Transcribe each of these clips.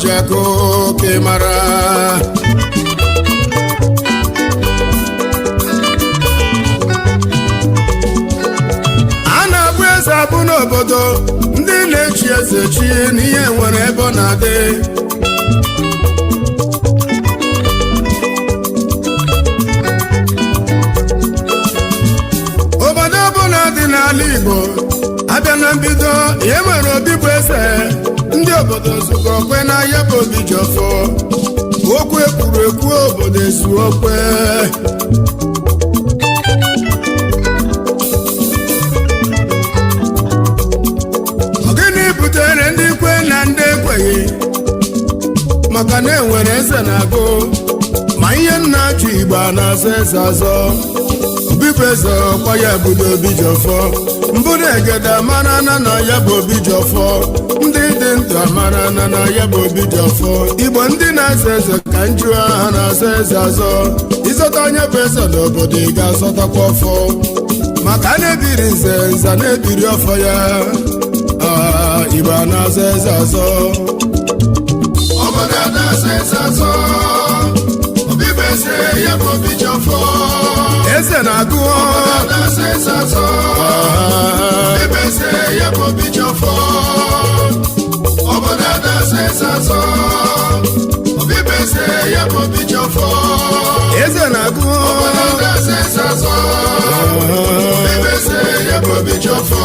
Jako Kemara Ana Bweza Buno Bodo Ndi Lechi Ezechi Niye Nwere Bonade Obodo Bonade n'ala Igbo abịa na mbido ihe nwere obi bụ eze ndị obodo zukọ kwe na ya bụ obi ji ọfọ okwu ekwuru ekwu obodo ezu okwe ogini butere ndị kwe na ndị ekweghị maka na enwere eze na-agụ ma ihe nna ji Igbo na-azọ eze azọ obi bụ eze ọkwa ya bụ obi ji ọfọ mbụrụ egede amara na ya bụ obi ji ọfọ ndị dị ndụ amara na ya bụ obi ji ọfọ Igbo ndị na-azọ eze ka nju ha na-azọ eze azọ ịzọta onye bụ eze n'obodo ị ga-azọtakwa ọfọ maka na-ebiri nze nza na-ebiri ọfọ ya Igbo na-azọ eze azọ obodo na-azọ eze azọ obi bụ eze ya bụ obi ji ọfọ eze na-agụ Ebeze ya bụ obi ji ọfọ obodo na-azọ eze azọ obi bụ eze ya bụ obi ji ọfọ eze na-agụ obodo na-azọ eze azọ obi bụ eze ya bụ obi ji ọfọ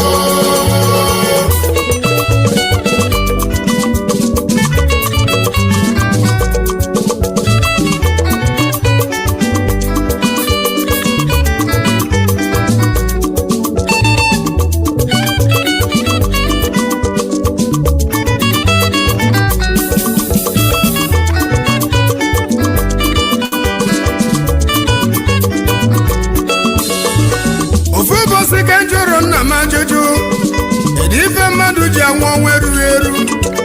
Nwa erughị eru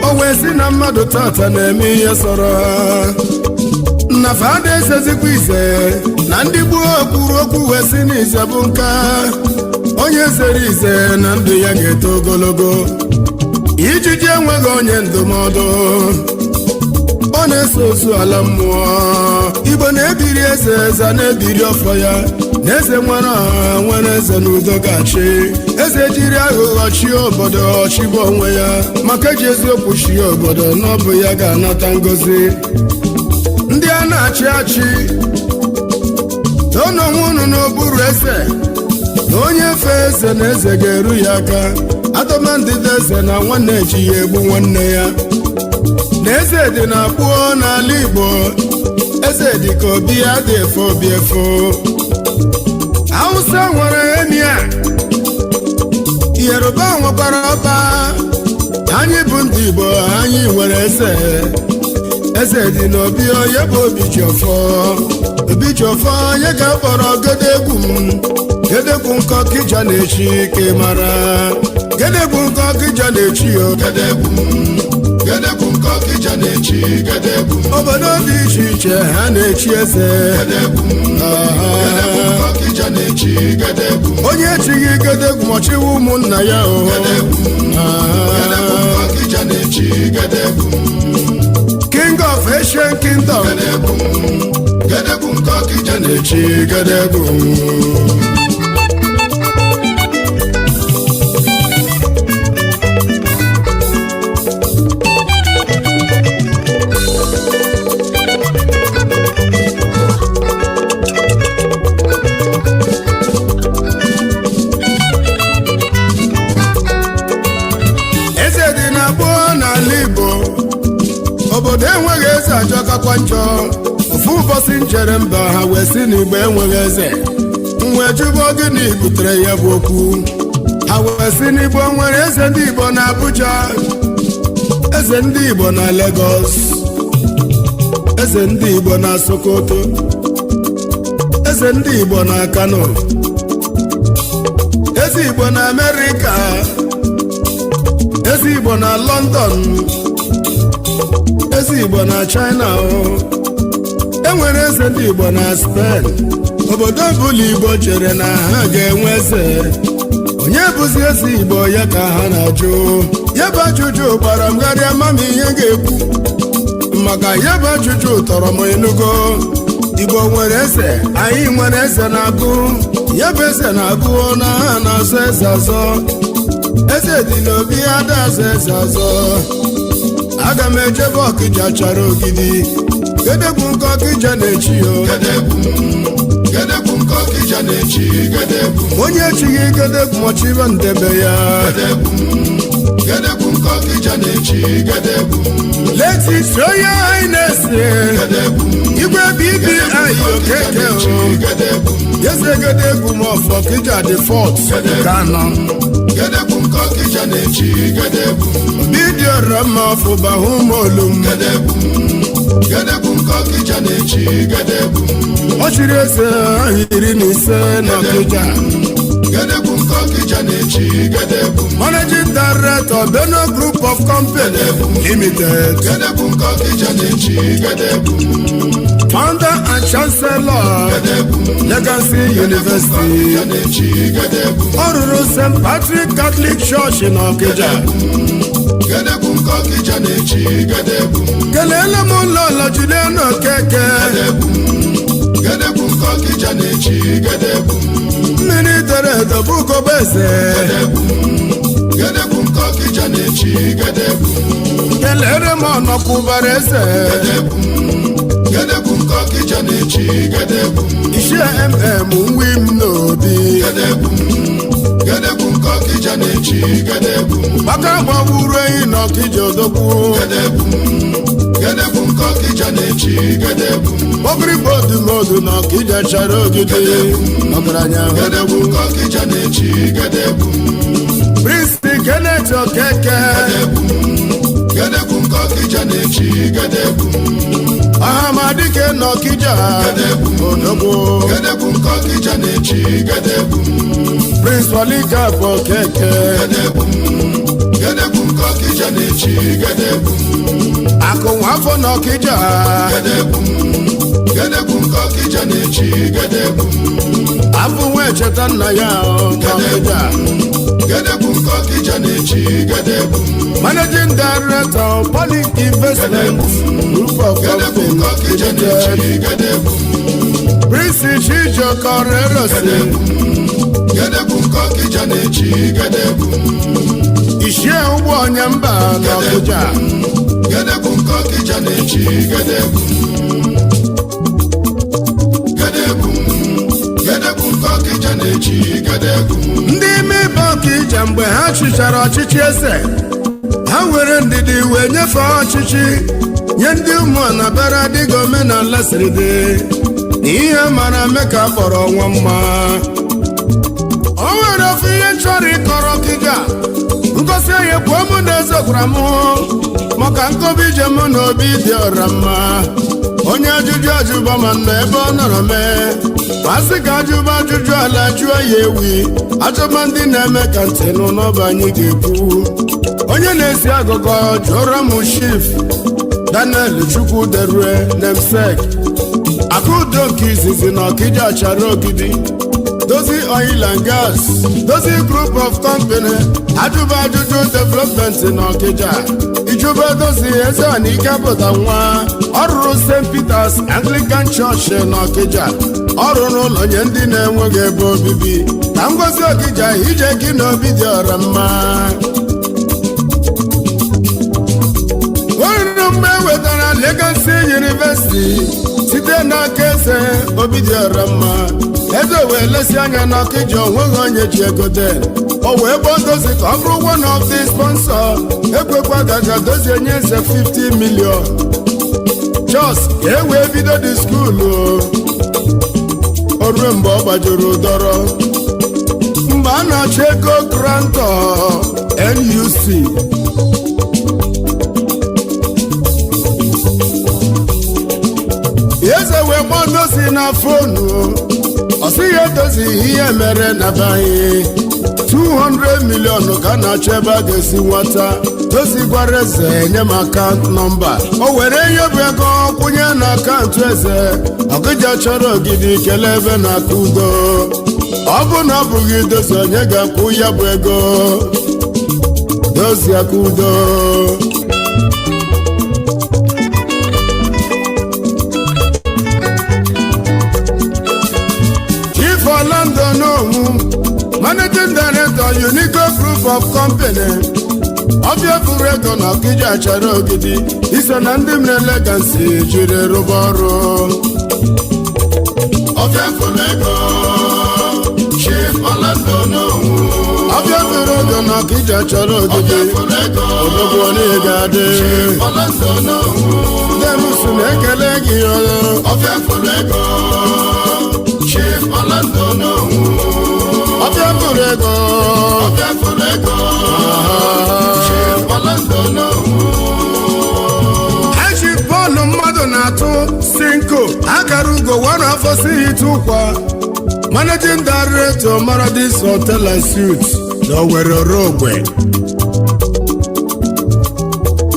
o wee si na mmadụ tata na-eme ihe sọrọ nnafe ada ezezikwa ize na ndị gboo kwuru okwu wee si n'ize bụ nka onye zere ize na ndụ ya ga-eto ogologo ijiji enweghị onye ndụmọdụ ọ na-eso ozu ala mmụọ Igbo na-ebiri eze eze na-ebiri ọfọ ya na eze nwere ọha nwere eze n'udo ga-achị eze jiri aghụghọ chie obodo ọchịbụ onwe ya maka eji eziokwu chie obodo n'ọbụ ya ga-anata ngozi ndị a na-achị achị toononwe unu n'okpuru eze na onye fe eze na eze ga-eru ya aka atọmandịda eze na nwanne eji ya egbu nwanne ya na eze dị na gboo n'ala Igbo eze dị ka obi ya dị efo obi efo Hausa nwere emia Yoruba nwekwara ọba anyị bụ ndị Igbo anyị nwere eze dị n'obi onye bụ obi ji ọfọ onye ga-akpọrọ gedegwu nkọ kija na-echi ke mara gedegwu nkọ kija na-echi gedegwu nkọ kija na-echi obodo dị iche iche ha na-echi eze onye echighị gedegwu mọchiwu ụmụnna ya King of Asian Kingdom gedegwu nkọ kija na-echi gedegwu obodo enweghị eze ajọkakwa njọ ofu ụbọchị njere mba ha wee si n'Igbo enweghị eze wee jụbọ gịnị butere ya bụ okwu ha wee si n'Igbo nwere eze ndị Igbo na Abuja eze ndị Igbo na Lagos eze ndị Igbo na Sokoto eze ndị Igbo na Kano eze Igbo na Amerika eze Igbo na London eze Igbo na China enwere eze ndị Igbo na Spain obodo ọbụla Igbo chere na ha ga-enwe eze onye bụzi eze Igbo ya ka ha na-ajụ ya bụ ajụjụ gbara mgharịa mama ihe ga-ekwu maka ya bụ ajụjụ tọrọ m enugo. Igbo nwere eze, anyị nwere eze na-agụ, ya bụ eze na-agụ na ha na-azọ eze azọ. Eze dị n'obi ada azọ eze azọ. Aga m ejebe Ọkịja chara ogidi, gedegwu nke Ọkịja na-echi yo. Gedegwu nke Ọkịja na-echi, gedegwu onye echighị gedegwu mọchibe ndebe ya. Gedegwu nke Ọkịja na-echi, gedegwu Leti Royal Highness Igwe BBI Okeke Yeze gedegwu of Ọkịja the fourth Kano. Gedegwu nke Ọkịja na-echi, gedegwu Bidio Rama of Bahumolum. Gedegwu nke Ọkịja na-echi, gedegwu Ochiri eze iri na ise n'Ọkịja. Gedegwu nke Ọkịja na-echi, gedegwu Managing Director Beno Group of Company Limited. Gedegwu nke Ọkịja na-echi, gedegwu Founder and Chancellor Legacy University. Ọ rụrụ St. Patrick Catholic Church in Ọkịja. Gedegwu nke Ọkịja na-echi, gedegwu kelele m ụlọ Julian Okeke. Gedegwu nke Ọkịja na-echi, gedegwu mmiri dere edo bụ Ugobeze. Gedegwu nke Ọkịja na-echi, gedegwu kelere m ọnọkwụbara eze. Gedegwu nke Ọkịja na-echi, gedegwu Ishie nwi m n'obi. Gedegwu nke Ọkịja na-echi, gedegwu maka gbagburu ehi n'Ọkịja odogwu. Gedegwu nke Ọkịja na-echi, gedegwu Ogribodu n'odu n'Ọkịja chara ogidi ọgaranya. Gedegwu nke Ọkịja na-echi, gedegwu Prince Kenneth Okeke. Gedegwu nke Ọkịja na-echi, gedegwu Ahamadike n'Ọkịja odogwu. Gedegwu nke Ọkịja na-echi, gedegwu Prince Polycarp Okeke. Gedegwu nke Ọkịja na-echi, gedegwu Akụ Nwafọ n'Ọkịja. Gedegwu nke Ọkịja na-echi, gedegwu Afụ nwa echeta nna ya n'Ọkịja. Gedegwu nke Ọkịja na-echi, gedegwu Managing Director Poly Investment Group of Company. Prince Chijioke Rerosi. Gedegwu nke Ọkịja na-echi, gedegwu Ishie ụgbọ onye mba n'Ọkịja. Gedegwu nke Ọkịja na-echi, gedegwu Gedegwu nke Ọkịja na-echi, gedegwu ndị ime ibe Ọkịja mgbe ha chịchara ọchịchị eze, ha were ndidi wee nyefee ọchịchị nye ndị ụmụanabara dịka omenala siri dị. Ihe mara eme ka kpọrọ nwa mma. O nwere ofu ihe nchọrọ ịkọrọ Ọkịja, ngosi ya kwuo mụ na eze gwara m maka nkobi ije mụ na obi dị ọra mma. Onye ajụjụ ajụba ma nọ ebe ọ nọrọ mee, masị ka ajụba ajụjụ ala jụọ ya ewi. Achọba ndị na-eme ka ntị nụ n'ọba anyị ga-ekwu. Onye na-esi agụgọ jụọrọ m Chief Daniel Chukwuderue Nemsek. Akụdo nke izizi na Ọkịja chara ogidi. Dozie Oil and Gas, Dozie Group of Company. Ajụba ajụjụ Development na Ọkịja. Ijuba Dozie Ezeanike pụta nwa. Ọ rụrụ St. Peter's Anglican Church na Ọkịja. Ọ rụrụ ụlọ nye ndị na-enweghị ebe obibi. Ka ngozi Ọkịja ije gị na obi dị ọra mma. Nwere mgbe ewetara Legacy University site n'aka eze obi dị ọra mma. Eze wee lesi anya n'Ọkịja onweghị onye ji ego den. O wee gboo Dozie ka ọ bụrụ one of the sponsor. Ekwekwa gaga Dozie nye eze 50 million just ka e wee bido the school. O ruo mgbe ọ gbajuru ụdọrọ, mgbe a na-achọ ego grantọ NUC. Eze wee gboo Dozie na fonu, ọ sị ya edozighị ihe mere na be anyị. 200 million ka na-achọ ebe a ga-esi nwata. Dozie gwara eze enye m akaụntụ nọmba. O were ihe bụ ego kwụnye na akaụntụ eze. Ọkịja chọrọ ogidi kelee ebe na-akụ udo. Ọ bụ na ọ bụghị Dozie onye ga-akwụ ya bụ ego. Dozie aka udo. Orlando Nomu, Managing Director, Unico Group of Company. Biafra ego na Okija achara ogidi iso na ndị mere legacy jiri rụba ọrụ. Biafra ego Chief Orlando Nomu. Biafra ego na Okija achara ogidi odogwu onye ga-adị. Chief Orlando Nomu. Demusu na-ekele gị ọrụ. Biafra ego Chief Orlando Nomu. Biafra ego Eji bọọlụ mmadụ na-atụ Sinko Akarugo one afọ si kwa Managing Director Maradis Hotel and Suites n'Owerri Orogwe.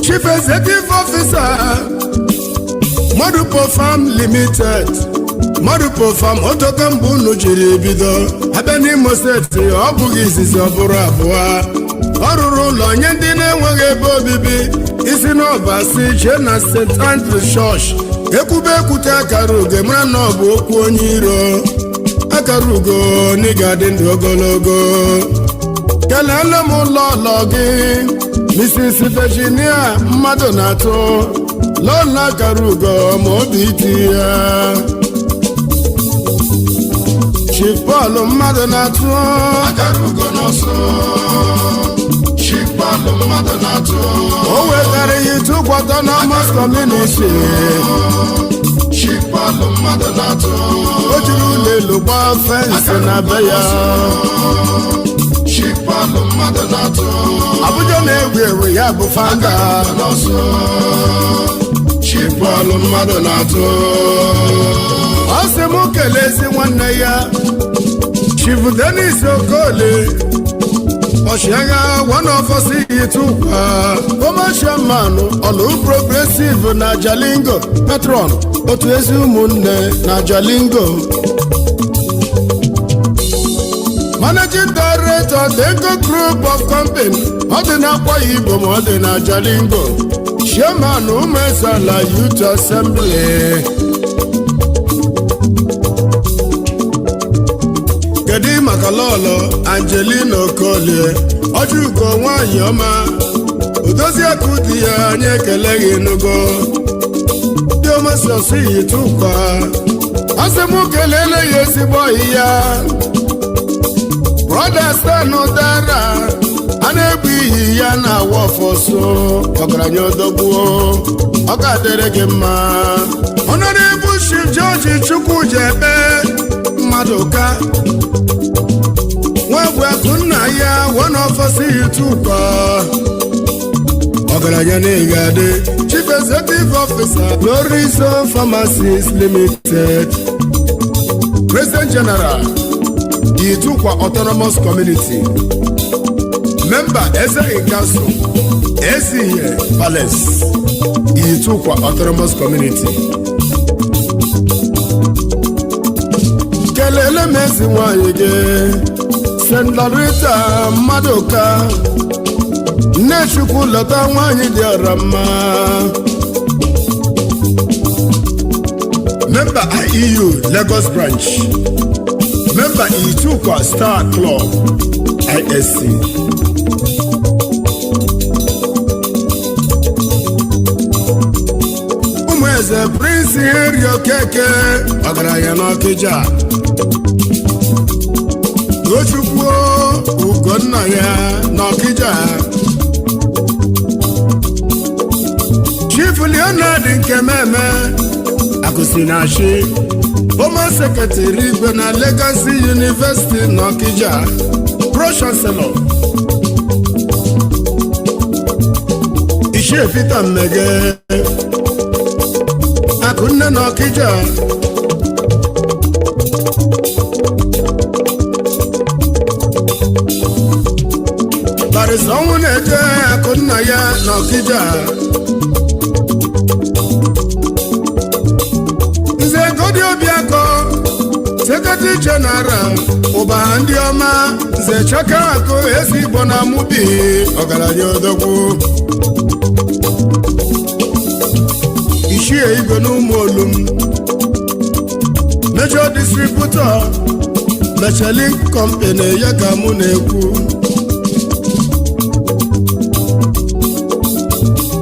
Chief Executive Officer Modupo Farm Limited. Modupo Farm otoka mbụ unu jiri bido abịa n'Imo Steeti ọ bụghị izizi ọ bụrụ abụọ. Ọ rụrụ ụlọ nye ndị na-enweghị ebe obibi isi n'ọbasi jee na St. Andrew Church ekwube ekwute Akarugo mara na ọ bụ okwu onye iro. Akarugo n'ịga dị ndụ ogologo. Kelele m ụlọ gị Mrs. Virginia mmadụ na-atụ Lola Akarugo ma obi dị ya. Chief Paul mmadụ na-atụ Akarugo n'ọsọ. Chief Paul mmadụ na-atụ o wetara ya ịtụkwata na Mass Community. Chief Paul mmadụ na-atụ o jiri ụlọ elu gbaa fensị na be ya. Chief Paul mmadụ na-atụ Abuja na-ewu ewu ya bụ fanda. Chief Paul mmadụ na-atụ ọ sị m kelezi nwanne ya Chief Dennis Okole ọchịagha one of us Itukwa Commercial Man Olu Progressive na Jalingo Patron otu ezi ụmụnne na Jalingo. Managing Director Dengo Group of Company ọ dị na Akwa Ibom ma ọ dị na Jalingo. Chairman Umezala Youth Assembly. Kedu maka lọlọ Angelina Okolie Ojugo nwanyị ọma Odoziakụ di ya anyị ekele gị n'ugo dị omesosi Itukwa asị m kelele ya ezigbo ya Brother Stan Udara a na-egbu iyi ya na awọfọso ọgaranya odogbuo ọ ga-adịrị gị mma. Honorable Chief George Chukwujebe Maduka Nwagwakụ nna ya one of us Itukwa ọgaranya na-egade. Chief Executive Officer Gloriso Pharmacies Limited. President General Itukwa Autonomous Community. Member Eze Council Eziye Palace Itukwa Autonomous Community. Kelele mezi nwanyị gị Senlorita Maduka Nnechukwu lọta nwanyị dị ọra mma. Member IEU Lagos Branch. Member Itukwa Star Club ISC. Ụmụeze Prince Henry Okeke ọgaranya n'Ọkịja. Tochukwu Ugonna ya n'Ọkịja. Chief Leonard Nkememe Akụsinachi Former Secretary Igwe na Legacy University n'Ọkịja. Pro Chancellor Ichie Peter Mmege Akụnne n'Ọkịja. Barịsa ọnwụ na-eje Akụnna ya n'Ọkịja. Nze Godi Obiakọ Secretary General ụbaha ndị ọma Nze Chakarakụ ezi Igbo na Mubi ọgaranya odogwu. Ichie Igwe n'Ụmụolum Major Distributor Michelin Company ya ka mụ na-ekwu.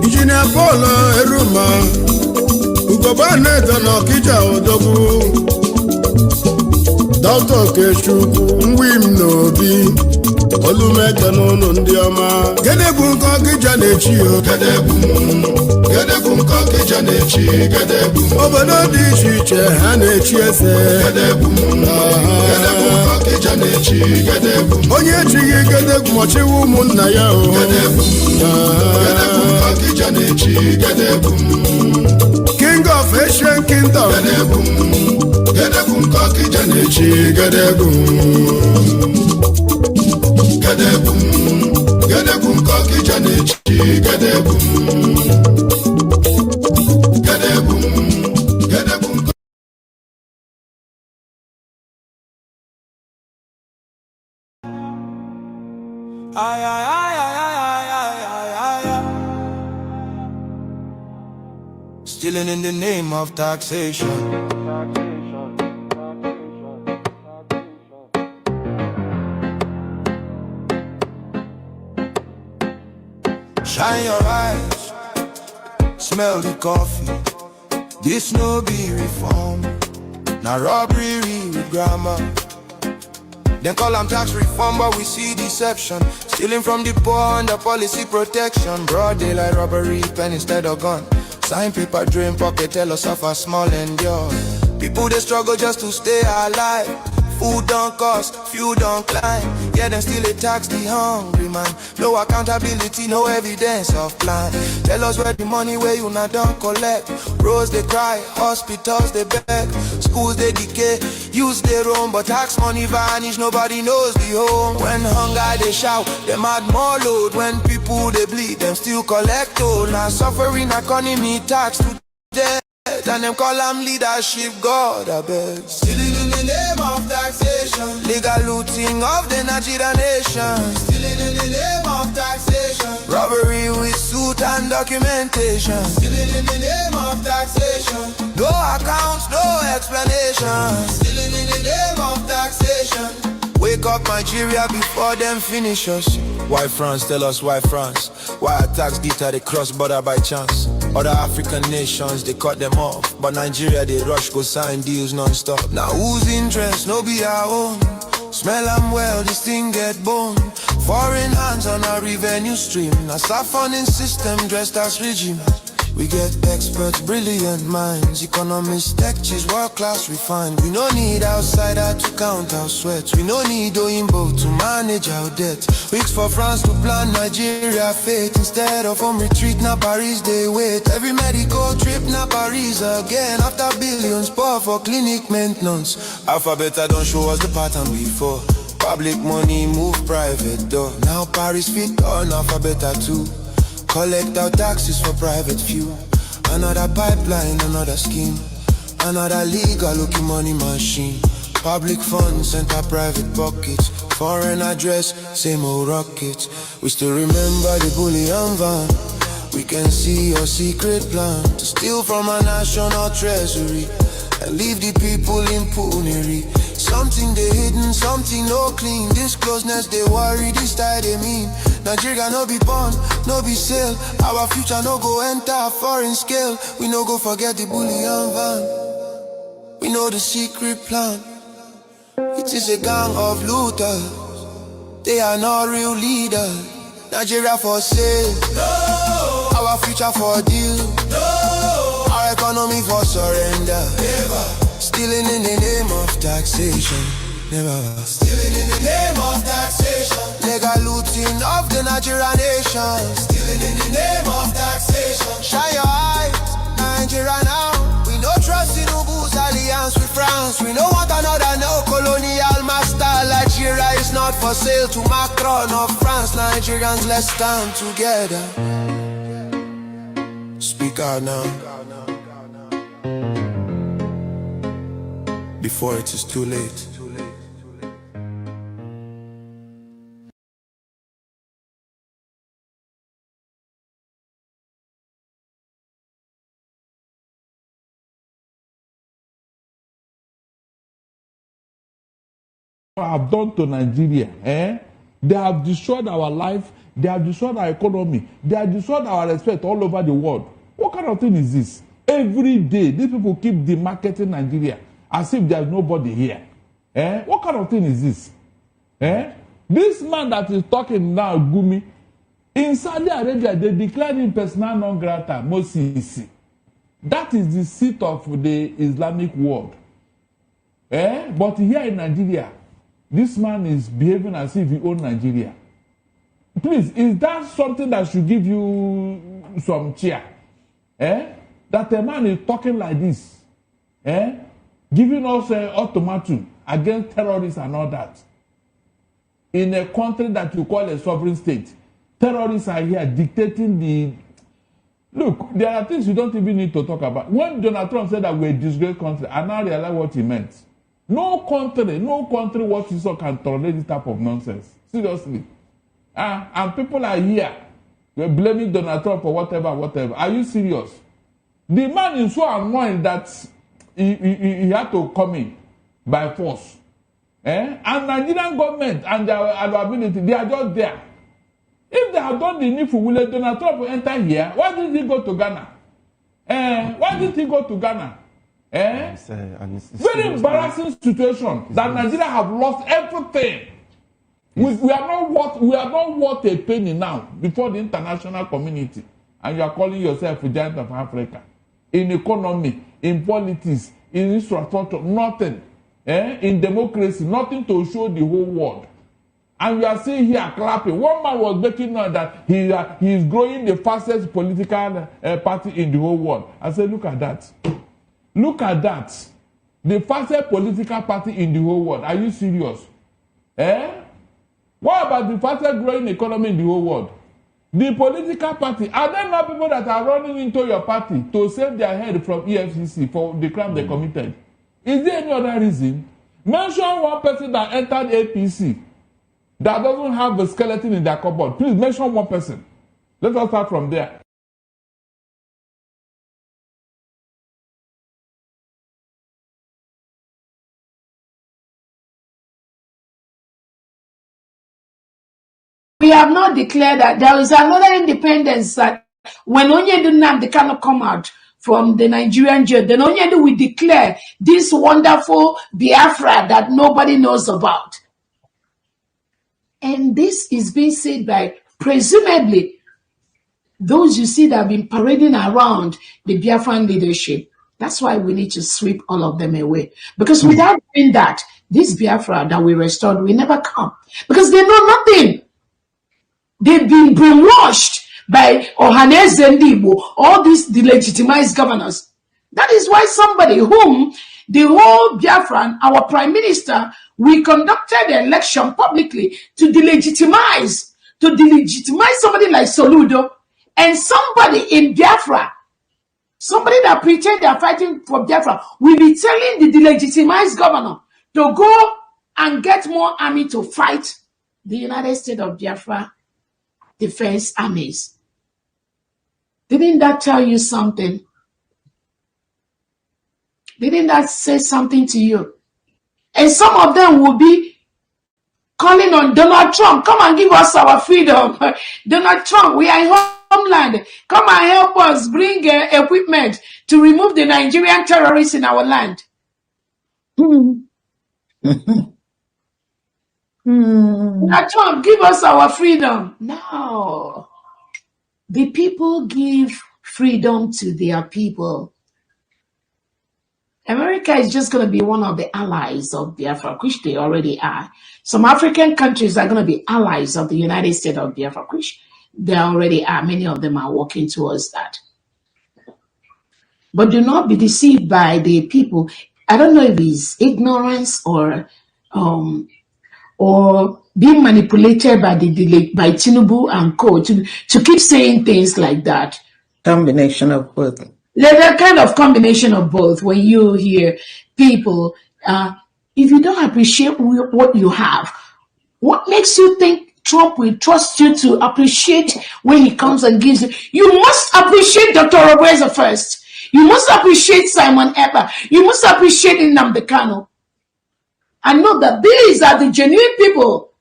Injinia Paul Eruma Ugogbe na-eto n'Ọkịja Odogwu. Dr. Okechukwu Nwim n'Obi Olumeke n'ụlọ ndị ọma. Gedegwu nke Ọkịja na-echi o. Gedegwu nke Ọkịja na-echi. Obodo dị iche iche ha na-echi eze. Gedegwu nke Ọkịja na-echi. Onye echighị Gedegwu mọchiwa ụmụnna ya o. Gedegwu nke Ọkịja na-echi. King of Asian Kingdom. Gedegwu nke Ọkịja na-echi. Gedegwu nke Ọkịja na-echi. Gedegwu Ay, ay, ay, ay, ay, ay, ay, ay, ay. Stealing in the name of taxation. Shine your eyes, smell the coffee. This no be reform, now robbery with grammar. Then call them tax reform, but we see deception. Stealing from the poor under policy protection. Broad daylight robbery, pen instead of gun. Sign paper, drain pocket, tell us suffer small endure. People they struggle just to stay alive. Food don't cost, fuel don't climb. Yeah, then still they tax the hungry man. No accountability, no evidence of plan. Tell us where the money where you not don't collect. Roads they cry, hospitals they beg. Schools they decay, use they roam. But tax money vanish, nobody knows the home. When hunger they shout, them add more load. When people they bleed, them still collect toll. Now suffering economy tax to death. And them call them leadership, God I beg. Stealing in the name of taxation. Legal looting of the Nigerian nation. Stealing in the name of taxation. Robbery with suit and documentation. Stealing in the name of taxation. No accounts, no explanation. Stealing in the name of taxation. Wake up Nigeria before them finish us. Why France? Tell us why France. Why attacks deter they cross border by chance? Other African nations they cut them off, but Nigeria they rush go sign deals non-stop. Now whose interest no be our own? Smell them well, this thing get bone. Foreign hands on our revenue stream. Now start funding system dressed as regime. We get experts, brilliant minds. Economists, tech cheese, world class refined. We no need outsider to count our sweats. We no need Oyinbo to manage our debt. Weeks for France to plan Nigeria fate. Instead of home retreat, now Paris they wait. Every medical trip, now Paris again. After billions pour for clinic maintenance. Alphabet don't show us the pattern before. Public money move private door. Now Paris fit on Alphabet too. Collect our taxes for private fuel. Another pipeline, another scheme. Another legal looking money machine. Public funds enter private pockets. Foreign address, same old rockets. We still remember the bullion van. We can see your secret plan to steal from our national treasury and leave the people in penury. Something they hidden, something no clean. This closeness they worry, this tie they mean. Nigeria no be born, no be sale. Our future no go enter foreign scale. We no go forget the bullion van. We know the secret plan. It is a gang of looters. They are not real leaders. Nigeria for sale. No. Our future for deal. No. Our economy for surrender. Never. Stealing in the name of taxation. Never. Stealing in the name of taxation. Legal looting of the Nigerian nation. Stealing in the name of taxation. Shine your eyes, Nigeria now. We no trust in Ubu's alliance with France. We no want another neo-colonial master. Nigeria is not for sale to Macron of France. Nigerians, let's stand together. Speak out now, before it is too late. have done to Nigeria, they have destroyed our life, they have destroyed our economy, they have destroyed our respect all over the world. What kind of thing is this? Every day, these people keep demarketing Nigeria as if there's nobody here. What kind of thing is this? This man that is talking now, Gumi, in Saudi Arabia, they declared him persona non grata, Moses. That is the seat of the Islamic world. But here in Nigeria, this man is behaving as if he owns Nigeria. Please, is that something that should give you some cheer? That a man is talking like this, giving us an ultimatum against terrorists and all that. In a country that you call a sovereign state, terrorists are here dictating the... Look, there are things you don't even need to talk about. When Donald Trump said that we're a disgraced country, I now realize what he meant. No country what you saw can tolerate this type of nonsense. Seriously. And people are here. We're blaming Donald Trump for whatever. Are you serious? The man is so annoying that he had to come in by force. And Nigerian government and their ability, they are just there. If they had done the needful, will Donald Trump enter here? Why didn't he go to Ghana? Why didn't he go to Ghana? Very embarrassing situation that Nigeria have lost everything. We are not worth a penny now before the international community. And you are calling yourself a giant of Africa. In economy, in politics, in infrastructure, nothing. In democracy, nothing to show the whole world. And you are seeing here clapping. One man was making noise that he is growing the fastest political party in the whole world. I said, look at that. Look at that. The fastest political party in the whole world. Are you serious? What about the fastest growing economy in the whole world? The political party. Are there not people that are running into your party to save their head from EFCC for the crime they committed? Is there any other reason? Mention one person that entered APC that doesn't have a skeleton in their cupboard. Please mention one person. Let us start from there. We have not declared that. There is another independence that when Onyedu Nnamdi cannot come out from the Nigerian jail, then Onyedu will declare this wonderful Biafra that nobody knows about. And this is being said by, presumably, those you see that have been parading around the Biafran leadership. That's why we need to sweep all of them away. Because without doing that, this Biafra that we restored will never come. Because they know nothing. They've been brainwashed by Ohanes Zendibo, all these delegitimized governors. That is why somebody whom the whole Biafran, our prime minister, we conducted the election publicly to delegitimize somebody like Soludo, and somebody in Biafra, somebody that pretend they are fighting for Biafra, will be telling the delegitimized governor to go and get more army to fight the United States of Biafra defense armies. Didn't that tell you something? Didn't that say something to you? And some of them will be calling on Donald Trump, come and give us our freedom. Donald Trump, we are in homeland. Come and help us bring equipment to remove the Nigerian terrorists in our land. Donald Trump, give us our freedom. No. The people give freedom to their people. America is just going to be one of the allies of Biafra, which they already are. Some African countries are going to be allies of the United States of Biafra, which they already are. Many of them are working towards that. But do not be deceived by the people. I don't know if it's ignorance or being manipulated by by Tinubu and co to keep saying things like that. Combination of both. There's a kind of combination of both. When you hear people, if you don't appreciate what you have, what makes you think Trump will trust you to appreciate when he comes and gives you? You must appreciate Dr. Robeza first. You must appreciate Simon Eber. You must appreciate Nnamdi Kanu. and know that these are the genuine people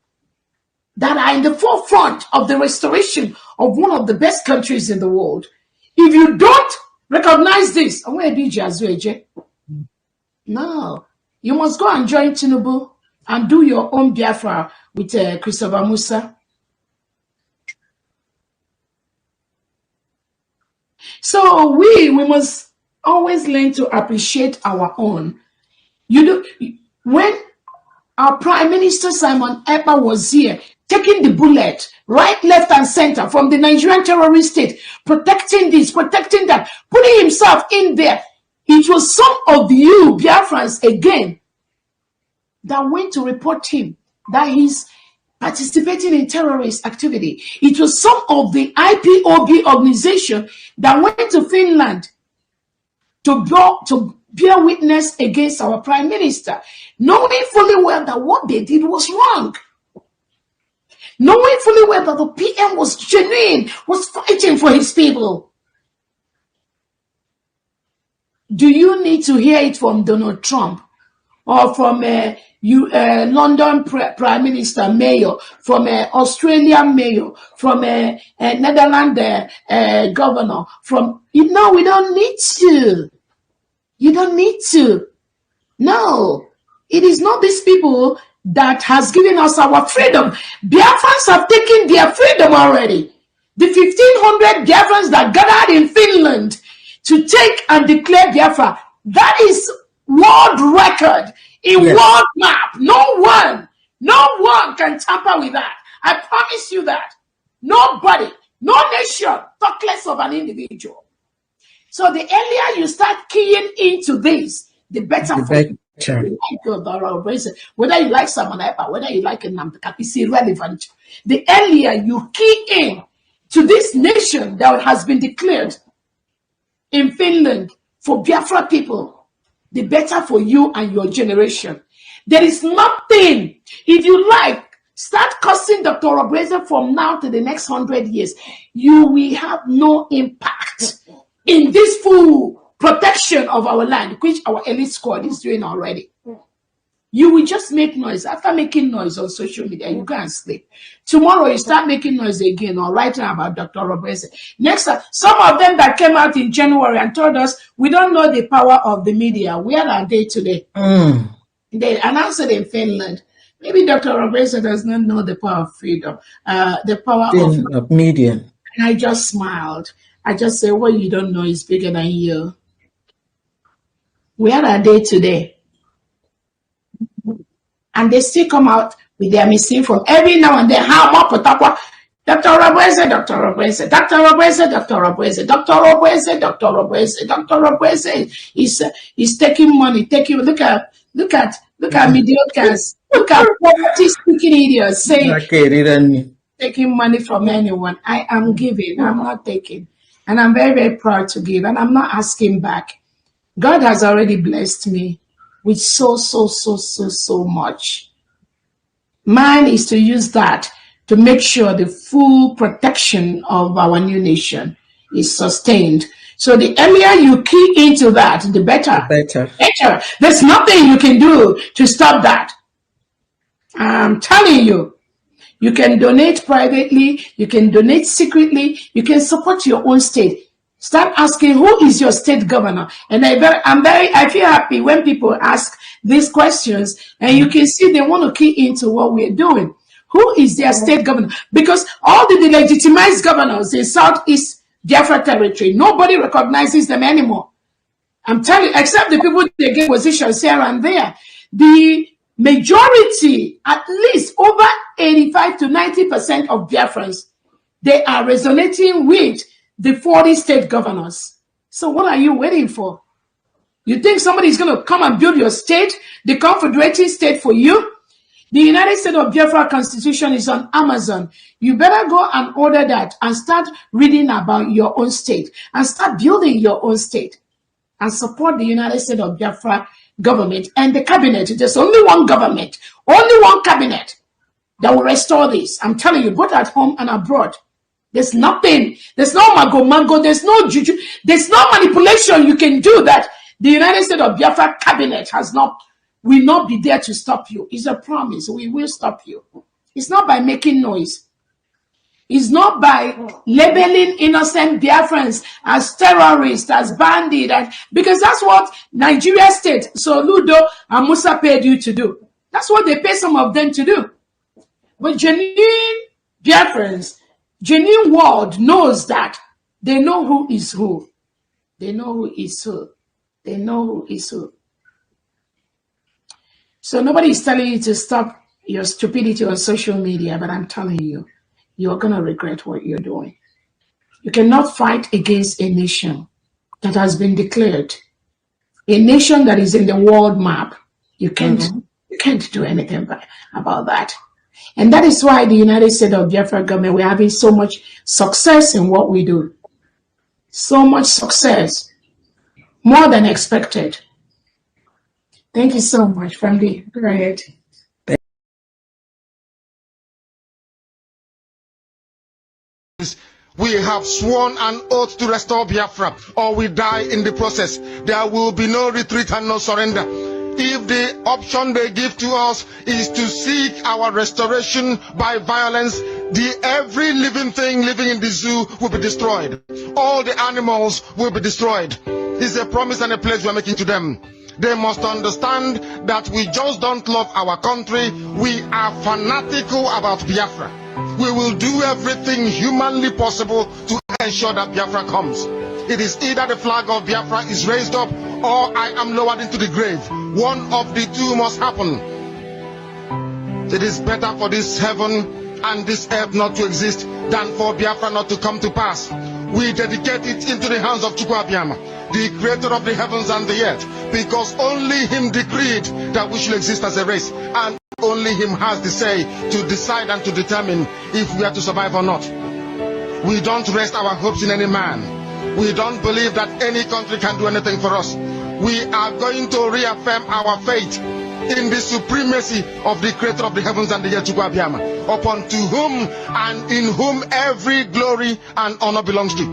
that are in the forefront of the restoration of one of the best countries in the world. If you don't recognize this, no, you must go and join Tinubu and do your own Biafra with Christopher Musa. So we must always learn to appreciate our own. When our Prime Minister Simon Ekpa was here, taking the bullet, right, left, and center from the Nigerian terrorist state, protecting this, protecting that, putting himself in there. It was some of you Biafrans again that went to report him that he's participating in terrorist activity. It was some of the IPOB organization that went to Finland to bear witness against our Prime Minister, knowing fully well that what they did was wrong. Knowing fully well that the PM was genuine, was fighting for his people. Do you need to hear it from Donald Trump or from London Prime Minister Mayor, from Australian Mayor, from Netherlands Governor? No, we don't need to. You don't need to. No, it is not these people that has given us our freedom. Biafrans have taken their freedom already. The 1,500 Biafrans that gathered in Finland to take and declare Biafra, that is world record, world map. No one can tamper with that. I promise you that. Nobody, no nation, talk less of an individual. So the earlier you start keying into this, the better for you. Whether you like Simon Ekpa, whether you like Nnamdi Kanu, it's irrelevant. The earlier you key in to this nation that has been declared in Finland for Biafra people, the better for you and your generation. There is nothing. If you like, start cursing Dr. Obweze from now to the next 100 years. You will have no impact in this full protection of our land, which our elite squad is doing already. You will just make noise. After making noise on social media, you go and sleep. Tomorrow, you start making noise again or writing about Dr. Obweze. Next time, some of them that came out in January and told us, we don't know the power of the media. Where are they today? They announced it in Finland. Maybe Dr. Obweze does not know the power of freedom, the power of media. And I just smiled. I just said, what you don't know is bigger than you. Where are they today? And they still come out with their misinformation every now and then. How much Dr. Obweze, Dr. Obweze, Dr. Obweze, Dr. Obweze, Dr. Obweze, Dr. Obweze, Dr. Obweze is taking money. Look at mediocres. Look at poverty speaking idiots saying taking money from anyone. I am giving. I'm not taking. And I'm very, very proud to give. And I'm not asking back. God has already blessed me with so much. Mine is to use that to make sure the full protection of our new nation is sustained. So the earlier you key into that, the better. Better. There's nothing you can do to stop that. I'm telling you. You can donate privately, you can donate secretly, you can support your own state. Start asking, who is your state governor? And I feel happy when people ask these questions and you can see they want to key into what we're doing. Who is their state governor? Because all the legitimized governors in Southeast Biafra territory, nobody recognizes them anymore. I'm telling you, except the people they get positions here and there. The majority, at least over 85 to 90% of Biafrans, they are resonating with the 40 state governors. So what are you waiting for? You think somebody is going to come and build your state, the confederating state for you? The United States of Biafra Constitution is on Amazon. You better go and order that and start reading about your own state and start building your own state and support the United States of Biafra government and the cabinet. There's only one government, only one cabinet that will restore this. I'm telling you, both at home and abroad. There's nothing. There's no mago. There's no juju. There's no manipulation you can do that the United States of Biafra cabinet has not will not be there to stop you. It's a promise. We will stop you. It's not by making noise. It's not by labeling innocent Biafrans as terrorists, as bandits, because that's what Nigeria State, Soludo and Musa paid you to do. That's what they pay some of them to do. But genuine Biafrans, genuine world knows that they know who is who. They know who is who. They know who is who. So nobody is telling you to stop your stupidity on social media, but I'm telling you, you're going to regret what you're doing. You cannot fight against a nation that has been declared, a nation that is in the world map. You can't do anything about that. And that is why the United States of Biafra government, we're having so much success in what we do. So much success, more than expected. Thank you so much, Family. Go ahead. We have sworn an oath to restore Biafra, or we die in the process. There will be no retreat and no surrender. If the option they give to us is to seek our restoration by violence, every living thing living in the zoo will be destroyed. All the animals will be destroyed. It's a promise and a pledge we're making to them. They must understand that we just don't love our country. We are fanatical about Biafra. We will do everything humanly possible to ensure that Biafra comes. It is either the flag of Biafra is raised up or I am lowered into the grave. One of the two must happen. It is better for this heaven and this earth not to exist than for Biafra not to come to pass. We dedicate it into the hands of Chukwu Abiyama, the creator of the heavens and the earth, because only him decreed that we should exist as a race, and only him has the say to decide and to determine if we are to survive or not. We don't rest our hopes in any man. We don't believe that any country can do anything for us. We are going to reaffirm our faith in the supremacy of the creator of the heavens and the earth, Chukwu Abiyama, upon to whom and in whom every glory and honor belongs to.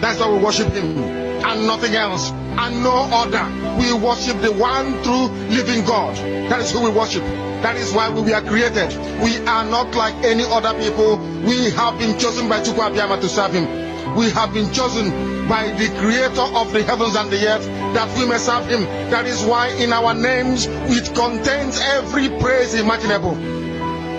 That's why we worship him and nothing else and no other. We worship the one true living God. That is who we worship. That is why we were created. We are not like any other people. We have been chosen by Chukwu Abiyama to serve him. We have been chosen by the creator of the heavens and the earth that we may serve him. That is why in our names it contains every praise imaginable.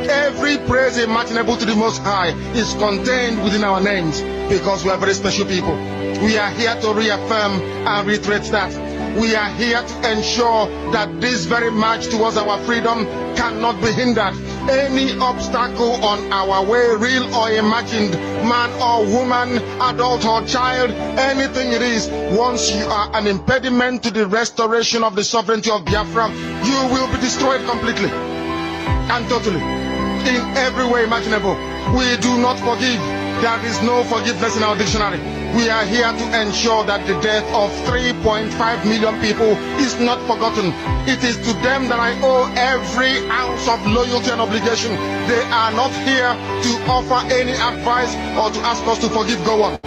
Every praise imaginable to the Most High is contained within our names, because we are very special people. We are here to reaffirm and reiterate that. We are here to ensure that this very march towards our freedom cannot be hindered. Any obstacle on our way, real or imagined, man or woman, adult or child, anything it is, once you are an impediment to the restoration of the sovereignty of Biafra, you will be destroyed completely and totally, in every way imaginable. We do not forgive. There is no forgiveness in our dictionary. We are here to ensure that the death of 3.5 million people is not forgotten. It is to them that I owe every ounce of loyalty and obligation. They are not here to offer any advice or to ask us to forgive Gowon.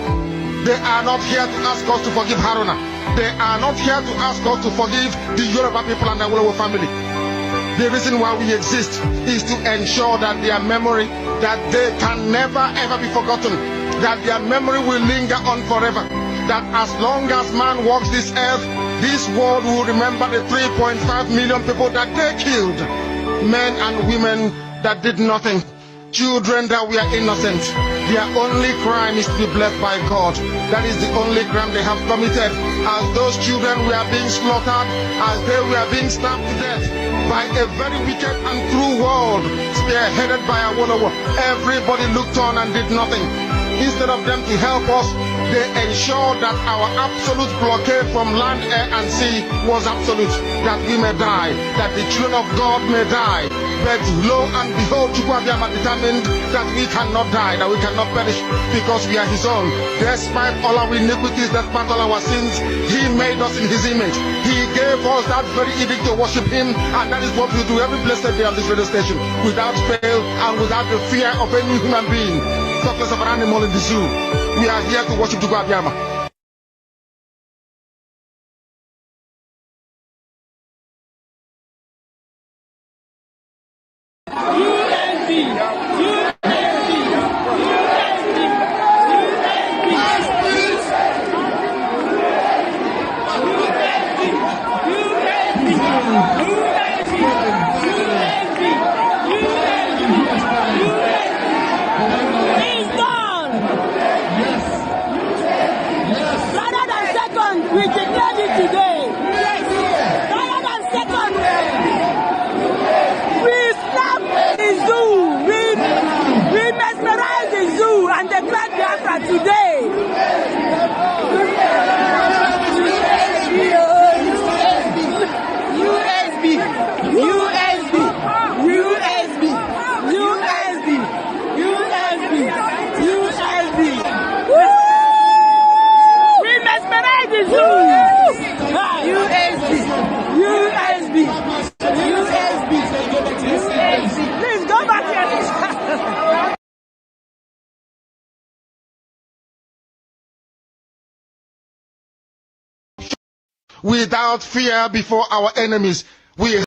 They are not here to ask us to forgive Haruna. They are not here to ask us to forgive the Yoruba people and the Awolowo family. The reason why we exist is to ensure that their memory, that they can never ever be forgotten, that their memory will linger on forever, that as long as man walks this earth, this world will remember the 3.5 million people that they killed, men and women that did nothing, children that were innocent. Their only crime is to be blessed by God. That is the only crime they have committed. As those children were being slaughtered, as they were being stabbed to death by a very wicked and cruel world, spearheaded by Awolowo, everybody looked on and did nothing. Instead of them to help us, they ensured that our absolute blockade from land, air, and sea was absolute, that we may die, that the children of God may die. But lo and behold, Chukwu Abiyama determined that we cannot die, that we cannot perish, because we are his own. Despite all our iniquities, despite all our sins, he made us in his image. He gave us that very edict to worship him, and that is what we do every blessed day on this radio station, without fail and without the fear of any human being, such as of an animal in the zoo. We are here to worship Chukwu Abiyama. without fear before our enemies. We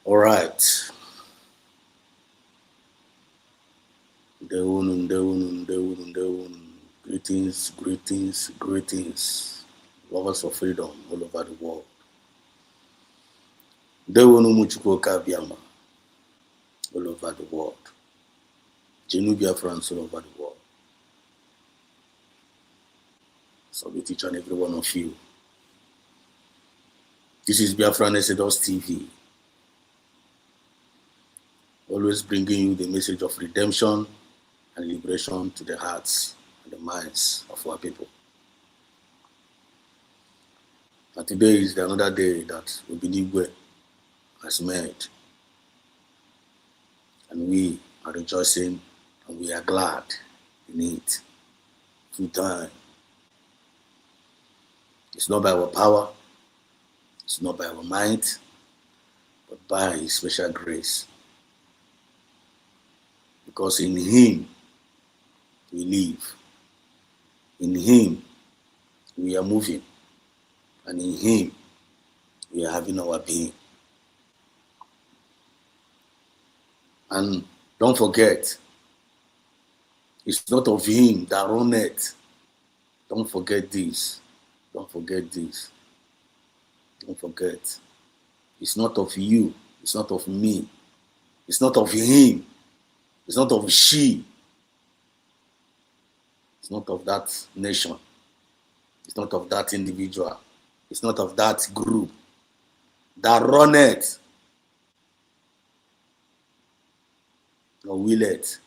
All right. Ndewunu. Greetings. Lovers of freedom all over the world. Ndewunu Muchukwu Kabiama all over the world. Biafrans all over the world. Salute each and every one of you. This is Biafra Exodus TV. Always bringing you the message of redemption and liberation to the hearts and the minds of our people. And today is another day that Obinigwe has made. And we are rejoicing and we are glad in it. Full time. It's not by our power, it's not by our might, but by His special grace. Because in Him we live, in Him we are moving, and in Him we are having our being. And don't forget, it's not of Him that runneth. Don't forget this. Don't forget this. Don't forget. It's not of you. It's not of me. It's not of him. It's not of she. It's not of that nation. It's not of that individual. It's not of that group that runneth or will it.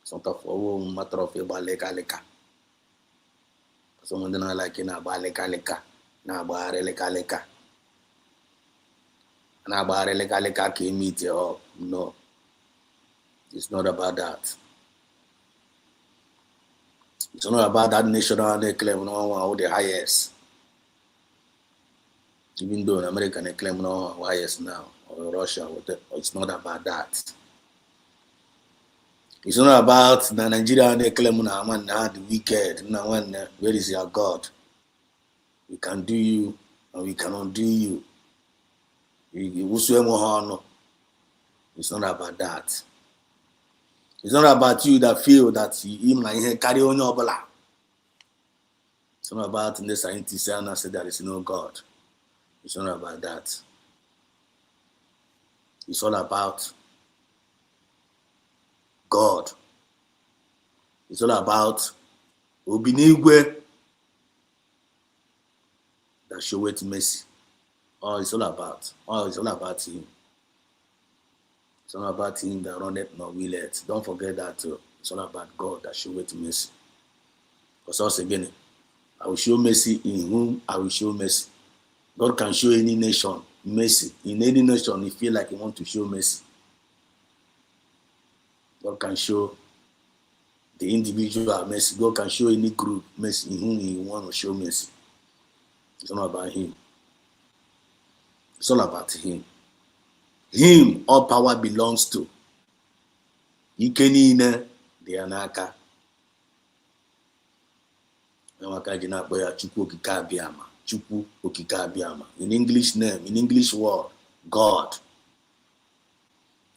It's not of a matter of a baleka. Someone don't like in a baleka. Na bareleka. Na bareleka came meet you up. No. It's not about that. It's not about that national they claim no the highest. Even though in America they claim no highest now, or Russia, whatever, it's not about that. It's not about the Nigeria they claim no man the wicked. No one where is your God? We can do you and we cannot do you. It's not about that. It's not about you that feel that you might carry on your bala. It's not about the scientists and say there is no God. It's not about that. It's all about God. It's all about Obinigwe that showeth mercy. It's all about him. It's not about him that runneth nor willeth. Don't forget that too. It's all about God that showeth mercy. Because once again, I will show mercy in whom I will show mercy. God can show any nation mercy. In any nation, he feel like he want to show mercy. God can show the individual mercy. God can show any group mercy in whom he want to show mercy. It's not about him. It's all about him. Him, all power belongs to. Ike niile dị ya n'aka. Enwaka ji na-akpọ ya Chukwu Okike Abịama. Chukwu Okike Abịama. In English name, in English word, God.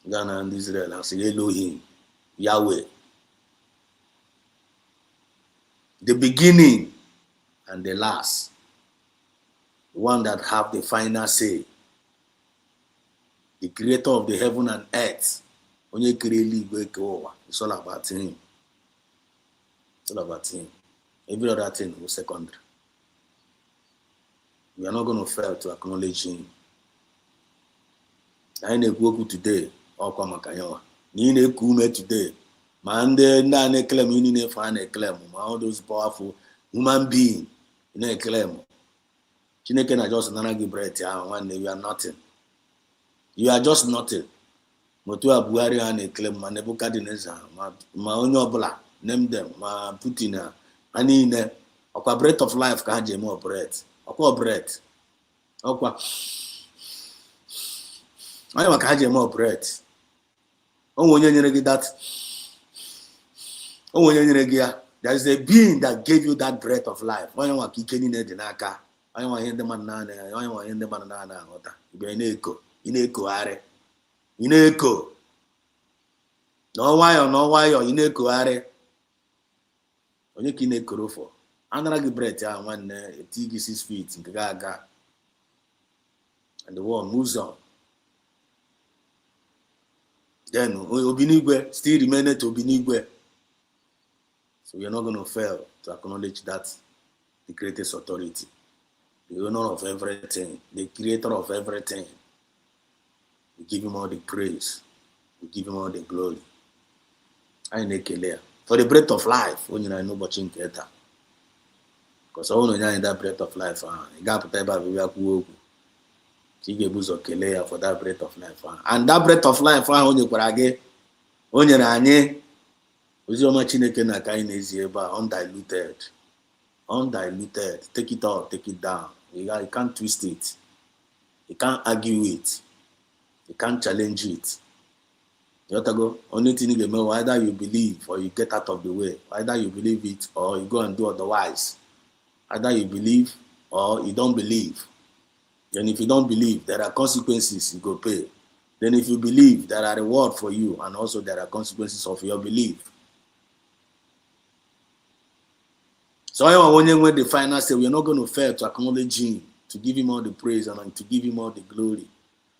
Ghana and Israel and say Elohim, Yahweh. The beginning and the last. The one that have the final say. The creator of the heaven and earth. Onye kere eluigwe ke ụwa. It's all about him. It's all about him. Every other thing was secondary. We are not going to fail to acknowledge him. I na-ekwu okwu today, ọkwa maka yawa. Ni na-eku ume today. Ma ndị na-claim ini na-efe na-claim, ma all those powerful human being na-claim. Chineke na just nara gị breath ya, nwanne, you are nothing. You are just nothing. Motu Buhari ha na-claim, ma Nebuchadnezzar, ma onye ọbụla, name them, ma Putin ha niile, ọkwa breath of life ka ha ji eme operate. Ọkwa breath. Ọkwa onye maka ha ji eme operate. Onwe onye nyere gị that. Onwe onye nyere gị ya. There is a being that gave you that breath of life. Onye nwa ka ike niile dị n'aka. Onye nwa ihe ndị mmadụ na-ana, onye nwa ihe ndị mmadụ na-ana aghọta. Ibe ị na-ekogharị. Ị na-eko. N'ọnwayọ ị na-ekogharị. Onye ka ị na-ekoro for? Anara gị breath ya nwanne, eti gị 6 feet nke ga-aga. And the world moves on. Then Obinigwe still remained to Obinigwe. So we are not going to fail to acknowledge that the greatest authority, the owner of everything, the creator of everything. We give him all the praise. We give him all the glory. I make a for the breath of life, when you know about Chinketa. Because all in that breath of life, you got to tell about Vivaku. She gave us a kelea for that breath of life. And that breath of life, on your parage, on your anye, was your machineke na kainezi eba, undiluted. Undiluted. Take it out, take it down. You can't twist it. You can't argue it. You can't challenge it. You have to go. Only thing you know, either you believe or you get out of the way. Either you believe it or you go and do otherwise. Either you believe or you don't believe. Then if you don't believe, there are consequences you go pay. Then if you believe, there are rewards for you, and also there are consequences of your belief. So when the final say, we are not going to fail to acknowledge him, to give him all the praise and to give him all the glory.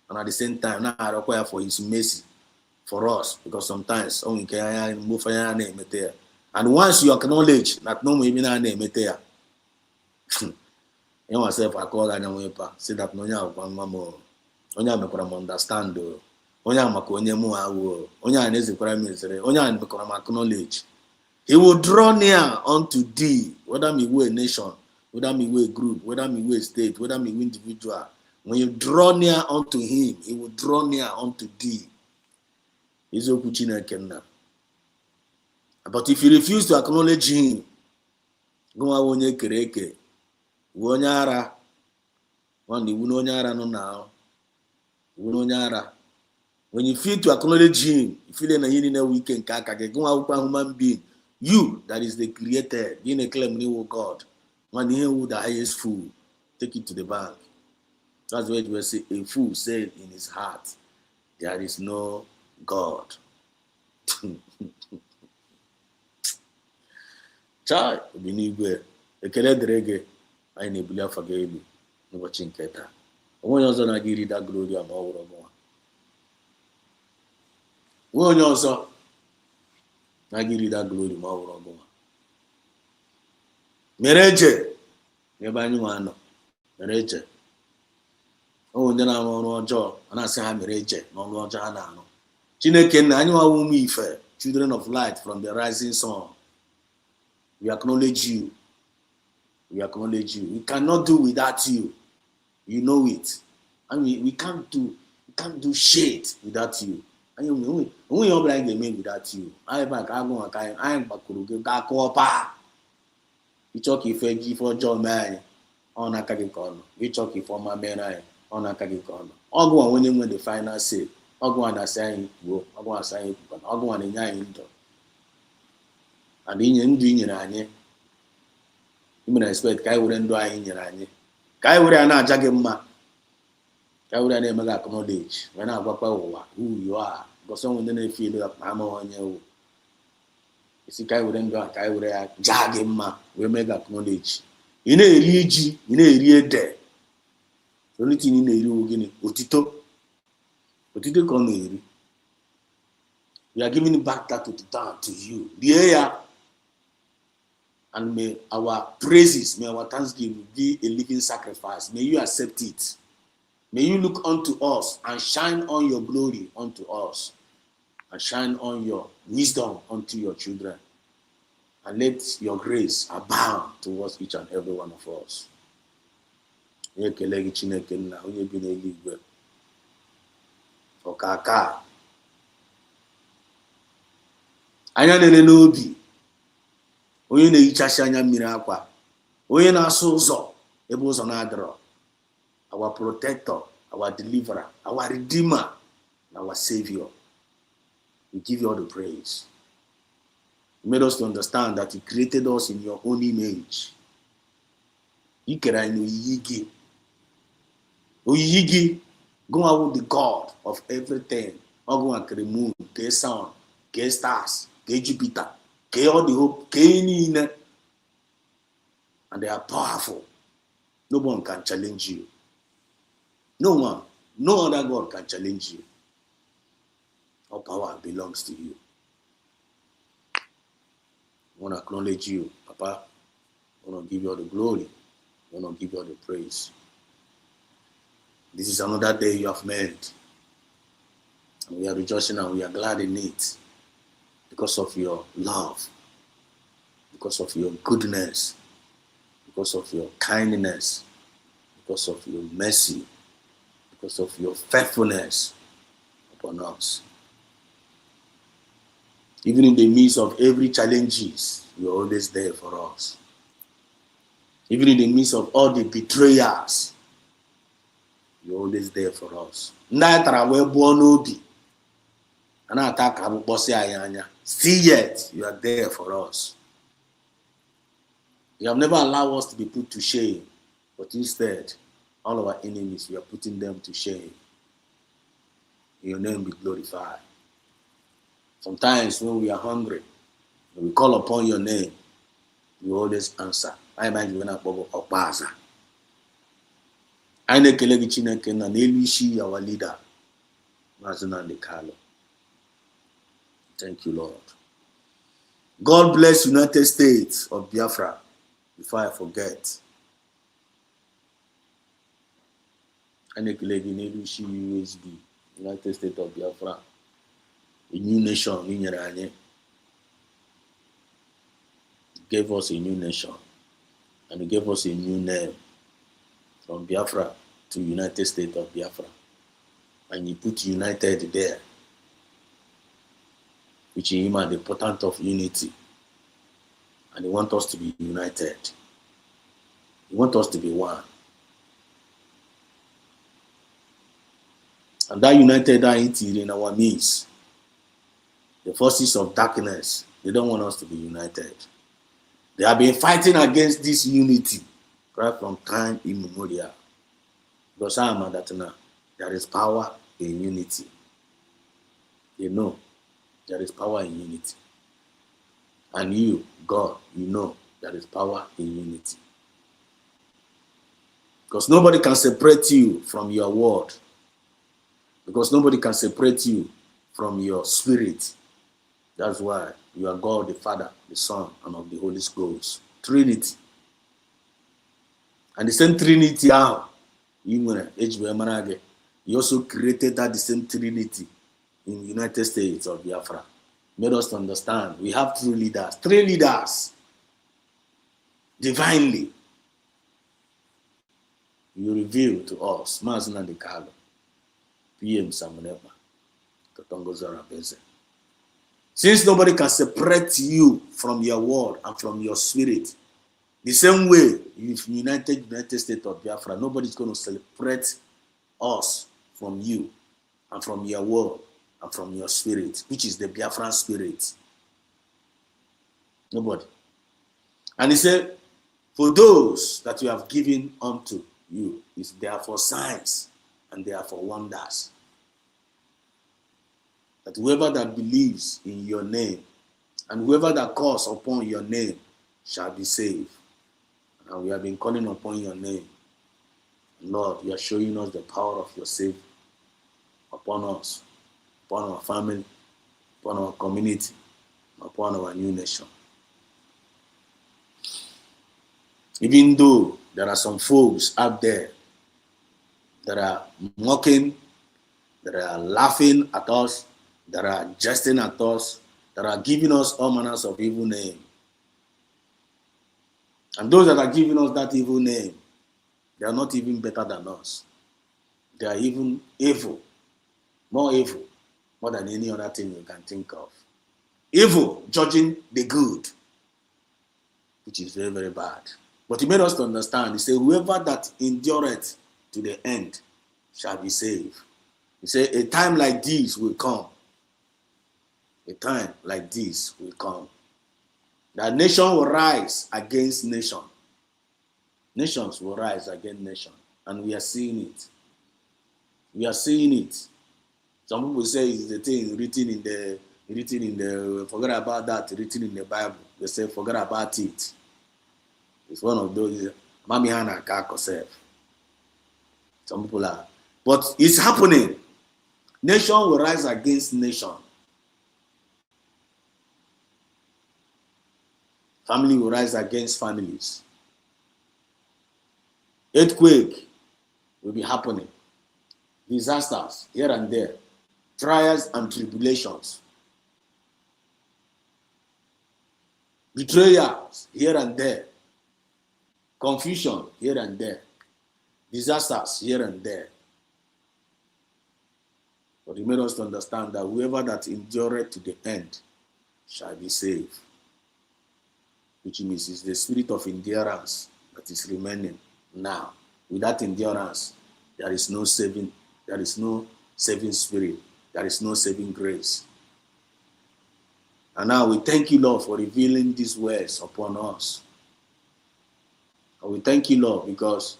And at the same time, now I require for his mercy for us, because sometimes and once you acknowledge that no maybe na name there. You myself I call and say that no onya mekwara understand onya maka onye mu awo onya na-ezikwara mezere onya mekwara acknowledge. He will draw near unto thee, whether me we a nation, whether me we a group, whether me we a state, whether me we individual. When you draw near unto him, he will draw near unto thee. But if you refuse to acknowledge him, gụnwa onye kere eke wu onye ara nwanne iwu na onye ara nọ na iwu na onye ara. When you feel to acknowledge him, you feel na yini na weekend kaka ke gụnwa wukwa human being, you that is the created, you na claim new God. When he who the highest fool, take it to the bank. That's what you will say. A fool said in his heart, there is no God. Chai, binigwe, ekele dịrị gị, anyị na-ebuli afa gị elu n'ụbọchị nke taa. Onye ọzọ na-aga iri da glory ma ọ wụrụ gụnwa. Onye ọzọ na-aga iri da glory ma ọ wụrụ gụnwa. Mere eje n'ebe anyị nwa nọ, mere eje. Onye na-arụ ọrụ ọjọọ, a na-asị ha mere eje n'ọrụ ọjọọ ha na-arụ. Chineke nna anyị nwa ụmụ ife, children of light from the rising sun. We acknowledge you. We acknowledge you. We cannot do without you. You know it. I mean, we can't do shit without you. I mean, we all like the man without you. I back. I go. I am back. Go up. You talk if I give for John man on a kagi corner. You talk if for my man on a kagi corner. I'll go on when the final say. I'll go on a saying go. I'll go on saying. I'll go on in your and in doing anyị na expect ka anyị were ndụ anyị nyere anyị ka anyị were ya na-aja gị mma ka anyị were ya na-eme gị acknowledge wee na-agwakwa ụwa who you are gosi onwe ndị na-efe ilu ma ama onye wụ isi ka anyị were ndụ a ka anyị were ya jaa gị mma wee mee gị acknowledge. Ị na-eri ji, ị na-eri ede, only thing ị na-eri wụ gịnị? Otito ka ọ na-eri. We are giving back that to you. Rie ya. And may our praises, may our thanksgiving be a living sacrifice. May you accept it. May you look unto us and shine on your glory unto us. And shine on your wisdom unto your children. And let your grace abound towards each and every one of us. Ekele gị Chineke nna onye bi n'eluigwe. Ọkaka. Anya na-ele n'obi. Onye na-ehichasị anya mmiri akwa, onye na-asụ ụzọ ebe ụzọ na-adịrọ. Our protector, our deliverer, our redeemer, and our savior. We give you all the praise. You made us to understand that you created us in your own image. You kere anyị n'oyiyi gị. Oyiyi gị, go out with the God of everything. Ogo akere moon, ke sun, ke stars, ke Jupiter. All the hope, and they are powerful. No one can challenge you. No one, no other God can challenge you. All power belongs to you. I want to acknowledge you, Papa. I want to give you all the glory. I want to give you all the praise. This is another day you have made. And we are rejoicing and we are glad in it. Because of your love, because of your goodness, because of your kindness, because of your mercy, because of your faithfulness upon us. Even in the midst of every challenges, you're always there for us. Even in the midst of all the betrayers, you're always there for us. Still yet, you are there for us. You have never allowed us to be put to shame, but instead, all our enemies, we are putting them to shame. Your name be glorified. Sometimes when we are hungry, when we call upon your name, you always answer. I imagine when I go Okpaza. I nekele gị Chineke na n'elu isi our leader, Maazị Nnamdi Kanu. Thank you, Lord. God bless United States of Biafra. Before I forget, USB, United States of Biafra, a new nation. He gave us a new nation, and he gave us a new name from Biafra to United States of Biafra, and he put United there, which is the importance of unity. And He wants us to be united. He wants us to be one. And that united entity in our midst, the forces of darkness, they don't want us to be united. They have been fighting against this unity right from time immemorial. Because I am that now, there is power in unity. You know, there is power in unity. And you, God, you know there is power in unity. Because nobody can separate you from your word. Because nobody can separate you from your spirit. That's why you are God, the Father, the Son, and of the Holy Ghost. Trinity. And the same Trinity now, he also created that the same Trinity in the United States of Biafra. Made us to understand we have three leaders, divinely. You reveal to us, Mazna de Carlo, PM Samunepa, Katongo Zara Beze. Since nobody can separate you from your word and from your spirit, the same way if United States of Biafra, nobody's going to separate us from you and from your word and from your spirit, which is the Biafran spirit. Nobody. And he said, for those that you have given unto you, they are for signs and they are for wonders. That whoever that believes in your name and whoever that calls upon your name shall be saved. And we have been calling upon your name. Lord, you are showing us the power of your Savior upon us, upon our family, upon our community, upon our new nation. Even though there are some folks out there that are mocking, that are laughing at us, that are jesting at us, that are giving us all manners of evil name. And those that are giving us that evil name, they are not even better than us. They are even evil, more than any other thing you can think of. Evil, judging the good, which is very, very bad. But he made us to understand, he said, whoever that endureth to the end shall be saved. He said, a time like this will come. A time like this will come. That nation will rise against nation. Nations will rise against nation. And we are seeing it. We are seeing it. Some people say it's the thing written in the, forget about that, written in the Bible. They say, forget about it. It's one of those, Mami Hana Kako self. Some people are. But it's happening. Nation will rise against nation. Family will rise against families. Earthquake will be happening. Disasters here and there. Trials and tribulations. Betrayals here and there. Confusion here and there. Disasters here and there. But he made us to understand that whoever that endureth to the end shall be saved. Which means it's the spirit of endurance that is remaining now. Without endurance, there is no saving spirit. There is no saving grace. And now we thank you, Lord, for revealing these words upon us. And we thank you, Lord, because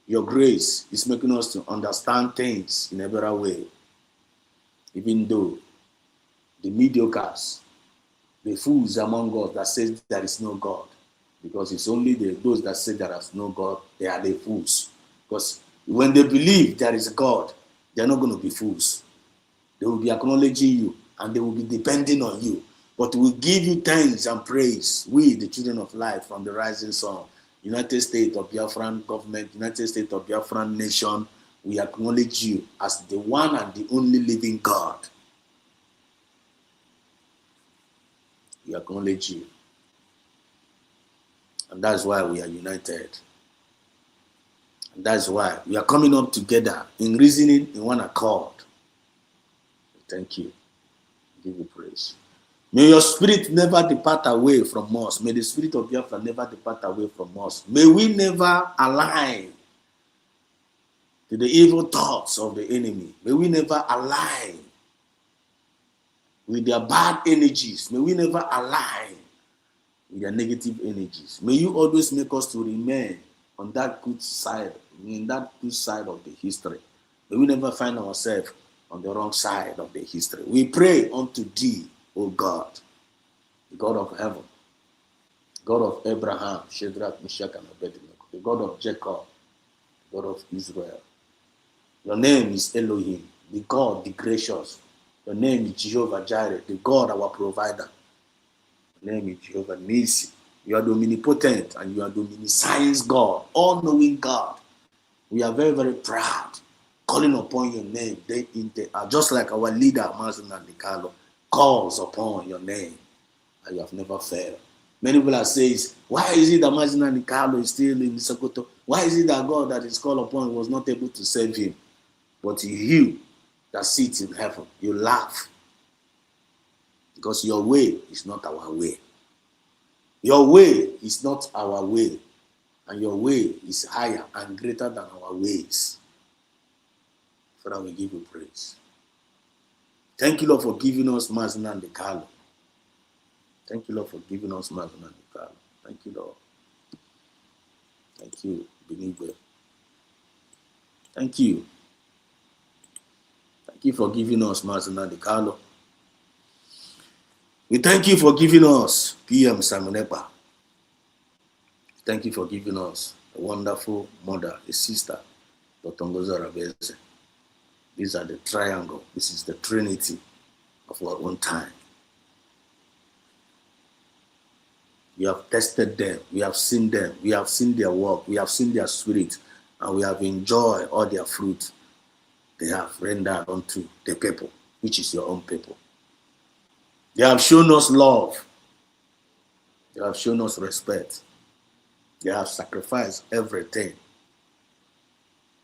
your grace is making us to understand things in a better way. Even though the mediocres, the fools among us that says there is no God, because it's only those that say there is no God, they are the fools. Because when they believe there is God, they are not going to be fools. They will be acknowledging you and they will be depending on you. But we give you thanks and praise, we, the children of light from the rising sun, United States of Biafran government, United States of Biafran nation, we acknowledge you as the one and the only living God. We acknowledge you. And that's why we are united. And that's why we are coming up together in reasoning in one accord. Thank you. I give you praise. May your spirit never depart away from us. May the spirit of Biafra never depart away from us. May we never align to the evil thoughts of the enemy. May we never align with their bad energies. May we never align with their negative energies. May you always make us to remain on that good side, in that good side of the history. May we never find ourselves on the wrong side of the history. We pray unto thee, O God, the God of heaven, God of Abraham, Shadrach, Meshach, and Abednego, the God of Jacob, God of Israel. Your name is Elohim, the God, the gracious. Your name is Jehovah Jireh, the God, our provider. Your name is Jehovah Nisi. You are the omnipotent and you are the omniscience God, all-knowing God. We are very, very proud, calling upon your name day in, day out. Just like our leader, Mazen Nikalo, calls upon your name, and you have never failed. Many people are saying, why is it that Mazen Nikalo is still in Sokoto? Why is it that God that is called upon was not able to save him? But you that sits in heaven, you laugh. Because your way is not our way. Your way is not our way. And your way is higher and greater than our ways. Father, we give you praise. Thank you, Lord, for giving us Mazen and Nikalo. Thank you, Lord, for giving us Mazen and Nikalo. Thank you, Lord. Thank you, believer. Thank you. Thank you for giving us Mazen and Nikalo. We thank you for giving us PM Samunepa. Thank you for giving us a wonderful mother, a sister, Dr. Ngozi Arabeze. These are the triangle. This is the trinity of our own time. We have tested them. We have seen them. We have seen their work. We have seen their spirit. And we have enjoyed all their fruit they have rendered unto the people, which is your own people. They have shown us love. They have shown us respect. They have sacrificed everything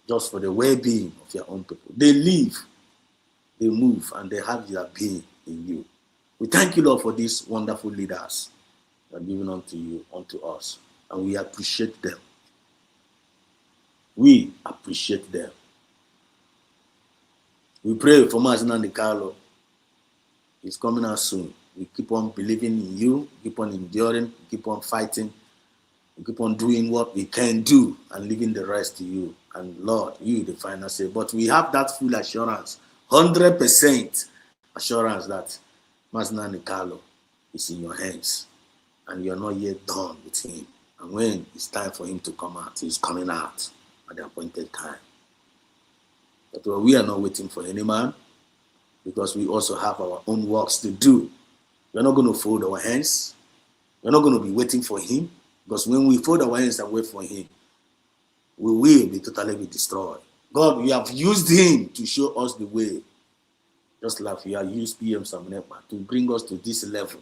just for the well-being of your own people. They live, they move, and they have their being in you. We thank you, Lord, for these wonderful leaders that are given unto you, unto us, and we appreciate them. We appreciate them. We pray for Mazen Nikalo. He's coming out soon. We keep on believing in you, keep on enduring, keep on fighting, we keep on doing what we can do and leaving the rest to you. And Lord, you the final say. But we have that full assurance, 100% assurance that Mazen Nikalo is in your hands and you're not yet done with him. And when it's time for him to come out, he's coming out at the appointed time. But we are not waiting for any man, because we also have our own works to do. We're not going to fold our hands. We're not going to be waiting for him, because when we fold our hands and wait for him, we will be totally destroyed. God, we have used him to show us the way, just like we have used PM Samunepa to bring us to this level.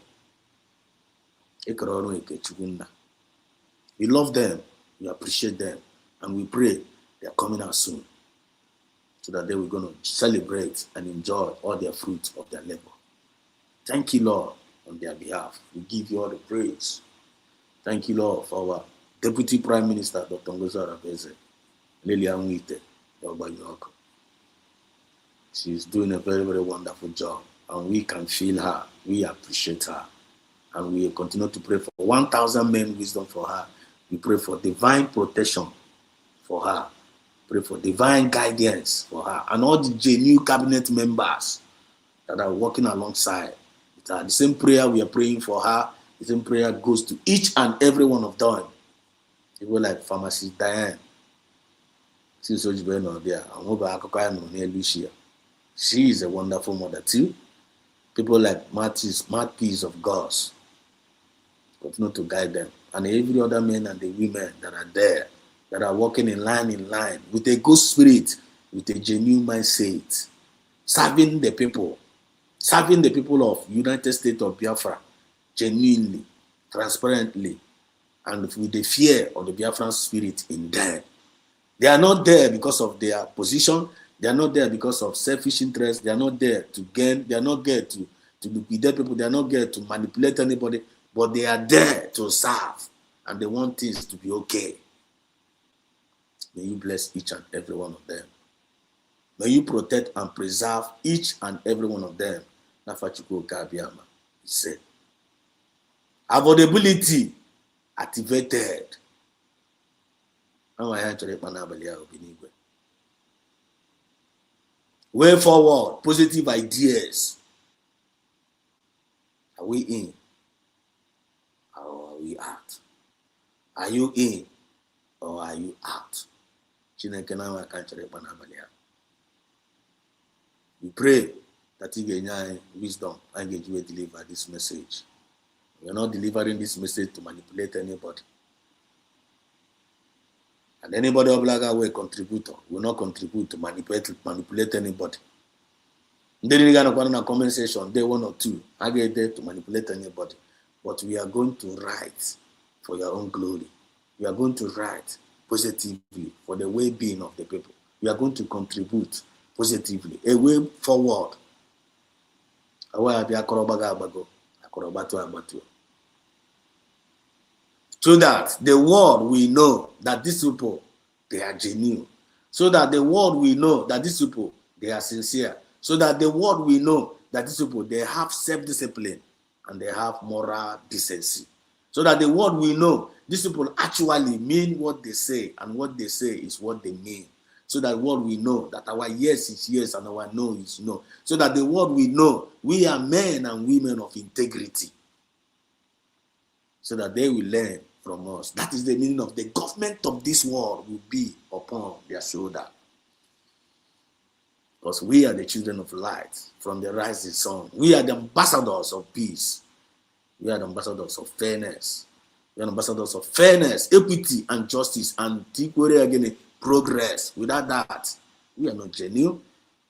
We love them, we appreciate them, and we pray they are coming out soon, so that they were going to celebrate and enjoy all their fruit of their labor. Thank you, Lord, on their behalf. We give you all the praise. Thank you, Lord, for our Deputy Prime Minister, Dr. Ngozi Arabeze, Lilian Wite, Yoruba. She's doing a very, very wonderful job, and we can feel her. We appreciate her, and we continue to pray for 1,000 men wisdom for her. We pray for divine protection for her. Pray for divine guidance for her and all the genuine cabinet members that are working alongside with her. The same prayer we are praying for her, the same prayer goes to each and every one of them. People like Pharmacist Diane. She is a wonderful mother too. People like Marquis of Gods. Continue to guide them. And every other man and the women that are there, that are walking in line with a good spirit, with a genuine mindset, serving the people of United States of Biafra genuinely, transparently, and with the fear of the Biafran spirit in them. They are not there because of their position. They are not there because of selfish interest. They are not there to gain. They are not there to to liquidate people. They are not there to manipulate anybody, but they are there to serve, and they want things to be okay. May you bless each and every one of them. May you protect and preserve each and every one of them. Nafachuko Kabiama, he said. Affordability activated. Way forward, positive ideas. Are we in? Or are we out? Are you in? Or are you out? We pray that you get wisdom and get you deliver this message. We are not delivering this message to manipulate anybody. And anybody obligated will contributor will not contribute to manipulate anybody. They didn't get a comment section, day 1 or 2. I get there to manipulate anybody. But we are going to write for your own glory. We are going to write positively for the well-being of the people. We are going to contribute positively. A way forward. So that the world will know that these people, they are genuine. So that the world will know that these people, they are sincere. So that the world will know that these people, they have self-discipline and they have moral decency. So that the world will know these people actually mean what they say, and what they say is what they mean. So that the world will know that our yes is yes and our no is no. So that the world will know we are men and women of integrity. So that they will learn from us. That is the meaning of the government of this world will be upon their shoulder. Because we are the children of light from the rising sun. We are the ambassadors of peace. We are the ambassadors of fairness. We are the ambassadors of fairness, equity, and justice, and progress. Without that, we are not genuine.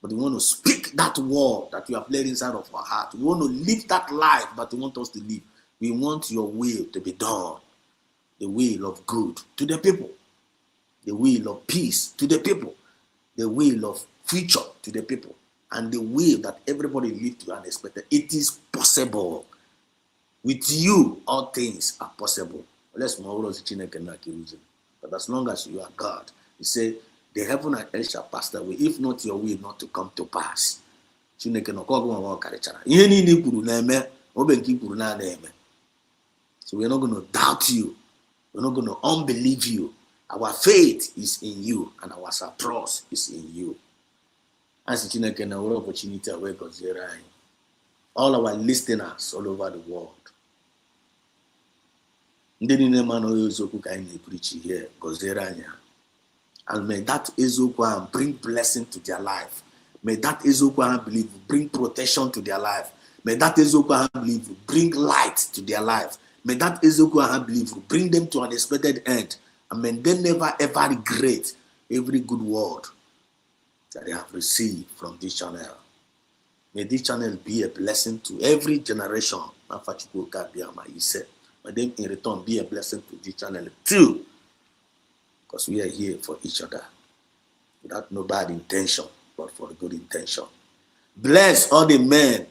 But we want to speak that word that you have laid inside of our heart. We want to live that life that you want us to live. We want your will to be done. The will of good to the people. The will of peace to the people. The will of future to the people. And the will that everybody live to unexpected. It is possible. With you, all things are possible. But as long as you are God, he said, the heaven and earth shall pass away, if not your will not to come to pass. So we are not going to doubt you. We're not going to unbelieve you. Our faith is in you, and our trust is in you. As opportunity, all our listeners all over the world. And may that Ezoku bring blessing to their life. May that Ezoku believe bring protection to their life. May that Ezoku believe bring light to their life. May that Ezoku believe bring them to an expected end. And may they never ever regret every good word that they have received from this channel. May this channel be a blessing to every generation. He said, may them in return be a blessing to this channel too. Because we are here for each other. Without no bad intention, but for a good intention. Bless all the men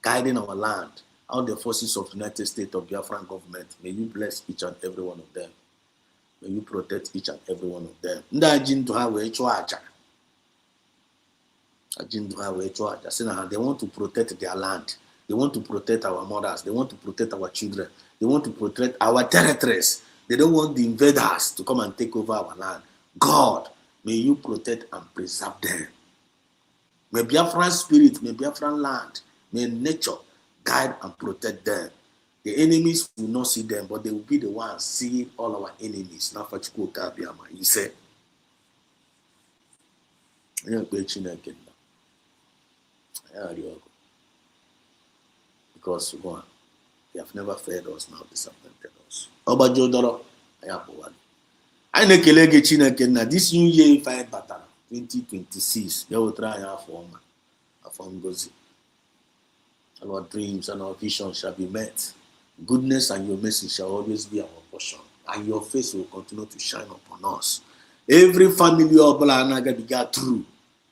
guiding our land, all the forces of the United States of Biafra government. May you bless each and every one of them. May you protect each and every one of them. They want to protect their land. They want to protect our mothers. They want to protect our children. They want to protect our territories. They don't want the invaders to come and take over our land. God, may you protect and preserve them. May Biafran spirit, may Biafran land, may nature guide and protect them. The enemies will not see them, but they will be the ones seeing all our enemies. He said, because one, they have never failed us, now disappointed us. I nekelege Chineke na this new year fine pattern 2026. You will try for ngozi. Our dreams and our visions shall be met. Goodness and your mercy shall always be our portion, and your face will continue to shine upon us. Every family of Balanaga be got through.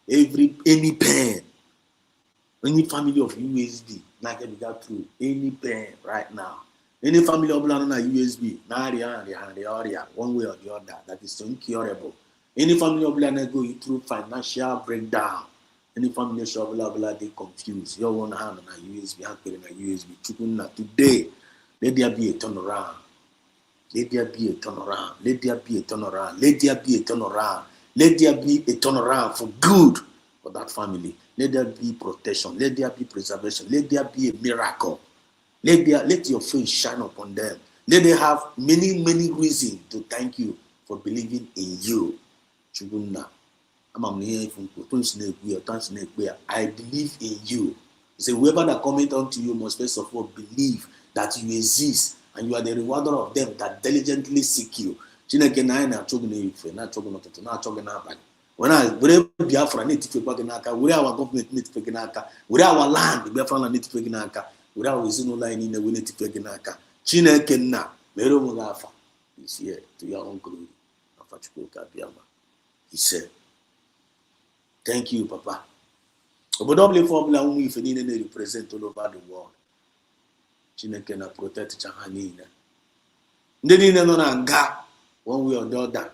Any pain, any family of USD, Not get go through any pain right now. Any family of on a USB, one way or the other, that is incurable. Any family of land going through financial breakdown. Any family of blah they confused. Your one hand on a USB, hand on a USB. Today, let there be a turnaround. Let there be a turnaround. Let there be a turnaround. Let there be a turnaround. Let there be a turnaround for good for that family. Let there be protection. Let there be preservation. Let there be a miracle. Let your face shine upon them. Let them have many reasons to thank you for believing in you. Chubunna. I believe in you. Say whoever that comment unto you must first of all believe that you exist and you are the rewarder of them that diligently seek you. When I Biafra need to fake Baganaka, where our government need to fake Naka, where our land, Biafra need to fake Naka, where our Zino line in the way to fake Naka. Chinekena, Mero Mugafa is here to your own glory. He said, thank you, Papa. Obodobly formula only if any represent all over the world. Chinekena protect Chahanina. Ndeni no nga one way or the other.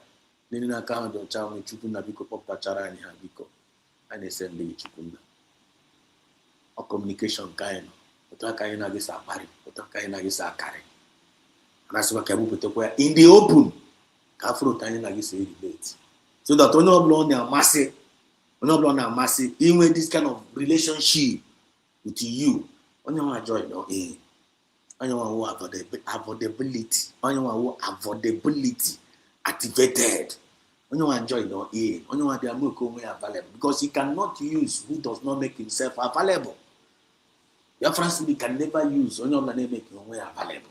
Ndeni na account of Chamu Chukuna biko papa charani ha biko. And they send me Chukuna. Or communication kind. Ota kaina gisa pari. Ota kaina gisa kare. And that's what Kabu put in the open. Kafro kaina gisa debate. So that when you blow na massive. Even this kind of relationship with you, on your joy, no, on your affordability, on your affordability activated, on your joy, no, on your available because he cannot use who does not make himself available. Your friends can never use on your money make your way available.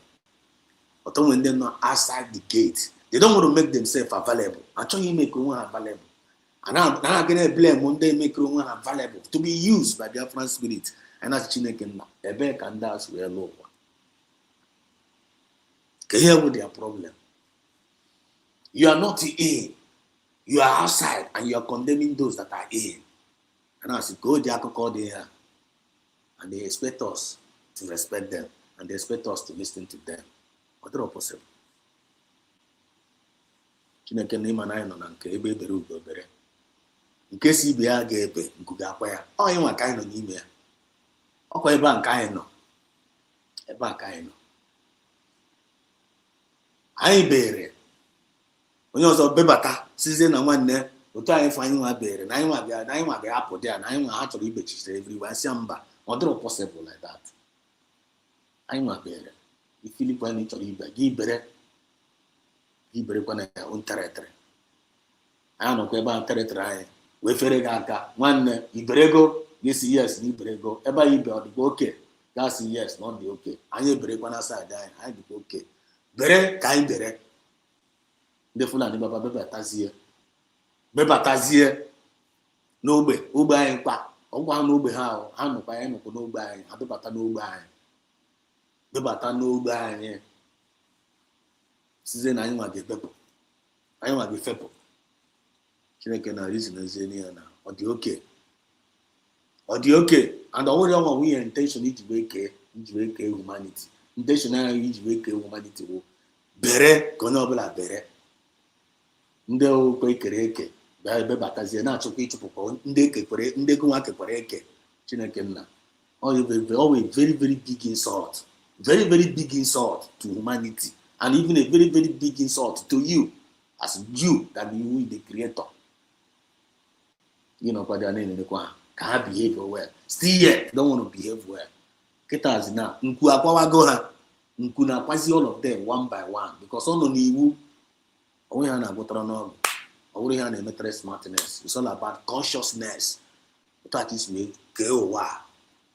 But when they're not outside the gate, they don't want to make themselves available. Until you make your way available. And now I'm going to blame Monday make room available to be used by the Biafran spirit. And that's Chineke a bear and that's where low. Here with their problem. You are not in, you are outside, and you are condemning those that are in. And as you go there, call there, and they expect us to respect them, and they expect us to listen to them. What are possible? Chineke name and I know Ebe Beru Bere. In case you be a gebe, Gugaquaya, oh, you want kind of email. Okay, bank I know. A bank I know. I bear it. When you also bebata, season and one there, you try and find my bear, and I want the apple there, and I want to leave it everywhere, Samba, or possible like that. I want bear it. If Philip went to leave, give better on their own territory. I don't know about territory. We ferega one Iberego, yes, Iberego, ever you be okay. That's yes, not the okay. I ain't break one aside, I be okay. Bere, kind bere. The full and Baba Bebatazier. No be, Uba and Pa. Oh, one no be how, I'm no by no buying, I bebata no buying. Bebata no buying. Season I want to get pepper. I want to be pepper. Chineke reason is now. Or the okay. And the only one we intention is to wake humanity. Intentionally is to wake humanity. Bere, konobla bere. Nde o kwekereke. Ba batazie na chukwu ichupuko nde gwa kekwereke. Chineke nna. Always very big insult. Very big insult to humanity. And even a very big insult to you. As you that you the creator. You know what their name can't behave well. Still yet, don't want to behave well. Ketas now. All of them one by one. Because on you, we have a smartness. It's all about consciousness. That is me.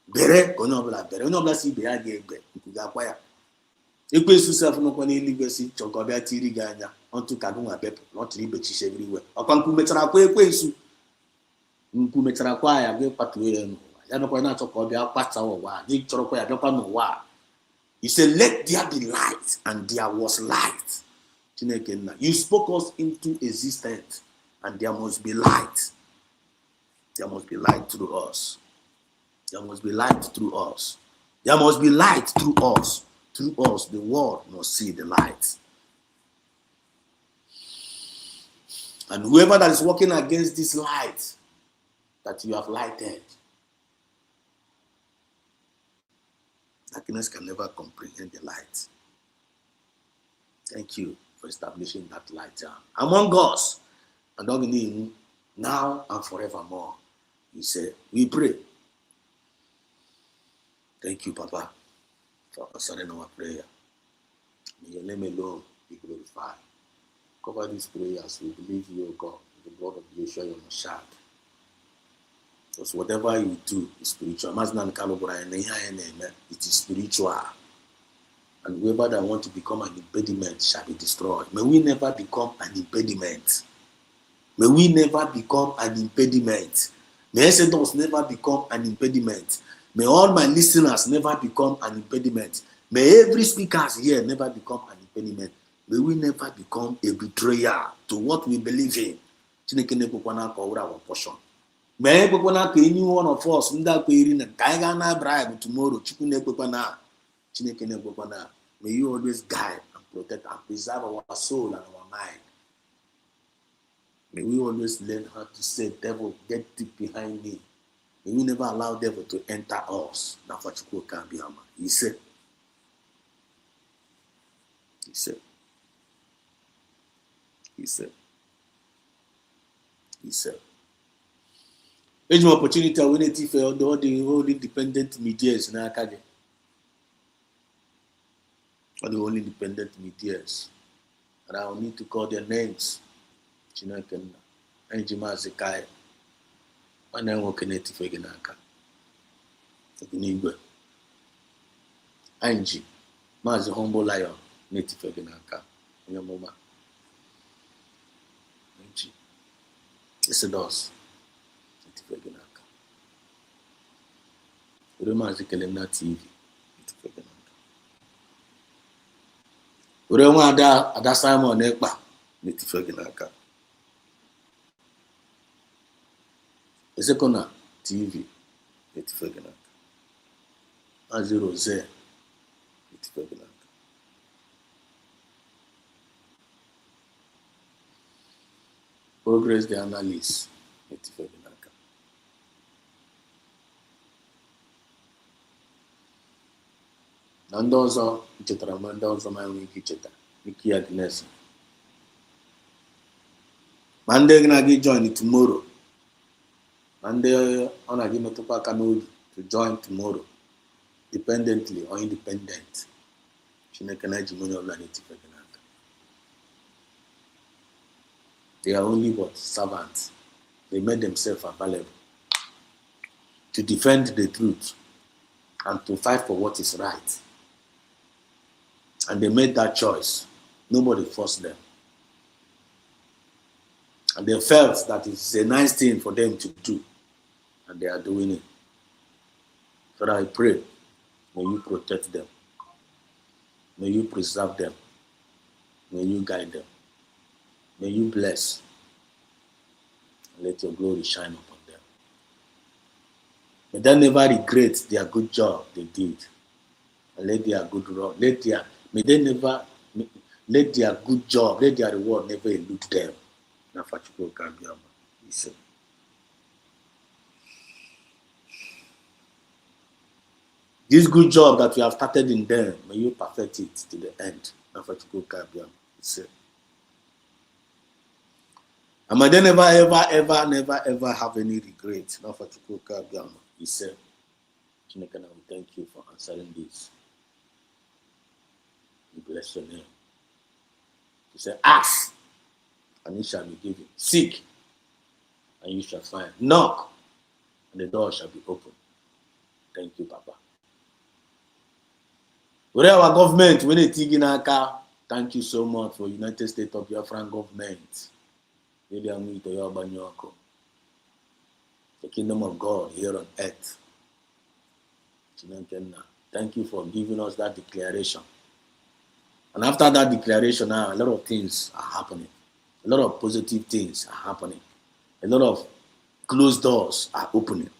Bere, konobla si be age be. Ekwesu self no kwani legacy chokobia tiri ganya onto kagunwa people not libe chishe everywhere. Okwanku metara kwa ekwesu. Nku metara kwa ya be patuwe no. Ya no kwa na chokobia pata wa. Ni choroko ya be no wa. He said, let there be light, and there was light. You spoke us into existence, and there must be light. There must be light through us. There must be light through us. There must be light through us. Through us, the world must see the light. And whoever that is walking against this light that you have lighted, darkness can never comprehend the light. Thank you for establishing that light among us and now and forevermore. He said, we pray. Thank you, Papa, for answering our prayer. May your name alone be glorified. Cover these prayers. We believe you, O God, in the blood of Yeshua, your Mashad. Because whatever you do is spiritual. It is spiritual. And whoever that want to become an impediment shall be destroyed. May we never become an impediment. May we never become an impediment. May Exodus never become an impediment. May all my listeners never become an impediment. May every speaker here never become an impediment. May we never become a betrayer to what we believe in. Our portion. May any one of us bribe tomorrow. May you always guide and protect and preserve our soul and our mind. May we always learn how to say, devil, get deep behind me. May we never allow devil to enter us. He said. He said. He said. He said. There's an opportunity when it is for all the whole independent medias in Akage. All the whole independent medias. And I will need to call their names. Chinaken, Anjima Zekai, and then walk in it for Genaka. Anji, Mazi Humble Lion, native for Genaka, in your mama. Anji, it's a dos, native for Genaka. Uremazi Kelena TV, native for Genaka. Urema Ada Simon Ekpa, native for Genaka. Ezekona TV, Etifegenaka. Azero Ze, Etifegenaka. Progress the analyst, Etifegenaka. Nandozo, Chitra Mandozo, my wiki cheta, Wiki Agnes. Monday, Nagi join tomorrow. And they honor him to join tomorrow, dependently or independent. They are only but servants. They made themselves available to defend the truth and to fight for what is right. And they made that choice. Nobody forced them. And they felt that it's a nice thing for them to do. And they are doing it. So I pray, may you protect them. May you preserve them. May you guide them. May you bless. And let your glory shine upon them. May they never regret their good job they did. And let their good let their good job, let their reward never elude them. This good job that we have started in them, may you perfect it to the end. And may they never, ever have any regret. He said, Chineke, we thank you for answering this. We bless your name. He said, ask, and it shall be given. Seek, and you shall find. Knock, and the door shall be opened. Thank you, Papa. Whatever our government, when they take in our car, thank you so much for United States of Biafra government. The kingdom of God here on earth. Thank you for giving us that declaration. And after that declaration, now a lot of things are happening. A lot of positive things are happening. A lot of closed doors are opening.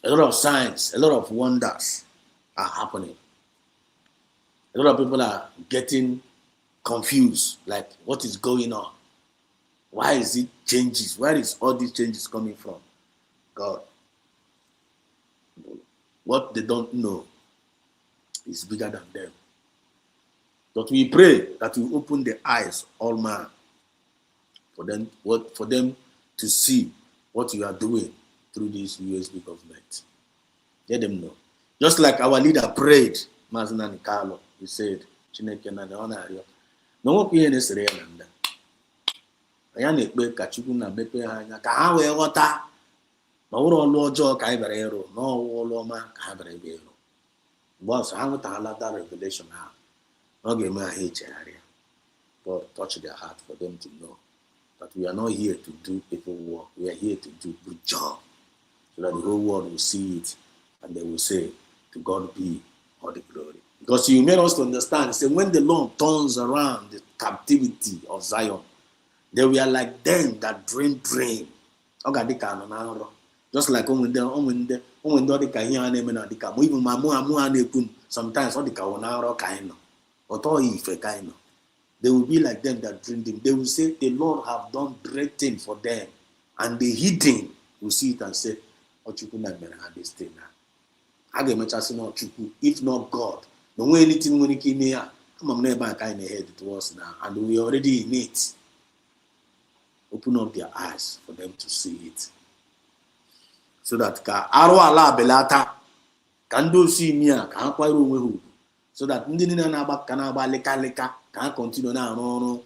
A lot of signs, a lot of wonders are happening. A lot of people are getting confused, like what is going on? Why is it changes? Where is all these changes coming from? God. What they don't know is bigger than them. But we pray that we open the eyes, all man, for them to see what you are doing through this USB government. Let them know. Just like our leader prayed, Mazina Nikalo, he said, Chineke na onario. No one can say nanda. Aya na-ekpe ka Chukwu na mepe ha anya ka ha wee ghọta na ọrụ ọlụ ọjọọ ka anyị bịara ịrụ na ọrụ ọma ka ha bịara ebe ịrụ. Mgbe ọzọ ha nwetala that revelation ha, ọ ga-eme ha echegharịa. God touch their heart for them to know that we are not here to do evil work. We are here to do good job, so that the whole world will see it and they will say, to God be all the glory. Because you made us to understand, say when the Lord turns around the captivity of Zion, they were like them that dream. Just like even sometimes they will be like them that dream. They will say the Lord have done great things for them, and the hidden will see it and say, this thing now. If not God, no way anything when it came here, I'm never kind of head to us now, and we already in it. Open up their eyes for them to see it. So that Allah belata can do see me, can quite who. So that leka can continue now on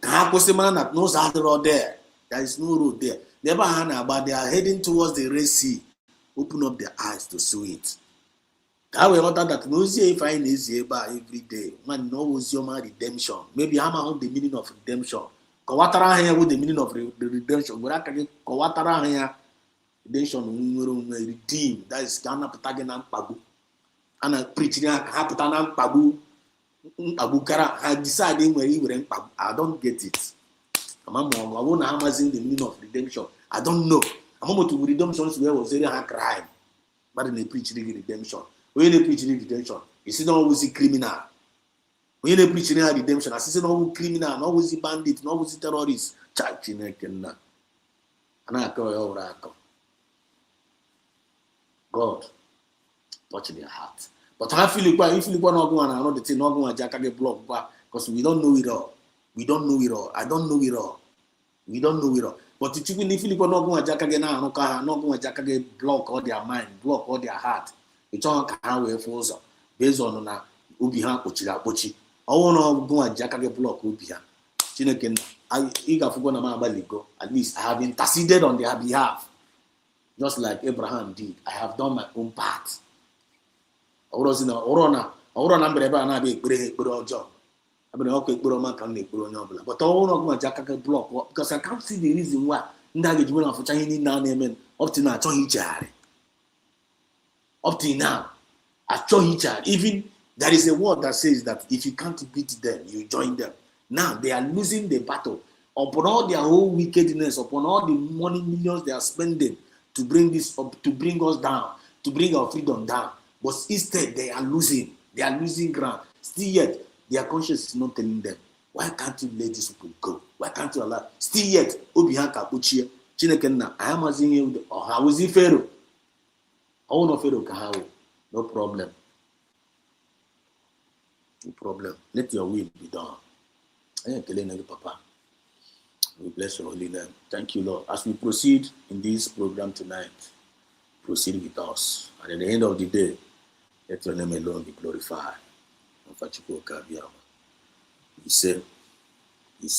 can that knows how the road there. There is no road there. Never hana, but they are heading towards the Red Sea. Open up their eyes to see it. That knows if I is every day. Man knows your redemption. Maybe I'm on the meaning of redemption. Kawatara here with the meaning of the redemption. Kawatara here, redemption, redeem. That is Ghana Patagan Pagu. And a preaching Hapatan Pagu, Abukara, I deciding where he went. I don't get it. I won't Amazon the meaning of redemption. I don't know. I'm going to redemption where was a crime. But in the preaching redemption. When they preach redemption, you see, not always a criminal. When they preach redemption, I see no criminal, not always a bandit, not always a terrorist. God, touch their heart. But I feel like if you want to go and another thing, not going to jack a block back because we don't know it all. We don't know it all. I don't know it all. We don't know it all. But if you want to go and jack again, not going to jack again, block all their mind, block all their heart. It's all how force based on na ubiha pochi. I want to go and jack again, block ubiha. Chineke, I eager for going to go. At least I have interceded on their behalf. Just like Abraham did. I have done my own part. I was in a Orona Breba and I be a job. I've been okay, but I want to jack block because I can't see the reason why. Ndagage for Chinese now name up to now. Up till now, even there is a word that says that if you can't beat them, you join them. Now they are losing the battle upon all their whole wickedness, upon all the money millions they are spending to bring this up, to bring us down, to bring our freedom down. But instead, they are losing ground. Still yet, their conscience is not telling them, why can't you let these people go? Why can't you allow? Still yet, Obihanka Puchia, Chinekenna, I am asking you, or how is he Pharaoh? Oh no, Pharaoh Kahawe. No problem. No problem. Let your will be done. I am telling you, Papa. We bless your holy name. Thank you, Lord. As we proceed in this program tonight, proceed with us. And at the end of the day, let your name alone be glorified. He said, and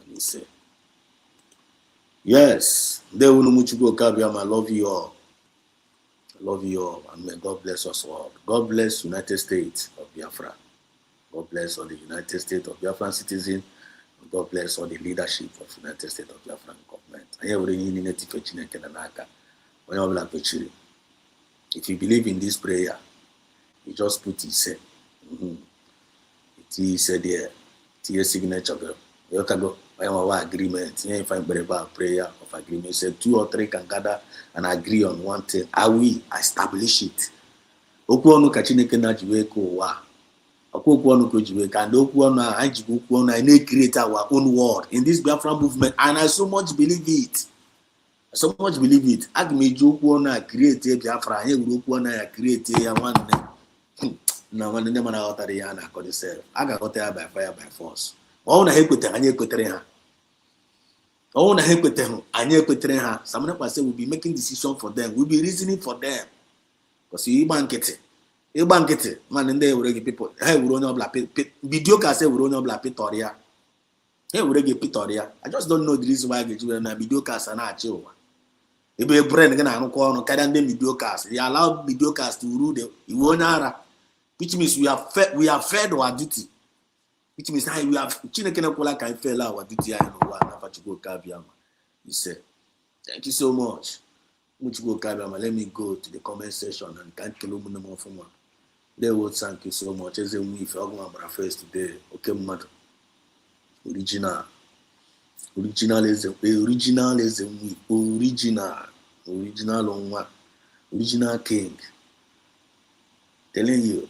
he said, yes, I love you all. I love you all, and may God bless us all. God bless United States of Biafra. God bless all the United States of Biafran citizens. God bless all the leadership of United States of Biafran government. If you believe in this prayer, you just put it said. It is said there. It's your signature. our agreement. Yeah, if I pray about prayer of agreement, say 2 or 3 can gather and agree on one thing. I will establish it. Okwu ọnụ ka Chineke na-ji wee ka ụwa. Okwu ọnụ ka o ji wee ka ndị okwu ọnụ a anyị ji okwu ọnụ anyị na-create our own world in this Biafra movement, and I so much believe it. So much believe it. Aga m eji okwu ọnụ a create Biafra, anyị were okwu ọnụ ya create ya nwanne. Na nwanne ndị mana aghọtara ihe a na-akọ dị sef. A ga-aghọta ya by fire by force. Ọnwụ na ha ekwetere anyị ekwetere ha. Ọnwụ na ha ekwetere anyị ekwetere ha. Samana Kwase will be making decision for them. We'll be reasoning for them. Because ịgba nkịtị nwanne ndị ewere gị people ha ewere onye ọbụla bidio ka sị ewere onye ọbụla pịtọrịa. Ha ewere gị pịtọrịa. I just don't know the reason why I ga-eji were na bidio ka asa na-achị ụwa. Ebe brain gị na-arụkọ ọrụ karịa ndị middle class. They allow middle class to rule the iwe onye ara, which means we have fed our duty, which means we have Chineke na-ekwela ka anyị fail our duty anyị n'ụwa na Chukwu Okeabiama. He said, thank you so much. Chukwu Okeabiama, let me go to the comment section and can't kill ụmụnne m ọfụma. They will thank you so much. Eze nwe ife ọgwụ agbara first today. Okay mmadụ. Original eze nwe original nwa, original king. Telling you,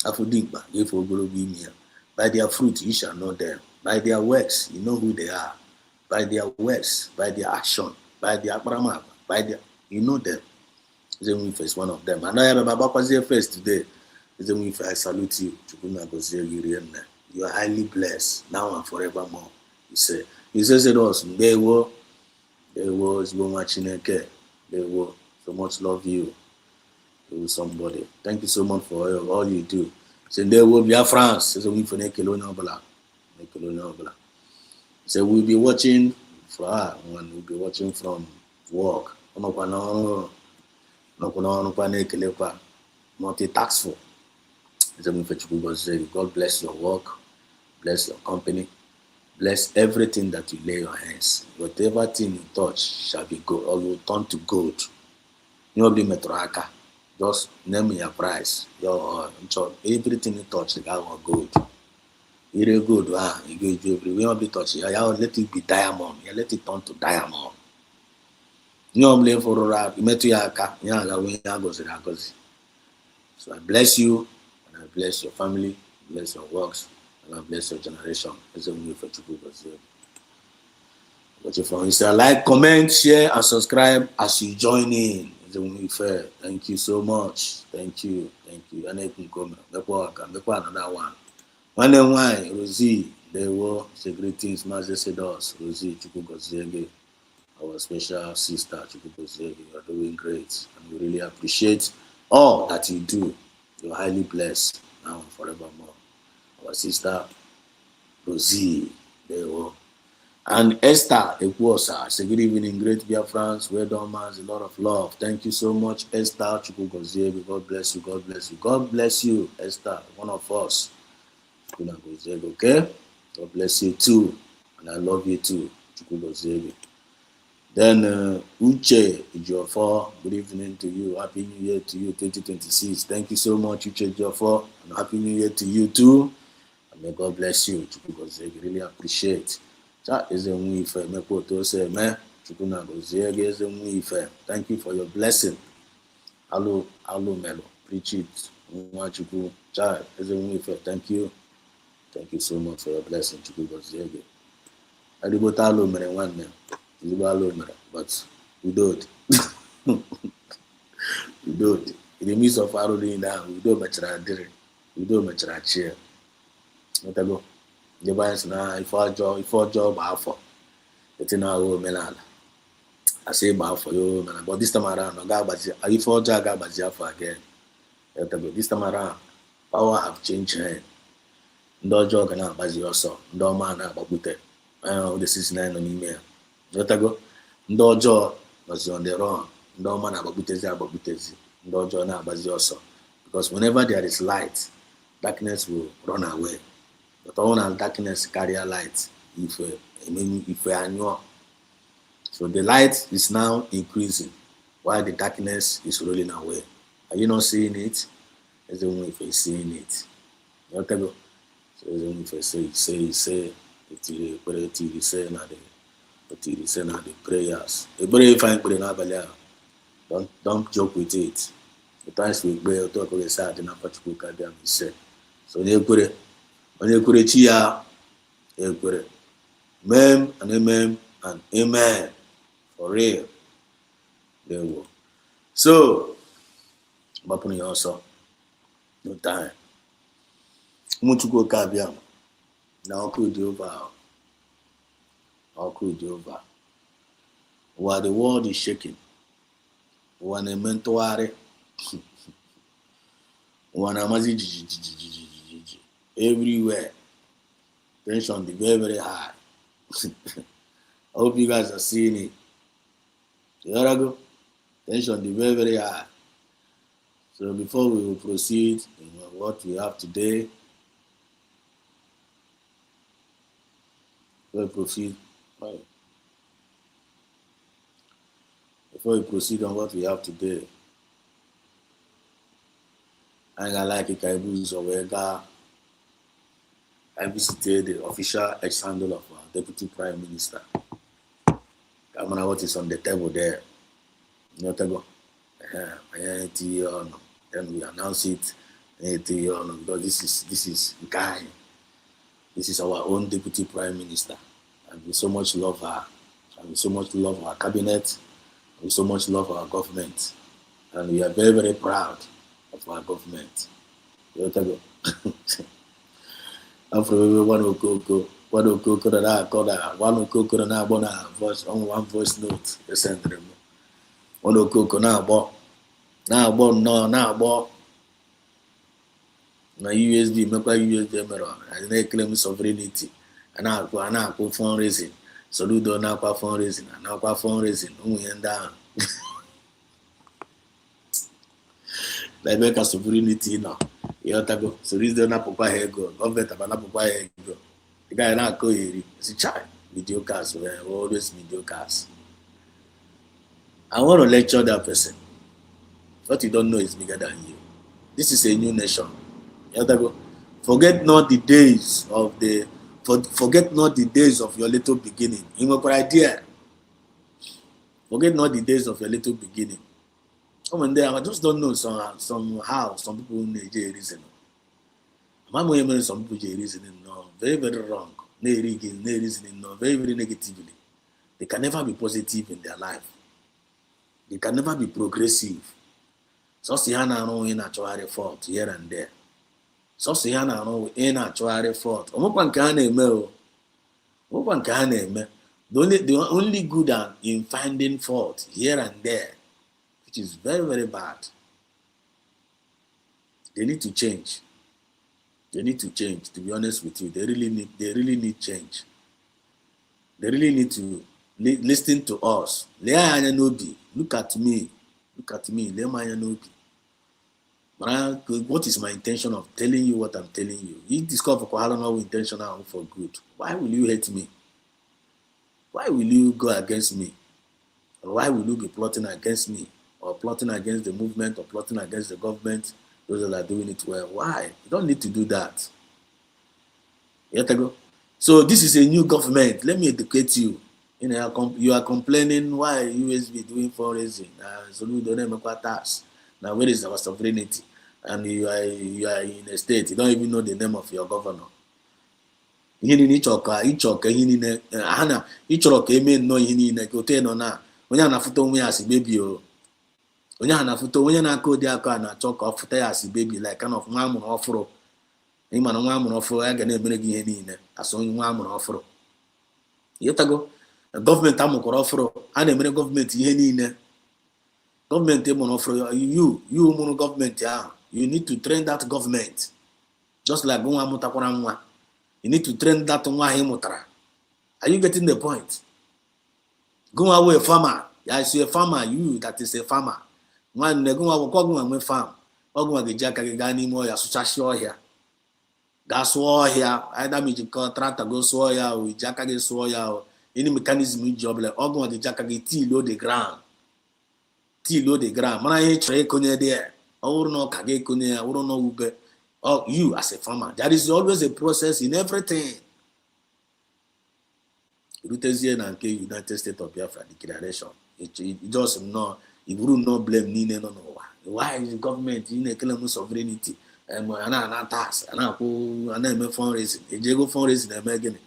Afudimba gave ogologo imi ya. By their fruit you shall know them. By their works you know who they are. By their works, by their action, by their akparamagwa, by their you know them. Zemwife is one of them. And I have Baba Kwazie first today. Zemwife, I salute you. Chukuna Gozie Yurienne. You are highly blessed now and forevermore. He says it also. They was Chineke. They will so much love you. They will somebody. Thank you so much for all you do. So there will be a France. So we for Nekelonabla. So we'll be watching for when we'll be watching from work. Multitaskful. God bless your work, bless your company, bless everything that you lay your hands. Whatever thing you touch shall be gold, or will turn to gold. You will be metroaka. Just name your price. Your everything you touch, the guy will gold. You're good, you go everywhere. We won't be touching. Let it be diamond. You let it turn to diamond. You for a So I bless you, and I bless your family, bless your works, and I bless your generation. Like, comment, share, and subscribe as you join in. Thank you so much. Thank you. And I can come. Another one. One and one, Rosie, they were say greetings, Master Sedos, Rosie Chukwugoziege, our special sister Chukwugoziege. You are doing great, and we really appreciate all that you do. You're highly blessed now and forevermore. Our sister Rosie, they were. And Esther Ekwosa, say good evening, great Biafrans, well done, man, a lot of love. Thank you so much, Esther Chukwugoziege. God bless you, God bless you. God bless you, Esther, one of us. Okay? God bless you too. And I love you too, Chukwugoziege. Then Uche Ejiofor, good evening to you. Happy New Year to you, 2026. Thank you so much, Uche Ejiofor. And Happy New Year to you too. And may God bless you, Chukwugoziege. Really appreciate. That is a wife. Thank you for your blessing. Hello, Melo. Preach it. Thank you. Thank you so much for your blessing, Chukwugoziege. But we don't. We don't. In the midst of our doing now, we don't much rather. We don't much rather cheer. What I go? The boys now, if our job, for it's in our own melala. I say for you, man. But this time around, if our job for again. This time around, power have changed hand. No job can bazi also. No man ababute. The 69 on email. What I go? No job was on the wrong. No man ababutezi. No job na bazi also. Because whenever there is light, darkness will run away. But all and darkness carry a light if we are new. So the light is now increasing while the darkness is rolling away. Are you not seeing it? As the one if you're seeing it. So as the one if you say the prayers. Don't joke with it. The times we pray, talk about sad and particular can be said. So they put it when you put it here, they put it. Amen and amen and amen. For real. There we go. So, Bapuni also, no time. Mutuko Kabiam. Now could you over? How could you over? While the world is shaking, when a mentor, when a mazi everywhere, tension is very, very high. I hope you guys are seeing it. There I go. Tension is very, very high. So before we will proceed in what we have today, before we proceed on what we have today, I like it. I visited the official ex-handle of our Deputy Prime Minister. I wonder what is on the table there. Then we announce it. Because this is guy. This is our own Deputy Prime Minister. And we so much love her. And we so much love our cabinet. And we so much love our government. And we are very, very proud of our government. I'm from one okoko that I call that one okoko that I want a voice on one voice note. Send them. One okoko now bought. Na USD, mekwa USD mirror, and they claim sovereignty. And I go fundraising. Soludo na kwa fundraising, and now kwa fundraising, and down. They make a sovereignty now. You go. So this don't have papa here go. Government have not papa here go. The guy now go here. It's a child. Mediocres, we're always mediocres. I want to lecture that person. What you don't know is bigger than you. This is a new nation. Forget not the days of your little beginning. Idea. Forget not the days of your little beginning. Come on there, I just don't know somehow some people Nigeria reason. Some people reasoning no, very, very wrong. They reasoning no, very, very negatively. They can never be positive in their life. They can never be progressive. So see how now in natural fault here and there. So see how now in natural fault. The only good in finding fault here and there, which is very, very bad. They need to change. They need to change. To be honest with you, they really need change. They really need to listen to us. Look at me. What is my intention of telling you what I'm telling you? You discover how intentional for good. Why will you hate me? Why will you go against me? Or why will you be plotting against me? Or plotting against the movement, or plotting against the government? Those that are doing it well. Why? You don't need to do that. So this is a new government. Let me educate you. You are complaining why USB doing fundraising. So we don't make tax. Now where is our sovereignty? And you are in a state. You don't even know the name of your governor. Ichoka eme no hinine kote no na. Onye anafuto onwe ya si baby o. Onye anafuto onye na akodi aka na choka ofuta ya si baby like kind of nwa amuru ofuru. Ima na nwa amuru ofuru ya ga na emere gi ihe niile. Aso nwa amuru ofuru. Yetago government amukoro ofuru. A na emere government ihe niile. Government emere ofuru you munu government ya. You need to train that government. Just like nwa amutakwara nwa. You need to train that nwa himutara. Are you getting the point? Go away, farmer. I see a farmer, you that is a farmer. One go away farm. Ogwa the jack again more ya such here. That's why here. Either me contract go so ya or jack again so ya any mechanism job like Ogwa the jack again load the ground. Load the ground. Man, I try konye there. Or no kage konye, or no ube. Oh, you as a farmer. There is always a process in everything. Rutezie na nke United States of Biafra declaration. It just no, it would not blame Nine no. Why is the government in a claim sovereignty? And an tax, and I make fundraising. If you go fundraising, again,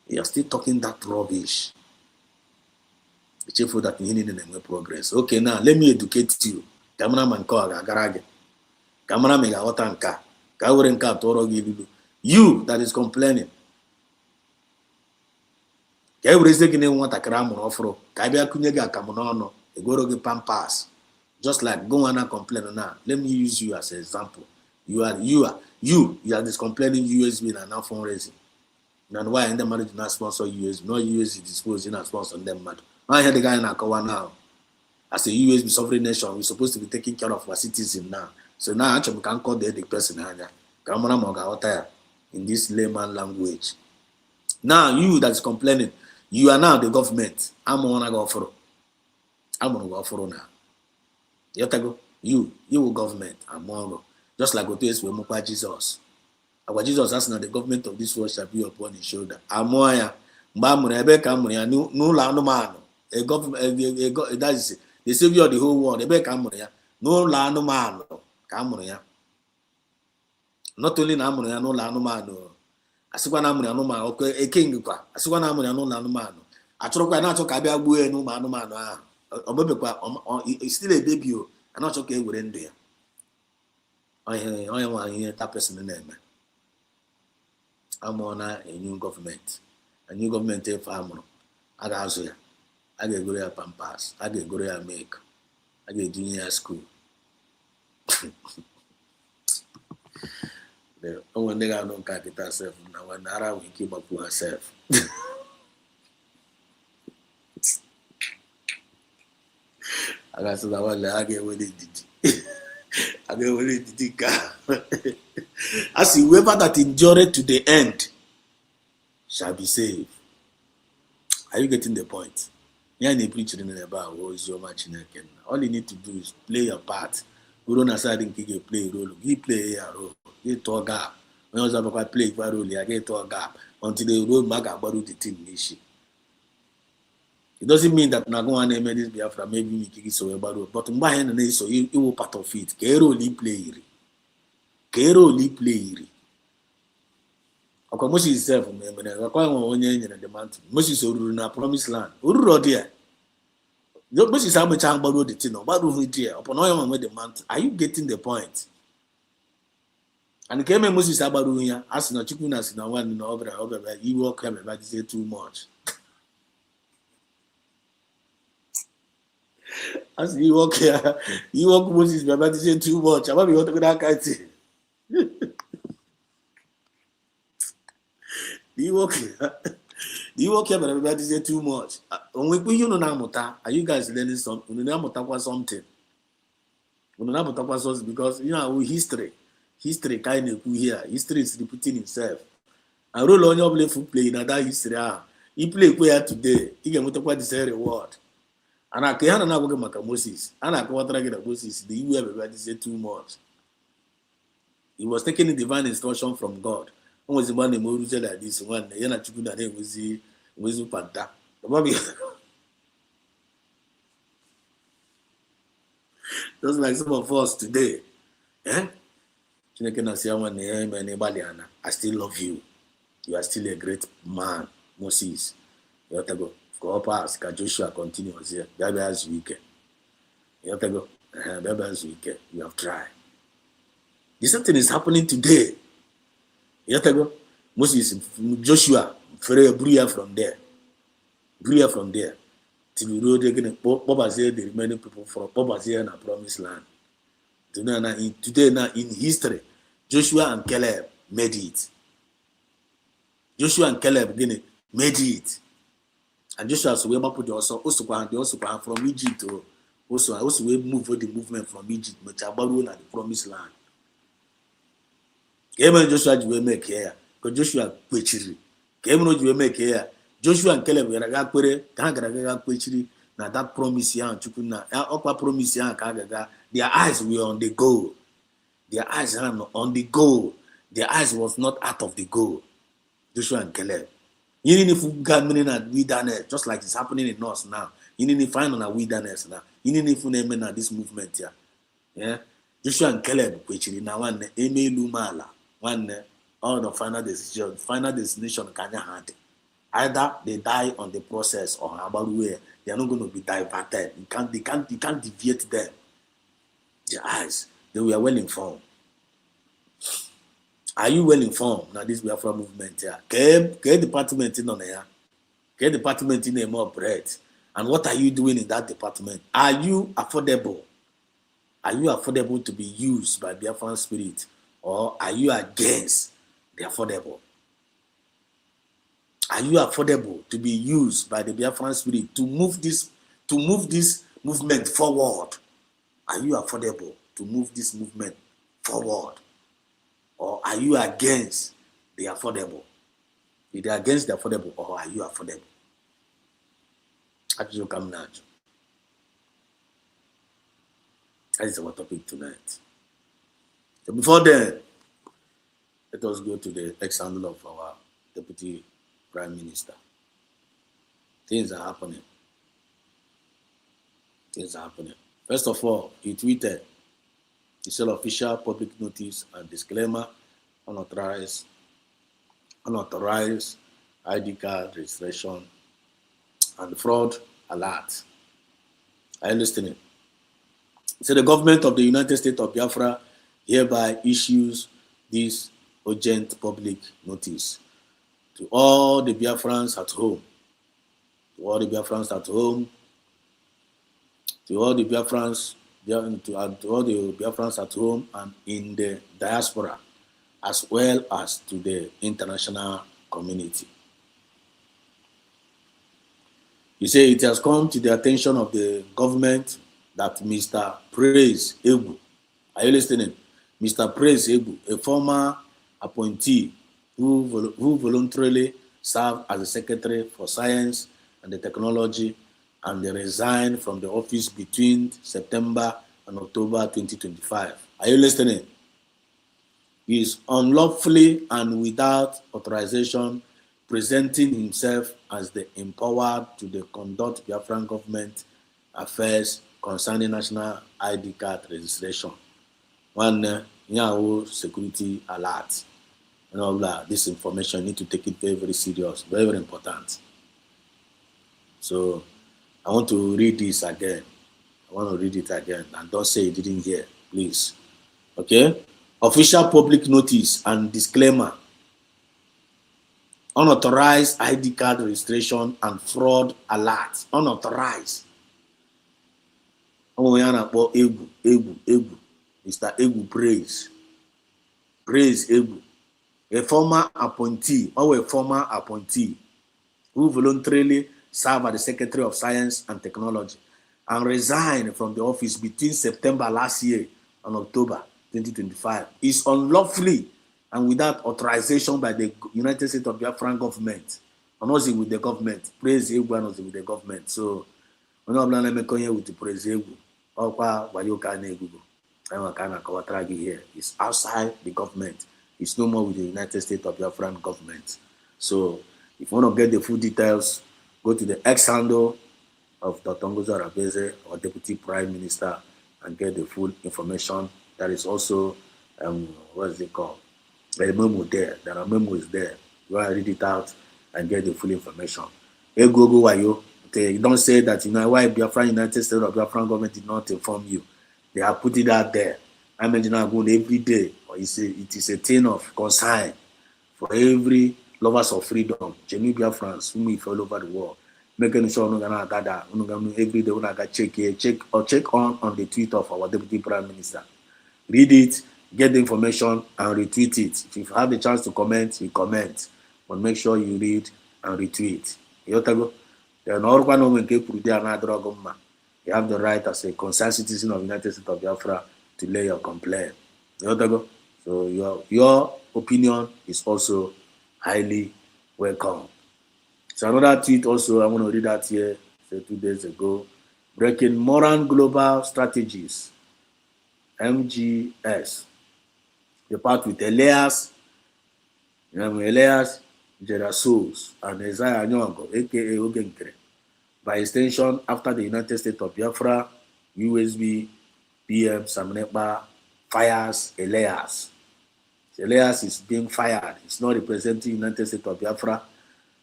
you're still talking that rubbish. It's for that you need to progress. Okay, now let me educate you. Cameraman call garage. Cameraman got tanka. Covering car toro give you that is complaining. Every second want a cram on offer. Kabia kunyega kamono. A go to pampas. Just like go and complain now. Let me use you as an example. You are just complaining USB and now fundraising. And why in the marriage not sponsor USB? No USB disposed in a sponsor on them. I had the guy in Akawa now. As a USB sovereign nation, we're supposed to be taking care of our citizens now. So now actually we can call the person in this layman language. Now you that's complaining, you are now the government. I'm gonna go for now. You government, I'm gonna just like Otis will move Jesus. Our Jesus has now the government of this world shall be upon his shoulder. Amoya, Mamre, Camuria, no Lanomano, a government, that is the savior of the whole world, a Camuria, no Lanomano, Camuria. Not only Namuria, no Lanomano, Aswanamria, no man, a king, Aswanamria, no Lanomano. I talk by not Cabia Bue, no Manomano, it's still a debut, and not okay with India. I am here, that person in name. I'm on a new government. A new government if I'm on. I got here. I get Gorea Pampas. I get Gorea Make. I get junior school. When they got no capital self, now when Nara we keep up to herself. I got to the one I get with it. I get with it. As whoever that endureth to the end shall be saved. Are you getting the point? Yeah, they preach in the bar. What is your match in again? All you need to do is play your part. We don't aside in play role. He play a role. He talk gap. When I was about play a role, I get to a gap until they roll back about the team issue. It doesn't mean that Nago and name this Biafra maybe we kick it so about but in my hand so you will part of it. Kero li play. Kero li play. Okay, Moses itself, when I one year in the mountain, Moses will na promised land. Uru there. Moses how much about the thing, about who dear upon all the mountain. Are you getting the point? And came Moses about here, as no chicken as no one over, you walk him about say too much. As you walk here, you walk Moses about say too much. I'm about to go that You walk here, but everybody say too much. When we you know Namota, are you guys learning something? Namota was something. Namota was something because you know history kind of here. History is repeating itself. I roll on your play foot play in that history. He play here today. He can put up this reward. And I can't now go to Moses. And I can't get Moses. The you everybody say too much. He was taking the divine instruction from God. One was the one who said like this one. Yana Chukuna was Panta. Just like some of us today. I still love you. You are still a great man, Moses. You have to go. Go past. Joshua continues here. Baby's weekend. You have to go. Baby's weekend. You have tried. This something is happening today. You have to go. Moses, Joshua, Bria from there. Bria from there. Till we road again. Boba said the remaining people from Boba here in a promised land. Today now in history, Joshua and Caleb made it. Joshua and Caleb made it. And Joshua so we put also from Egypt also we move the movement from Egypt, but Chabaru and the promised land. Came Joshua you make here, because Joshua Quechiri. Came you make here. Joshua and Caleb were a Quechiri. Now that promise here and Chukuna, upper promise here and Kagaga, their eyes were on the goal. Their eyes are on the goal. Their eyes was not out of the goal. Joshua and Caleb. You need to get meaning at wilderness, just like it's happening in us now. You need to find on a wilderness now. You need to name this movement here. Yeah. Joshua and Caleb, which is now one Emelu Mala, one all the final destination Kanya had. Either they die on the process or about where they are not going to be diverted. You can't deviate them. Their eyes, they were well informed. Are you well informed now? This Biafra movement here. Get department in on here. Get department in a more bread. And what are you doing in that department? Are you affordable? Are you affordable to be used by Biafran spirit, or are you against the affordable? Are you affordable to be used by the Biafran spirit to move this movement forward? Are you affordable to move this movement forward? Or are you against the affordable? Either against the affordable or are you affordable? How do you come now? That is our topic tonight. So before then, let us go to the ex-handle of our Deputy Prime Minister. Things are happening. First of all, he tweeted, he said official public notice and disclaimer, unauthorized ID card registration and fraud alert. Are you listening? So the government of the United States of Biafra hereby issues this urgent public notice to all the Biafrans at home, to all the Biafrans at home and in the diaspora, as well as to the international community. You say it has come to the attention of the government that Mr. Praise Egbu, are you listening? Mr. Praise Egbu, a former appointee who voluntarily served as the Secretary for Science and the Technology and they resigned from the office between September and October 2025. Are you listening? He is unlawfully and without authorization presenting himself as the empowered to conduct Biafran government affairs concerning national ID card registration. One Yahoo security alert. And all that, this information, you need to take it very, very serious, very, very important. So I want to read this again. And don't say you didn't hear, please. Okay? Official public notice and disclaimer. Unauthorized ID card registration and fraud alert. Unauthorized. Mr. Egbu Praise Egbu. A former appointee who voluntarily served as the Secretary of Science and Technology and resigned from the office between September last year and October 2025 is unlawfully and without authorization by the United States of Biafran government. And also with the government. Praise Egbu and also with the government. So, we're not going to with the Praise Egbu. It's outside the government. It's no more with the United States of Biafran government. So, if you want to get the full details, go to the ex-handle of Dr. Ngozi Arabeze, or Deputy Prime Minister, and get the full information. That is also, what is it called? The memo there. There are memos there. You want to read it out and get the full information. Hey, go, wayo. You don't say that, why Biafran United States of Biafran government did not inform you. They have put it out there. I mention every day. Or it is a thing of concern for every lovers of freedom. Genuine Biafrans whom we all over the world. Making sure we're gonna gather, every day we're gonna check on the tweet of our Deputy Prime Minister. Read it, get the information, and retweet it. If you have the chance to comment, you comment. But make sure you read and retweet. You have the right as a concerned citizen of the United States of Biafra to lay your complaint. So your opinion is also highly welcome. So another tweet also, I want to read that here, 2 days ago. Breaking Moran Global Strategies, MGS. The part with Elias Gerard Souls, and Isaiah Nyongo, aka Ogenkere. By extension, after the United States of Biafra, USB, PM, Samnepa, fires Elias. Elias is being fired. It's not representing United States of Biafra.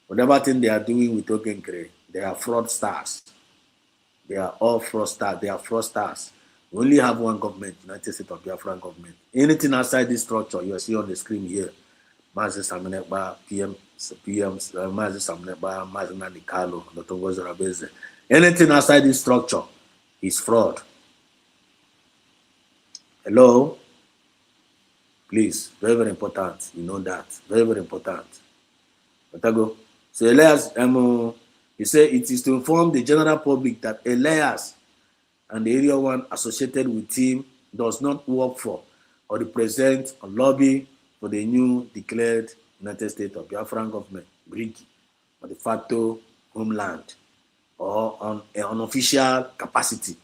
Whatever thing they are doing with Ogenkere, they are fraudsters. They are all fraudsters. They are fraudsters. We only have one government, United States of Biafra government. Anything outside this structure, you see on the screen here. Mazi Samnepa, PM, Mazi Samnepa, Mazi Nadikalo, Dr. Wazarabeze. Anything outside this structure is fraud. Hello? Please, very, very important. You know that. Very, very important. Otago. So Elias, he said it is to inform the general public that Elias and the area one associated with him does not work for or represent or lobby for the new declared United States of Biafra government, BRICS, or de facto homeland, or on an unofficial capacity.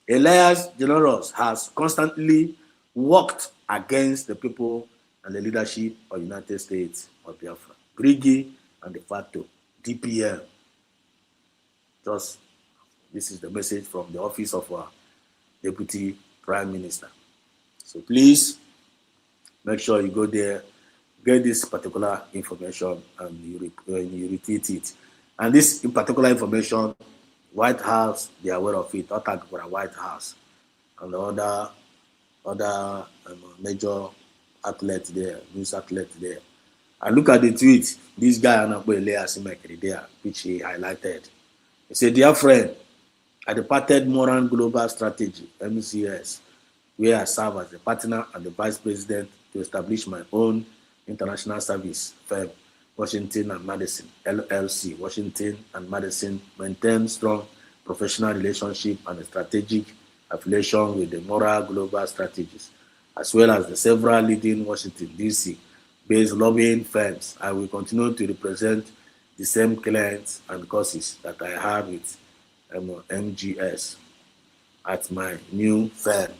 Elias Generals has constantly worked against the people and the leadership of United States of Biafra, BRICS, and de facto DPM. Just this is the message from the office of our Deputy Prime Minister. So please make sure you go there, get this particular information, and you retweet it. And this in particular information, White House, they are aware of it. Attack for a White House and the other major outlets there, news outlets there. And look at the tweet. This guy Anakbo Elias there, which he highlighted. He said, "Dear friend, I departed Moran Global Strategy (MCS), where I serve as the partner and the vice president to establish my own international service firm, Washington and Madison LLC. Washington and Madison maintain strong professional relationship and a strategic affiliation with the Moran Global Strategies, as well as the several leading Washington D.C. based lobbying firms. I will continue to represent the same clients and causes that I have with MGS at my new firm."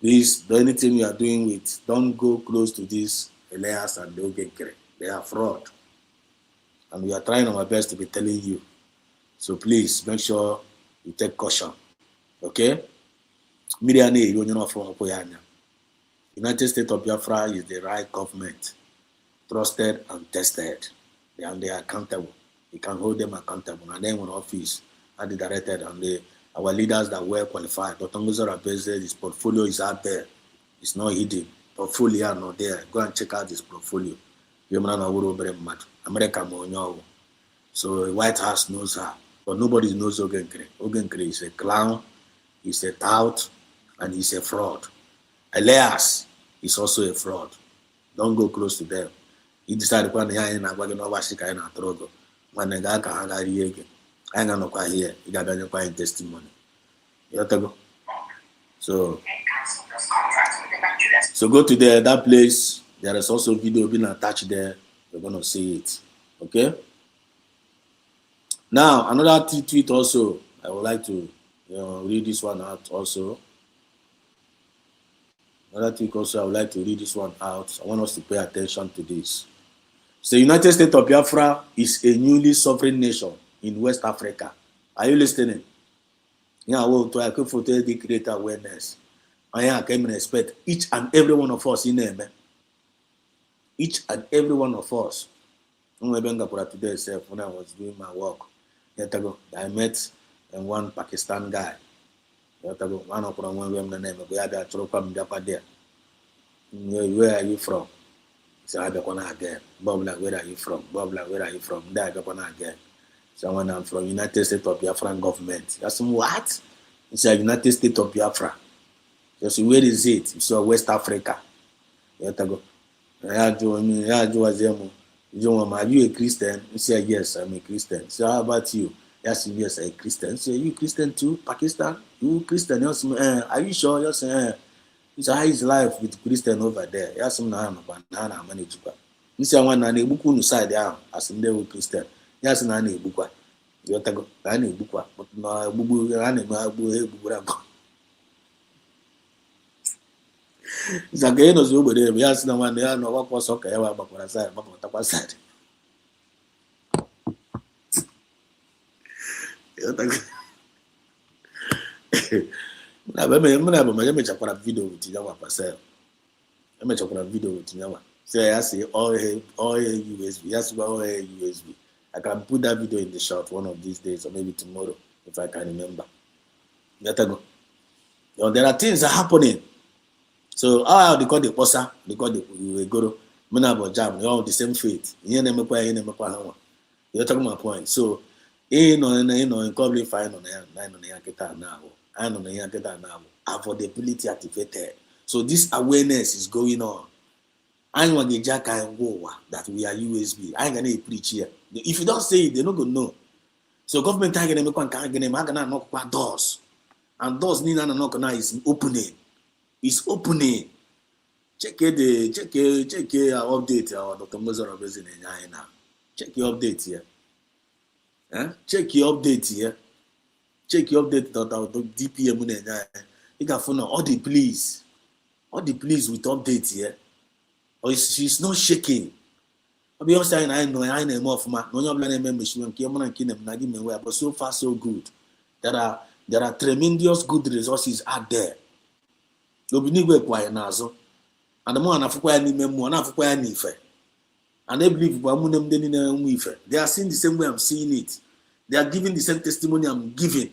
Please, do anything you are doing with, don't go close to this Elias and Ogenkere. They are fraud. And we are trying our best to be telling you. So please, make sure you take caution. Okay? United States of Biafra is the right government, trusted and tested, and they are accountable. You can hold them accountable. And then when office are directed, and our leaders that were qualified. Dr. Nguzara his portfolio is out there. It's not hidden. Portfolio are not there. Go and check out his portfolio. America, so the White House knows her, but nobody knows Ogenkere. Ogenkere is a clown, he's a tout, and he's a fraud. Elias is also a fraud. Don't go close to them. He decided when I am not here. You got to find testimony. So go to that place. There is also video being attached there. You're gonna see it. Okay. Now another tweet also. I would like to read this one out also. Another tweet also. I would like to read this one out. I want us to pay attention to this. So, United States of Biafra is a newly sovereign nation in West Africa. Are you listening? Yeah, well, to create awareness. I can expect each and every one of us in there, man. Each and every one of us. Today, when I was doing my work, I met one Pakistan guy. One of them, where are you from? So I don't again. Bob, where are you from? Bob, where are you from? There, again. Someone I'm from United States of Biafra government. I said, what? It's a United States of Biafra. I said, where is it? It's West Africa. Are you a Christian? He said, yes, I'm a Christian. So how about you? Yes, I'm a Christian. So you Christian too? Pakistan? You Christian? Yes, are you sure? Yes, it's how his life with Christian over there. Yes, I'm manage. He said, one and a book on the side as in the Christian. Yes, and I need book. You have to go. I need book. But no, Zagaye no zo gbede ya si na nwanne ya no wakwa so ka ya wa gbakwara side gbapụtakwa side. Na be me mechakwara video with Nyawa Pasel. Mechakwara video with Nyawa. Say I say all USB. Yes, all USB. I can put that video in the short one of these days or maybe tomorrow if I can remember. Let go. You know, there are things that are happening. So they call the posa, they call the guru, menabo jam, they all the same faith. You're talking my point. So in probably fine on the now. And on the Yanketa now. Affordability activated. So this awareness is going on. I want the jack and go that we are USB. I ain't gonna preach here. If you don't say it, they're not gonna know. So government can't knock doors. And doors need to knock now is opening. It's opening. Check our update. Our Dr. Mozart is in now. Check your update here. Check your update here. Check your update that DPM. You can phone all the please with update here. Or she's not shaking. I'll be honest, I know more from my no but so far so good. There are tremendous good resources out there. You'll be nigga quiet nazo. And the more Africa ni memo, and Africa ni fe. And they believe they are seeing the same way I'm seeing it. They are giving the same testimony I'm giving.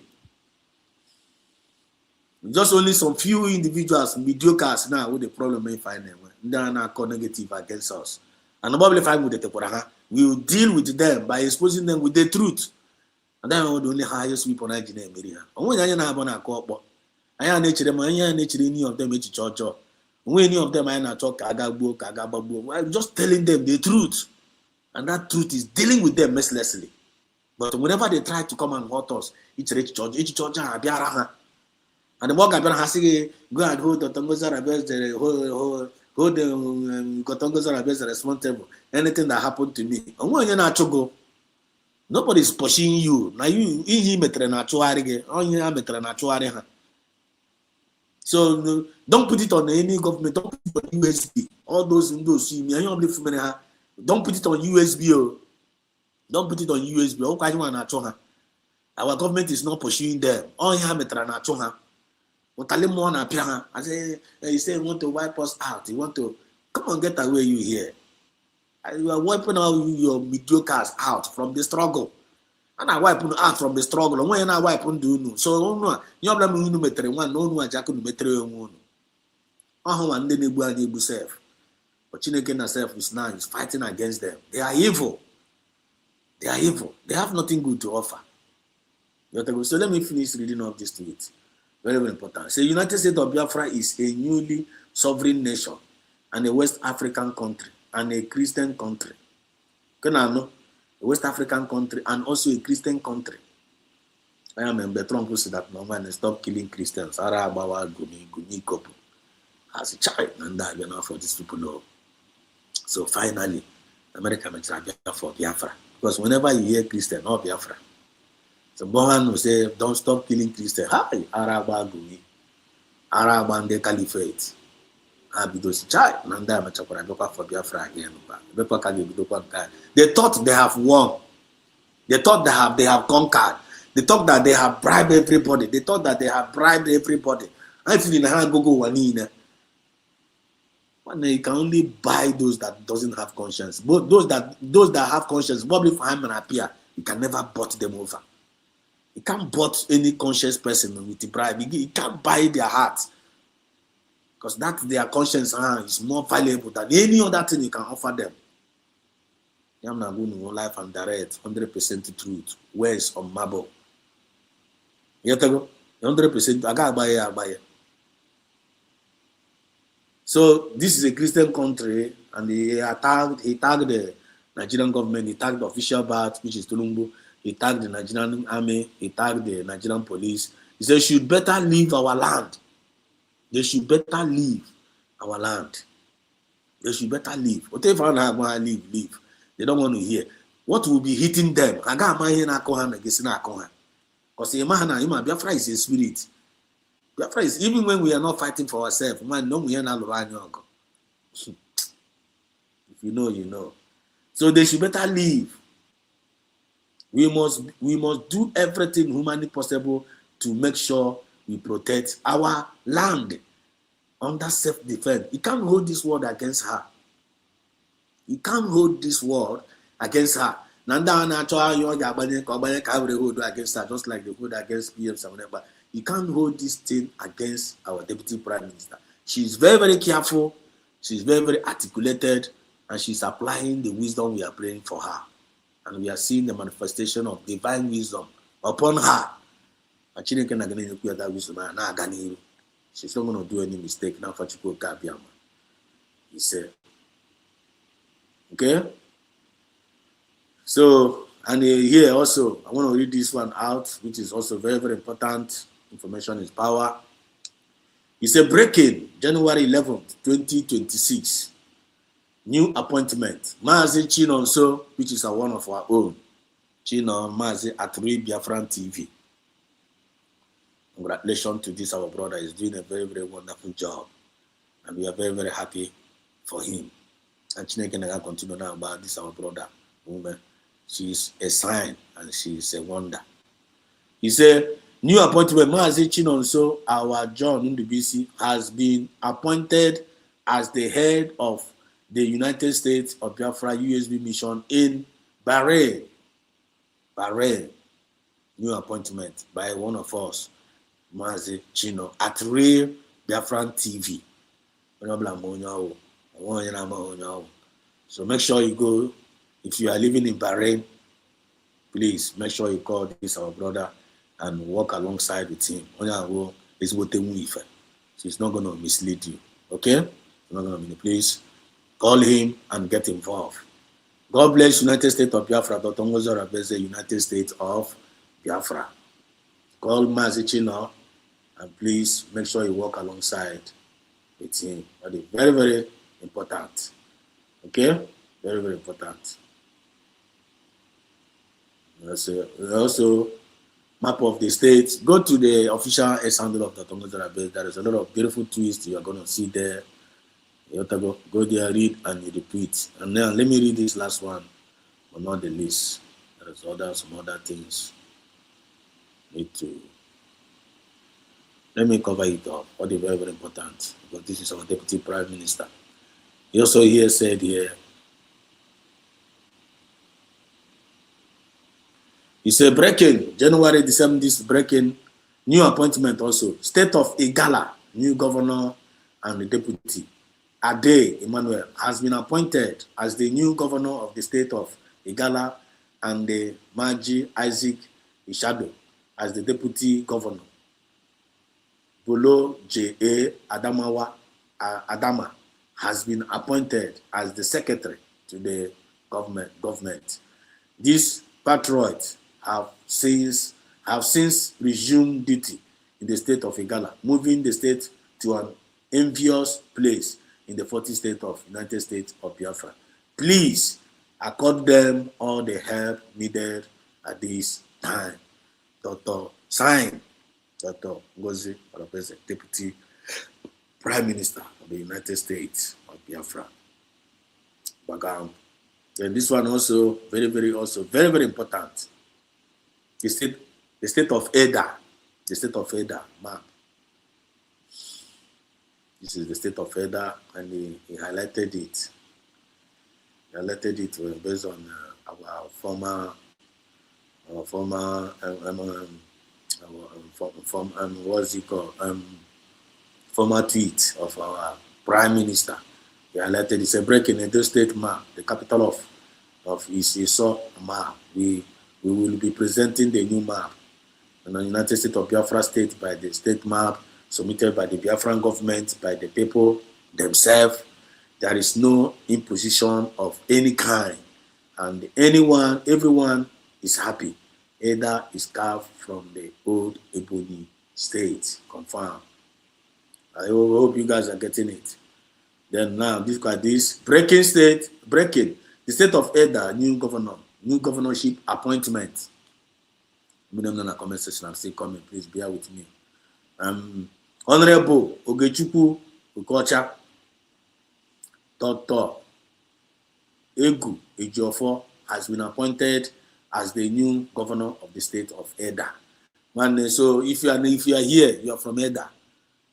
Just only some few individuals, mediocres now with the problem may find them. They are now negative against us. And the Bible find with the Teporaha, we will deal with them by exposing them with the truth. And then we only hire sweep on Nigeria. And when I have on a corp, I am nature, any of them, church. When any of them I not talk, Kagabu, I'm just telling them the truth. And that truth is dealing with them mercilessly. But whenever they try to come and hurt us, each church, and the more Gabriel has to go and hold the Tongoza hold the Kotongoza responsible. Anything that happened to me. And when you're not to go, nobody's pushing you. Now you so don't put it on any government, don't put it on USB. All those in those see me, don't put it on USB. Don't put it on USB. Our government is not pursuing them. I say, you say you want to wipe us out. You want to come on, get away, you here. You are wiping out your mediocres out from the struggle. And I wipe out from the struggle. And when I wipe on do so no, you have one, no, I jack on metre one. And then you self. But Chineke herself is now is fighting against them. They are evil. They are evil. They have nothing good to offer. So let me finish reading of this to it. Very, very important. So United States of Biafra is a newly sovereign nation and a West African country and a Christian country. Can I know? A West African country and also a Christian country. I remember Trump who said that no man stop killing Christians. As a child, and that for these people know. So finally, America makes for Biafra. Because whenever you hear Christian or Biafra, so Bohan will say, don't stop killing Christians. Hi, Araba Gumi. Araba and the Caliphate. Because child, Nanda Machapara for Biafra again. They thought they have won. They thought they have conquered. They thought that they have bribed everybody. They thought that they have bribed everybody. I feel in the hand go Wanina. You can only buy those that doesn't have conscience. But those that have conscience, probably for him and appear, you can never bought them over. You can't bought any conscious person with the bribe. You can't buy their heart. Because that their conscience is more valuable than any other thing you can offer them. I'm not going to life and direct, 100% truth. Words on marble. You have to go 100%. I got buy it. So this is a Christian country, and he tagged the Nigerian government. He tagged the official bat, which is Tulumbu. He tagged the Nigerian army. He tagged the Nigerian police. He said, "Should better leave our land. They should better leave our land. They should better leave. Whatever I want to leave. They don't want to hear. What will be hitting them? Because Biafra is a spirit. Biafra is, even when we are not fighting for ourselves, man, no, we are not. If you know, you know. So they should better leave. We must do everything humanly possible to make sure we protect our land under self-defense. You can't hold this world against her. You can't hold this world against her. Nanda hold against her, just like they hold against PM Samuneba. You can't hold this thing against our Deputy Prime Minister. She's very, very careful. She's very, very articulated, and she's applying the wisdom we are praying for her. And we are seeing the manifestation of divine wisdom upon her. And she's not going to do any mistake. Now, for he said, okay? So, and here also, I want to read this one out, which is also very, very important. Information is power. It's a breaking, January 11th, 2026. New appointment. Mazi Chinonso, which is one of our own. Chino Mazi at Biafran TV. Congratulations to this, our brother. He's doing a very, very wonderful job. And we are very, very happy for him. And Chineke can continue now about this, our brother. Woman. She's a sign and she's a wonder. He said, new appointment, Mazi Chinonso, our John Ndubisi, has been appointed as the head of the United States of Biafra USB mission in Bahrain. Bahrain. New appointment by one of us, Mazi Chino, at Real Biafran TV. So make sure you go. If you are living in Bahrain, please make sure you call this our brother and walk alongside with him. She's not going to mislead you. Okay? She's not going to be in the place. Call him and get involved. God bless United States of Biafra. United States of Biafra. Call Mazichino and please make sure you walk alongside with him. That is very, very important. Okay? Very, very important. Also, map of the states. Go to the official handle of the Tongo Zarabes. There is a lot of beautiful twists you are going to see there. You have to go there, read, and you repeat. And now let me read this last one, but not the least. There is some other things. Let me cover it up. What is very, very important, because this is our Deputy Prime Minister. He also here said here, he said breaking, January, December, this breaking, new appointment also. State of Igala, new governor and the deputy. Ade Emmanuel has been appointed as the new governor of the state of Igala and the Maji Isaac Ishado as the deputy governor. Bolo J.A. Adama has been appointed as the secretary to the government. These patriots have since resumed duty in the state of Igala, moving the state to an envious place in the 40th state of United States of Biafra. Please accord them all the help needed at this time. Dr. Ngozi Orebeze, Deputy Prime Minister of the United States of Biafra. And this one also very, very important. The state of Eda map. This is the state of Eda, and he highlighted it. He highlighted it based on our former former tweet of our Prime Minister. He highlighted it's a break in the state map, the capital of Isiso map. We will be presenting the new map in the United States of Biafra state by the state map submitted by the Biafran government, by the people themselves. There is no imposition of any kind, and everyone is happy. Eda is carved from the old Ebony state. Confirmed. I hope you guys are getting it. Then now, this breaking the state of Eda, new governorship appointment. Let me know in the comment section. I'm still coming. Please bear with me. Honorable Ogechukwu Okocha, Dr. Egu Ejiofor has been appointed as the new governor of the state of Edda. So if you are here, you are from Edda.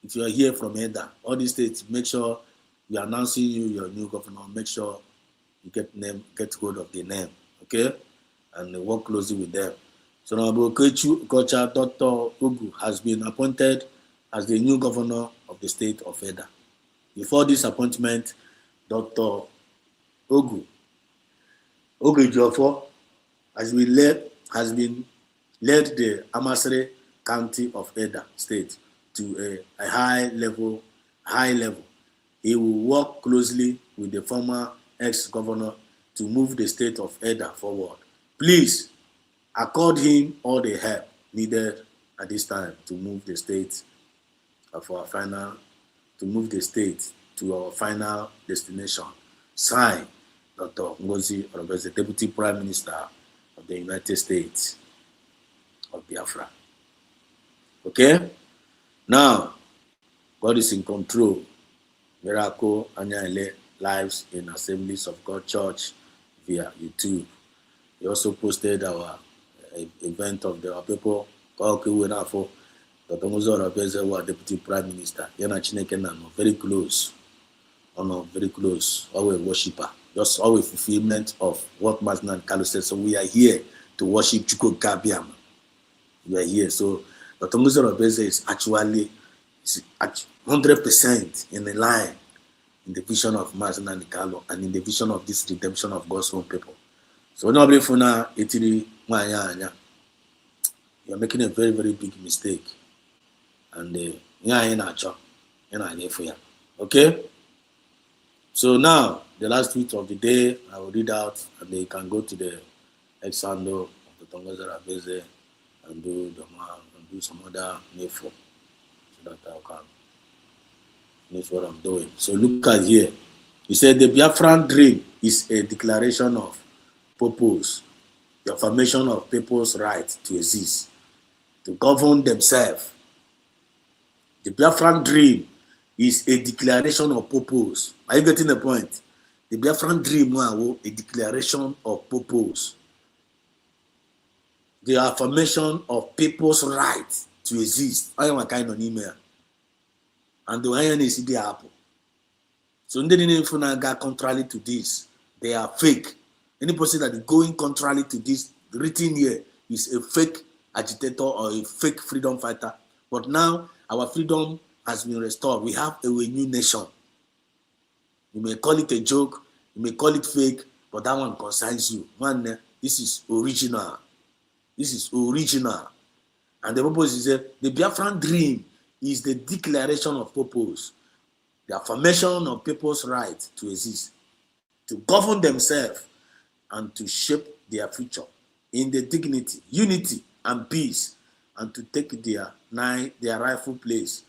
If you are here from Edda, all these states, make sure we are announcing your new governor. Make sure you get hold of the name, okay, and work closely with them. So now Ogechukwu Okocha, Dr. Egu has been appointed as the new governor of the state of Edda. Before this appointment, Dr. Ogu Ejiofor has been led the Amasere County of Edda State to a high level. He will work closely with the former ex-governor to move the state of Edda forward. Please accord him all the help needed at this time to move the state to our final destination. Signed, Dr. Ngozi Oronbese, Deputy Prime Minister of the United States of Biafra. Okay? Now, God is in control. Miracle Anyale lives in Assemblies of God Church via YouTube. He also posted our event of our people. Dr. Ngozi Oronbese was Deputy Prime Minister. Yana Chineke Nano, very close. Very close. Always worshiper. Just always fulfillment of what Masnan Kalu said. So we are here to worship Chukwu Kabiam. We are here. So Dr. Ngozi Oronbese is actually 100% in the line in the vision of Masnan Kalu and in the vision of this redemption of God's own people. So nobody for now, you're making a very, very big mistake. And okay? So now, the last tweet of the day, I will read out, and then you can go to the ex-handle of the Dr. Ngozi Oronbese and do some other info so that I can finish what I'm doing. So look at here. He said the Biafran dream is a declaration of purpose, the affirmation of people's right to exist, to govern themselves. The Biafran dream is a declaration of purpose. Are you getting the point? The Biafran dream is a declaration of purpose. The affirmation of people's right to exist. I am a kind of email. And the iron is the apple. So they contrary to this. They are fake. Any person that is going contrary to this written here is a fake agitator or a fake freedom fighter. But now our freedom has been restored. We have a new nation. You may call it a joke, you may call it fake, but that one concerns you. Man, this is original. This is original. And the purpose is that the Biafran dream is the declaration of purpose, the affirmation of people's right to exist, to govern themselves, and to shape their future in the dignity, unity, and peace, and to take their rightful place,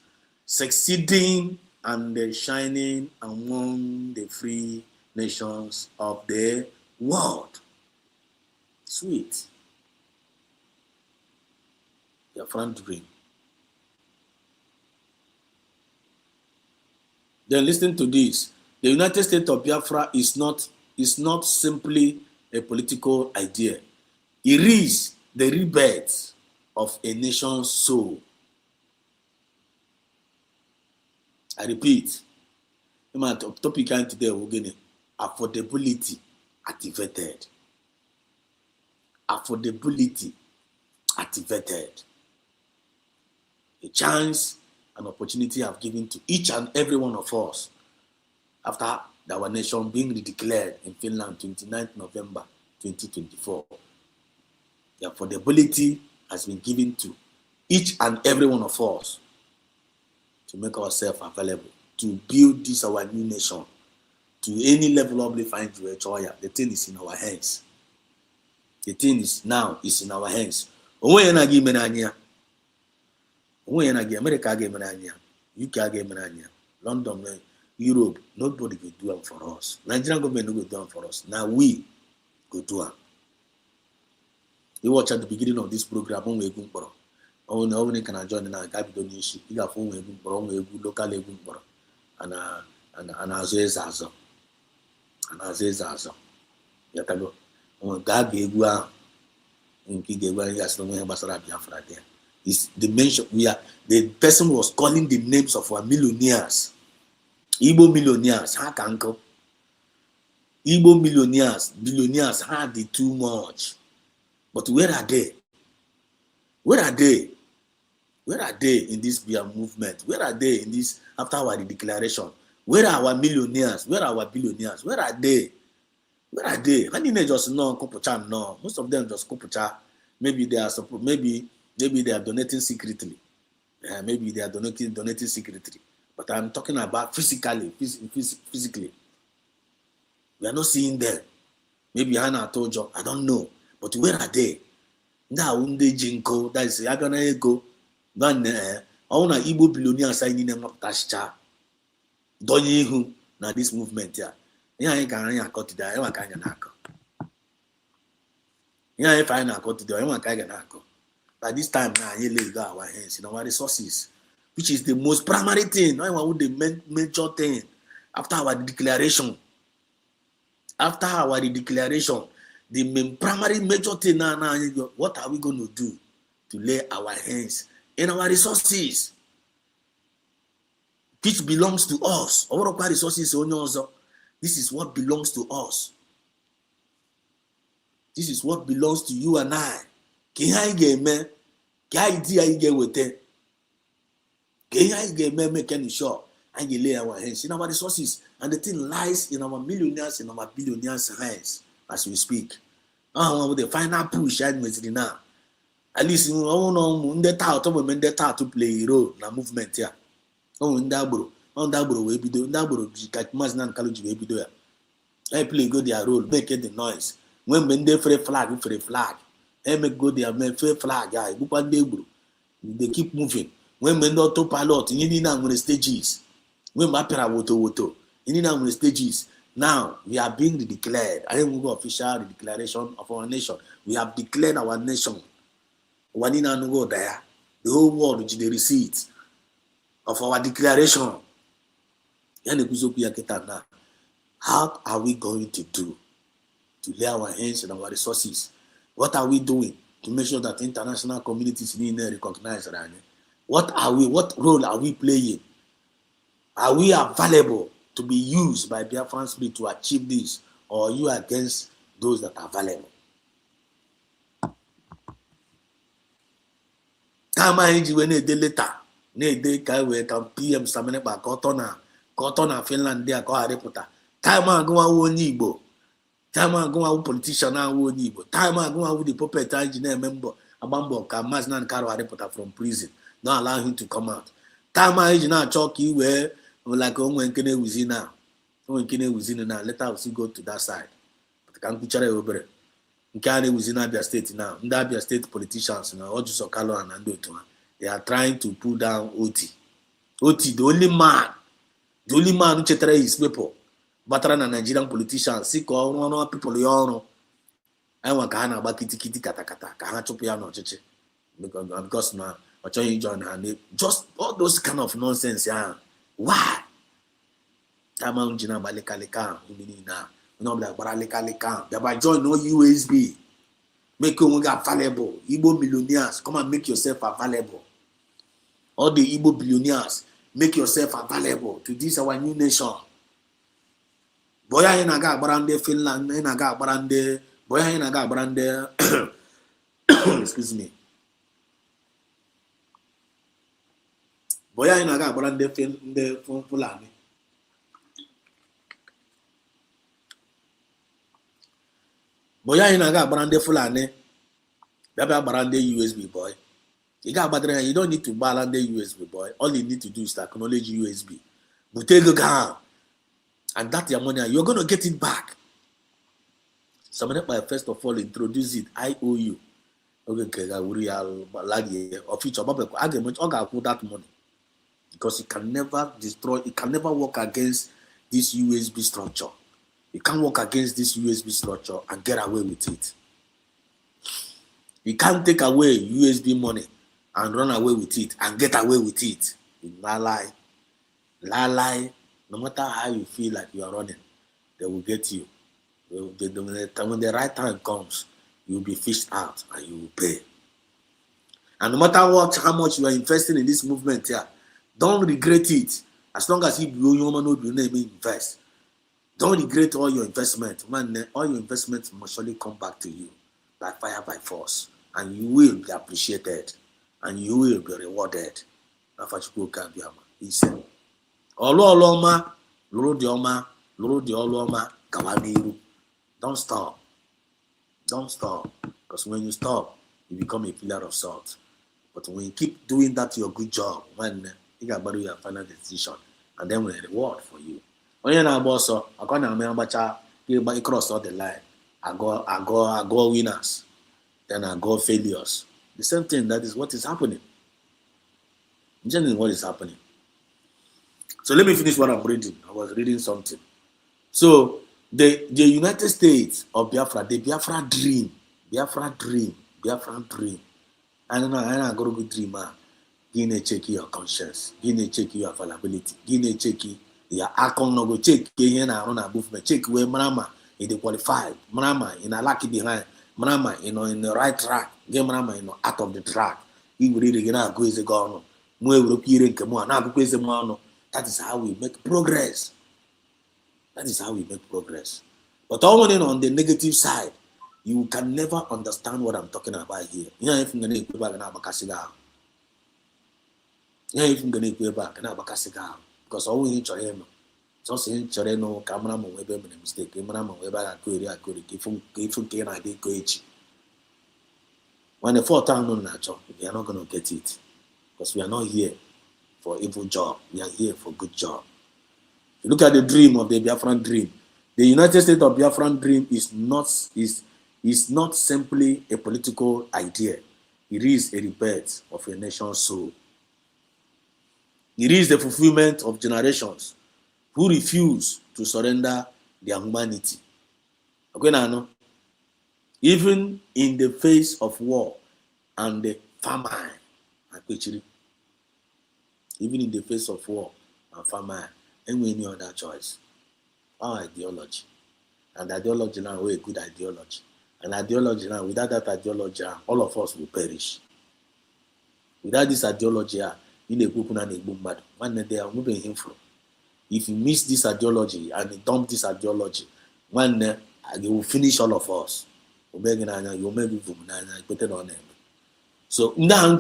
succeeding and shining among the free nations of the world. Sweet. Your front dream. Then listen to this. The United States of Biafra is not simply a political idea. It is the rebirth of a nation's soul. I repeat, my topic today we're going affordability activated. Affordability activated. A chance, an opportunity I've given to each and every one of us after our nation being declared in Finland 29th November 2024. The affordability has been given to each and every one of us to make ourselves available, to build this our new nation to any level of find joy. The thing is in our hands. The thing is now is in our hands. America, UK, London, Europe, nobody will do it for us. Nigerian government will do it for us. Now we go do it. You watch at the beginning of this program, only can join na gabido n'ishi ị ga-afụ nwe egwu mkpọrọ nwe egwu lokal egwu mkpọrọ ana-azụ eze azọ yatago gaa egwu ahụ nke ị ga-egwu anyị gasị onwe ya gbasara Biafra there is the mention the person was calling the names of our millionaires Igbo millionaires ha ka nkụ Igbo billionaires ha dị too much but where are they in this movement? Where are they in this after our declaration? Where are our millionaires? Where are our billionaires? Where are they? How do they just know Kopucha? No, most of them just Kopucha. Maybe they are maybe they are donating secretly. Maybe they are donating secretly. But I'm talking about physically. We are not seeing them. Maybe Hannah told you, I don't know. But where are they? Now unde jinko that is agana ego then all na Igbo billionaires anyị niile mapụtachicha donye ihu na this movement ya ihe anyị ka anyị akọ today anyị maka anyị na-akọ ihe anyị fa anyị na-akọ today anyị maka anyị na-akọ by this time na anyị lay go our hands in our resources which is the most primary thing anyị want the major thing after our declaration the main primary major thing now, what are we going to do to lay our hands in our resources, which belongs to us? Our resources, this is what belongs to us. This is what belongs to you and I. Can I get me? Can I get with it? Can I get me? Making sure I lay our hands in our resources, and the thing lies in our millionaires, in our billionaires' hands. As we speak, the final push now. At least to play a role in the movement here. We be doing I play go their role, make the noise. When they free flag, I make go their free flag, they keep moving. When men not to pilot, you need on the stages. When my woto, you need on the stages. Now we are being declared. I didn't go official declaration of our nation. We have declared our nation. Wanina no go there. The whole world which the receipt of our declaration. How are we going to do to lay our hands on our resources? What are we doing to make sure that international communities recognize that? What role are we playing? Are we available to be used by Biafran Spirit to achieve this, or you are against those that are available? Time I when a day later, they can PM Samene by Cotona, Finland, there, call a reporter. Time I go out with Igbo. Time I go out with politician now with Igbo. Time I go out with the puppet engineer member, a bambo, Kamaznan Karo reporter from prison. Not allow him to come out. Time I now chalky where like when Kene was in now. When Kene was in now, let us go to that side. But can't picture it over. Kene was in Abia State now. In Abia State politicians now, Ojuso Kalo and Andoto, they are trying to pull down Oti. Oti, the only man who cheated his people. Better than Nigerian politicians, sick or people you I want Kahana Bakiti Katakata, Kahacho Piano Chichi. Because now, I tell you, John, and just all those kind of nonsense, yeah. Why? Tama Jina Balekalika, no like Baralekalika. By join no USB. Make you available. Igbo billionaires, come and make yourself available. All the Igbo billionaires, make yourself available to this our new nation. Boya inaga barande Finland, inaga barande, boya inaga barande, excuse me. Boya inaga barande Fulani. Boya inaga barande Fulani. Baba barande USB boy. You don't need to balance the USB boy. All you need to do is to acknowledge USB. But take a gun. And that's your money. You're going to get it back. Somebody might first of all introduce it. IOU. Okay, of future argument. That money. Because it can never destroy, it can never work against this USB structure. You can't work against this USB structure and get away with it. You can't take away USB money and run away with it and get away with it. You lie. No matter how you feel like you are running, they will get you. When the right time comes, you will be fished out and you will pay. And no matter how much you are investing in this movement here, don't regret it. As long as you invest, don't regret all your investment. Man, all your investments must surely come back to you by fire, by force, and you will be appreciated and you will be rewarded. He said, Oloma, Lord Yoma, Lord Yoloma, Kawaniru. Don't stop. Don't stop. Because when you stop, you become a pillar of salt. But when you keep doing that, your good job, when you got to your final decision, and then with a reward for you. When you're not boss, I can't remember you cross all the line. I go winners. Then I go failures. The same thing, that is what is happening. Generally, what is happening. So let me finish what I'm reading. I was reading something. So the United States of Biafra, the Biafra dream. And I got a good dream. Gine check your conscience. Gine check your availability. Gine check your account. No go check. Gine na run a movement. Check where Manama is the qualified. Manama in a lucky behind. Manama in the right track. Get Manama out of the track. He will really get go is a governor. That is how we make progress. But all on the negative side, you can never understand what I'm talking about here. You know, if I'm going to go back now, because all we need to him. So saying Choreno, camera, webe mistake, camera, weba, when the fourth time on natural, we are not going to get it. Because we are not here for evil job. We are here for good job. You look at the dream of the Biafran dream. The United States of Biafran dream is not simply a political idea. It is a rebirth of a nation's soul. It is the fulfillment of generations who refuse to surrender their humanity. Even in the face of war and the famine. Even in the face of war and famine, and any other choice. Our ideology. And ideology now is a good ideology. And ideology now, without that ideology, all of us will perish. Without this ideology, in a group and a boom bad, one day are moving him from. If you miss this ideology and you dump this ideology, one day you will finish all of us. So now I'm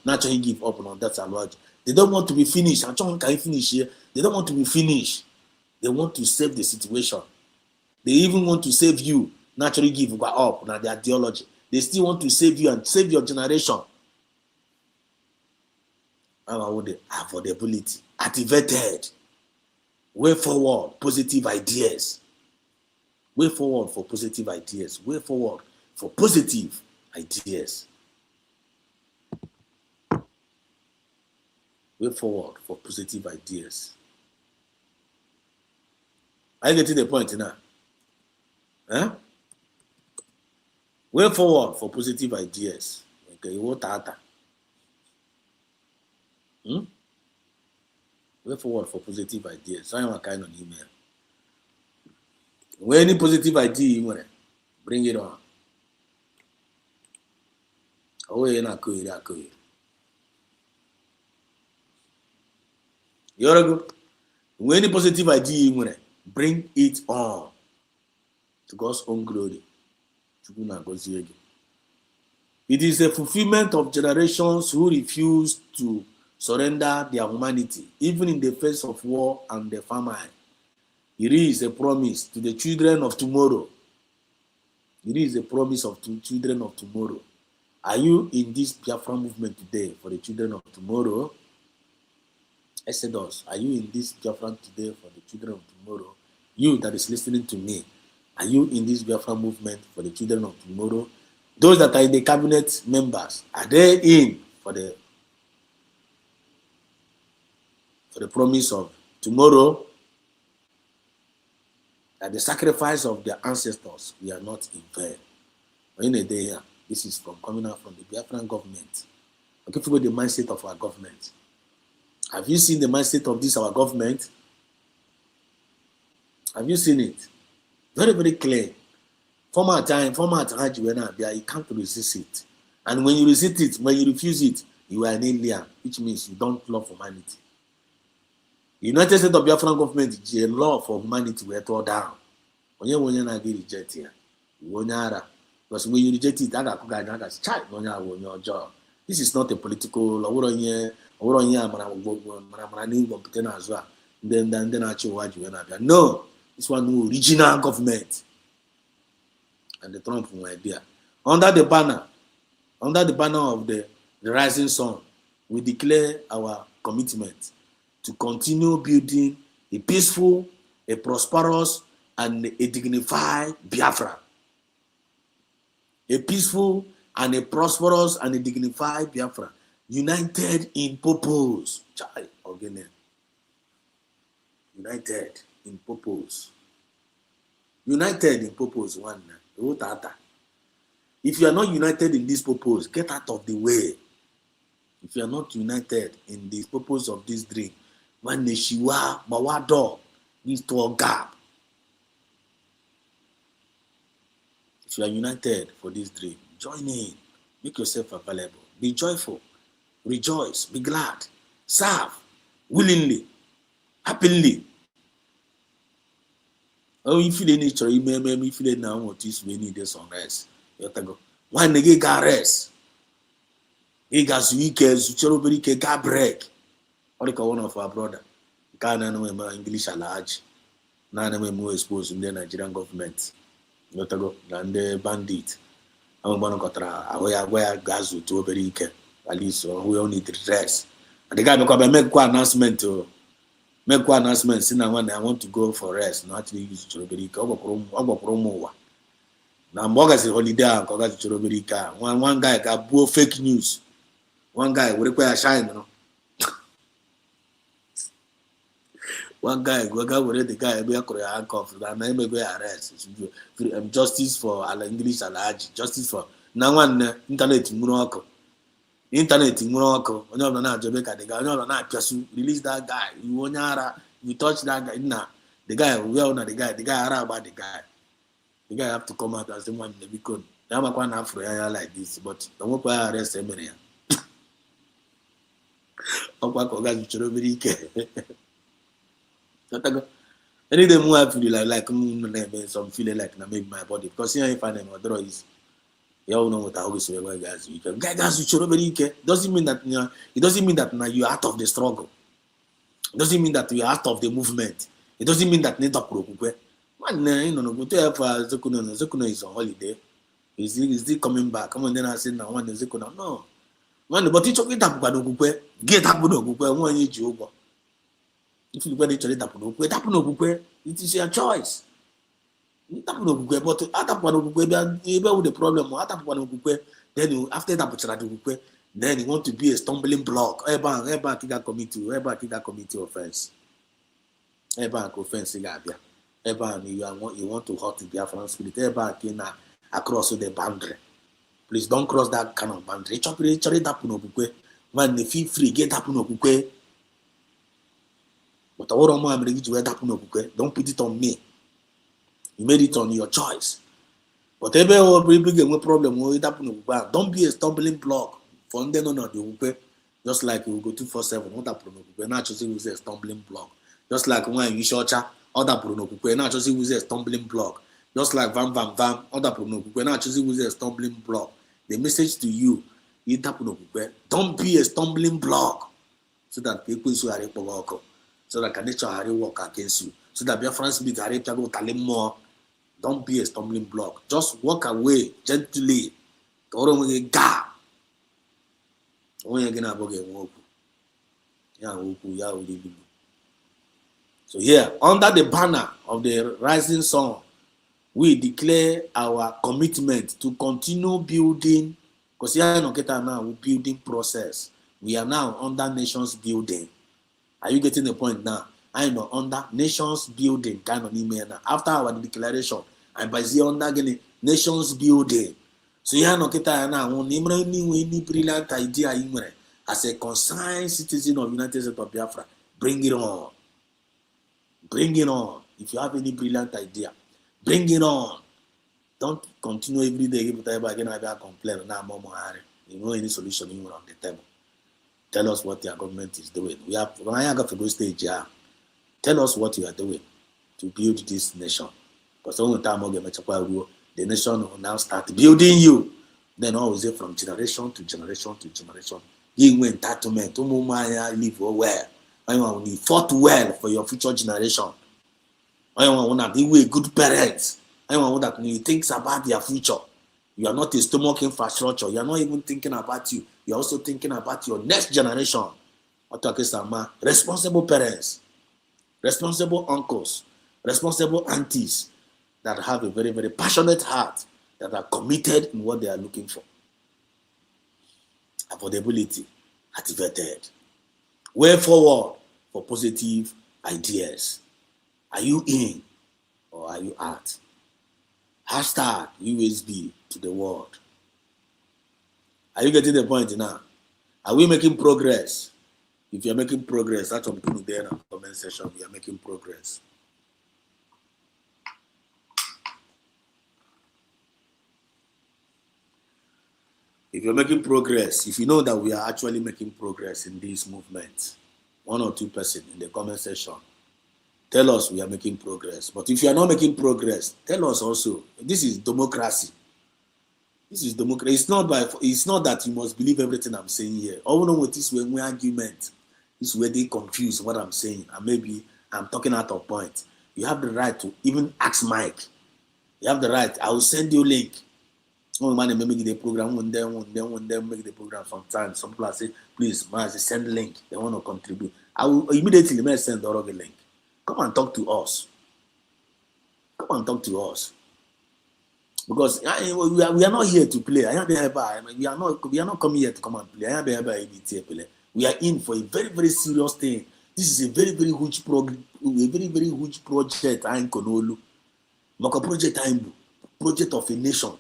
naturally give up on that ideology. They don't want to be finished. Can finish here. They don't want to be finished. They want to save the situation. They even want to save you. Naturally give up on the ideology. They still want to save you and save your generation. Affordability. Activated. Way forward. Positive ideas. Way forward for positive ideas. Way forward for positive ideas. Way forward for positive ideas. Are you getting the point now? Huh? Way forward for positive ideas. Okay, what that? Way forward for positive ideas. So I'm a kind of email. When any positive idea you want, bring it on. Oh, you're not cool. You're good. When any positive idea you want, bring it on to God's own glory. It is a fulfillment of generations who refuse to surrender their humanity, even in the face of war and the famine. It is a promise to the children of tomorrow. It is a promise of the children of tomorrow. Are you in this Biafra movement today for the children of tomorrow? Exodus, are you in this Biafra today for the children of tomorrow? You that is listening to me, are you in this Biafra movement for the children of tomorrow? Those that are in the cabinet members, are they in for the promise of tomorrow? That the sacrifice of their ancestors, we are not in vain. In a day here, this is coming out from the Biafran government. Okay, for the mindset of our government. Have you seen the mindset of this our government? Have you seen it? Very, very clear. Former time you can't resist it. And when you resist it, when you refuse it, you are an alien, which means you don't love humanity. The United States of Biafran government is a law for humanity were torn down. When you reject here, because when you reject it, this is not a political law. No, this one original government. And the Trump idea. Under the banner of the rising sun, we declare our commitment to continue building a peaceful, a prosperous, and a dignified Biafra. A peaceful and a prosperous and a dignified Biafra, united in purpose. United in purpose. United in purpose, one. If you are not united in this purpose, get out of the way. If you are not united in the purpose of this dream, when the Shiwa Mawado needs to a gap. If you are united for this dream, join in. Make yourself available. Be joyful. Rejoice. Be glad. Serve willingly, happily. Oh, if you nature, you may feel now what is we need some rest. You have to go. One day got rest. He got weekends, Cheruberic got break. Only one of our brother. Can't know English a large. None of them more exposed in the Nigerian government. You have to go. And the bandit. I'm going to go where gas to Oberic. At least we only need rest. And the guy make one announcement to. Make one announcement. Say now I want to go for rest. Not actually use Cheruberic. Ogo promo. Now Mogas is holiday. Kogas Cheruberic. One guy got both fake news. One guy will require shine. You know? One guy will the guy be a handcuff. And then maybe arrest. Justice for English and justice for now one internet Muroko. Internet Muroko. On your not Jamaica, the guy, on not just release that guy. You want you touch that guy. Nah, the guy, we all know the guy about the guy. The guy have to come out as the one that we could. Now I'm going to have like this, but don't want to arrest him. Any day more I feel like some feeling like I make my body because here if I am draw is you all know what I always say guys you can guys doesn't mean that it doesn't mean that now you are out of the struggle. It doesn't mean that you are out of the movement. It doesn't mean that need to preoccupy. Man, go to Zekuno is on holiday. Is he coming back? Come on, then I said now one is Zekuno. No. One but it's okay to get up one year job. If you want to it is your choice. But the problem, then you after that, then you want to be a stumbling block. Eba committee offense. Eba offense you want to hurt the Biafran spirit. Eba across the boundary. Please don't cross that kind of boundary. Man, if you free, get up no kukwe. But don't put it on me. You made it on your choice. Whatever big problem, don't be a stumbling block. Just like you go 247, what that not just use a stumbling block. Just like when you short other pronocuque, not just use a stumbling block. Just like vam, other pronocuque, not just use a stumbling block. The message to you, don't be a stumbling block. So that people who are able so that can nature work against you. So that Biafran spirit are able to more. Don't be a stumbling block. Just walk away gently. So here, under the banner of the rising sun, we declare our commitment to continue building. Because here now we building process. We are now under nations building. Are you getting the point now? I know under nations building kind of email now. After our declaration, and by the under nations building, So ya no kita ya na won nimra ni brilliant idea imre as a concerned citizen of United States of Biafra. Bring it on. Bring it on. If you have any brilliant idea, bring it on. Don't continue every day again I complain now more. You know any solution you on the table. Tell us what your government is doing. We have when I got to go stage here. Tell us what you are doing to build this nation. Because the nation will now start building you. Then always from generation to generation to generation. You entitlement, live well. You fought well for your future generation. You want to be good parents. You want that when you think about their future, you are not a stomach infrastructure. You are not even thinking about you. You are also thinking about your next generation. Responsible parents, responsible uncles, responsible aunties that have a very, very passionate heart, that are committed in what they are looking for. Affordability activated. Way forward for positive ideas. Are you in or are you out? Hashtag USB to the world. Are you getting the point now? Are we making progress? If you're making progress, that's what people there in the comment section. We are making progress. If you're making progress, if you know that we are actually making progress in this movement, 1 or 2 persons in the comment section, tell us we are making progress. But if you are not making progress, tell us also. This is democracy. This is democracy. It's not that you must believe everything I'm saying here. All know what this way we argument. This way they confuse what I'm saying, and maybe I'm talking out of point. You have the right to even ask Mike. You have the right. I will send you a link. Oh man, they make the program one day make the program sometimes. Some people say, please, man, send link. They want to contribute. I will immediately send the link. Come and talk to us. Come and talk to us. Because we are not here to play. We are not coming here to come and play. We are in for a very, very serious thing. This is a very, very huge project. Project of a nation.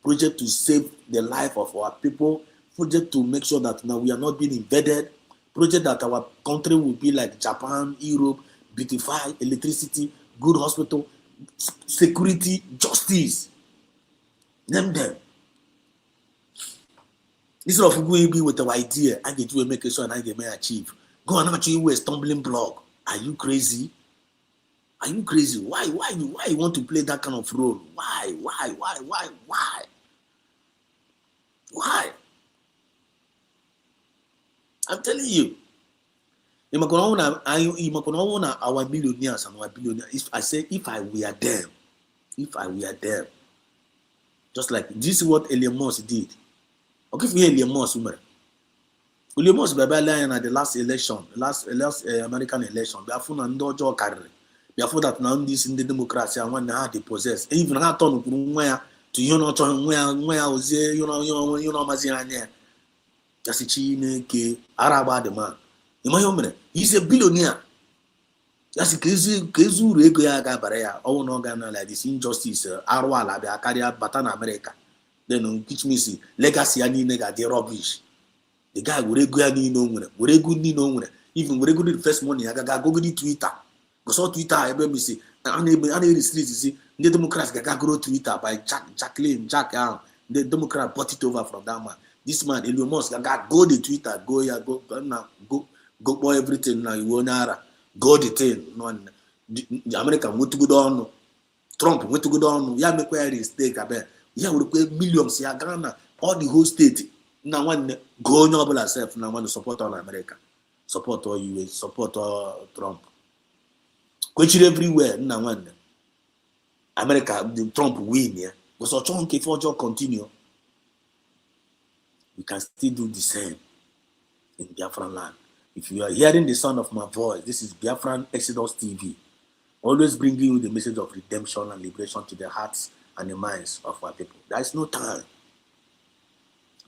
Project to save the life of our people. Project to make sure that now we are not being invaded. Project that our country will be like Japan, Europe, beautify, electricity, good hospital, security, justice. Name them. Instead of going with our idea, I get to make sure and I may achieve. Go and actually a stumbling block. Are you crazy? Are you crazy? Why you want to play that kind of role? Why? I'm telling you. Our millionaires and our billionaires. If I were them, just like this is what Elon Musk did. Okay, if we hear Elon Musk, Elon Musk at the last American election, Biafra and Dojo carry. Biafra that now this in the democracy and when they possess. Even I turn to Mazirania. That's a Chineke Araba the man. He's a billionaire. That's a Kezu Rega Gabaraya, all no Ghana like this injustice, Arwala, the Acadia, Batana America. Then teach me see legacy and nega the rubbish. The guy would go even would go the first morning, I got go to Twitter. Because all Twitter, I remember see, and the streets, you see, the Democrats got go Twitter by Jacqueline, the Democrat bought it over from that man. This man, Elon Musk, got go the Twitter, go boy everything now, you wanna go the thing. No, the American went to go down, Trump went to go down, yeah, make where is stake, I bet. Yeah, we pay millions, yeah, Ghana, all the whole state. Now, one go noble herself, now want to support all America, support all US, support all Trump. Question everywhere, now one America, the Trump win, yeah. But so Trump if you continue, we can still do the same in Biafran land. If you are hearing the sound of my voice, this is Biafran Exodus TV. Always bringing you the message of redemption and liberation to the hearts and the minds of our people. There is no time.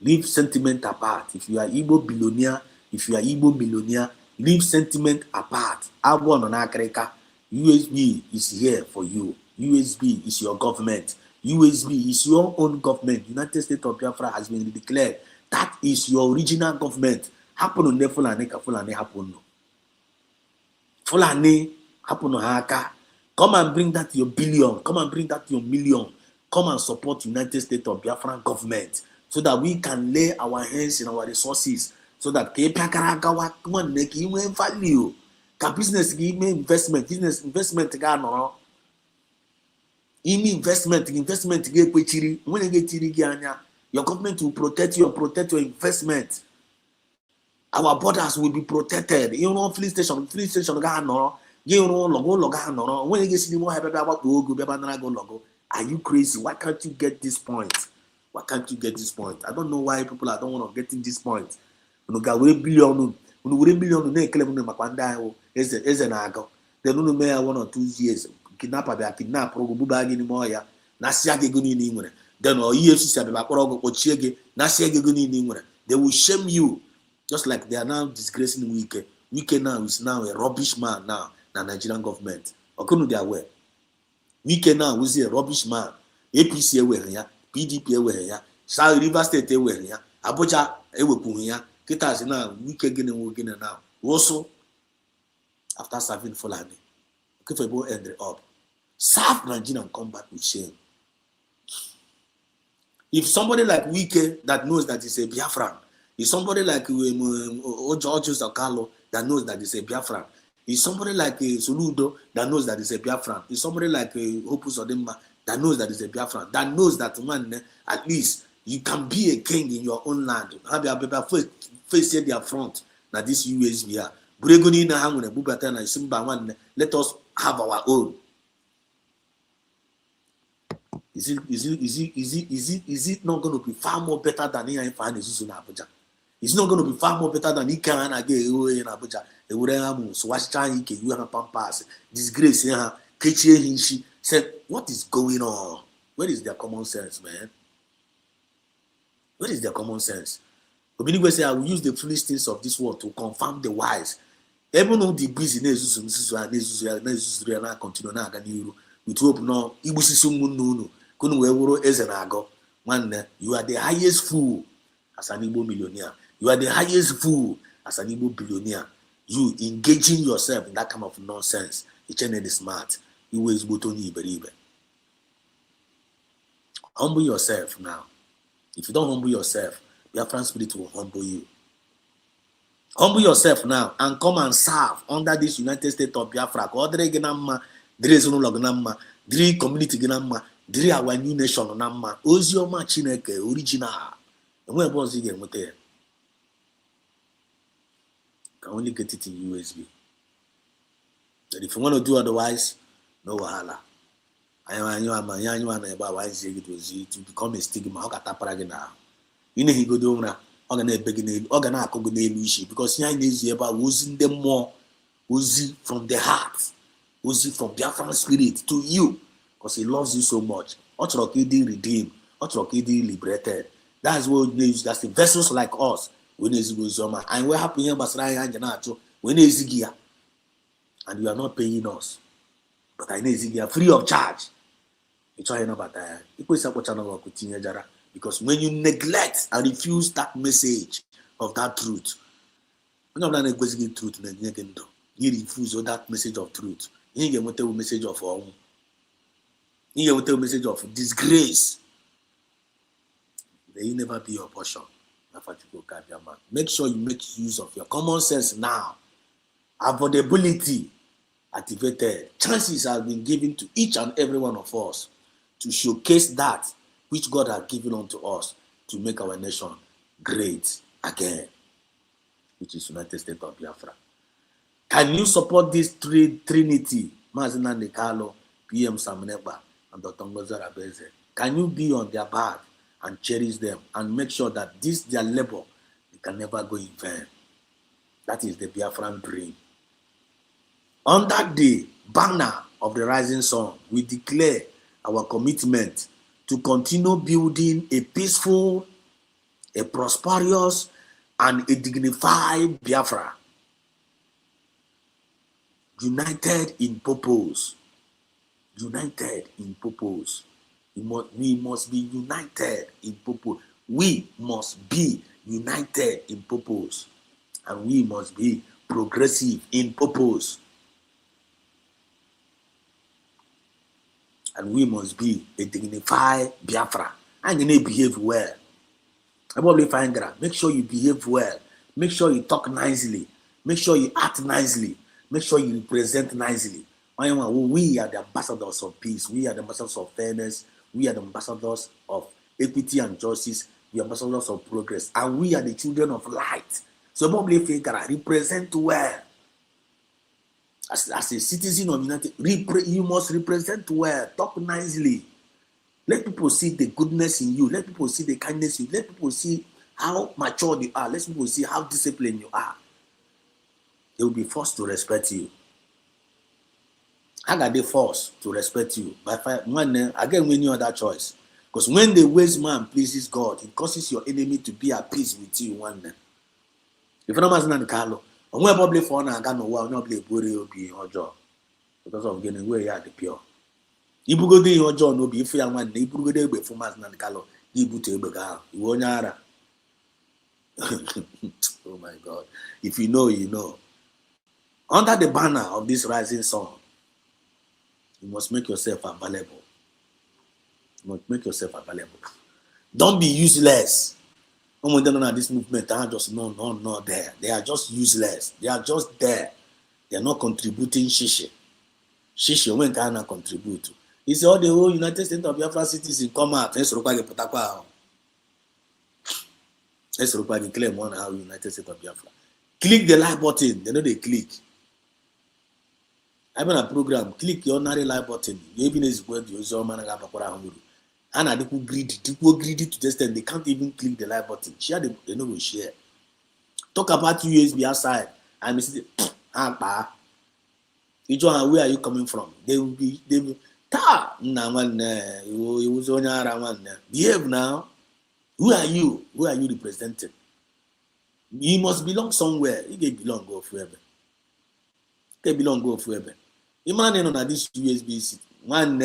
Leave sentiment apart. If you are Igbo billionaire, if you are Igbo millionaire, leave sentiment apart. Abon on Africa, USB is here for you. USB is your government. USB is your own government. United States of Biafra has been declared. That is your original government. Happen on the Fulani ka Fulani happen no. Fulani happen on haka. Come and bring that your billion. Come and bring that your million. Come and support United States of Biafra government so that we can lay our hands in our resources so that come on make you value. Ka business give me investment. Business investment ga no. Investment get chiri. When you get chiri anya, your government will protect your investment. Our borders will be protected. You know, fleet station ga no. You know, logo no. When you get see more about go logo. Are you crazy? Why can't you get this point? Why can't you get this point? I don't know why people don't want to get in this point. You know, we billion na ekele mu makwa ndai o eze na ago. Then no me 1 or 2 years kidnapper be kidnap rogo buba gi ni mo ya na sia ge guni ni nwere. Then o EFCC be bakoro ogo kpochie ge na sia ge guni ni nwere. They will shame you just like they are now disgracing Wike. Wike now is now a rubbish man now na Nigerian government. Okunu they are aware. Wike now is a rubbish man. APC ewere ya, PDP ewere ya, South River State ewere ya, Abuja ewepụ ya. Kita si now Wike gene now. Also, after serving Fulani, Kifebo ended up. Serve Nigeria and come back with shame. If somebody like Wike that knows that he's a Biafran, if somebody like George Zakalo that knows that he's a Biafran, is somebody like Soludo that knows that he's a Biafran. Is somebody like Hopus Odemba that knows that he's a Biafran. That knows that man, at least you can be a king in your own land. Have your face their front. Now this USB are. Buregoni na hangune bubata na simba one. Let us have our own. Is it not going to be far more better than here in Abuja? It's not going to be far more better than Ikan again in Abuja. They would have so watch time you have a pampas, disgrace here. Kechi said, what is going on? Where is their common sense, man? Where is their common sense? Obinigwe say, I will use the foolish things of this world to confirm the wise. Even though the business na continue na aga n'iru, with hope no igbusisu unu kunu we wuru eze na ago. Man, you are the highest fool as an Igbo millionaire. You are the highest fool as an Igbo billionaire. You engaging yourself in that kind of nonsense. Each and is smart. You always go to Iberibe. Humble yourself now. If you don't humble yourself, Biafran spirit will humble you. Humble yourself now and come and serve under this United States of Biafra. Dri community ginamma, dri our new nation namma. Ozioma Chineke original. And where was it again? Can only get it in USB. But if you want to do otherwise, no wahala. To become a stigma. How can that you know he go do na organa because here is about losing them more Uzi from the heart, Uzi from Biafran spirit to you, because he loves you so much. Otrokidi redeemed, Otrokidi liberated. That's what it is. That's the vessels like us. When is Guzoma, and we're happy here, Basraya and Janato, when is Zigia, and you are not paying us. But I know Zigia free of charge. You try about that. Because when you neglect and refuse that message of that truth, you refuse that message of truth. You get a message of you get a message of disgrace. May you never be your portion. Make sure you make use of your common sense now. Affordability activated. Chances have been given to each and every one of us to showcase that which God has given unto us to make our nation great again, which is United States of Biafra. Can you support this trinity, Mazina Nikalo, PM Samneba, and Dr. Ngozara Beze? Can you be on their back and cherish them and make sure that this their labor they can never go in vain? That is the Biafran dream. On that day, banner of the rising sun, we declare our commitment to continue building a peaceful, a prosperous, and a dignified Biafra. United in purpose. United in purpose. We must be united in purpose. We must be united in purpose. And we must be progressive in purpose. And we must be a dignified Biafra. And you need to behave well. I probably find that. Make sure you behave well. Make sure you talk nicely. Make sure you act nicely. Make sure you represent nicely. We are the ambassadors of peace. We are the ambassadors of fairness. We are the ambassadors of equity and justice. We are ambassadors of progress. And we are the children of light. So probably think that represent well. As a citizen of United, you must represent well. Talk nicely. Let people see the goodness in you. Let people see the kindness in you. Let people see how mature you are. Let people see how disciplined you are. They will be forced to respect you. How are they forced to respect you? By again, when you have that choice. Because when the waste man pleases God, it causes your enemy to be at peace with you one day. If no man's not Carlo, and we're probably for now, I got no well, not be or job because of getting away at the pure. Ibu go dey your job no be if you want ibu go dey for mas na kalo ibu te bega iwo nyara. Oh my God, if you know, you know. Under the banner of this rising sun, you must make yourself available. You must make yourself available. Don't be useless. When they don't know this movement, they are just not there. They are just useless. They are just there. They are not contributing shishi. Shishi when they not contribute. He said all the whole United States of Biafra citizens come out. Let's look at the claim on how United States of Biafra. Click the like button. They know they click. I'm in a program. Click the ordinary like button. You even is where you saw man and I do greedy to test them. They can't even click the like button. Share them. They know we share. Talk about USB outside. I'm saying, each one, where are you coming from? They will behave now. Who are you? Who are you representing? You must belong somewhere. You can belong go forever. You belong go forever. You man on this USB one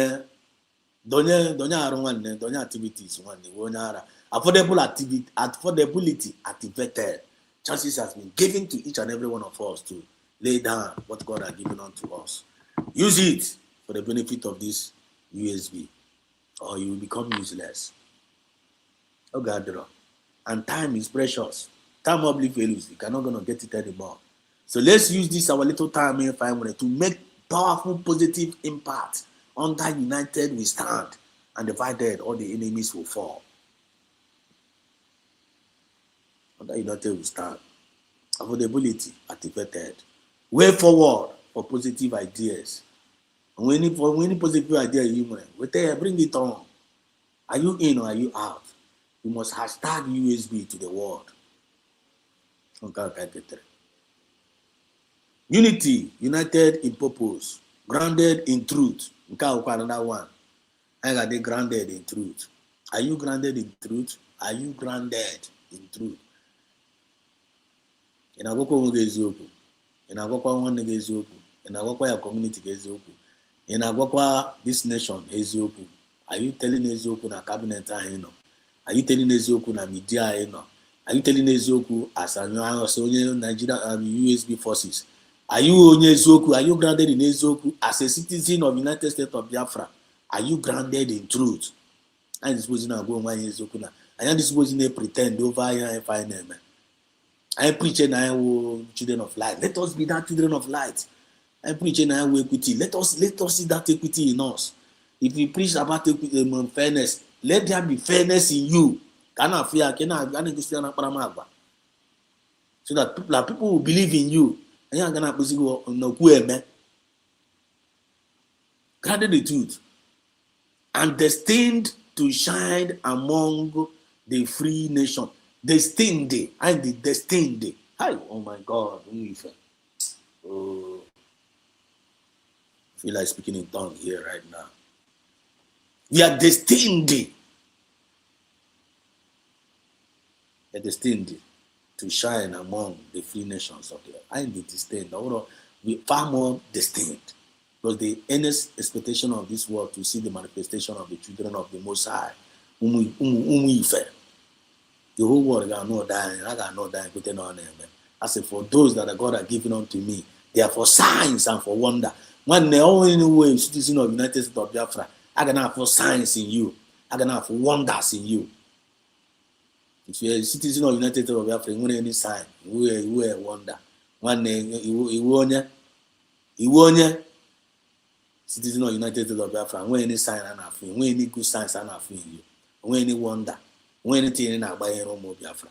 donya activities one affordability activated. Chances has been given to each and every one of us to lay down what God has given unto us. Use it for the benefit of this USB, or you will become useless. Oh God, and time is precious. Time will be values. You cannot gonna get it anymore. So let's use this our little time in 5 minutes to make powerful positive impact. Under united we stand, and divided all the enemies will fall. Under united we stand. Affordability activated. Way forward for positive ideas. And when any positive idea you bring it on. Are you in or are you out? You must hashtag USB to the world. Okay. Unity, united in purpose, grounded in truth. Another one. I got the grounded in truth. Are you grounded in truth? Are you grounded in truth? In a woko eziokwu. In a woko one eziokwu. In a woko your community eziokwu. In a woko this nation eziokwu. Are you telling eziokwu na cabinet ahino? Are you telling eziokwu na media ahino? Are you telling eziokwu as a Nigeria USB forces? Are you onye eziokwu? Are you grounded in eziokwu as a citizen of United States of Biafra? Are you grounded in truth? I am supposed to go one eziokwu na. I am supposed to pretend over here if I name. I am preaching I am children of light. Let us be that children of light. I am preaching I am equity. Let us see that equity in us. If we preach about fairness, let there be fairness in you. So that people will believe in you. Guarded the truth. And destined to shine among the free nation. Destined. And the destined. Hi, oh my God. Oh, I feel like speaking in tongues here right now. We are destined. We are destined to shine among the free nations of the earth. I am destined. We are far more destined. was the earnest expectation of this world to see the manifestation of the children of the Most High. The whole world got no dying. I got no dying. I said, for those that God has given unto me, they are for signs and for wonder. When they all anyway citizen of United States of Biafra, I can have for signs in you. I can have for wonders in you. If you're a citizen of United States of Biafra, you want any sign, you are a wonder. One day, you citizen of United States of Biafra, when any sign and a when any good signs and a you, when any wonder, when anything in a buy your own Biafra.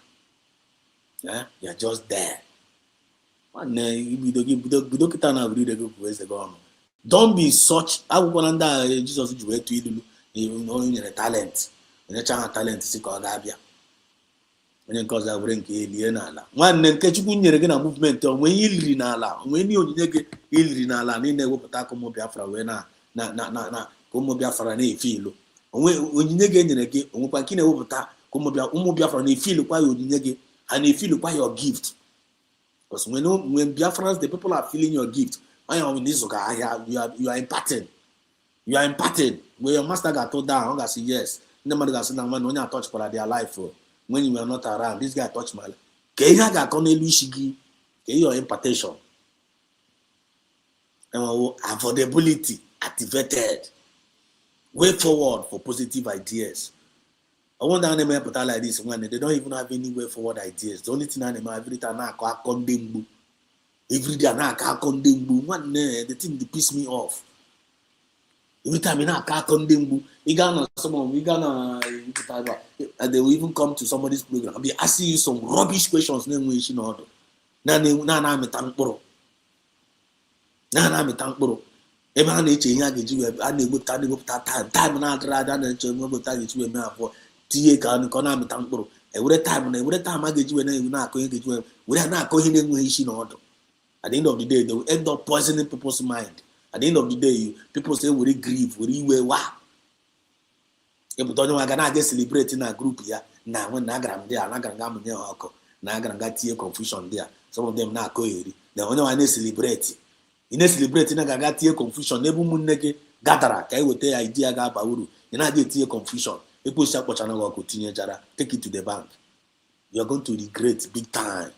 Yeah, you're just there. One day, you don't be such. I will under Jesus to you, you know, in a talent. In a child talent is called Abia. When cause I bring Eliana. One then catch you again a movement when you rinala, when you rinala, in the Wopataco Biafra, when na como Biafra ne filo. When you again, Wopakina Wopata, como Biafra ne feel quite you and you feel quite your gift. Because when Biafrans, the people are feeling your gift, I am in this you are imparted. You are imparted. When your master got told down, I say yes. No matter got down when you touch for their life. When you are not around, this guy touch my life. Kenya got on your impartation. And affordability activated. Way forward for positive ideas. I wonder how they may put out like this when they don't even have any way forward ideas. The only thing I know every time I condemn every day I condemn one day the thing that piss me off. Every time I condemn we gonna they will even come to somebody's program and be asking you some rubbish questions. Name we should not. Na me tankboro. Na me tankboro. Eba na eche ya geji we a na-egbu time na adra na eche we go target we me afọ tie ka na me tankboro. Every time a geji we na akọ geji we na akọ ihe na-enwe isi na odo. At the end of the day, they will end up poisoning people's mind. At the end of the day, people say we grieve, we wow. If don't know I can celebrate in a group here. Now when Nagram there, Nagram there, Nagram got confusion there. Some of them now go here. They only want to celebrate. In a celebrate, Naga confusion. Never muneke gather. I will tell idea Gabauru. You know get confusion. People say what channel continue jara. Take it to the bank. You are going to regret big time.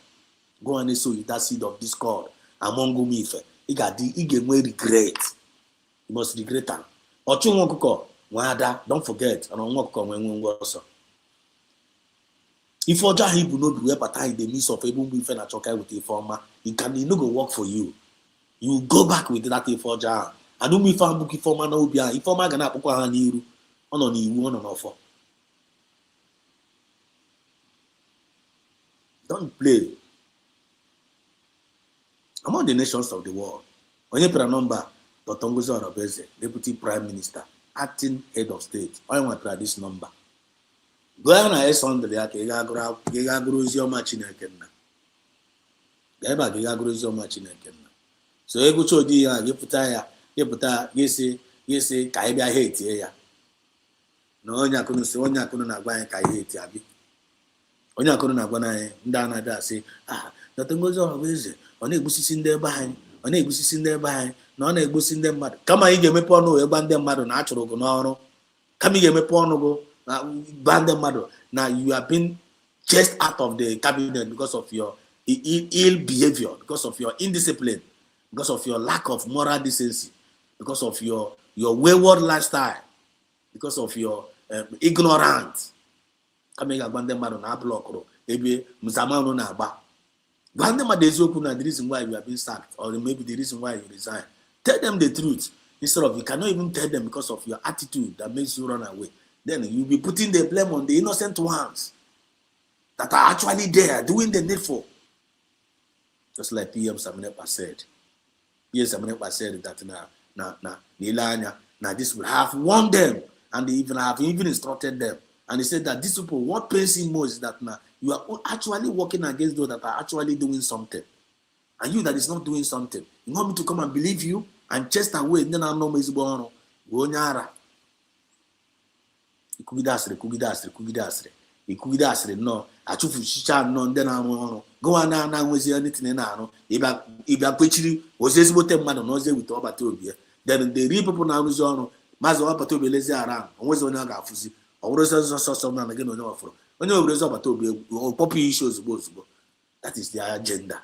Go and sow that seed of discord among Gumife. He get more regret. You must regret them. Don't forget. I don't want to come when we also. If you just Hebrew no be in the midst of able to and choke with a former, it no go work for you. You go back with that for jar. I don't me found bookie former no be if former gonna put on you on you one on offer. Don't play. Among the nations of the world, when you put a number, Totongozo Arabeze, Deputy Prime Minister, acting head of state, I want to try this number. Go on a son the Gagaguruzio Machinakena. Gaba Gagaguruzio Machinakena. So you go to the Yeputa, yes, Kaibia hate here. No, Onya couldn't say Onya couldn't have gone Kaihate Abi. Onya couldn't have gone down that say, Totongozo Arabeze. Ọ na-egbusi ndị ebe anyị ọ na-egbusi ndị ebe anyị na ọ na-egbusi ndị mmadụ kama ị ga-emepe ọnụ ebe ndị mmadụ na-achụrụ gị n'ọrụ kama ị ga-emepe ọnụ gị na gba ndị mmadụ na you have been chased out of the cabinet because of your ill behavior, because of your indiscipline, because of your lack of moral decency, because of your wayward lifestyle, because of your ignorance. Kama ị ga-agba ndị mmadụ na blọkụrụ ebe mzamanụ na-agba. The reason why you have been sacked, or maybe the reason why you resign. Tell them the truth. Instead of you cannot even tell them because of your attitude that makes you run away. Then you'll be putting the blame on the innocent ones that are actually there doing the needful. Just like PM Saminepa said. Yes, Saminepa said that now this will have warned them, and they have even instructed them. And he said that these people, what pains him most is that now you are actually working against those that are actually doing something. And you that is not doing something, you want me to come and believe you and chase away, then I'm not born. No, I choose no, then I'm go on now with anything in Ano. If I preach you, was this what a man knows with Obatobia. then the real people now lose on maazị ọbata obi elezi ara onwezi onye a ga-afụzi ọ bụrụ sọsọ na gị na onye ọfụrụ onye obodo ọbata obi ọkpọpụ isi ozugbo. That is their agenda.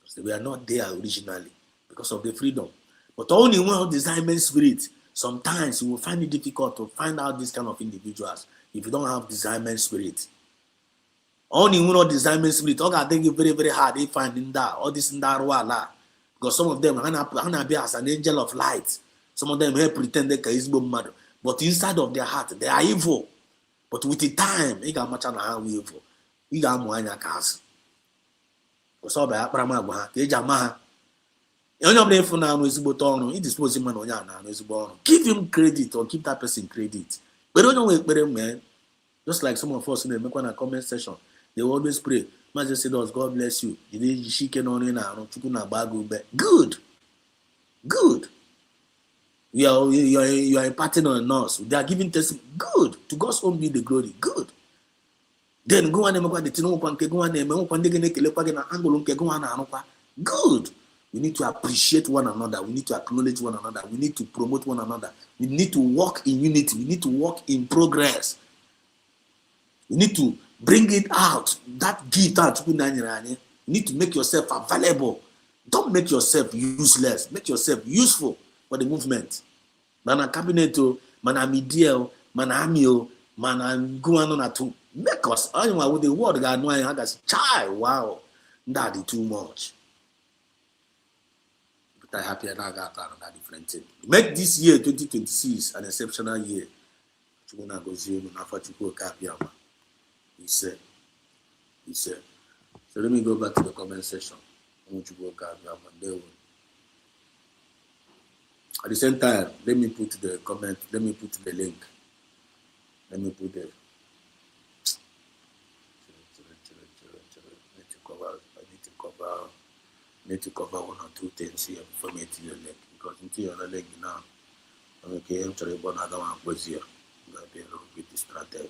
So we are not there originally because of the freedom. But only one discernment spirit, sometimes you will find it difficult to find out this kind of individuals if you don't have discernment spirit. Only one discernment spirit, all I think it's very, very hard to find in that, all this in that wala. Because some of them are be as an angel of light. Some of them pretend they can mad. But inside of their heart, they are evil. But with the time, they got much on how evil. You got more in your cars. Because all by Aprama, they jamaha. Onye ọbụla efu na anụ ezigbo ọrụ idispose mmanụ onye a na-anụ ezigbo ọrụ. Give him credit or give that person credit. But onye nwe ekpere man, just like some of us na-emekwa na comment section, they always pray. Maazị say us, God bless you. Jide isi ike n'ọrụ ị na-arụ, Chukwu na-agba gị ube. Good. You are imparting on us. They are giving testimony. Good. To God's own be the glory. Good. Then go on emekwa the tino nkwa nke go on eme nkwa ndị gị na-ekelekwa gị na angụlụ nke go on na-arụkwa. Good. We need to appreciate one another. We need to acknowledge one another. We need to promote one another. We need to walk in unity. We need to walk in progress. We need to bring it out. That gift out. You need to make yourself available. Don't make yourself useless. Make yourself useful for the movement. Mana cabinet, mana media, mana amio, mana guano to make us. Anyway, with the word God know I got child. Wow, that is too much. But I happy and I got that different thing. Make this year 2026 an exceptional year. He said. So let me go back to the comment section. At the same time, let me put the comment, let me put the link. Let me put the need to cover one or two things here before me to your leg. Because until your leg now, okay, I'm trying to another one was here. I'm gonna be a little bit distracted.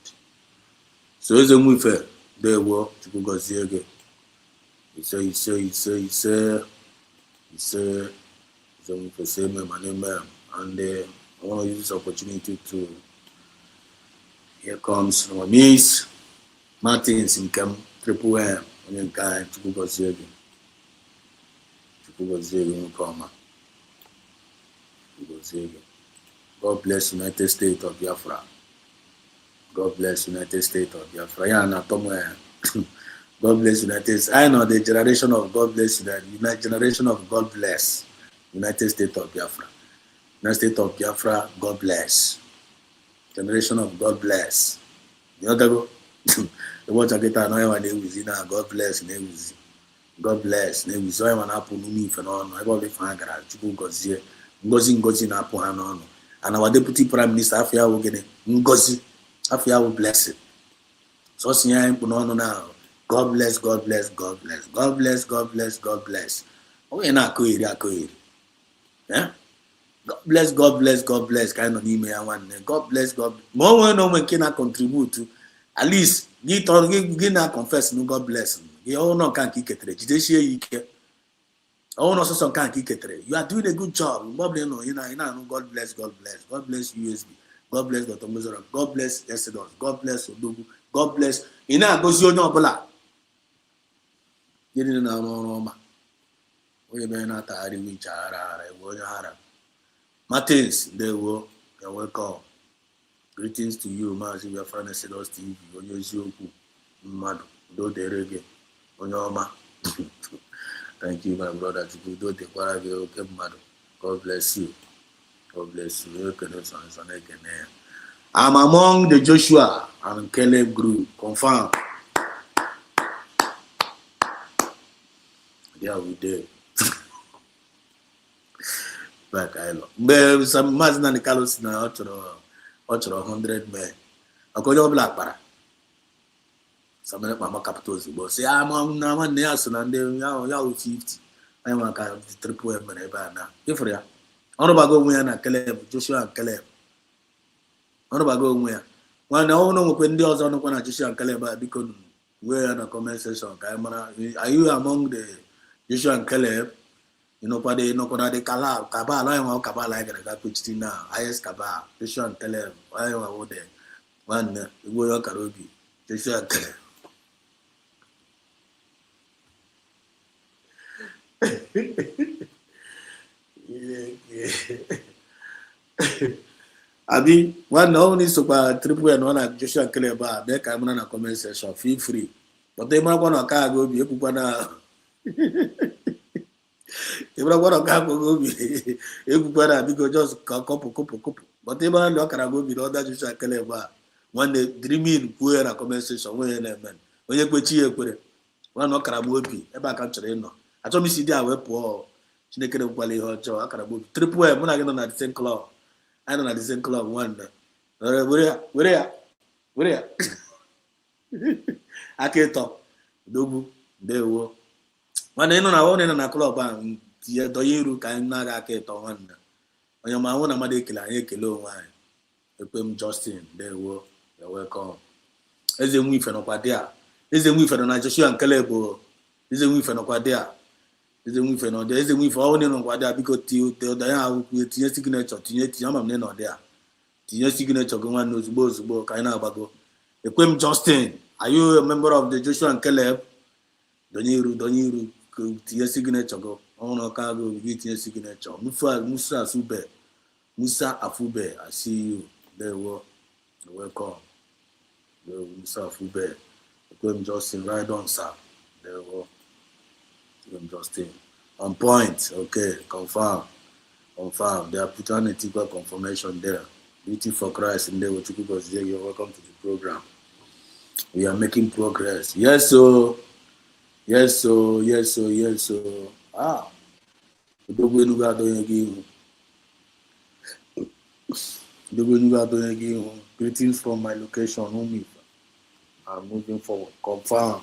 So it's a move fair. There were to go see again. He said, so we say my name, and I want to use this opportunity to. Here comes our Miss Martins in Cam Triple M, and then kind to go see again. To go see again, come. God bless United States of Biafra. God bless United States of Biafra. Yeah, na tomwe. God bless United States. I know the generation of God bless United generation of God bless United States of Biafra. United States of Biafra, God bless. Generation of God bless. You know that go? The watch I get annoyed when they was now. God bless, God bless. They was so when Apple me for no. I got the fan garage. Chuku gozie. Ngozi na Apple hanono. And our deputy prime minister Afia will get it. Ngozi. Afia will bless it. So siya no now. God bless. God bless. God bless. God bless. God bless. God bless. Oh, you're not cool. Yeah. God bless, God bless, God bless. Kind of email one. God bless, God. More no one can contribute to. At least get not confess. No, God bless. You all know can't kick it. Judicial you can. Oh no, so can't kick it. You are doing a good job. Probably no. You know. God bless, God bless. God bless USB. God bless Dr. Mozart. God bless Exodus. God bless Odogu. God bless. You know, goes your number. You didn't know no. We may not have reached our Martins, there were. You're welcome. Greetings to you, Mazi. We are friends. Exodus TV. On your Zoku, Mad, do the reggae. On your ma. Thank you, my brother. To do the quality. Okay, Mad. God bless you. God bless you. I'm among the Joshua and Caleb group. Confirm. Yeah, we did. Back I love. But some mas na Carlos na 100 men. Akojo black para. Some mama capitals but say I'm na man ne asuna nde ya 50. I want ka triple M na eba na. Ifre ya. Ono bago nwe na Caleb, Joshua and Caleb. Ono bago nwe ya. Wana ono nwekwe ndị ọzọ nọ na Joshua and Caleb biko we na comment section ka mara. Are you among the Joshua and Caleb? You know, but they know what they cabal. I want cabal like that. Which now, highest cabal. Joshua and Caleb. I want there. One, we go Karobi. Joshua and Caleb. Abi, one only super triple and one at Joshua and Caleb. They come on a comment section. Feel free. But they might want to go be able to. If I want to go be able to just couple. But they might look at go be all that Joshua and Caleb. One day dreaming poor a comment section. When you go cheer, one no Karabobi, a back country. No, I told me see there were poor. She naked of Wally or Joe, I can move triple. When I get on at the same club, I don't at the same club one. Where? I can't talk. Dogu, they were. One end on our own in a club and the Doyeru can not a cat or one. On your own, a Madekila, a kilo wine. The Pim Justin, they were. You're welcome. As a weef and Opadia. Is a weef and Joshua and Caleb. Is a weef and Opadia. Is a weef and there is a weef all in on Quadia because the with your signature to yet Yamam Neno there. To your signature, one knows both Kaina Bago. The Pim Justin. Are you a member of the Joshua and Caleb? Don't you to your signature go? On a cargo with your signature. Musa Afube. I see you. There were. Welcome. Musa Afube. William Justin, right on, sir. There were. William Justin. On point. Okay. Confirm. They are put on a typical confirmation there. Beauty for Christ in there. What you guys say? You're welcome to the program. We are making progress. Yes, so. Ah. Greetings from my location, home. I'm moving forward. Confirm.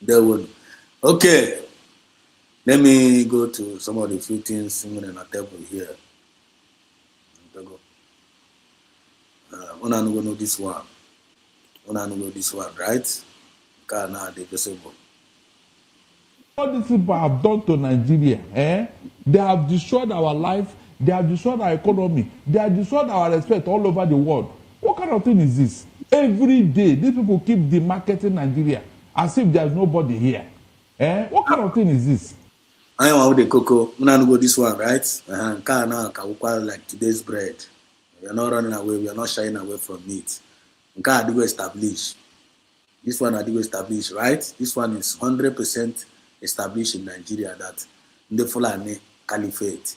There will. Okay. Let me go to some of the few things singing on a table here. When I know this one. Right? All these people have done to Nigeria, they have destroyed our life, they have destroyed our economy, they have destroyed our respect all over the world. What kind of thing is this? Every day, these people keep demarketing Nigeria as if there's nobody here. What kind of thing is this? I want the cocoa. When I go this one, right? Like today's bread. We are not running away, we are not shying away from it. I do establish. This one I do establish, right? This one is 100% established in Nigeria that the Fulani Caliphate.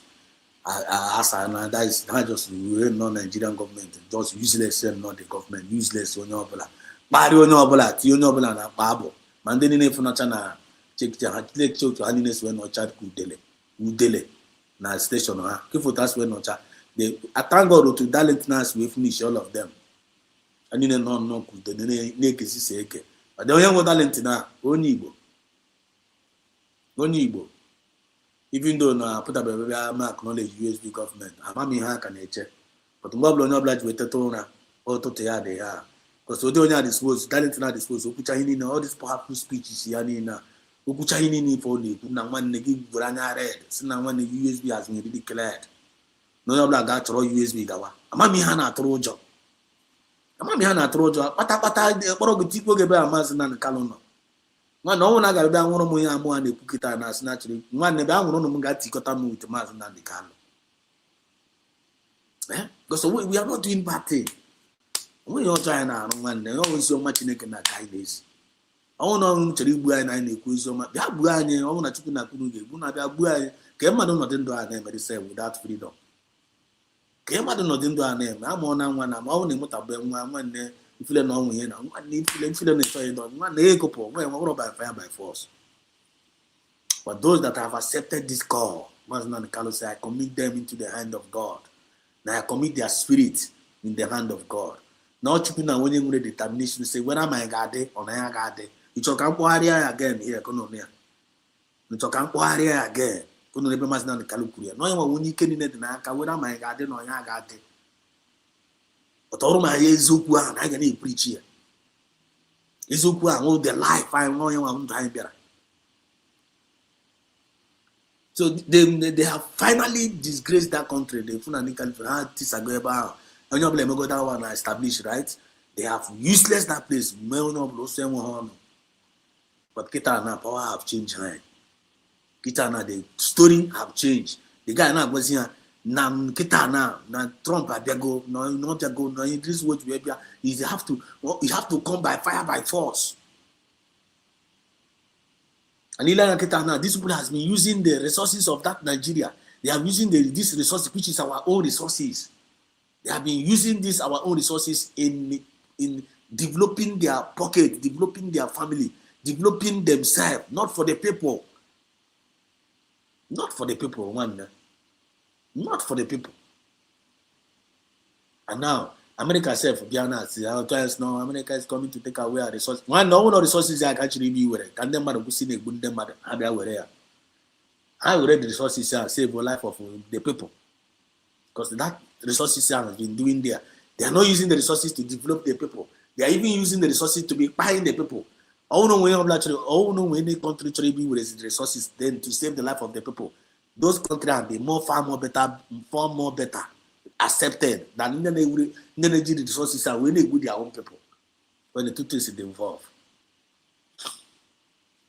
That is not just non-Nigerian government, just useless and not the government, useless on your bala. Bari on your bala, Tionobala na Babo. Mandini Funachana, check to Alines when no chat Udele, na station. Kifutas when no chat. They thank God to Dalentnas we finish all of them. And in a no could the naked sake. But the young Dalentina, Onibo. Even though I put up a acknowledge USB government, I'm hack and nature. But Moblo no obliged with Tetona or Totea they are. Because we don't dispose, Dalentina dispose, Ukuchahini, all these powerful speeches, Yanina, Ukuchahini for the Punaman, they give Burana red, Sinaman, the USB has been declared. No obliged got throw USB Gawa. Amamihana Trojo. Amamihana Trojo, Patapata, the Borogutico Gaba Amazon and Calono. No one I got down one of my and the Pukita and us naturally. One never one of them got Ticotamu with Mazan and the Calo. Because we are not doing bad thing. We are trying out one, they always so much in that kindness. I want to Ribu and I quiz so much. Yabuani, I want to chicken Akunu, Bunabuai, came out not into our name, but they say without freedom. Came out not into our name. I'm on one, I'm only Mutabem one day. If you know me, I need to one by fire by force. But those that have accepted this call, say, I commit them into the hand of God. Now I commit their spirit in the hand of God. Now chipping and winning with determination to say, when am I gade or I gade? You talk again here, Konomia. You talk again. Couldn't remember my Kalukuria. No one you can in it, when am I gade or I gade? But all my Ezukwa, I can preach here. Ezukwa, all the life I know you on time better. So they have finally disgraced that country. They that one established, right? They have useless that place. But kita now power have changed hand. Kita now the story have changed. The guy now was here. Now kita now Trump go no go no this what we you have to come by fire by force. And now, these people has been using the resources of that Nigeria. They are using this resources, which is our own resources. They have been using our own resources in developing their pocket, developing their family, developing themselves, not for the people. Not for the people, one. Not for the people. And now, America itself, no, America is coming to take away our resources. One, no resources are actually be where. Can them mother see the good mother? I will read the resources and save the life of the people. Because that resources have been doing there. They are not using the resources to develop the people. They are even using the resources to be buying the people. All no when any country to be with the resources then to save the life of the people. Those countries are be far more better accepted than energy resources are when they with their own people. When the two things is involved.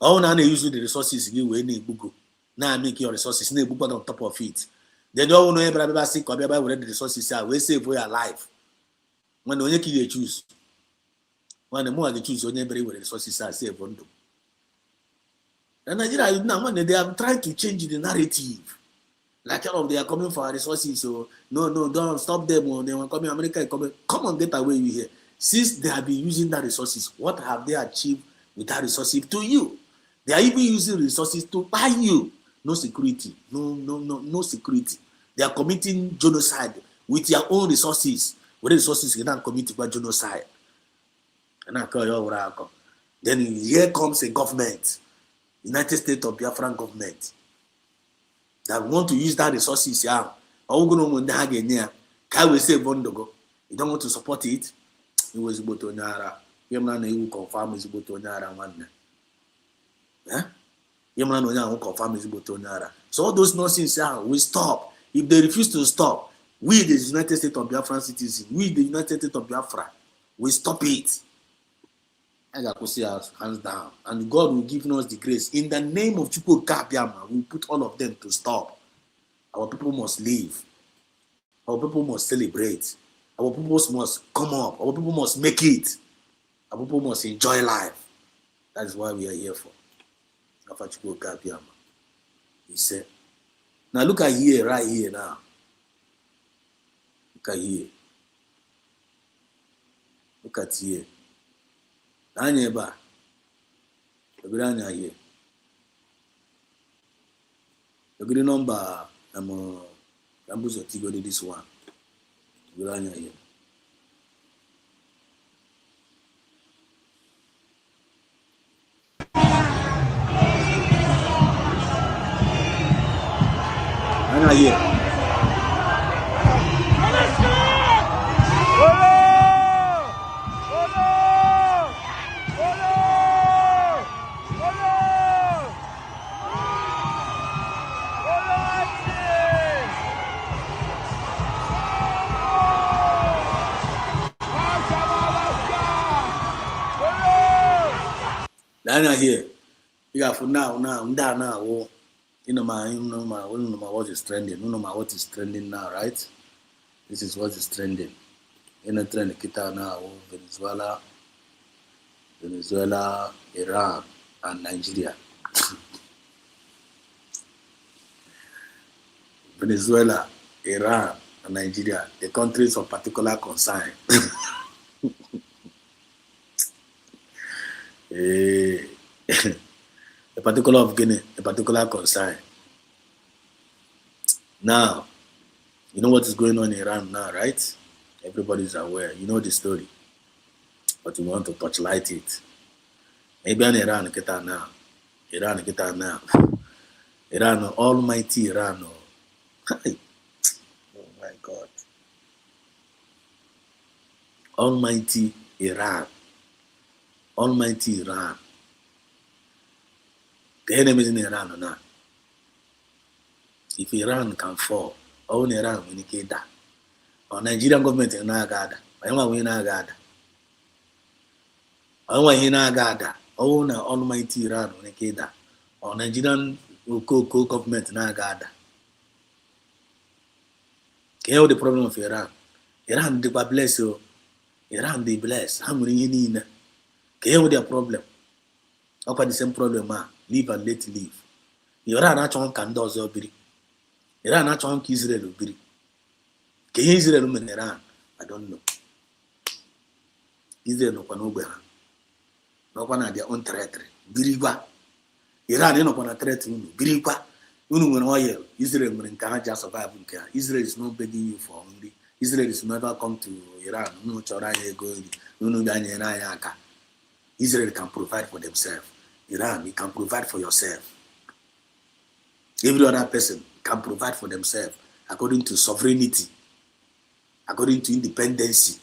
All now they use the resources you when they Google. Now make your resources they Google on top of it. They don't know everybody sick or everybody the resources are we save for your life. When only they choose. When the more they choose, only everybody with the resources are save on them. And Nigeria now they are trying to change the narrative. Like all of they are coming for our resources, so no, don't stop them. Or they want coming, America is coming. Come on, get away with here. Since they have been using that resources, what have they achieved with that resources to you? They are even using resources to buy you. No security, no security. They are committing genocide with their own resources. With the resources, they don't commit genocide. And I call you. Then here comes a government, United States of Biafra government, that want to use that resources. Yeah, can we say Bondogo? You don't want to support it? It was Botonyara. You confirm is Botonyara one. So all those nonsense will stop. If they refuse to stop, we the United States of Biafran citizens, we the United States of Biafra, will stop it. I got to see us hands down. And God will give us the grace. In the name of Chukwu Kabiama, we put all of them to stop. Our people must live. Our people must celebrate. Our people must come up. Our people must make it. Our people must enjoy life. That is why we are here for. He said, now look at here, right here now. Look at here. Look at here. Anyeba. Look at here. Look at the number. I'm going to go to this one. Look at here. Here. Here. You got for now. You know what is trending. You know what is trending now, right? This is what is trending. In a trend, kita now Venezuela, Iran, and Nigeria. Venezuela, Iran, and Nigeria, the countries of particular concern. A particular of Guinea, a particular concern. Now, you know what is going on in Iran now, right? Everybody's aware. You know the story. But you want to touchlight it. Maybe in Iran, get now. Iran, almighty Iran. Oh my God. Almighty Iran. Almighty Iran. The enemies in Iran now. If Iran can fall, all Iran will need that. Or Nigerian government in Nagada. I want to Nagada. I want to Nagada. Oh, na Almighty Iran will need that. Or Nigerian government Nagada. You know the problem of Iran. Iran they bless you. Iran they bless. How many you need? You know their problem. Up the same problem, live and let live. Iran actually can do so biri. Iran actually Israel biri. Can Israel in Iran? I don't know. Israel no can obey. No can their own territory. Biriwa. Iran no can threat you. Biriwa. You know oil. Israel can just survive. Israel is not begging you for only. Israel is never come to Iran. No chora go. No danya Israel can provide for themselves. Iran, you can provide for yourself. Every other person can provide for themselves according to sovereignty, according to independency.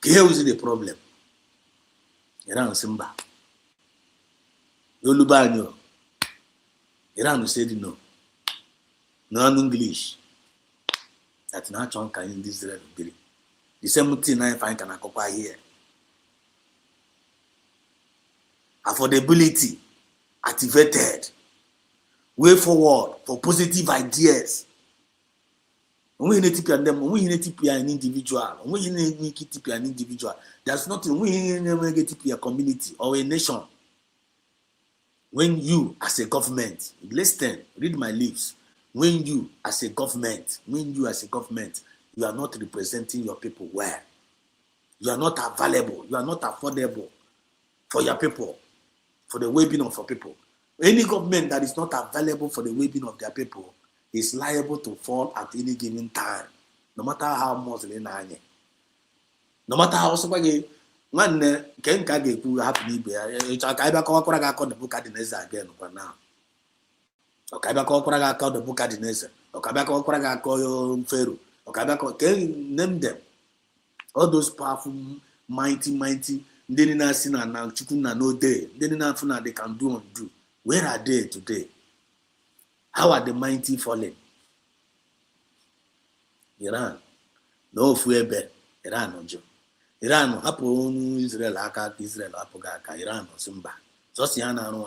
Here is the problem. Iran Simba. Yolubanyo. Iran said no. No English. That's not chunk in Israel. The same thing I find can occupy here. Affordability activated. Way forward for positive ideas. We need to be them. We need to be an individual. We need to be an individual. There's nothing. We need to be a community or a nation. When you, as a government, listen, read my lips. When you, as a government, you are not representing your people well. You are not available. You are not affordable for your people, for the well-being of your people. Any government that is not available for the well-being of their people is liable to fall at any given time, no matter how much they need. No matter how much man can get to happen. It's a Kaiba Kokora called the book at the Neza again for now. Or Kaiba Kokora called the book at the Neza. Or Kaiba Kokora called Pharaoh. Or Kaiba can name them. All those powerful, mighty, they didn't have seen and now Chukuna no day. They didn't have they can do and do. Where are they today? How are the mighty fallen? Iran. No fear, Iran no Jew. Iran hapo Israel aka Israel hapo ga Iran no Simba. So si ana no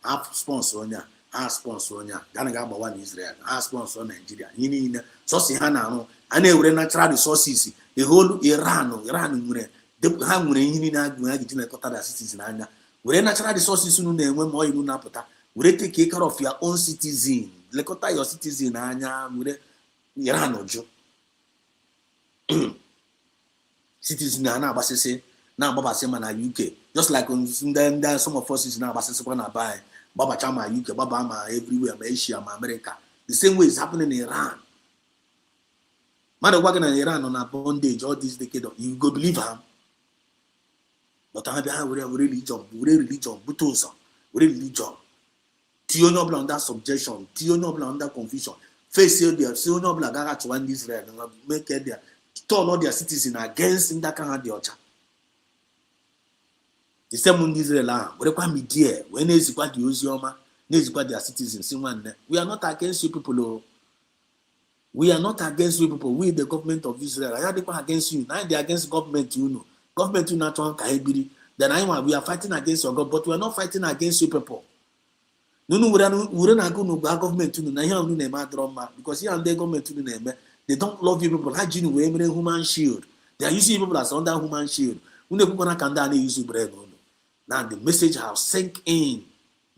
half sponsor onya, half sponsor onya. Gana ga gbawa na Israel, half sponsor Nigeria. Yini so si ana no ana ewure natural resources. The whole Iran nwere ha nwere yini na agụ ha gidi na kota da citizens anya. Were natural resources nu na-enwe ma oyiru na-apụta. Were take care of your own citizen. Lekọta your citizen anya were Iran ojo. Citizens na agbasisi na agbabasi ma na UK. Just like some of us is na agbasisi kwa na buy. Babacha ma UK, baba ma everywhere, ma Asia, ma America. The same way is happening in Iran. Mother working in Iran on a bondage all this decade. You go believe him. But I have religion, butosa, religion. Tio noble under subjection, Tio noble under confusion. Face their Tio noble agaga to one Israel and make it there. Turn all their citizens against in that kind of the other. The same in Israel, but they be there. When is what the Uzioma, is what their citizens in one. We are not against you people. We are not against you people. We, the government of Israel, I are against you. Now they are against government, you know. Government, you not want Kahibiri. Then we are fighting against your God, but we are not fighting against you people. No, we are not going to government to know because here and there government to name. They don't love you people. How do you know human shield? They are using people as under human shield. When the people can use bread. Now the message has sink in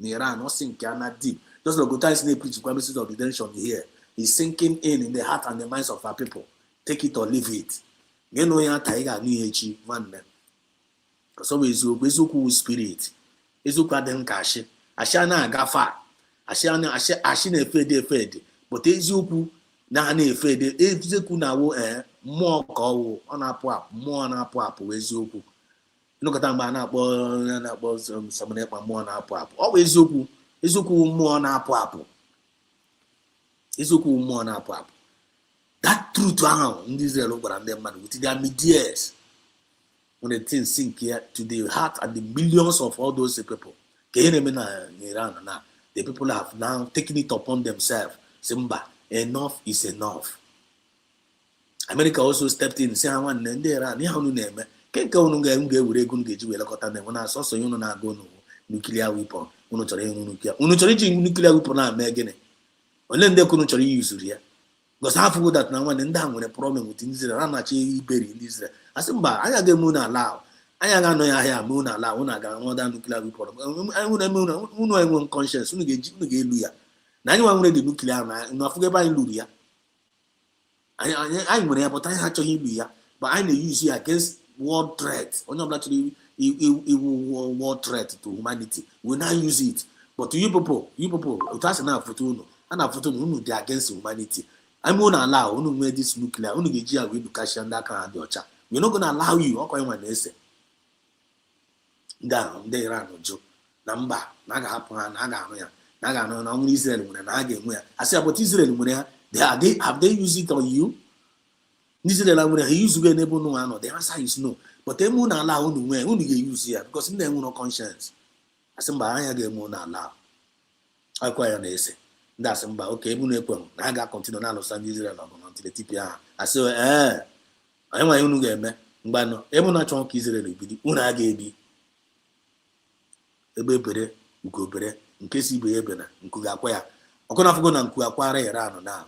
Iran, not sink deep. Just like Gota is in the preach promises of redemption here. It's sinking in the heart and the minds of our people. Take it or leave it. You know, you are new one. So is Uku spirit. Is Uka den Kashi. Ashana Gafa. Ashina fed. But is Uku na fed. If the Kuna more call on a pop, more on a pop, where's Uku. Look at them about some more on a pop. Always Uku. Is Uku more on a pop. Izuku more na pap. That truth down in Israel over and them man with their medias. When the things sink here to the heart and the millions of all those people. The people have now taken it upon themselves Simba, enough is enough. America also stepped in, say, I want Nendera, Nihaunu name, can't go on and get with a good gauge with a cotton when I saw so you know not go no nuclear weapon, unuchori nuclear weapon, Megan. Only they couldn't use here. Because half of that now and then when a problem with Israel, I'm actually buried in Israel. I said, I get moon allow. I am no ya moon allow, when I got more than nuclear weapon. I would have moon conscience, who get Luya. Now you want the nuclear, not forget by Luya. I would have, but I had to hear, but I may use it against world threat. Or not actually war threat to humanity. We now use it. But to you people, that's enough for two. And I've put they against humanity. I'm going to allow you this nuclear, only get you with Lucashian that kind of chat. We're not going to allow you. Okay, when they say down, they ran no joke. Number, Naga Hapan, Naga no Israel when I get where. I say about Israel when have they used it on you? Israel when he used to get able no one. The answer is no. But they won't allow only get use here because in them no conscience. I say, I get more allow. I quite an essay. That's about okay. I got continue now Los Israel until the TPR. I say, I want you to get me. But no, every not chunk Israel be the una gaby. A baby, you go better in case you be able to acquire. I'm going to go and acquire around now.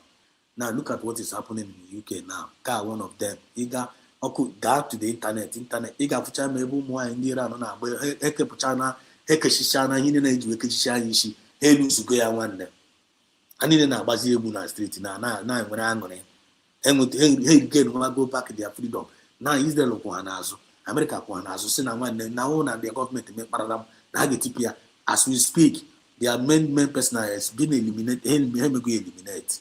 Now look at what is happening in the UK now. Car one of them. He got to the internet. He got to chime able more in the around now. But Hekapachana, Hekashishana, he didn't do a Kishishan. He lose to go one them. I need an Abazia Street now when I'm on it. And with again when I go back to their freedom. Now Israel Kwanazo, America Kwanazo, Sena one now and their government to make paradigm. Now as we speak, their main person has been eliminated.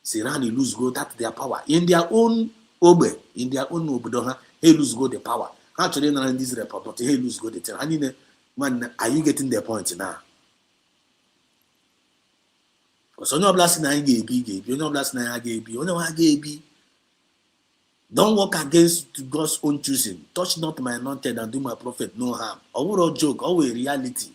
Sirani lose go that their power. In their own obe, he lose go the power. Actually now in this report, but he lose go the term. I mean, man, are you getting the point now? So no blasting I gave you no blasting I gave you, no I gave you. Don't walk against God's own choosing. Touch not my anointed and do my prophet no harm. I would a joke, always reality.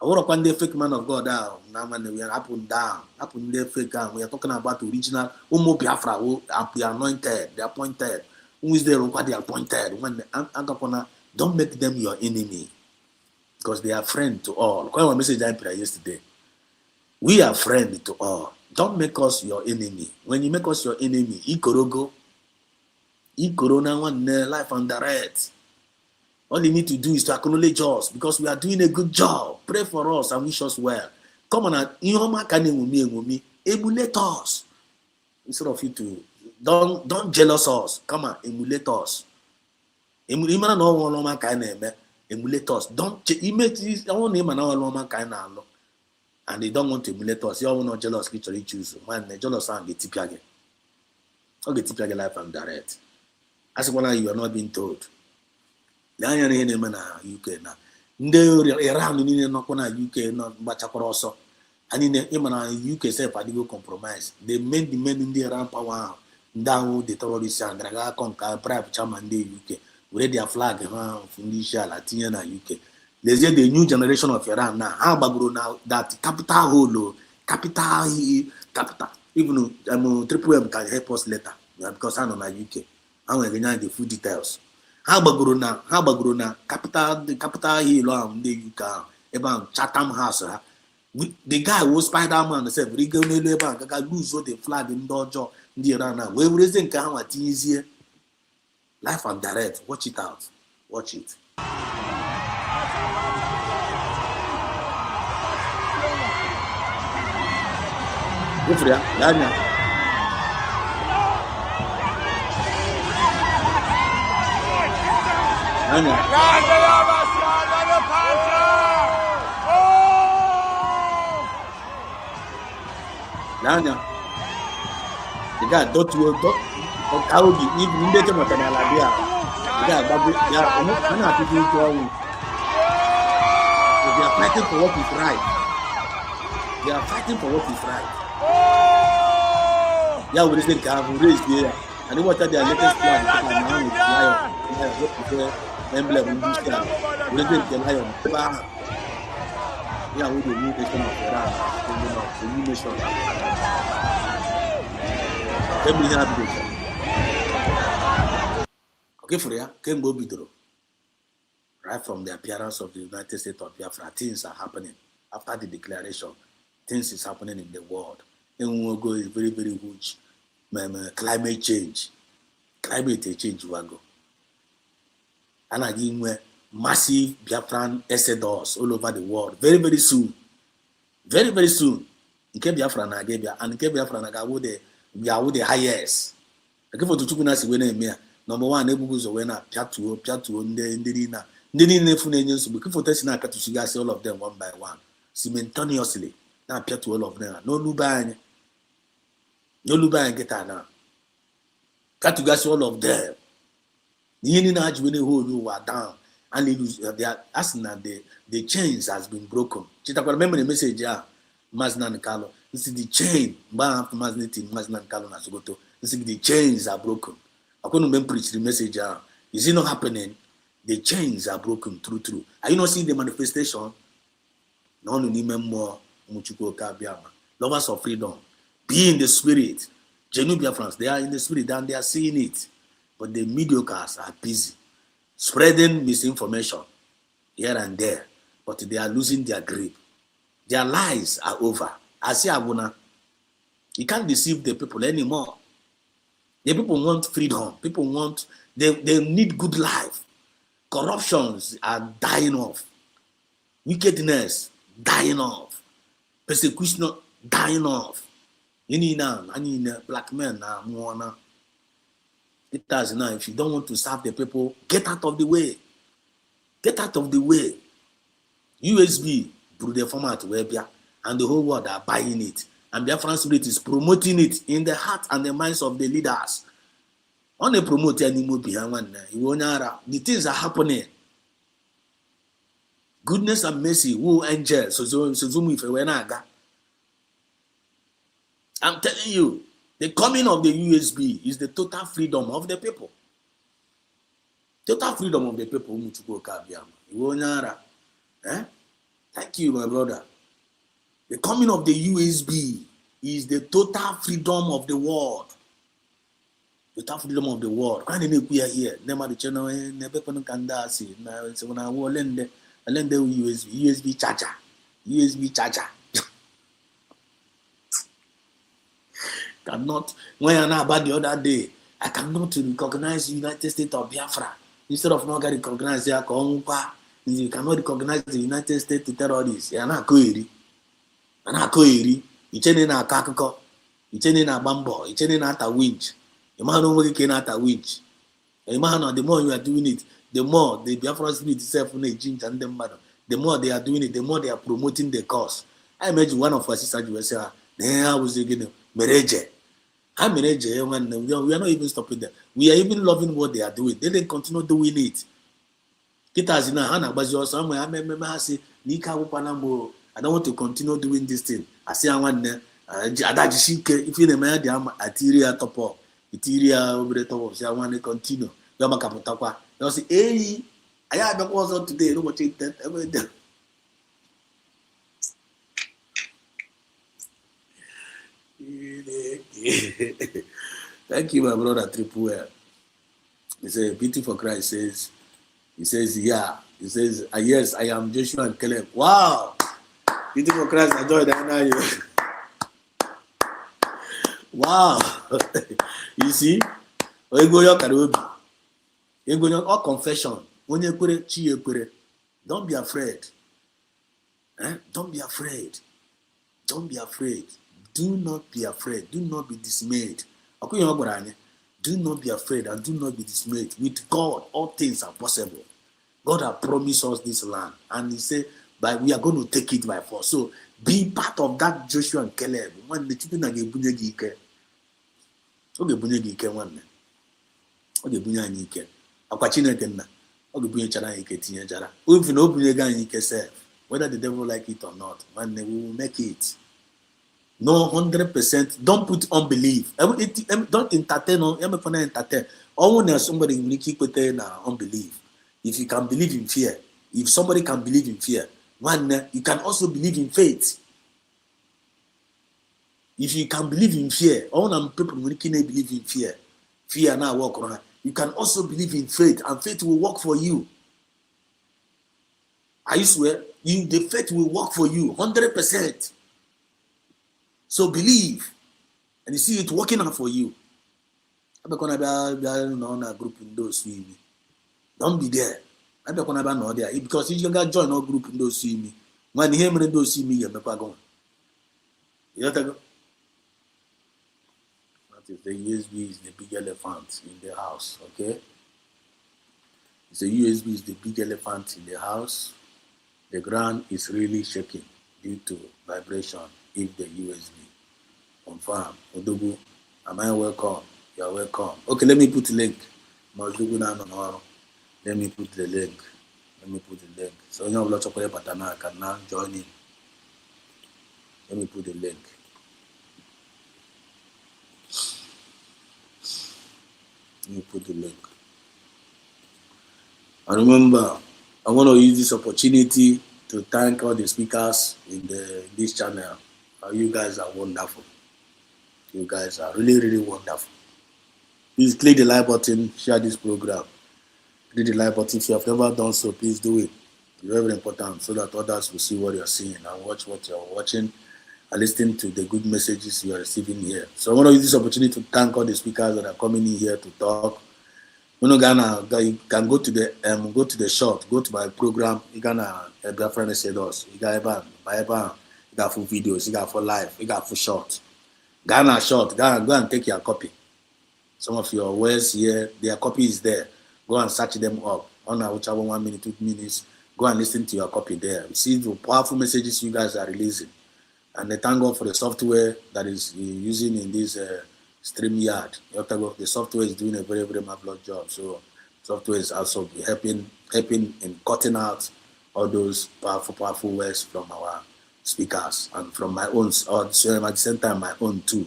I would one day fake man of God down. Now man we are up and down. Up and there fake and we are talking about the original Umo Biafra who are the anointed, the appointed. Who is there what they appointed? When don't make them your enemy. Because they are friend to all. Quite one message I played yesterday. We are friendly to all. Don't make us your enemy. When you make us your enemy, Ikorogo, Ikorona one life and direct. All you need to do is to acknowledge us because we are doing a good job. Pray for us and wish us well. Come on, emulate us. Instead of you to don't jealous us. Come on, emulate us. Emulate us. Don't image our name and our Loma kind of. And they don't want to emulate us. You all not jealous, literally choose. Man, they jealous and get tipiage. Or get tipiage life and direct. As one you are not being told. The iron in man UK now. They around in UK not much across. And in the UK self, I go compromise. They made the men in the around power down the terrorists and Draga Conca, private chairman the UK. We read their flag from Tunisia, Latina, UK. There's yet the new generation of Iran now. How about now that capital hole, capital, even Triple M can help us later because I'm on the UK. I'm going to the full details. How about now? Capital hill on the UK, about Chatham House. The guy was Spider-Man said, we go near bank. I got lose the flag in Dojo in the Iran now. Where is it? What easier? Life and direct. Watch it out. Watch it. Go for that. Daniel. Daniel. The guy don't how do you even make him a canalabia? The guy, I'm not people to all. They are fighting for what is right. They are fighting for what is right. Yeah, we listen to have raised here. And what are their latest plans? Emblem in this guy. We listen to lion. Yeah, with the new nation of Iran, the new nation of okay, for ya, can go bidro. Right from the appearance of the United States of Biafra, things are happening. After the declaration, things is happening in the world. And we'll go is very, very huge. Climate change. Climate change will go. And again, massive Biafran exodus all over the world. Very, very soon. Very, very soon. Nke Biafra na Agabia and Nke Biafra na Gawo the highest. Again for Tutukuna si wena emea. Number one, Ebuguzo wena piatuo ndị niile fụ na-enye nsogbu kịfụta si na-apịatụsigasị all of them one by one simultaneously na-apịatụ all of them n'olube anyị nkịta na katụgasị all of them ihe niile ha ji wee na-ehe onye ụwa down and asị na the chains has been broken chetakwara memere meseji a Maazị Nnamdi Kanu nsi the chain mgbe ahụ afọ Maazị Nnamdi Kanu na Sokoto nsi the chains are broken akwụnụ mgbe m preachiri meseji ahụ is it not happening? The chains are broken through. Are you not seeing the manifestation? No, more. Lovers of freedom. Be in the spirit. Genuine Biafrans, they are in the spirit and they are seeing it. But the mediocres are busy spreading misinformation here and there. But they are losing their grip. Their lies are over. As you can't deceive the people anymore. The people want freedom. People want, they need good life. Corruptions are dying off. Wickedness dying off. Persecution dying off. You need now, I need black men now. It does now. If you don't want to serve the people, get out of the way. Get out of the way. USB, through the format Webia, and the whole world are buying it. And Biafran Spirit is promoting it in the heart and the minds of the leaders. On a promote anymore behind one, the things are happening. Goodness and mercy, who angels, so if I'm telling you, the coming of the USB is the total freedom of the people. Total freedom of the people. Thank you, my brother. The coming of the USB is the total freedom of the world. The total freedom of the world. When we are here, never the channel, never can see. Now it's when I will lend the USB charger. USB charger. Cannot, when I know about the other day, I cannot recognize the United States of Biafra. Instead of not recognize you cannot recognize the United States to terrorists. You're not coeri. You're not coeri. You're changing a kakako. You're changing a bamboo. You're changing a winch. You man don't work at a winch. You man, the more you are doing it, the more the Biafra Spirit itself and them matter. The more they are doing it, the more they are promoting the cause. I imagine one of our sisters will say, "There was again marriage." I manage when we are not even stopping them. We are even loving what they are doing. They then continue doing it. I don't want to continue doing this thing. I say I want if you the Atiria top up, Itiria over the top of I want to continue. Yamakaputapa. They'll say, hey, I had the was on today. Don't watch it that. Thank you, my brother Triple L. He says, Beauty for Christ says, he says, yeah. He says, yes, I am Joshua and Caleb. Wow! Beauty for Christ, enjoy that now. Wow! You see? All confession. Don't be afraid. Don't be afraid. Don't be afraid. Do not be afraid. Do not be dismayed. Do not be afraid and do not be dismayed. With God, all things are possible. God has promised us this land. And he said, but we are going to take it by force. So be part of that Joshua and Caleb. When the children are going to whether the devil like it or not, when they will make it. No, 100%. Don't put unbelief. Don't entertain. Entertain. Only somebody will keep with unbelief. If you can believe in fear, if somebody can believe in fear, One, you can also believe in faith. If you can believe in fear, all them people who can believe in fear, fear now walk around. You can also believe in faith, and faith will work for you. I swear, the faith will work for you 100%. So believe, and you see it working out for you. I'm gonna be on a group in those see me. Don't be there. I'm gonna be not there because if you can join our group in those see me, when him in those see me, you're not going. You know that is the USB is the big elephant in the house. Okay, it's a USB is the big elephant in the house. The ground is really shaking due to vibration. If the USB confirm, Odogu, am I welcome? You are welcome. Okay, let me put the link. Let me put the link. So you have lots of people can now join in. Let me put the link. And remember, I want to use this opportunity to thank all the speakers in this channel. You guys are wonderful. You guys are really, really wonderful. Please click the like button, share this program. Click the like button. If you have never done so, please do it. It's very, very important so that others will see what you're seeing and watch what you're watching and listen to the good messages you are receiving here. So I want to use this opportunity to thank all the speakers that are coming in here to talk. You can go to the short, go to my program. You can Biafra said us. You got full videos, you got full live, you got full short. Ghana short, go and take your copy. Some of your words here, their copy is there. Go and search them up. On whichever 1 minute, 2 minutes, go and listen to your copy there. See the powerful messages you guys are releasing. And I thank God for the software that is using in this StreamYard. The software is doing a very, very marvelous job. So software is also helping in cutting out all those powerful words from our speakers and from my own, or at the same time my own too.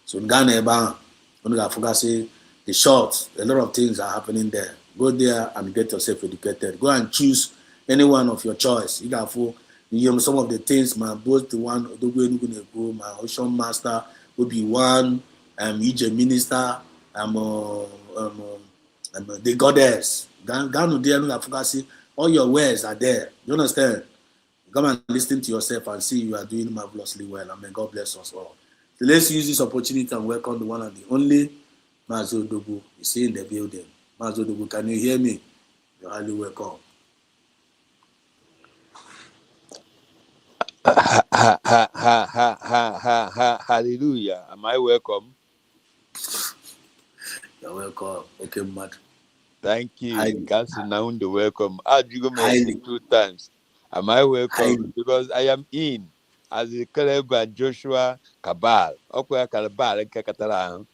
So in Ghana, the short, a lot of things are happening there. Go there and get yourself educated. Go and choose any one of your choice. You got some of the things, both the one my ocean master will be one, EJ minister, the goddess. All your words are there. You understand? Come and listen to yourself and see you are doing marvelously well. And may God bless us all. So let's use this opportunity and welcome the one and the only Mazo Dogu. You see in the building. Mazo Dogu, can you hear me? You're highly welcome. Hallelujah. Am I welcome? You're welcome. Okay, Matt. Thank you. Council now the welcome. You go 2 times. Am I welcome? Because I am in as the Caleb and Joshua Cabal. Okay, Cabal and Kakatara.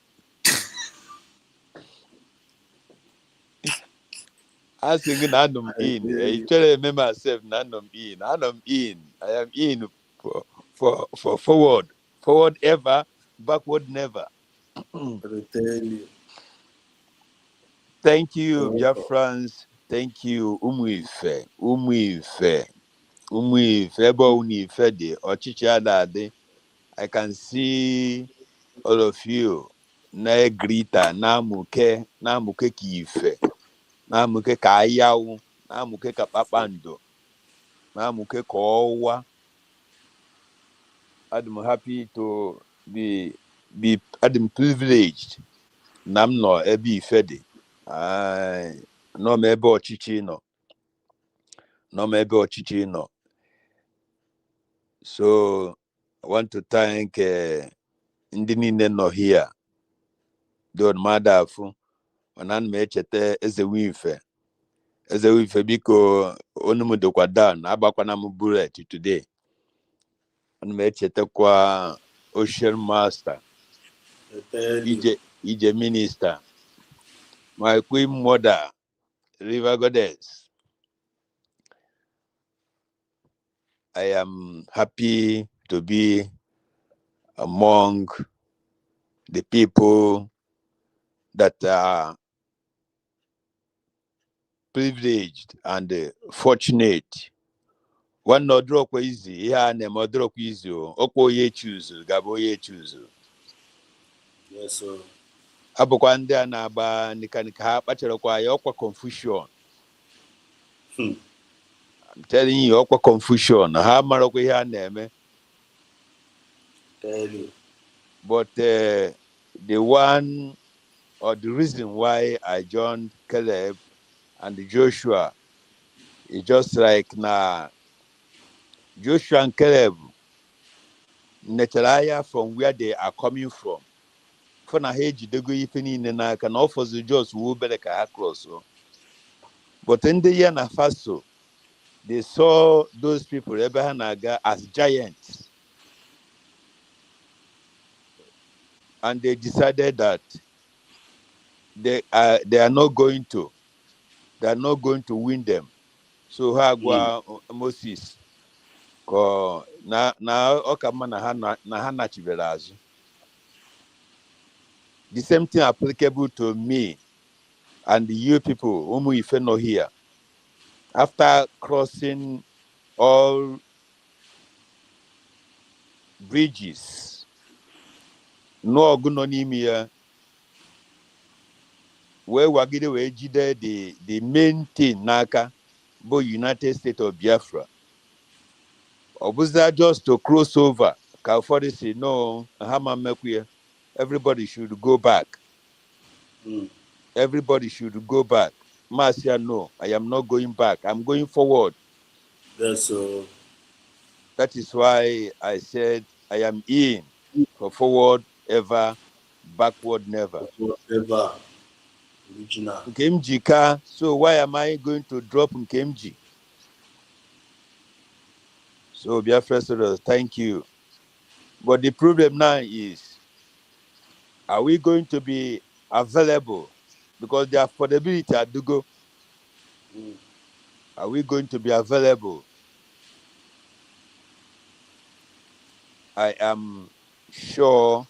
I sing an annum in. I try to remember myself, annum in. Annum in. I am in for forward. Forward ever, backward never. Thank you, Biafrans. Thank you, Umuife. Ebo Unife de Ochichi. I can see all of you. Na grita, na muke kife, na muke kayawu, na muke kapapando, na muke kowa. I'm happy to be I'm privileged. Nam no ebi fede. No mebe ochichi no. So I want to thank ndị niile nọ here. Don Madafu, onan mechete Ezewife biko onumudokwa down agbakwana m bullet today. An mechete kwa Ocean Master, EJ Minister, my Queen Mother, River Goddess. I am happy to be among the people that are privileged and fortunate One no draw easy, yeah, and a draw easy. Oko ye choose, Gabo ye choose. Yes, sir. Abokwande na ba nikanika bachelor kwa yokwa confusion. Hmm. I'm telling you, yokwa confusion. Ha maroko here name. Tell you. But the one or the reason why I joined Caleb and Joshua is just like Joshua and Caleb, Netalaya from where they are coming from. For na age they go if any na can offer the just who better cross. But in the year na faso, they saw those people Abraham as giants, and they decided that they are not going to win them. So Hagwa Moses ko na okama na ha nachibela azụ. The same thing applicable to me and you people whom if not here. After crossing all bridges, no oguno n'ime ya, wee wagide wee jide the main thing n'aka bụ United States of Biafra. Ọ bụzịa just to cross over ka ụfọdụ si no ha ma mmekwu ya. Everybody should go back. Everybody should go back. Marcia, no, I am not going back. I'm going forward. Yes, sir. That is why I said I am in for forward ever, backward never. Ever. Original. Nkemji ka, so why am I going to drop Nkemji? So Biafra Soros, thank you. But the problem now is, are we going to be available? Because the affordability at Dugo, are we going to be available? I am sure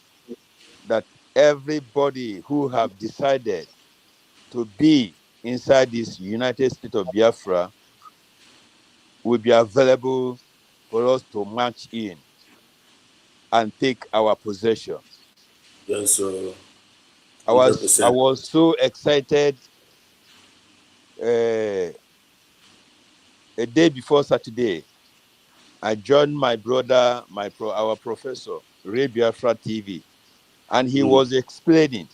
that everybody who have decided to be inside this United States of Biafra will be available for us to march in and take our possession. Yes, sir. I 100%. was so excited a day before Saturday. I joined my brother, our professor, Ray Biafra TV, and he was explaining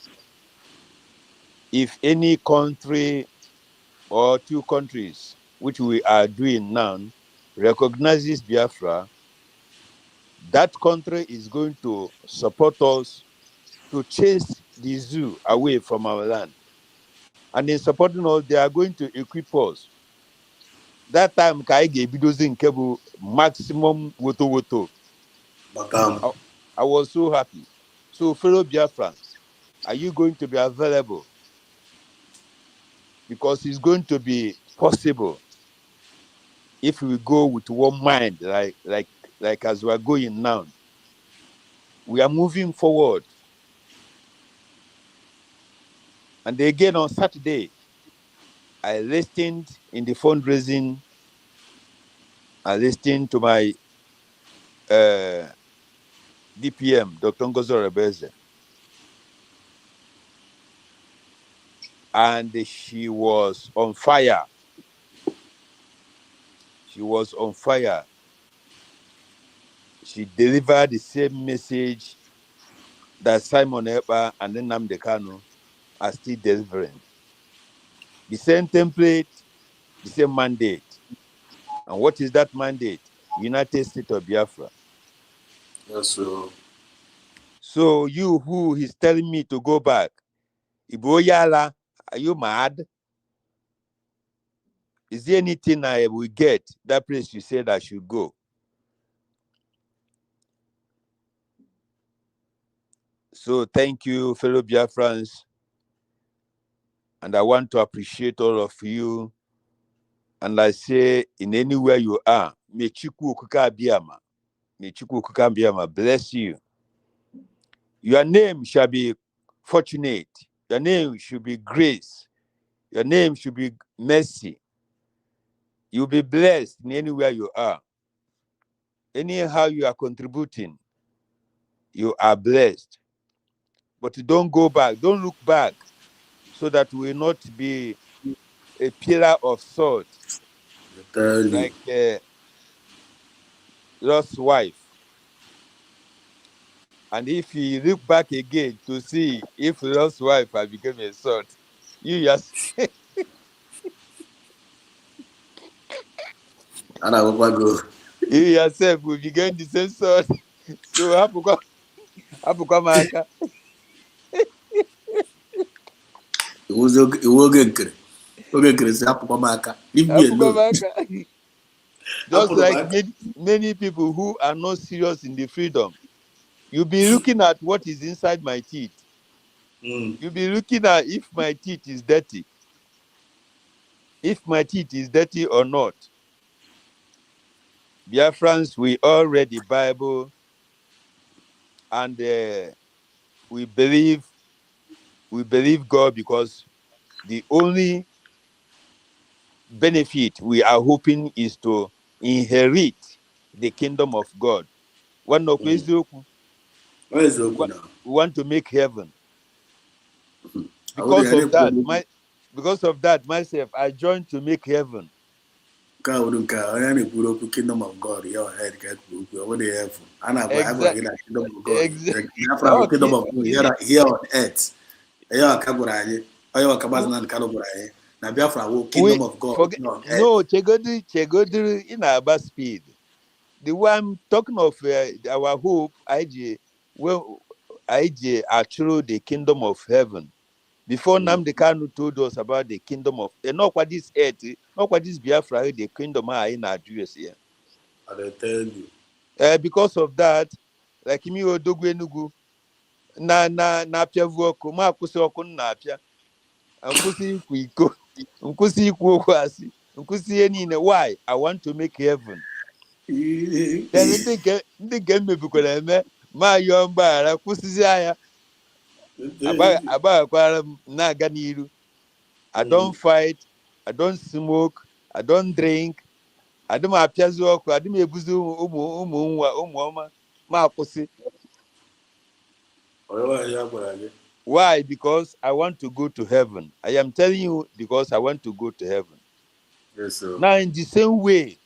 if any country or two countries, which we are doing now, recognizes Biafra, that country is going to support us to chase the zoo away from our land. And in supporting us, they are going to equip us. That time, Kai gave in Kebu maximum woto. I was so happy. So, fellow Biafrans, are you going to be available? Because it's going to be possible if we go with one mind, like as we are going now. We are moving forward. And again on Saturday, I listened in the fundraising. I listened to my DPM, Dr. Ngozo Rebeze. And she was on fire. She was on fire. She delivered the same message that Simon Ekpa and then Nnamdi Kanu are still delivering. The same template, the same mandate. And what is that mandate? United States of Biafra. Yes, sir. So you who is telling me to go back, Iboyala, are you mad? Is there anything I will get that place you said I should go? So thank you, fellow Biafrans. And I want to appreciate all of you. And I say, in anywhere you are, may Chukwu Okuka Abiyama, may Chukwu Okuka Abiyama bless you. Your name shall be fortunate. Your name should be grace. Your name should be mercy. You'll be blessed in anywhere you are. anyhow you are contributing, you are blessed. But don't go back, don't look back, so that we will not be a pillar of salt, I tell you. like Lot's wife. And if you look back again to see if Lot's wife had become a salt, you just And I will go. you yourself will begin the same salt. So hapo maka. It was okay. Okay, say Apupamaka. Leave me Hapo alone. maka. Just like Apupamaka. many people who are not serious in the freedom. You'll be looking at what is inside my teeth. You'll be looking at if my teeth is dirty. If my teeth is dirty or not. Biafrans, we all read the Bible, and we believe God, because the only benefit we are hoping is to inherit the kingdom of God. One of Where is the we now? want to make heaven. I would Because of that, have myself, I joined to make heaven. I wouldn't care. I only put up the kingdom of God. Your head get what they have. And I go Exact, again the kingdom of God. exact. The kingdom of God here on earth. Ayo Kaburaye. Ayo Kabazna and Kaluburaye. Now Biafra will We kingdom of God forget. here on earth. No, Chegodri in our speed. The one talking of our hope, IG, well, IG are through the kingdom of heaven. Before Namdi Kanu told us about the kingdom of, not what this earth, not what this Biafra, the kingdom are in our Jews here. I tell you. Because of that, like me Odogwe Nugu, na pia vuoko, ma kusi oku na pia, nkusi ikwu iko, nkusi ikwu okwasi, nkusi enine. Why? I want to make heaven. Then ndị nke mmebikwara eme ma yọọ mgbaghara kwụsịzi anya agbaghakwara m na-aga n'iru. I don't fight, I don't smoke, I don't drink, adị m apịazi ọkụ, adị m ebuzi ụmụ ọma ma akwụsị. Why? Because I want to go to heaven. I am telling you, because I want to go to heaven. Yes, sir. Now, in the same way,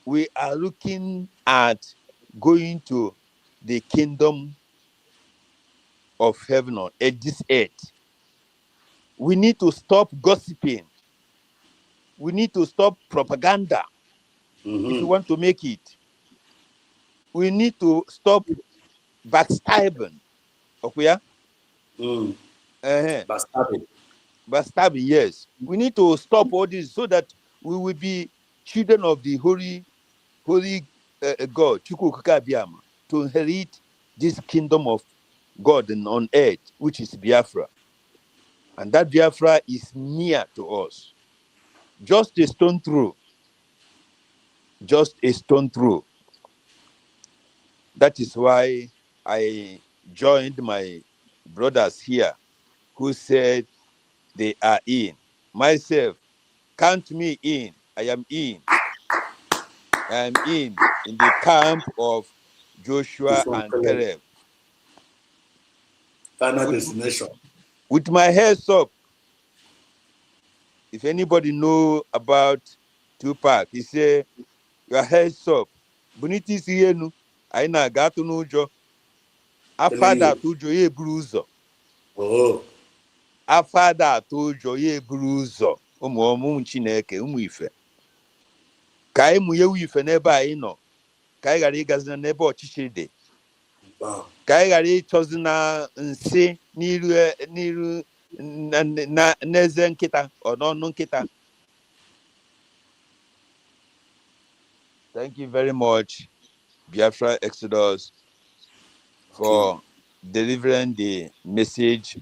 we are looking at going to the kingdom of heaven on this earth. We need to stop gossiping. We need to stop propaganda if you want to make it. We need to stop backstabbing. Okay? Backstabbing, yes. We need to stop all this so that we will be children of the holy God, Chukwuka, to inherit this kingdom of God on earth, which is Biafra. And that Biafra is near to us. Just a stone throw. Just a stone throw. That is why I joined my brothers here who said they are in. Myself, count me in. I am in. I am in the camp of Joshua and Caleb. Final destination. With my heads up, if anybody know about Tupac, he say, your heads up. Buniti siyenu, aina gatu n'ụjọ. Afada atụ ụjọ ya eburu ụzọ. Afada atụ ụjọ ya eburu ụzọ. Ụmụ Chineke, ụmụ ife. Ka anyị mụnyewe ife n'ebe anyị nọ. Ka anyị ghara ịgazi n'ebe ọchịchị dị. Ka anyị ghara ịchọzi na nsị n'iru n'eze nkịta ọ n'ọnụ nkịta. Thank you very much, Biafra Exodus, for delivering the message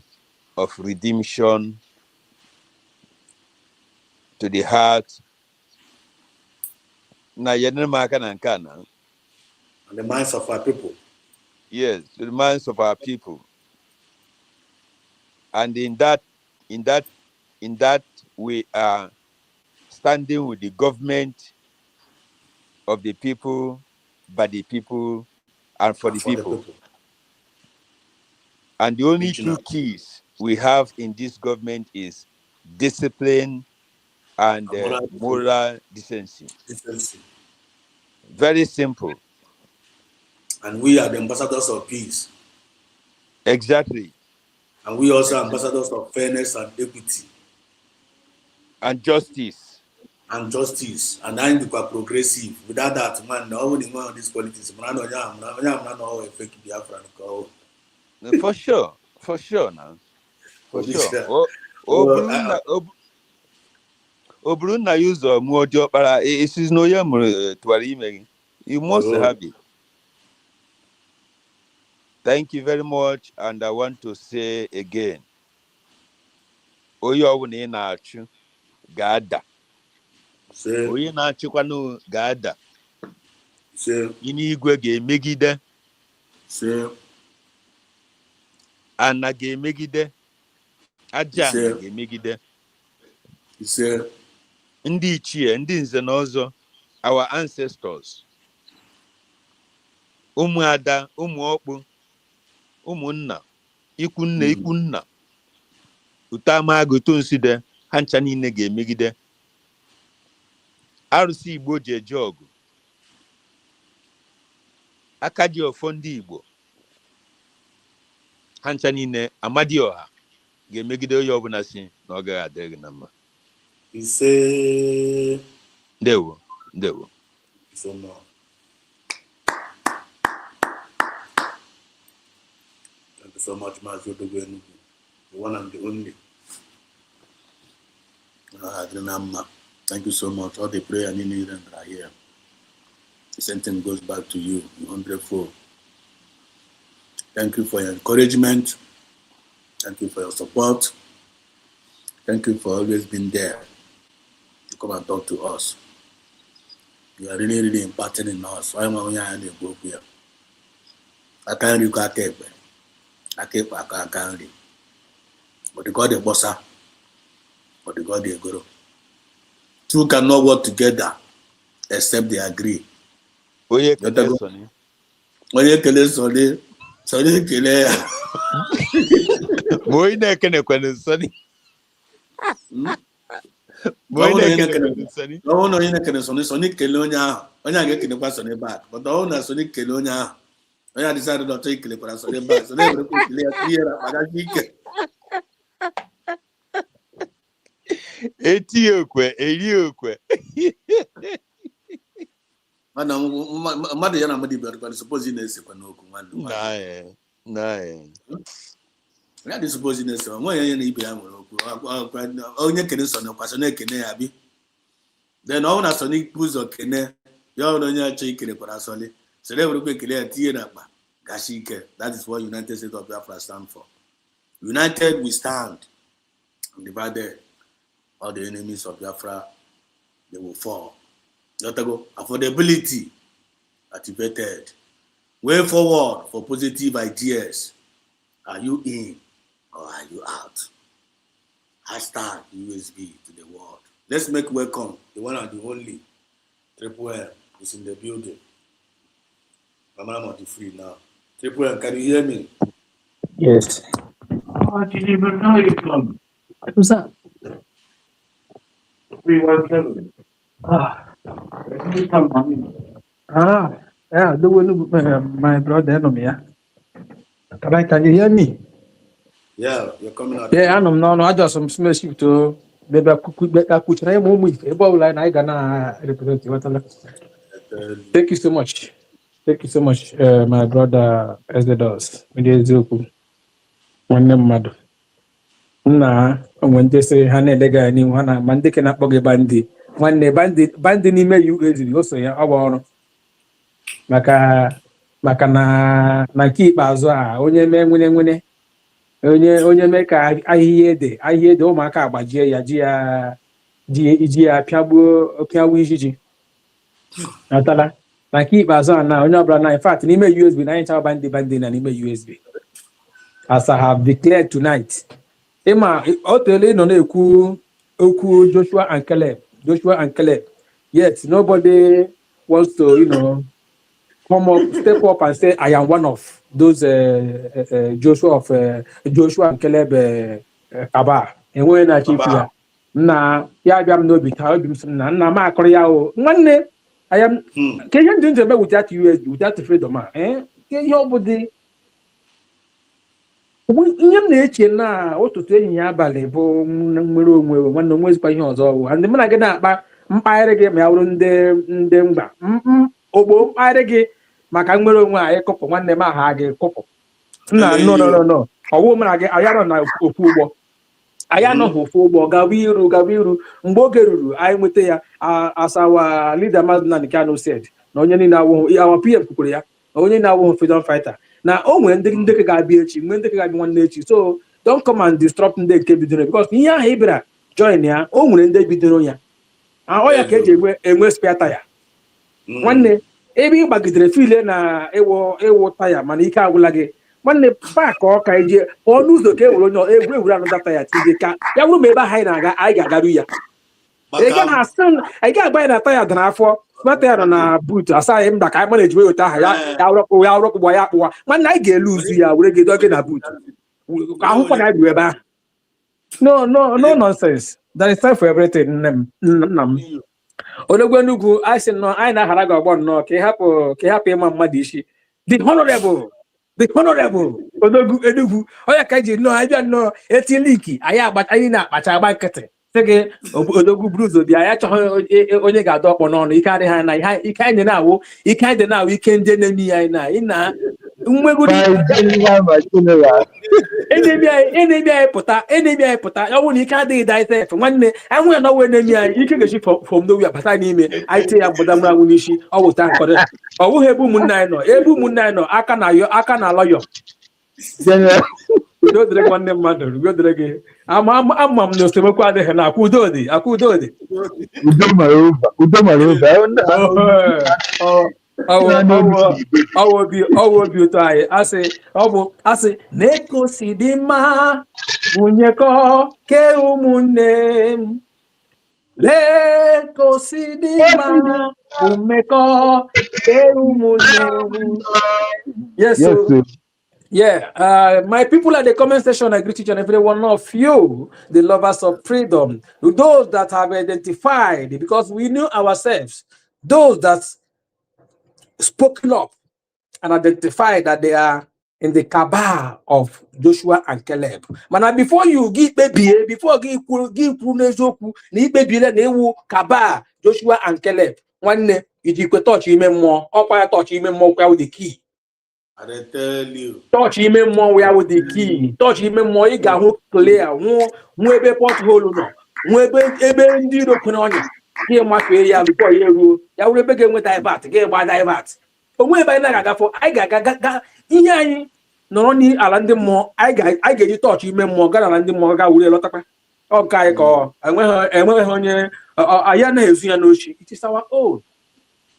of redemption to the heart. And the minds of our people. Yes, to the minds of our people. And in that we are standing with the government of the people by the people and for the people. And the only two keys we have in this government is discipline and moral decency. Very simple. And we are the ambassadors of peace. Exactly. And we also are ambassadors of fairness and equity. And justice. And justice. And I'm progressive. Without that, man, no one in one of these politics. For sure. For sure now. For sure. Obrunna use Muojo para it is no yam to you must have it. Thank you very much. And I want to say again, Oyo wuni na-achụ ga-ada. Onye na-achịkwanụ ga-ada. Inigwe ga-emegide. Ana ga-emegide. Aja ana ga-emegide. Ndị ichie, ndị nze na ọzọ, our ancestors. Ụmụada, ụmụọkpụ, ụmụnna, ikwunna. Utamago tonside, ha ncha niile ga-emegide. Arụsị Igbo ji eje ọgụ. Aka ji ọfọ ndị Igbo. Ha ncha niile Amadioha ga-emegide onye ọbụla si na ọ gaghị adịrị na mma. Ndewo. So much. Thank you so much, Mazi Odogwu, the one and the only. Thank you so much. All the prayer and need that are here. The same thing goes back to you, 100-fold. Thank you for your encouragement. Thank you for your support. Thank you for always being there to come and talk to us. You are really, really impacting in us. I can't read I can't read. But the God the bossa, but the God the guru. Two cannot work together except they agree. Oye kele Sonny. Sonny kele. Boy na kene kwene Sonny. Boy na kene kwene Sonny. No ina kene Sonny kele onya. Onya ge kene kwa Sonny back. But no na Sonny kele onya. Onya decided not to take kele kwa Sonny back. So they will kele here bagashike. Eriokwe. Mana mmadụ ya na mmadụ ibe ọdịkwa suppose ị na-esekwa n'okwu nwanne. Ya dị suppose ị na-ese nwa ya na ibe ya nwere okwu. Onye kene so na kwaso na-ekene ya bi. Then ọ na so n'ikwu ụzọ kene ya ọrụ onye achọ ikerekwara asọli. So they will ekele ya tinye n'akpa gashi ike. That is what United States of Biafra stand for. United we stand. Divided. All the enemies of Biafra, they will fall. Affordability activated. Way forward for positive ideas. Are you in or are you out? Hashtag USB to the world. Let's make welcome the one and the only. Triple M is in the building. I'm on the free now. Triple M, can you hear me? Yes. Oh, I didn't even know you come. What was that? 317. You come on. Yeah, the one my brother no me. Can you hear me? Yeah, you're coming out. Yeah, no, I just some smash you to maybe I could try more with about like I gonna represent you. Thank you so much. Thank you so much, my brother Ezredos. Na when they say Hane Lega ni wana mandike na boge bandi wanne bandi ni me you also ya awa maka na keep azụ a onye me nwene onye me ka ahịhịa ede ụmụaka agbajie ya ji ya pịagbuo ijiji atala na keep azụ a na onye ọbụla na in fact n'ime USB na anyị chọrọ bandi na n'ime USB as I have declared tonight. Emma, Otele no Oku Joshua and Caleb. Yes, nobody wants to, come up, step up and say, I am one of those Joshua and Caleb Kaba. And when I keep here, na ya am no bit, how do na ma Korea? One I am. Can you do the without US, without the freedom? Eh? Can you body? Ihe m na-eche na ụtụtụ enyi ya abalị bụ nwere onwe nwanne onwezikwa ihe ọzọ ọgwụ and mụ na gị na-akpa mkpagharị gị ma ya bụrụ ndị mgba ogbo mkpagharị gị maka nwere onwe a ịkụpụ nwanne m aha gị kụpụ na no ọwụ m na gị anyị nọ na ofu ụgbọ anyị anọghị ofu ụgbọ gaba iru mgbe oge ruru anyị nweta ya asawa leader Madina Kano said na onye niile awụghị awa PM kwukwere ya na onye na-awụghị freedom fighter na o nwere ndị ka ga-abịa echi mgbe ndị ka ga-abịa nwanne echi so don't come and disrupt ndị nke bidoro because ihe ahụ ị bịara join ya o nwere ndị bidoro ya ọ ya ka eji enwe spare taya nwanne ebe ị gbagidere file na ịwụ taya mana ike agwụla gị nwanne paakị ọka ije ọnụ ụzọ ka ewere onye egwuregwu anụda taya tizi ka ya bụrụ ma ebe ahụ anyị na-aga anyị ga-agaru ya anyị ga-agba ya na taya dị n'afọ mata ya nọ na buut asaghị mba ka anyị mana ejiwe weta aha ya arọkpụgba ya akpụwa nwanne anyị ga-elu uzu ya were gị dọgị na buut ahụkwa na anyị ebe ahụ no nonsense there is time for everything nna m Odogwu Enugu anyị sị nnọọ anyị na-aghara gị ọgbọ nnọọ ka ị hapụ ịma mmadụ isi the honorable Odogwu Enugu onye ka ji nnọọ anyị bịa nnọọ eti liki anyị na-akpacha agba nkịtị sị gị Odogwu buru ụzọ bịa ya chọghị onye ga-adọ ọkpọ n'ọnụ ike adịghị anyị na ike anyị na-awụ ike ndị na-eme ya anyị na nwegoro enemi anyị pụta ọ bụrụ na ike adịghị daịsef nwanne anwụ ya na ọnwa enemi anyị ike ga-esi fọm n'owi bata n'ime anyị tie ya mgbada mmanwụ n'isi ọ wụta nkọrọ ọ bụghị ebe ụmụnne anyị nọ aka na alọyọ udo dịrị nwanne mmadụ udo dịrị gị ama m na osemokwu adịghị na akwa udo dị ọwụ obi ụtọ anyị asị na-ekosi dị mma bunyekọ ke ụmụnne m lekosi dị mma umekọ ke ụmụnne m yes yeah, my people at the comment section, I greet each and every one of you, the lovers of freedom, those that have identified, because we knew ourselves, those that spoken up and identified that they are in the cabal of Joshua and Caleb. Man, before you give baby, before give baby, cabal Joshua and Caleb. One day, you could touch him more, or touch him more with the key. I tell you. Touch him more with the key. Touch him more, you got who clear, who ebe pothole no, who ebe ndido kunonya. Here much area before you, ya will begin with divert, get by divert. But where by that for I got in no only alande more, I get you touch him more, got alande more, got with a lot of okay, call. I went on it is our own.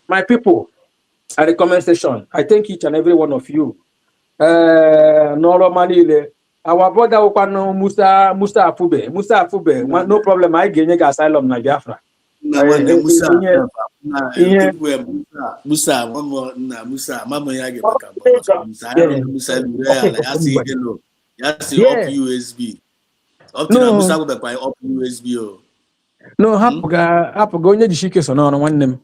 My people. At the comment section, I thank each and every one of you. Noro Manile, our brother Okano Musa Afube, no problem. I get you asylum na Biafra. Musa, Mama Yagi Musa, up USB. Up to Musa go by up USB. No, hapo onye jishike so no one name.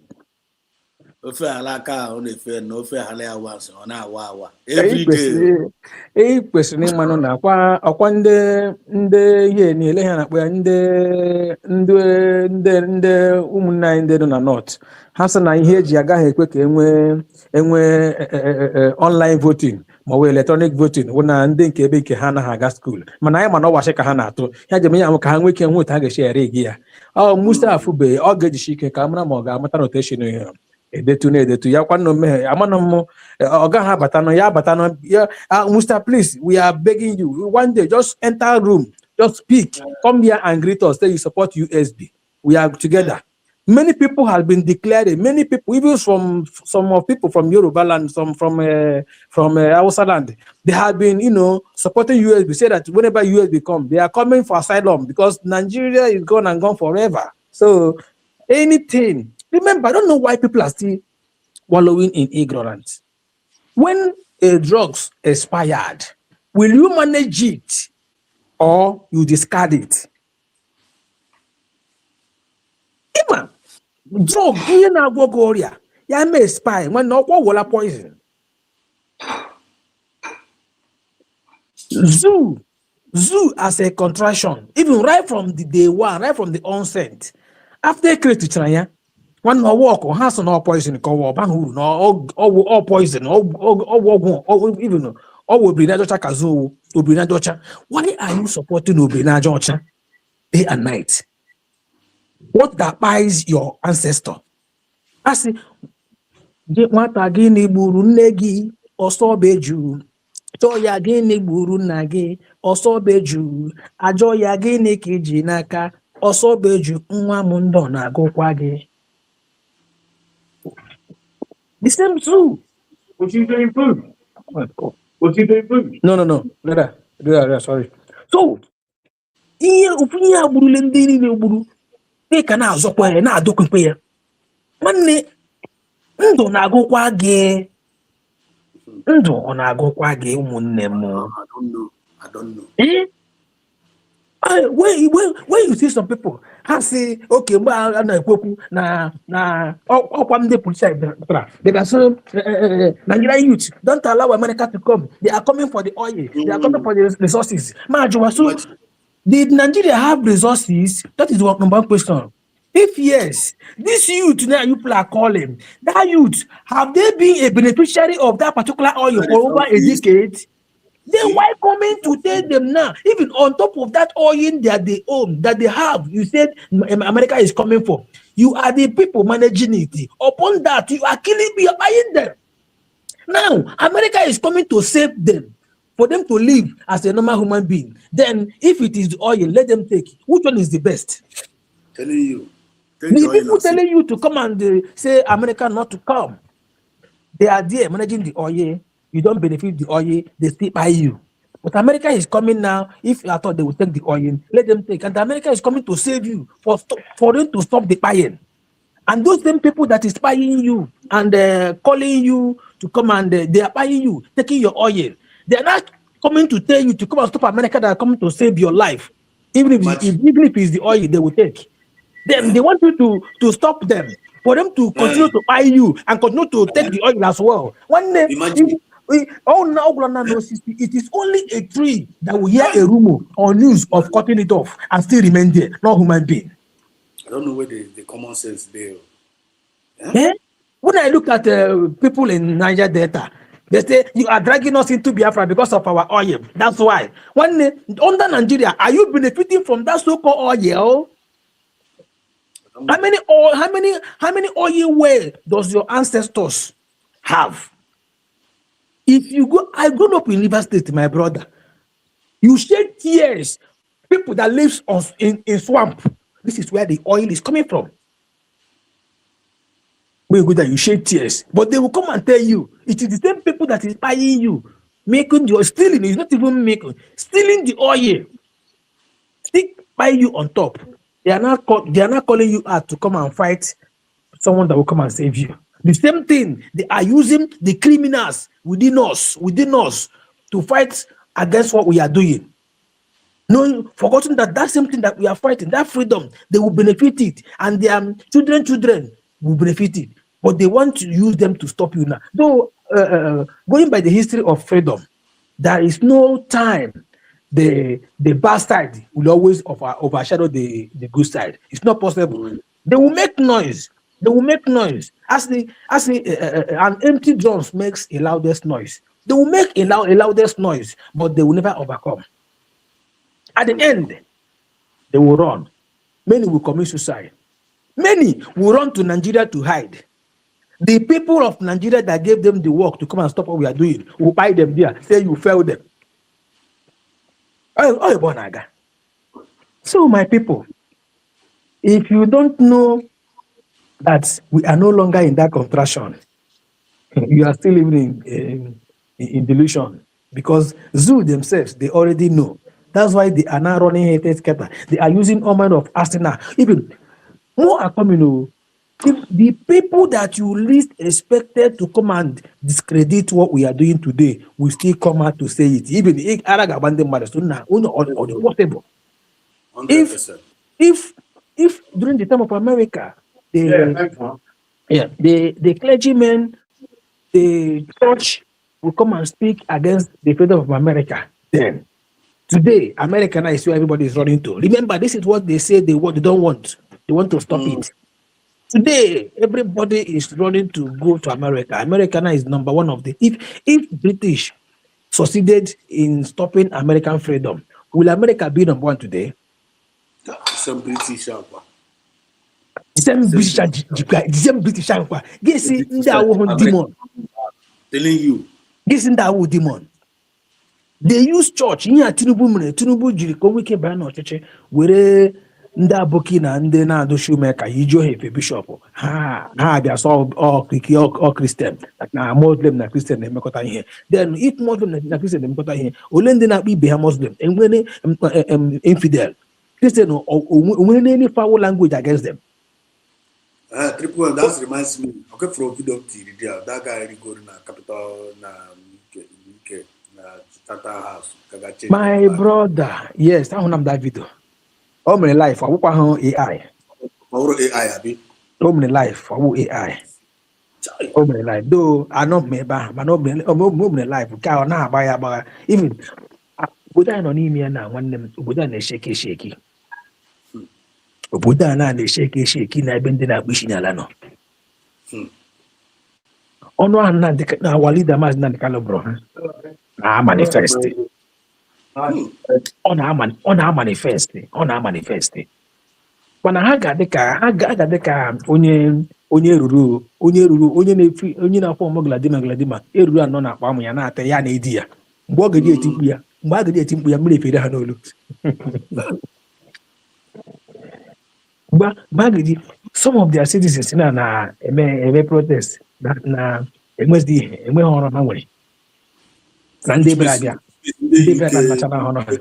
Ofe alaka ọ na-efe na ofe hala ya once ọ na-awa awa every day. Kwesịrị ịmanụ na ọkwa ndị ihe niile ha na-akpọ ya ndị ụmụnne anyị ndị nọ na north ha sị na ihe eji agaghị ekwe ka enwe online voting ma ọ bụ electronic voting bụ na ndị nke ebe ike ha anaghị aga skuul mana anyị mana ọwachi ka ha na-atụ ya jem ya ka ha nwee ike nwe otu ha ga-esi ere gị ya Musa Afube ọ ga-ejichi ike ka mara ma ọ ga-amata rotation ihe edetu ya kwano me amano mo oga ha batano ya batano ya Musta, please, we are begging you one day just enter room, just speak, come here and greet us, say you support USB. We are together. Many people have been declared, many people, even from some of people from Yoruba land, some from Hausa land, they have been, supporting USB, say that whenever USB come, they are coming for asylum because Nigeria is gone and gone forever. So anything. Remember, I don't know why people are still wallowing in ignorance. When a drugs expired, will you manage it or you discard it? Ima, drug ihe na-agwọ gị ọrịa ya may expire when ọgwọ wụla poison. Zoo as a contraction, even right from the day one, right from the onset, after creating ya, one more walk or has no poison, or bangu, or poison, or even or will be Nadocha Kazu, Ubina Docha. Why are you supporting Ubina Docha day and night? What that buys your ancestor? I say, what again, Buru Negi, or so beju. So ya gịnị gburu nna gị ọsọ beju ajọ ya gịnị ka iji n'aka ọsọ beju nwa m ndọ na-agụkwa gị. The same too. Was he doing food? Was he doing food? No. Brother, sorry. So ofu ihe agburule ndị niile gburu dị ka na-azọkwa ya na-adọkwa ya. Nwanne ndụ na-agụkwa gị. Ndụ ọ na-agụkwa gị ụmụnne m. I don't know. When you see some people ha say okay mgbe a na-ekwu okwu na ọkwa ndị polisi they can say Nigerian youth don't allow America to come, they are coming for the oil, they are coming for the resources. So did Nigeria have resources? That is the number one question. If yes, this youth now you people are calling, that youth, have they been a beneficiary of that particular oil for over a decade? Then why coming to tell them now, even on top of that oil that they own, that they have, you said America is coming for, you are the people managing it. Upon that, you are killing me, buying them. Now, America is coming to save them, for them to live as a normal human being. Then, if it is the oil, let them take. Which one is the best? Telling you. The people telling you to come and say America not to come. They are there managing the oil. You don't benefit the oil, they still buy you. But America is coming now. If I thought they would take the oil, let them take. And America is coming to save you for them to stop the buying. And those same people that is buying you and calling you to come and they are buying you, taking your oil. They are not coming to tell you to come and stop America. They are coming to save your life. Even if it's the oil they will take. Then they want you to stop them, for them to continue to buy you and continue to take the oil as well. One day, it is only a tree that will hear a rumor or news of cutting it off and still remain there, not human being. I don't know where the common sense there. Yeah? When I look at people in Niger Delta, they say you are dragging us into Biafra because of our oil. That's why. One day, under Nigeria, are you benefiting from that so-called oil? How many oil well does your ancestors have? If you go, I grew up in River State, my brother. You shed tears. People that live in swamp. This is where the oil is coming from. When you go there, you shed tears. But they will come and tell you, it is the same people that is buying you, making you stealing. It's not even making, stealing the oil. Still buy you on top. They are not calling you out to come and fight someone that will come and save you. The same thing, they are using the criminals within us to fight against what we are doing. No, forgotten that same thing that we are fighting, that freedom, they will benefit it, and their children will benefit it. But they want to use them to stop you now. Though, going by the history of freedom, there is no time the bad side will always overshadow the good side. It's not possible. They will make noise. As an empty drums makes a loudest noise. They will make a loudest noise, but they will never overcome. At the end, they will run. Many will commit suicide. Many will run to Nigeria to hide. The people of Nigeria that gave them the work to come and stop what we are doing will buy them there, say you failed them. So, my people, if you don't know that we are no longer in that contraction, you are still living in delusion, because zoo themselves, they already know. That's why they are now running hatred scatter. They are using all manner of arsenal. Even more are coming. the people that you least expected to come and discredit what we are doing today will still come out to say it. Even if possible. 100%. If during the time of America, the clergymen, the church will come and speak against the freedom of America, then today America now is where everybody is running to. Remember, this is what they say they don't want. They want to stop it. Today, everybody is running to go to America. America now is number one of the. If British succeeded in stopping American freedom, will America be number one today? Some British The same British. Guess in that demon. Telling you. Guess in that demon. They use church. Tinubu jiri ka onwe ike baa n'ọchịchị were ndị aboki na ndị na-adụ Shumeka iji ohe efe bishọp ha abịa sọ Christian na Muslim na Christian na-emekọta ihe. Then if Muslim na Christian na-emekọta ihe, ole ndị na-akpọ ibe ha Muslim enwere infidel Christian onwere any foul language against them. Triple one, that reminds me. Okay, from video there, that guy going na capital na UK na Tata House. My brother, yes, I want that video. How many life? I work on AI. AI, abi. How many life? I work AI. How many life? Though I not me ba, but no many life. Ka na ba even. Buda no ni mi na one them. Buda na shaky. Buda na shaky na ebe ndị na-akpụ isi n'ala nọ. Ọnụ ahụ na walida maazị na kalibro ha na manifest. Ọ na-manifest. Mana ha ga-adị ka onye ruru onye na-afọ ọmụ gladima eruru anọ na akpa amụ ya na-ata ya na edi ya mgbe ọ ga-eji eti mkpu ya mmiri efere ha n'olu. Bagidi, some of their citizens na eme protest na enwezi ihe enwe ọrụ ha nwere na ndị bịara abịa na-achara ọrụ ha.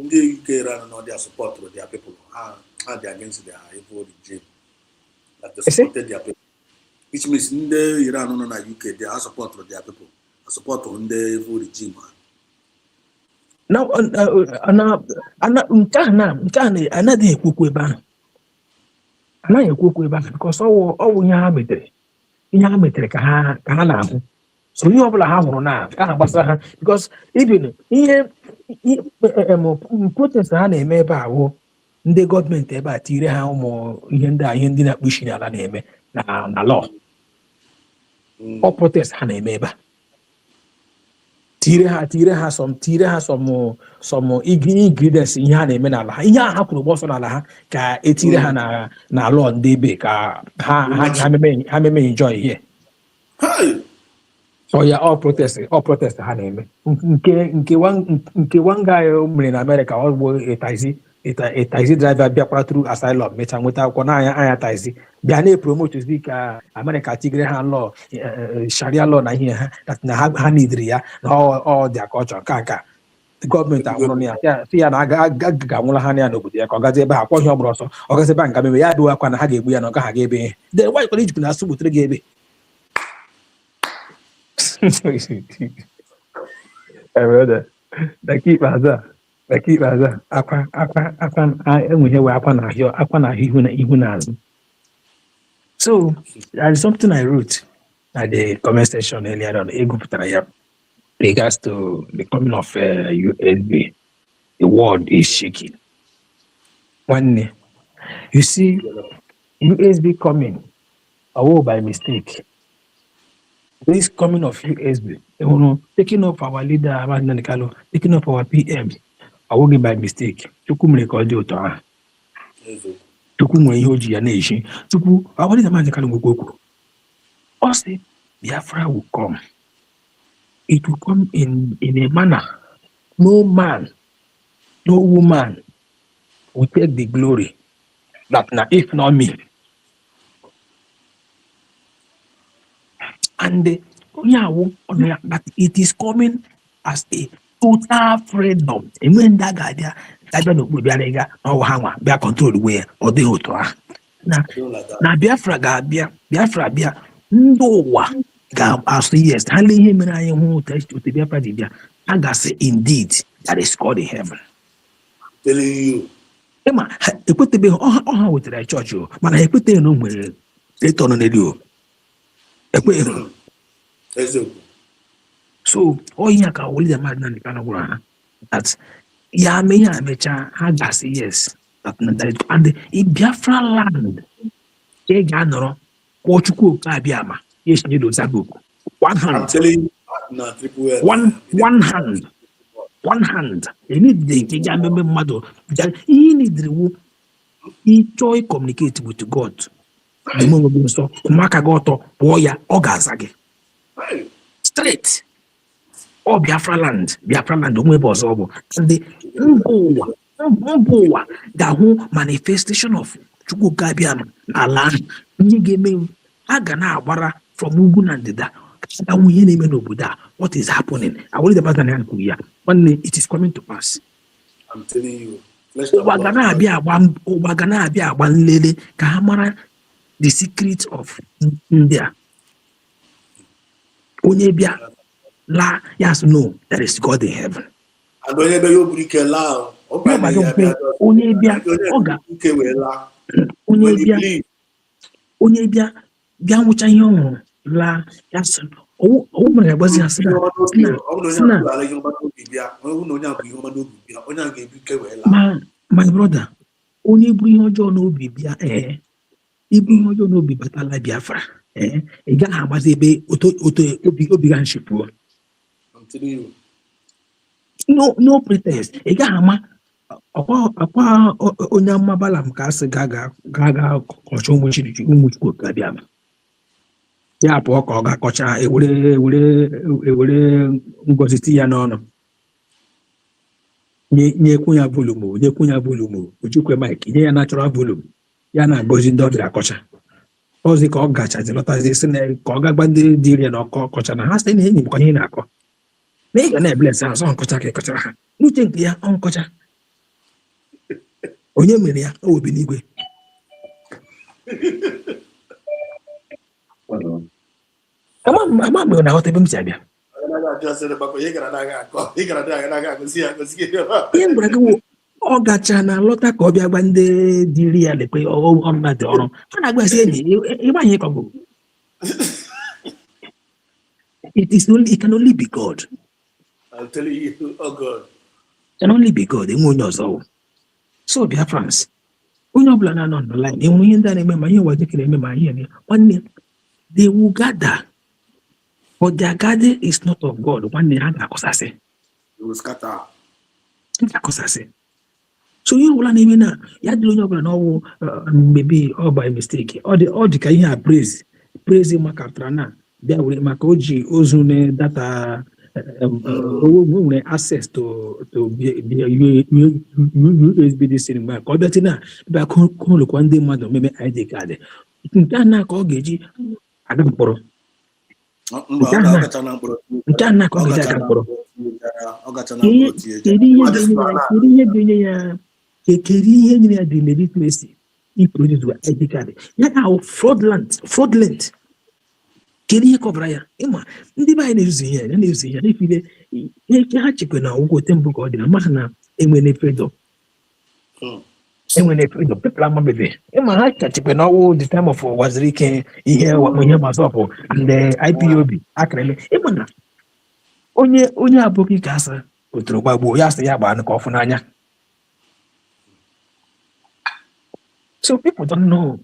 Ndị UK run on their support with their people and they against their evil regime that they supported their people, which means ndị Iran nọ na UK they are support with their people, support ndị evil regime. Now nke a anaghị ekwukwu ebe ahụ. Anaghị ekwukwu ebe ahụ because ọwụ ihe ha metere ka ha na-ahụ. So ihe ọbụla ha hụrụ na ka ha gbasara ha because even ihe protest ha na-eme ebe a bụ ndị gọọmenti ebe a tire ha ụmụ ihe ndị na-akpụ isi n'ala na-eme na law. Ọ protest ha na-eme ebe a tire ha some ingredients ihe ha na-eme n'ala ha, ihe ha kwuru gbọsọ n'ala ha ka etire ha na law ndị ebe ka ha meme enjoy ihe. So yeah, all protest ha na-eme. Nke one guy mere na America ọ bụ a taxi driver bịakwara through asylum mecha nweta akwụkwọ na anya taxi bịa na-epromote zi ka America tigre ha law sharia law na ihe ha na ha nidiri ya na ọ dị aka ọ chọrọ nka gọọmenti ahụrụ na ya si ya na ga-anwụla ha na ya n'obodo ya ka ọ gazi ebe ha kwọghị ọgbụrụ ọsọ ọ gazi ebe a nga mebe ya adịghị akwa na ha ga-egbu ya na ọ gaghị aga ebe ihe then why kwara ijikwu na asụ gbutere gị ebe Dakikpeazụ akwa enweghị ewe akwa n'ahụ ihu na azụ. So there is something I wrote at the comment section earlier on. Eguputara ya regards to the coming of USB. The world is shaking. One day, you see USB coming by mistake. This coming of USB, taking up our leader, taking up our PM, awoge by mistake. Tuku mrekodi otoa. Tuku mwe yoji ya nation. Tuku our leader Goku. Also, Biafra will come. It will come in a manner. No man, no woman will take the glory. That now, if not me. And that it is coming as a total freedom. And when that guy there, I don't know, we are control the way or the hotel. na I don't like that. na Biafra ga-abịa bịa ndị ụwa ga-asụ yes ha lee ihe mere anyị hụ otu Biafra ji bịa ha ga-asị indeed that is God in heaven. Telling you. Ịma ha ekwetebeghị ọha wetara ya chọọchị o mana ha ekweteghị na o nwere eto nọ n'elu o ekweghị. So ihe a ka Wòlíì mmadụ na ndị kana gwara ha that ya mee ya emechaa ha ga-asị yes and in Biafra land ka ị ga-anọrọ kpọọ Chukwu oke abịa ama ya esinye dozagoku one hand one hand enidide nke ga mmemme mmadụ ihe nidiri wu ịchọọ ịkọmuniketi with God n'ime onwe gị nsọ kwụma aka gị ọtọ kpọọ ya ọ ga-aza gị straight. Ọ Biafra land onwe ebe ọzọ ọ bụ ndị mba ụwa ga-ahụ manifestation of Chukwu ga-abịa n'ala ahụ. Ihe ga-eme a ga na-agbara from ugwu na ndịda ka ahụ ihe na-eme n'obodo a. What is happening? Awụlide Baza na ya kwuru ya nwanne, it is coming to pass. I'm telling you. Ụwa ga na-abịa agba nlele ka ha mara the secret of ndị a. Onye bịa la yes no there is God in heaven. Onye bịa nwụcha ihe ọṅụrụ la ya sị o mere agbazi asị my brother, onye buru ihe ọjọọ n'obi bịa ibu ihe ọjọọ n'obi batala Biafra ị gaghị agbazi ebe obi ga nshipụọ. No pretense. Ị gaghị ama ọkwa onye amabala m ka asị ga kọcha ụmụ Chukwu ka bịa ma ya pụọ ka ọ ga-akọcha ewere ngozi ti ya n'ọnụ nyekwu ya volume ojikwe mike nye ya natural volume ya na ngozi ndị ọbịa akọcha ozi ka ọ gachazi lọtazi si na ka ọ ga-agba ndị dị ire na ọkọcha na ha site na enyi m ihe na-akọ na ị ga na-eblesi azọ nkọcha ka ịkọchara ha n'uche nke ya ọ nkọcha onye mere ya o obi n'igwe. Ama m na ghọta ebe m si abịa. Ihe m gwara gị wụ ọ gacha na lọta ka ọ bịa gba ndị dị iri ya lekwe ọmụmadụ ọrụ ha na-agbasi enyi ịgbanye ịkọgbu. It can only be God. I'm telling you, oh God. It can only be God. Enwe onye ọzọ. So Biafrans, onye ọbụla na-anọ n'line enwe ihe ndị a na-eme ma ihe ụwa jekere eme ma ihe nwanne they will gather but their gathering is not of God. Nwanne ha ga-akọsasị. It will scatter. Ga-akọsasị. So ihe ọbụla na-eme na ya dịrị onye ọbụla n'ọwụ maybe all by mistake ọ dị ka ihe a praise maka pụtara na bịa were maka o ji ozu na data nwere access to USB cinema ka ọ bịa tina bịa kụlụkwa ndị mmadụ meme ID card nke a na ka ọ ga-eji aga mkpọrọ nke a na ka ọ ga-eji aga mkpọrọ. Kedu ihe nyere ya the legitimacy iproduce ID card ya na fraudulent. Kedu ihe kọbara ya? Ịma ndị be anyị na-ezuzi ihe na-efile ihe ha chekwa na ụgwọ tembu ka ọ dị na mmadụ na enwere freedom people amabebe ịma ha chekwa na ọwụ the time of waziri ike ihe gbasọpụ and IPOB akarele ịma na onye abụghị ka asị otoro gbagbuo ya sị ya gbaa ka ọfụ n'anya. So people don't know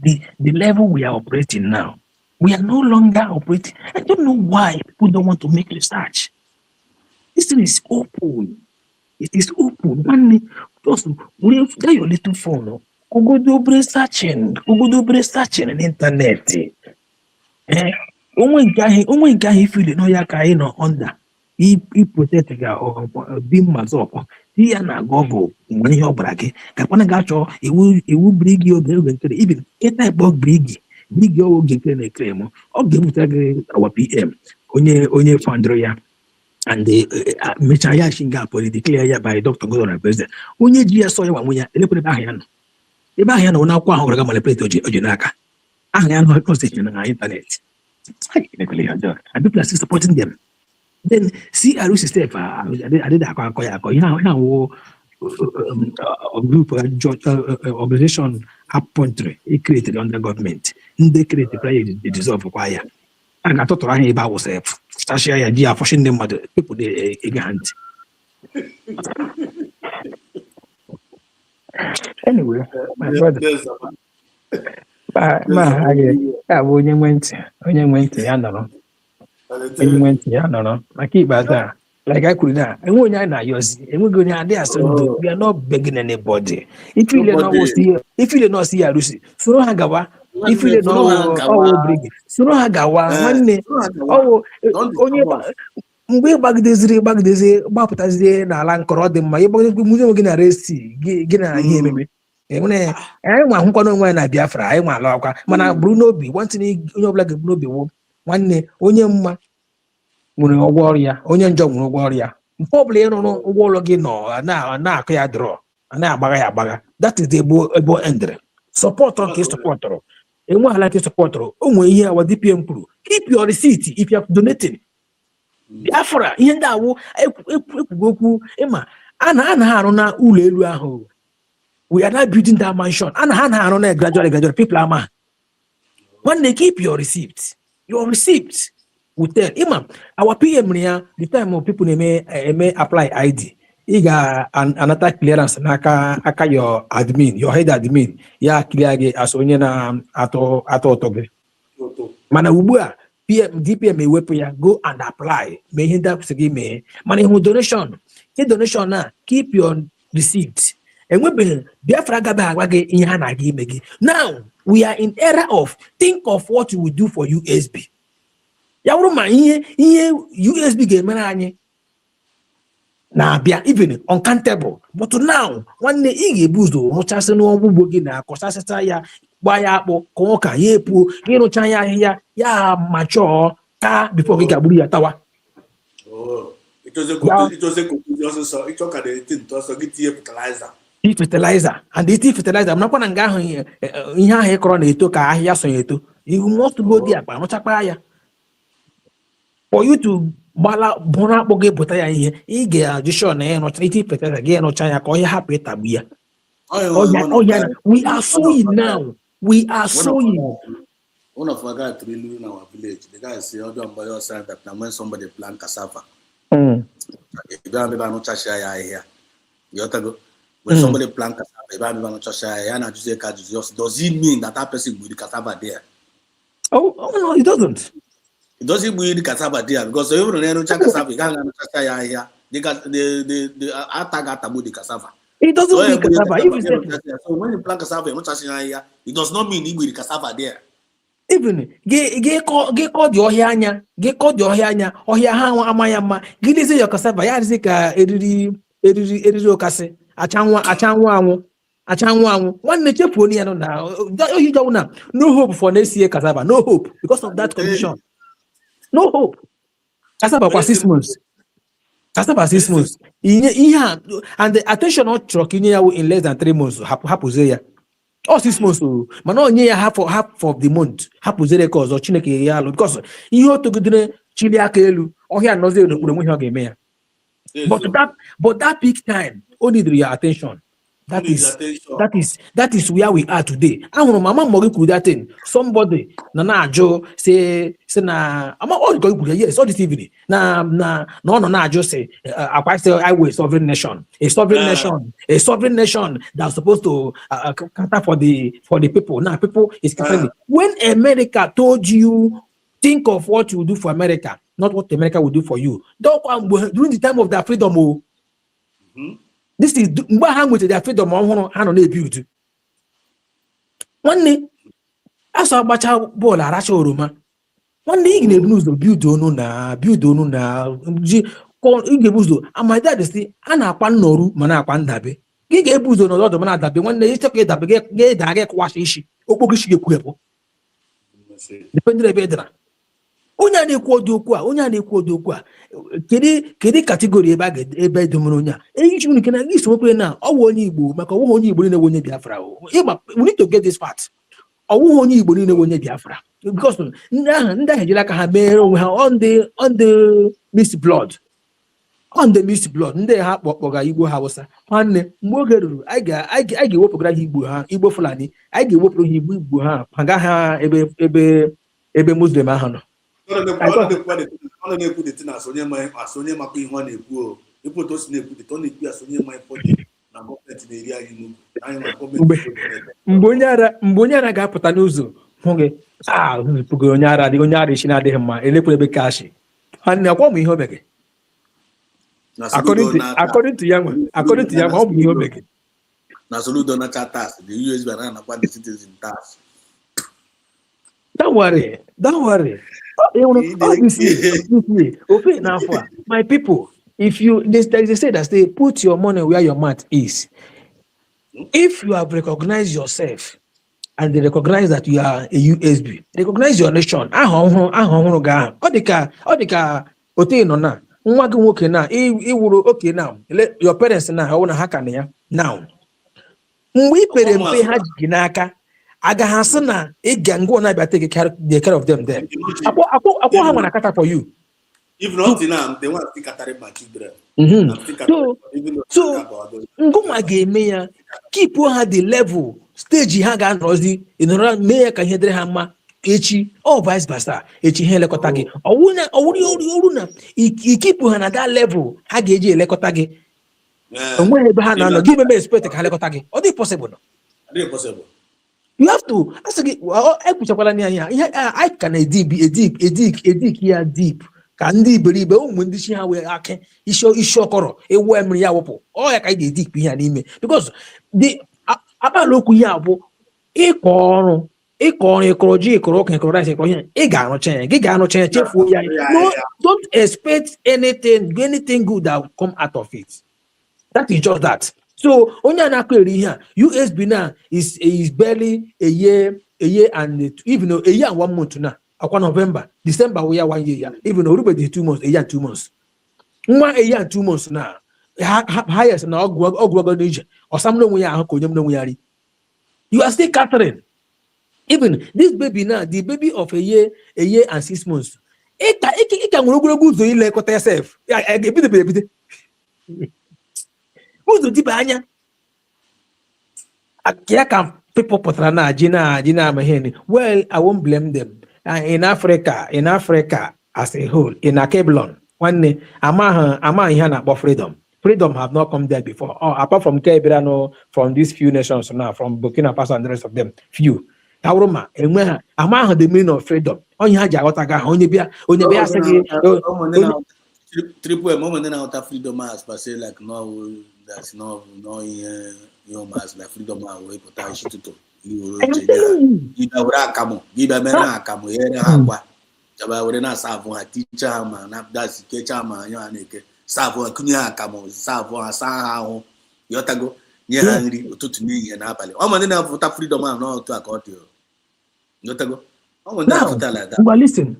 the level we are operating now. We are no longer operating. I don't know why people don't want to make research. This thing is open. It is open. Man, just get your little phone. Go do researching on the internet. Onwe nke ahụ ifili no ya ka ị nọ under. He protect ga be mazọpụ. Ya na Google nwere ihe ọ gbara gị. Ka kwana ga-achọ iwu brigi oge nkere. Even type of brigi oge nkere na-ekere m. Ọ ga-ebute gị our PM. Onye fandro ya. And mechaa ya shi nga declare ya by Dr. Godon and President. Onye ji ya sọ ya nwa ya elekwere ahụ ya nọ. ebe ahụ ya na onye akwụkwọ ahụ gwara ga manipulate oji n'aka aha ya na constitution na internet. And people are still supporting them. Then CRC step I did a group organization appointed created under government. They created the dissolve choir. And I thought I was a Stasia idea for them mother people they hand. Anyway, my brother. Onye nwentị ya nọrọ maka ikpeazụ a like I kwuru na enwe onye anyị na-ayọzi enweghị onye adịghị asọ ndo. We are not begging anybody. Ifile na ọsị ya arụsị soro ha gawa. Ifile na ọwụ brigi soro ha gawa nwanne ọwụ onye mgbe gbagidezi gbapụtazie n'ala nkọrọ dị mma ịgbagidezi mụzie gị na resi gị na ihe ememe anyị nwa ahụkwana onwe anyị na Biafra anyị nwa ala ọkwa mana bụrụ n'obi nwantị onye ọbụla ga-ebu n'obi wo nwanne onye mma nwere ụgwọ ọrụ ya onye njọ nwere ụgwọ ọrụ ya mgbe ọbụla ị rụrụ ụgwọ ụlọ gị nọ na-akụ ya drọ na-agbagha ya agbagha that is the ebo endere sọpọtụrụ nke sọpọtụrụ enwe ala nke sọpọtụrụ o nwere ihe awa DPM kwuru keep your receipt if you are donating. Biafra ihe ndị awụ ekwugo okwu ịma a na-anaghị arụ na ụlọ elu ahụ. We are not building that mansion. And gradually, people are man. When they keep your receipt will tell. Imam, our PM here, the time of people may apply ID. You got another clearance, aka your admin, your head admin. Ya clear as onyena ato. Mana ubua DPM may wepo ya go and apply. May hinda kusigi me. Mana donation. Ke donation na keep your receipt. And we been Biafra now we are in era of think of what you will do for USB. Yawuruma USB game na bia even uncountable. But now one day ige buzo no chance no bugi na kosaseta ya gbaya akpo koka yepu gino chanya ya mature ka before we gaburi ya tawa. Oh, it was a conclusion so it took the thing to also get fertilizer. Fertilizer and the fertilizer I'm not going to go ihe ahụ ịkọrọ na-eto ka ahịa sonye eto. You must go there but nọchakwa ya for you to gbala bụrụ akpọ gị pụta ya ihe ị ga-ajụshọ na ya nọcha iti fertilizer gị nọcha ya ka ọhịa hapụ ịtagbu ya. We are sowing now. We are sowing. One of our guys really in our village, the guy say by your side that when somebody plant cassava, if you not share here, you have to go. When somebody plant cassava, does it mean that person will the cassava there? Oh no, it doesn't. It doesn't mean the cassava there because you don't cassava, you can't here. They got the attack about the cassava. It doesn't mean cassava. So when you plant cassava, here, it does not mean the cassava there. Even gị kọ dị ọhịa anya ọhịa ha amaya mma gị lezi ya cassava ya dịzị ka eriri okasị achanwụ anwụ nwanne chefuo ya nọ na ohi jọwụ na no hope for next year cassava, no hope because of that condition. No hope. Cassava for 6 months. Ihe and the attention ọ chọrọ ka inye ya in less than 3 months hapụzie ya. All 6 months, mana onye ya half of the month hapụzire ka ọzọ Chineke ya alụ because ihe otogidere chili aka elu ọhịa nọzie n'okpuru enweghị ọ ga-eme ya. But that peak time only need your attention. That is where we are today. Ahụrụ mama mori kwuru that thing. Somebody na-ajụ say na ama all go kwuru yes all this evening na ọ nọ na-ajụ say akwa say I will sovereign nation. A sovereign nation that's supposed to cater for the people. Now people is caring. When America told you think of what you do for America, not what America will do for you. During the time of their freedom, this is mgbe ha nwetara their freedom ọhụrụ ha nọ na-ebuild. Nwanne asọ agbacha bọọlụ aracha oroma. Nwanne ị ga-ebu ụzọ build onu na ji ị ga-ebu ụzọ my dad si a na-akwa nnoru ma na-akwa ndabe. Gị ga-ebu ụzọ n'ọdụ ma na-adabe nwanne ịchekwa ịdabe ga-ịda aga ịkwacha isi okpoko isi ga-ekwu epụ. Depending ebe ịdara. onye a na-ekwu ọdụ okwu a onye a na-ekwu ọdụ okwu a kedu kategori ebe edumere onye a eyichi nke na gị sokwere na ọwụ onye Igbo maka ọwụghị onye Igbo niile nwe onye Biafra we need to get this part. Ọwụghị onye Igbo niile nwe onye Biafra because ndị ahụ ejiri aka ha mere onwe ha on the mixed blood ndị ha kpọga Igbo Hausa nwanne mgbe oge ruru anyị ga-ewepụgara ha Igbo ha Igbo Fulani anyị ga-ewepụrụ ha Igbo ha paga ha ebe Muslim ahụ nọ. ọ na-ekwu dịtị na asonye maka ihe ọ na-ekwu ịpụ otu o si na-ekwu dịtị ọ na-ekwu asonye ma ịfọdụ na gọọmenti na-eri anyị n'ugwu mgbe onye ara ga-apụta n'ụzọ hụ gị onye ara isi na-adịghị mma elekwere ebe kashi nwanne akwa m ihe o megị according to ya ọ bụ ihe o megị na Soludo nacha tax the USB na-anakwa the citizen tax. Don't worry. Okay, now my people, if you they say that they put your money where your mouth is. If you have recognized yourself and they recognize that you are a USB, recognize your nation. Okay now. Your parents now. Mgbe pere mpe ha ji n'aka agaghị asị na ị ga-ngwa na abịa take care of them there. Akpọ ha nwere kata for you. If not now, they want to take my children. So ngụnwa ga-eme ya keep ha the level stage ha ga-anọzi ịnọrọ mee ya ka ihe dịrị ha mma echi or vice versa echi ha elekọta gị ọwụrụ na ikipụ ha na that level ha ga-eji elekọta gị. Onweghị ebe ha na-anọ gị meme expect ka ha lekọta gị ọ dị possible. You have to asị gị ekwuchakwala n'anya ihe anyị ka na-edik ya deep ka ndị iberibe ụmụ ndị chi ha wee akị isi ọkọrọ ewu emiri ya wụpụ ọ ya ka anyị ga-edik ihe n'ime because the akpala okwu ya bụ ịkọ ọrụ ịkọrọ ji ịkọrọ ọka ịkọrọ rice ịkọrọ ihe ị ga-arụcha ya chefuo ya. No, don't expect anything good that will come out of it. That is just that. So onye na-akụ eri ihe a USB na is barely a year and even a year and 1 month na akwa November December we are 1 year even already 2 months a year and 2 months nwa a year and 2 months na highest na ogwago n'ije osamno onwe ya ahụ ka onye m n'onwe ya ri. You are still catering. Even this baby now, the baby of a year and 6 months. It can go to ilekọta yourself. Who's the deep anya? Can people potrana jina maheni? Well, I won't blame them. In Africa as a whole, in a Keblon, one day, Ama Hana about freedom. Freedom have not come there before. Apart from Kebrano, from these few nations now, from Burkina Faso and the rest of them, few. Tauroma, and Ama the meaning of freedom. On Yajaga, only be triple moment then out of freedom as per say like no that's no mass like freedom away potential to you ura kamo giba mena kamo yena akwa jaba we na savu a teacher man na that's teacher man yo aneke savu akunya kamo savu asa ha ho yotago nye hangri otutu ni na abale o mo na futa freedom no to akoti yotago o mo na futa like that. Well, listen,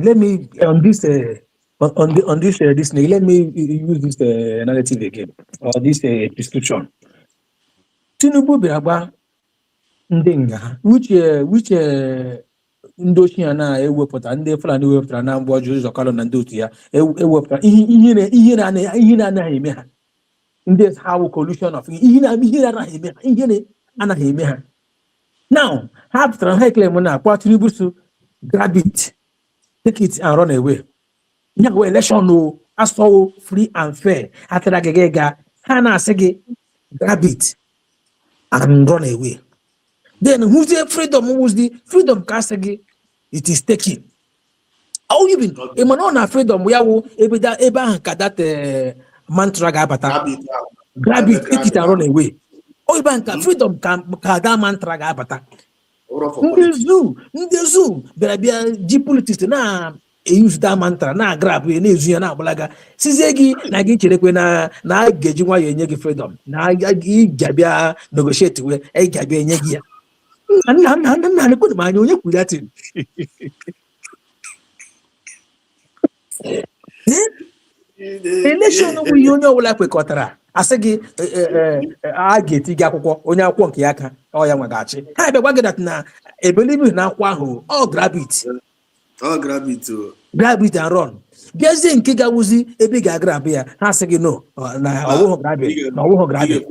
let me on this this let me use this narrative again or this description. Tinubu Biaba Ndinga, which Indochina na ewepụta ndị Fulani wepụtara na mgbe ọjọọ ụzọ kalọ na ndị otu ya ewepụtara ihe anaghị eme ha. Ndị how collusion of ihe anaghị eme ha. Now, ha pụtara ha claim na akwa Tinubu so grab it, take it and run away. Now election no aso free and fair. After that, Hana say grab it and run away. Then who's the freedom? Who's the freedom? Kasege, it is taken. How even Emmanuel freedom? We are eba that mantra gabata. Grab it, take it and run away. Oh, even freedom can that mantra gabata. The zoo, there be a geopolitics na. Use that mantra na grab we na-ezu ya na agbalaga sizegi na gị cherekwe na ga-eji nwa ya enye gị freedom na ga-abịa negotiate we ga-abịa enye gị ya nna nekwe m anya onye kwuru ya tin Election bụ ihe onye ọbụla kwekọtara asị gị a ga-eti gị akwụkwọ onye akwụkwọ nke ya aka ọ ya nweghachi ha bịa gwa gị dat na ebelibe na akwụkwọ ahụ ọ grab it and run bịazie nke ga-awụzi ebe ị ga-agrab ya ha sị gị no na ọwụghị grabit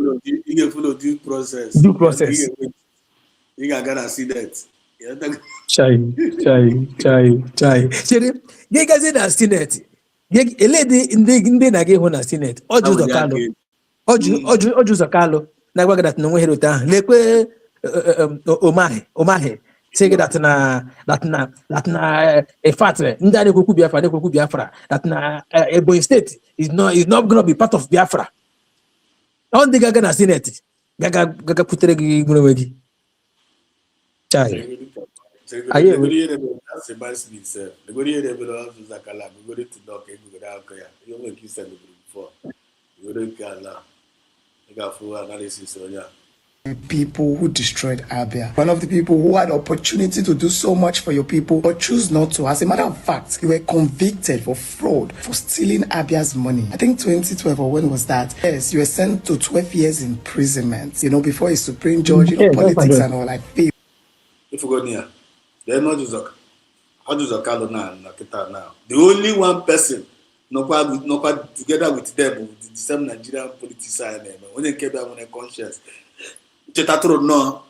due process ị ga-aga na Senate chai chere gị gazie na Senate eledi ndị na-aga ịhụ na Senate ọjụ ụzọ kalụ na-agwa gị dat na onwe herota ahụ lekwe omahi say that na a fact ndị a na-ekwekwu Biafra that na Ebonyi State is not going to be part of Biafra. Ọ ndị gaga na Senate gaga putere gị nwere onwe gị chai people who destroyed Abia. One of the people who had opportunity to do so much for your people but choose not to. As a matter of fact, you were convicted for fraud, for stealing Abia's money. I think 2012 or when was that? Yes, you were sent to 12 years imprisonment, before a Supreme Judge, politics and all like that. If you go near, they're not just how does a now? The only one person no together with them, the same Nigerian politician, when they came down on a conscience. Chetatro no,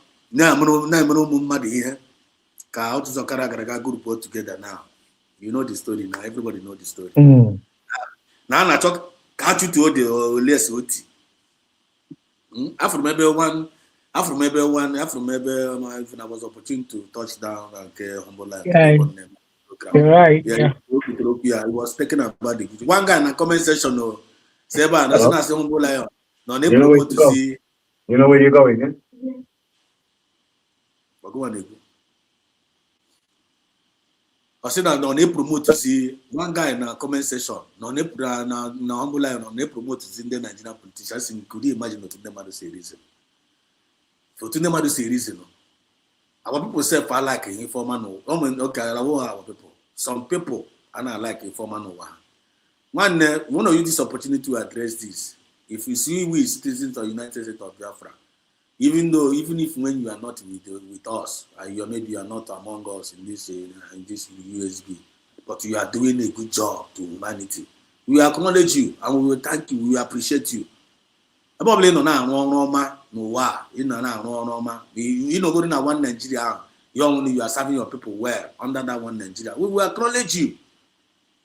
ka how to group all together now. You know the story now. Everybody know the story. Now I talk catch you to the less OT. After maybe one, I was opportunity to touch down and humble life. Right. Yeah. I was thinking about it. One guy in the comment section, Seba, that's not humble life. No, they promote to see. You know where you're going, eh? I said that no, they promote to see one guy in the comment section. No, they humble life. No, they promote to see the Nigerian politicians. Could you imagine what them to say reason? For to them to say reason, our people say I like informer no. Okay, our people. Some people are not like informer no. One of you this opportunity to address this. If you see we citizens of United States of Biafra, even if when you are not with us, maybe you are not among us in this USB, but you are doing a good job to humanity. We acknowledge you and we will thank you. We will appreciate you. Probably no go to one Nigeria. You are serving your people well under that one Nigeria. We will acknowledge you.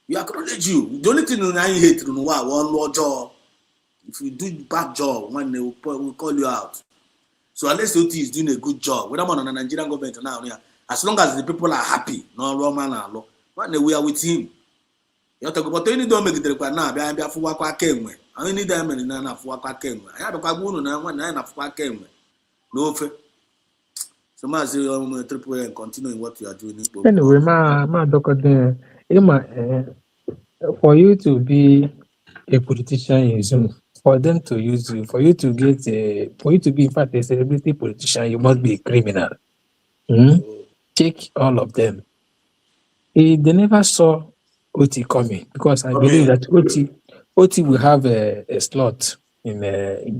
We acknowledge you. The only thing I hate is one more job. If you do bad job, when they will call you out. So unless OT is doing a good job, whether on the Nigerian government now, as long as the people are happy, no Roman law, when we are with him. You have to go, but any don't make it require now. I am for what I came with. I need them and enough for what I came with. I have a carboon and one and a I came with. No fair. So much triple and continuing what you are doing. Anyway, my doctor, for you to be a politician in Zoom, for them to use you, for you to be in fact a celebrity politician, you must be a criminal. Take all of them. They never saw OT coming because I believe that OT will have a slot in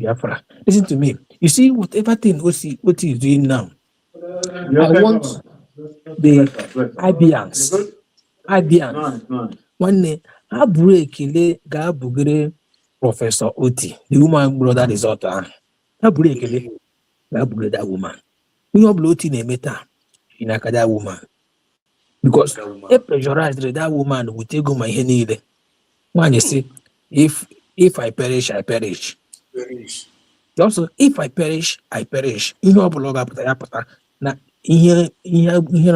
Biafra. Listen to me. You see, whatever thing OT is doing now, I want the Ibians. One day, I break Gabugre Professor Oti, the woman brother resort. I break that woman. We have bloating a meta in a that woman. Because if pressurized that woman will take my henny. One you see, if I perish, I perish. Also, if I perish, I perish. You know, now here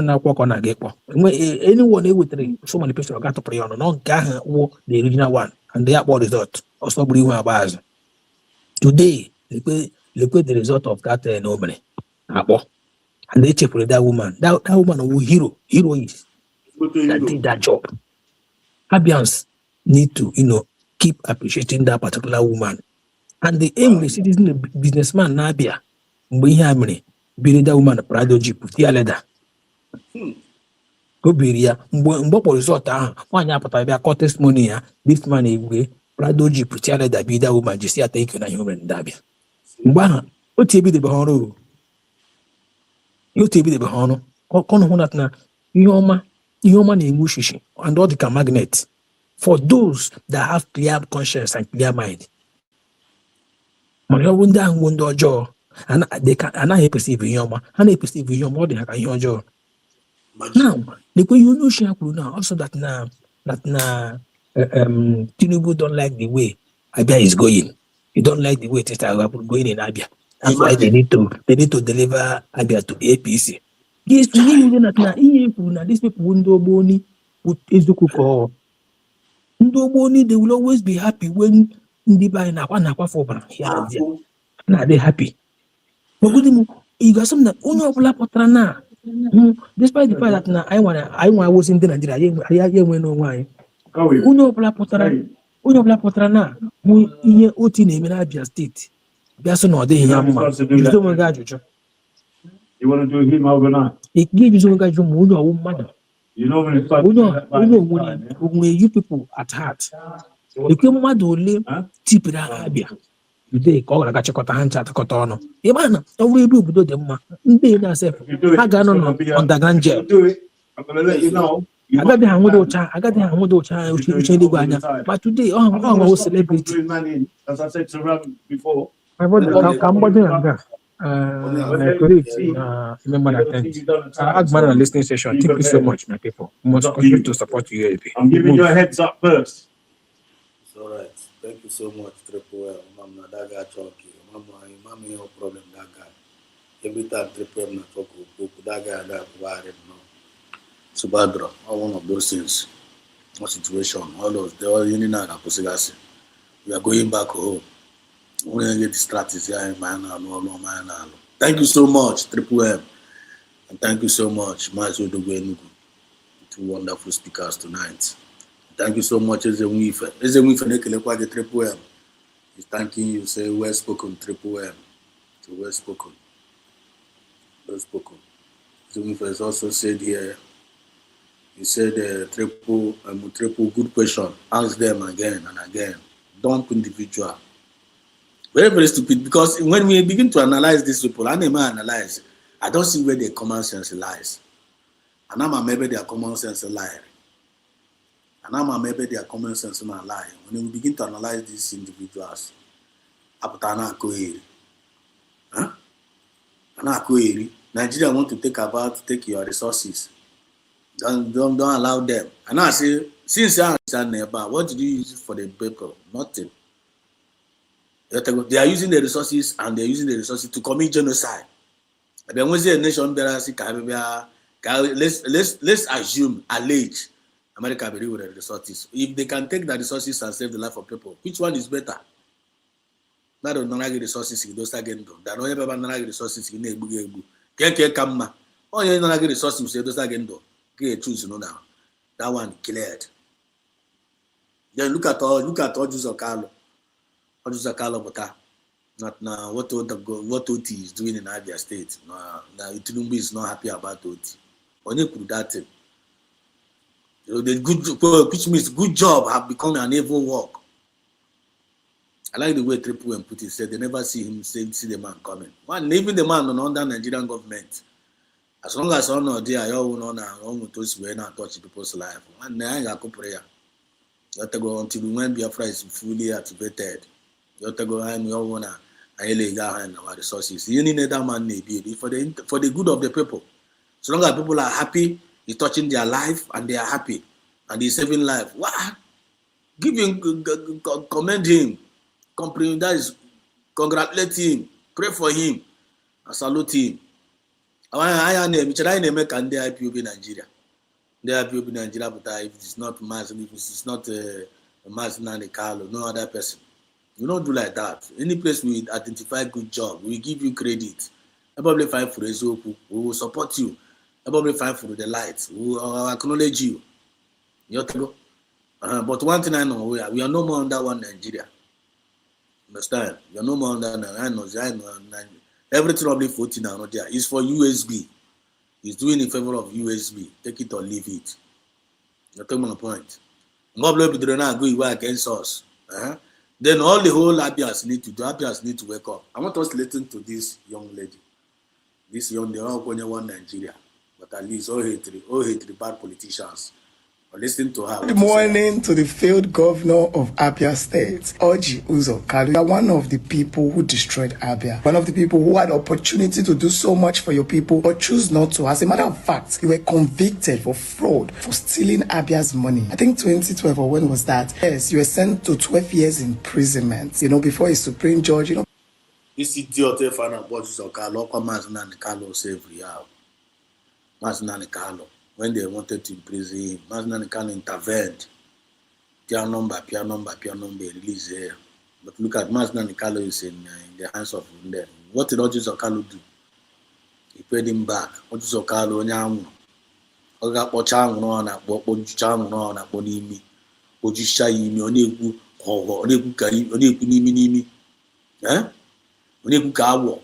na kwako na gekpo. Anyone with so many people got to pray on no gaha the original one and the upward result. Also bring one baz. Today, look at the result of that nobody. And they check for that woman. That woman who hero is that did that job. Abians need to keep appreciating that particular woman. And the aim is citizen businessman Nabia. Mwe hamre. Be that woman Prado Jeep, the leather. obiri ya mgbe ọ kpọrọ resọt ahụ nwaanyị apụtara bịa kọ testimony ya this man egwe prado ji pụta leda bida woman jisi ata ike na ihe mere ndabịa mgbe ahụ otu ebidobeghị ọrụ ọnụ hụ na ihe ọma na-enwe ushishi and ọ dị ka magnet for those that have clear conscience and clear mind. Mana ọ bụ ndị ahụ bụ ndị ọjọọ anaghị epesive ihe ọma, ha na-epesive ihe ọma ọ dị ha ka ihe ọjọọ. Now, lekwe ihe onye ochie ya kwuru now also that na Tinubu don't like the way Abia is going. He don't like the way things are going in Abia. That's why they need to deliver Abia to APC. Yes, we need na ihe kwuru na these people ndị Ogboni eziokwu ka ndị Ogboni, they will always be happy when ndị be anyị na-akwa for ọbara na they happy. But you got something that onye ọbụla pụtara na despite the fact that na anyị nwa wosi ndị Nigeria ya enwe n'onwe anyị, onye ọbụla pụtara na ihe otu na-eme na Abia steeti bịa sị na ọ dịghị ya mma, jụọ onwe gị ajụjụ. Ị ga-ejuzi onwe gị ajụjụ ma onye ọwụ mmadụ onwe you people at heart. Ekwe mmadụ ole tipụrụ agha Abia today ka ọ gara chịkọta ha ncha atịkọta ọnụ. Ịma na ọ bụrụ ebe obodo dị mma, ndị na-asef ha ga-anọ na underground jail. Agaghị ha nwede ụcha uche eluigwe anya, ma today ọ nwewo celebrity. My brother, ka mgbado na nga remember that Agman and listening session. Thank you so much, my people. We must continue to support UAP. I'm giving you a heads up first. It's all right. Thank you so much, Triple M. Mama, that guy talking. Mama, no problem, that guy. Every time Triple M talk, that guy, that worried, no. Subadra, all one of those things, one situation, all those, they all in and out. We are going back home. We are get distracted here, no. Thank you so much, Triple M. And thank you so much, Mazo Dogwenugu. Two wonderful speakers tonight. Thank you so much, Ezewife. Ezewife Nekelekwa the Triple M. He's thanking you, say well spoken, Triple M. So well spoken. Well spoken. Ezewife has also said here, he said Triple, good question. Ask them again and again. Don't individual. Very, very stupid, because when we begin to analyze these people, I don't see where their common sense lies. And I'm maybe their common sense lie. And I'm maybe their common sense not lie. When we begin to analyze these individuals, Apatana Kohiri. Nigeria want to take your resources. Don't allow them. And I say, since I understand nearby, what did you use for the people? Nothing. They are using the resources, and they are using the resources to commit genocide. And then when a nation let's assume, allege America be with the resources. If they can take the resources and save the life of people, which one is better? Not the resources in those again. That no ever resources in Ebu. Keke Kama. Oh, you don't resources in those again. Choose now. That one cleared. Then look at all Jews of Carlo. What is a Kalabota? Not now. What OT is doing in Abia State? Now Tinubu is not happy about OT. Only could that thing. The good, which means good job, have become an evil work. I like the way Triple M put it. Said they never see the man coming. One, even the man under Nigerian government. As long as on or there, all with those who not touch people's life. One, I got prayer. You have to go until when Biafra is fully activated. You have to go and you want to our resources. You need that man be for the good of the people. So long as people are happy, he's touching their life and they are happy and he's saving life. What? Give him, commend him, comprehend that is, congratulate him, pray for him, and salute him. I name can the IPOB Nigeria. The IPOB Nigeria, but if it's not mass, if it's not a mass Carlo, no other person. We don't do like that. Any place we identify good job, we give you credit. I probably fight for the we will support you. I probably fight for the lights. We will acknowledge you. You have to go. But one thing I know, we are no more under one Nigeria. Understand? We are no more under I know. Everything probably 14 now, there. It's for USB. He's doing in favor of USB. Take it or leave it. You take my point. God bless you now go away against us. Then all the whole Abias need to do. Abias need to wake up. I want us to listen to this young lady. This young lady, one Nigeria, but at least all hate bad politicians. Listen to her. Good morning to the failed governor of Abia State, Orji Uzor Kalu. You are one of the people who destroyed Abia. One of the people who had opportunity to do so much for your people, but choose not to. As a matter of fact, you were convicted for fraud, for stealing Abia's money. I think 2012 or when was that? Yes, you were sent to 12 years imprisonment. Before a Supreme Judge. This idiot if I bought Uzor Kalu, Maznan Kalu every year. Maznan Kalu. When they wanted to imprison him, Maznan Khan intervened. Piano number, release here. But look at Maznan Khan is in the hands of them. What did Uzor Kalu do? He paid him back. Uzor Kalu, Onyamu. Oga Pochang no na Pochang no na Ponimi. Ojisha yimi, Oneku, Oneku Kari, Oneku Nimi. Oneku Kawo.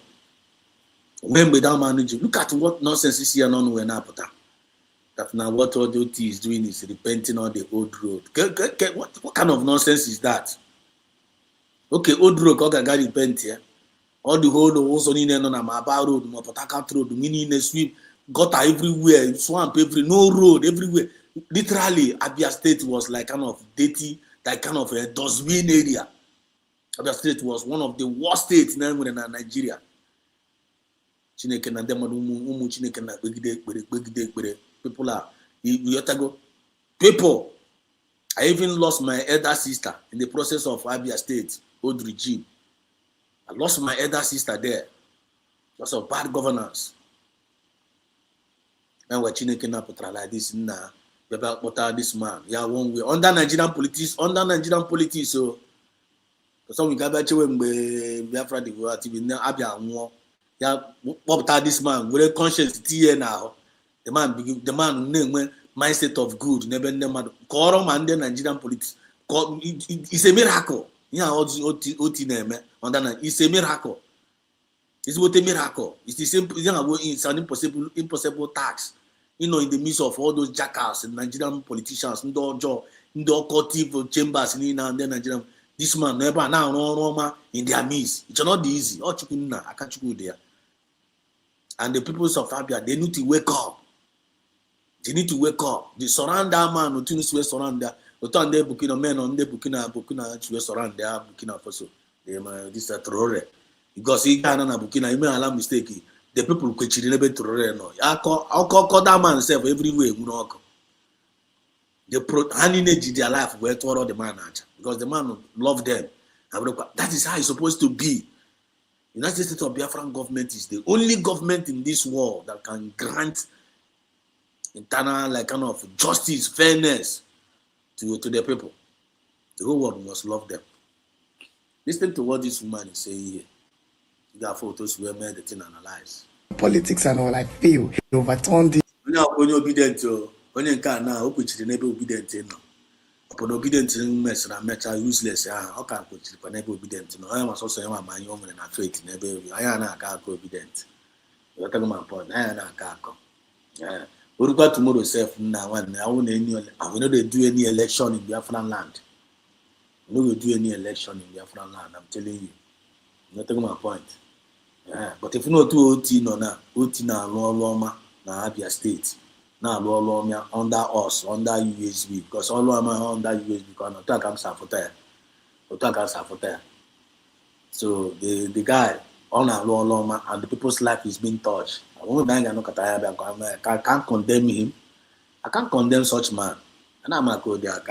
When we don't manage, look at what nonsense is here on when I put up. That now what ODOT is doing is repenting on the old road. What kind of nonsense is that? Okay, old road, got repent here. All the whole also in on a Maba road, Mopotaka road, meaning a sweep, gutter everywhere, swamp no road everywhere. Literally, Abia State was like kind of dirty, like kind of a dustbin area. Abia State was one of the worst states in Nigeria. Chineke na dem umu Chineke na begide. People, I even lost my elder sister in the process of Abia State, old regime. I lost my elder sister there because of bad governance. And we're Chineke na putra like this now. This man, yeah, one way under Nigerian politics, so some we got back to when Biafra the world TV now Abia one. Yeah, what this man with a conscience now. The man name mindset of good. Never Korom and the Nigerian politics. It's a miracle. Yeah, OT name under it's a miracle. It's what a miracle. It's the same. It's an impossible task. In the midst of all those jackals and Nigerian politicians, in the occultive chambers in the Nigerian. This man never now in their midst. It's not easy. I can't go there. And the people of Abia, they need to wake up. They need to wake up. The surrender man, who thinks we surrender. Otan de Burkina men on the Burkina to surrender Burkina Faso. This is terror. Because he can't Burkina, he may allow mistake. The people who actually never terror. No, I'll call that man self everywhere. They manage their life where to all the man because the man love them. That is how it's supposed to be. United States of Biafran government is the only government in this world that can grant internal like kind of justice, fairness to the people. The whole world must love them. Listen to what this woman is saying here. You got photos where made the thing analyzed. Politics and all, I feel he overturned it. When you're obedient to when you can now, which the neighbor obedient no. Upon obedient mess and metal useless, how can put the neighbor obedient no? I am also my young and faith in every I am not obedient. You're talking about point. I am not we got tomorrow self now and I will not do any election in Biafran land. We will do any election in Biafran land, I'm telling you. You're talking my point. But if you know to OT no na Loma na Abia State. Now Loma under us, under USB, because all under USB because no talk am safoter. No talk am safoter. So the guy on Loma and the people's life is being touched. I can't condemn him. I can't condemn such man. And I'm not going there.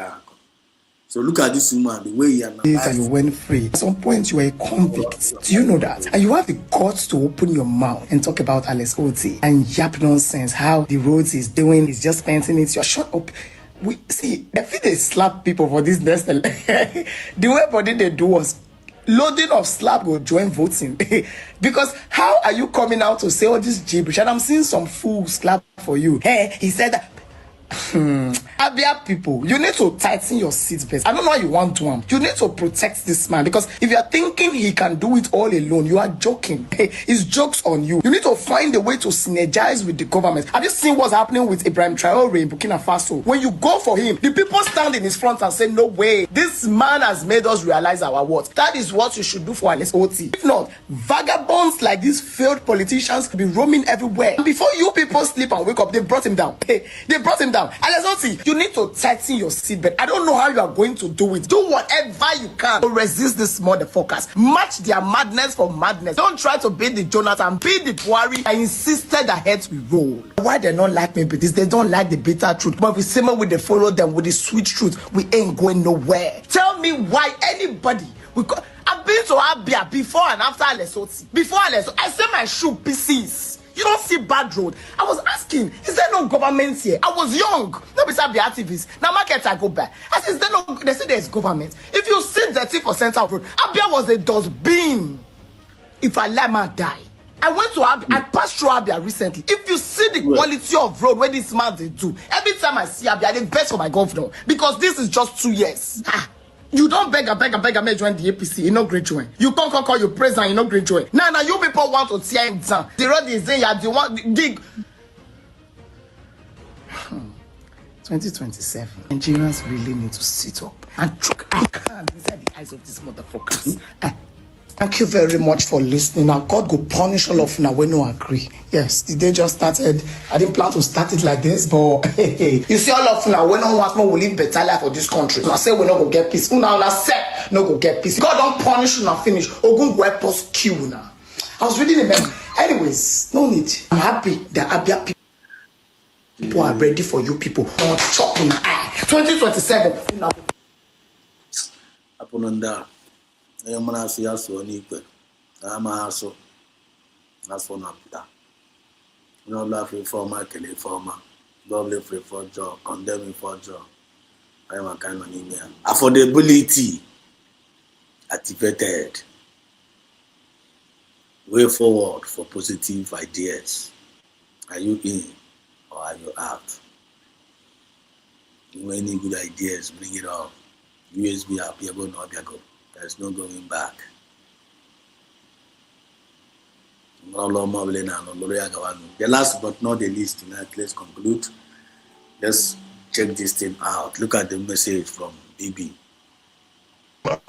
So look at this woman, the way you went free. At some point, you were a convict. Do you know that? And you have the guts to open your mouth and talk about Alex Oti and yap nonsense. How the roads is doing is just painting it. You're shut up. We see. I feel they slap people for this next. The way body they do was loading of slap will join voting. Because how are you coming out to say all this gibberish? And I'm seeing some fools clap for you. Hey, he said that. Abia people, you need to tighten your seatbelts. I don't know how you want to. You need to protect this man because if you are thinking he can do it all alone, you are joking. Hey, it's jokes on you. You need to find a way to synergize with the government. Have you seen what's happening with Ibrahim Traore in Burkina Faso? When you go for him, the people stand in his front and say, no way, this man has made us realize our worth. That is what you should do for an SOT. If not, vagabonds like these failed politicians will be roaming everywhere. And before you people sleep and wake up, they brought him down. Hey, they brought him down. And SOT, you need to tighten your seatbelt. I don't know how you are going to do it. Do whatever you can to resist this motherfuckers. Match their madness for madness. Don't try to beat the Jonathan, beat the Buhari. I insisted that heads will roll. Why they don't like me because they don't like the bitter truth. But if we say we they follow them with the sweet truth, we ain't going nowhere. Tell me why anybody I've been to Abia before and after Lesotho. Before Lesotho, I said my shoe pieces. You don't see bad road. I was asking, is there no government here? I was young. No, besides the activists. Now market I go back. I said, is there no? They say there's government. If you see 30% of road, Abia was a dustbin. If I let my die. I went to Abia. I passed through Abia recently. If you see the quality of road where this man they do, every time I see Abia, I best for my governor because this is just 2 years. You don't beg, join the APC, you know great join. You can't call your president, you know great join. Now you people want to tear him down. The road is there, you want dig. 2027. Nigerians really need to sit up and choke I can't inside the eyes of these motherfuckers. Thank you very much for listening. Now, God will punish all of now when no agree. Yes, the day just started. I didn't plan to start it like this, but hey. You see, all of now when no one will live better life for this country. I say we not go get peace. Una say no go get peace. God don't punish you now finish. Ogun go help us kill now. I was reading the memo. Anyways, no need. I'm happy that Abia people are ready for you people. Not chop in the eye. 2027. Aponanda. I'm going to see us on equal. I'm also as for not that. No love for my Kelly former. Double free for job, condemning for job. I am a kind of email. Affordability activated. Way forward for positive ideas. Are you in or are you out? You any good ideas, bring it up. USB up, you're going to go. There's no going back. The last but not the least, let's conclude. Let's check this thing out. Look at the message from BB.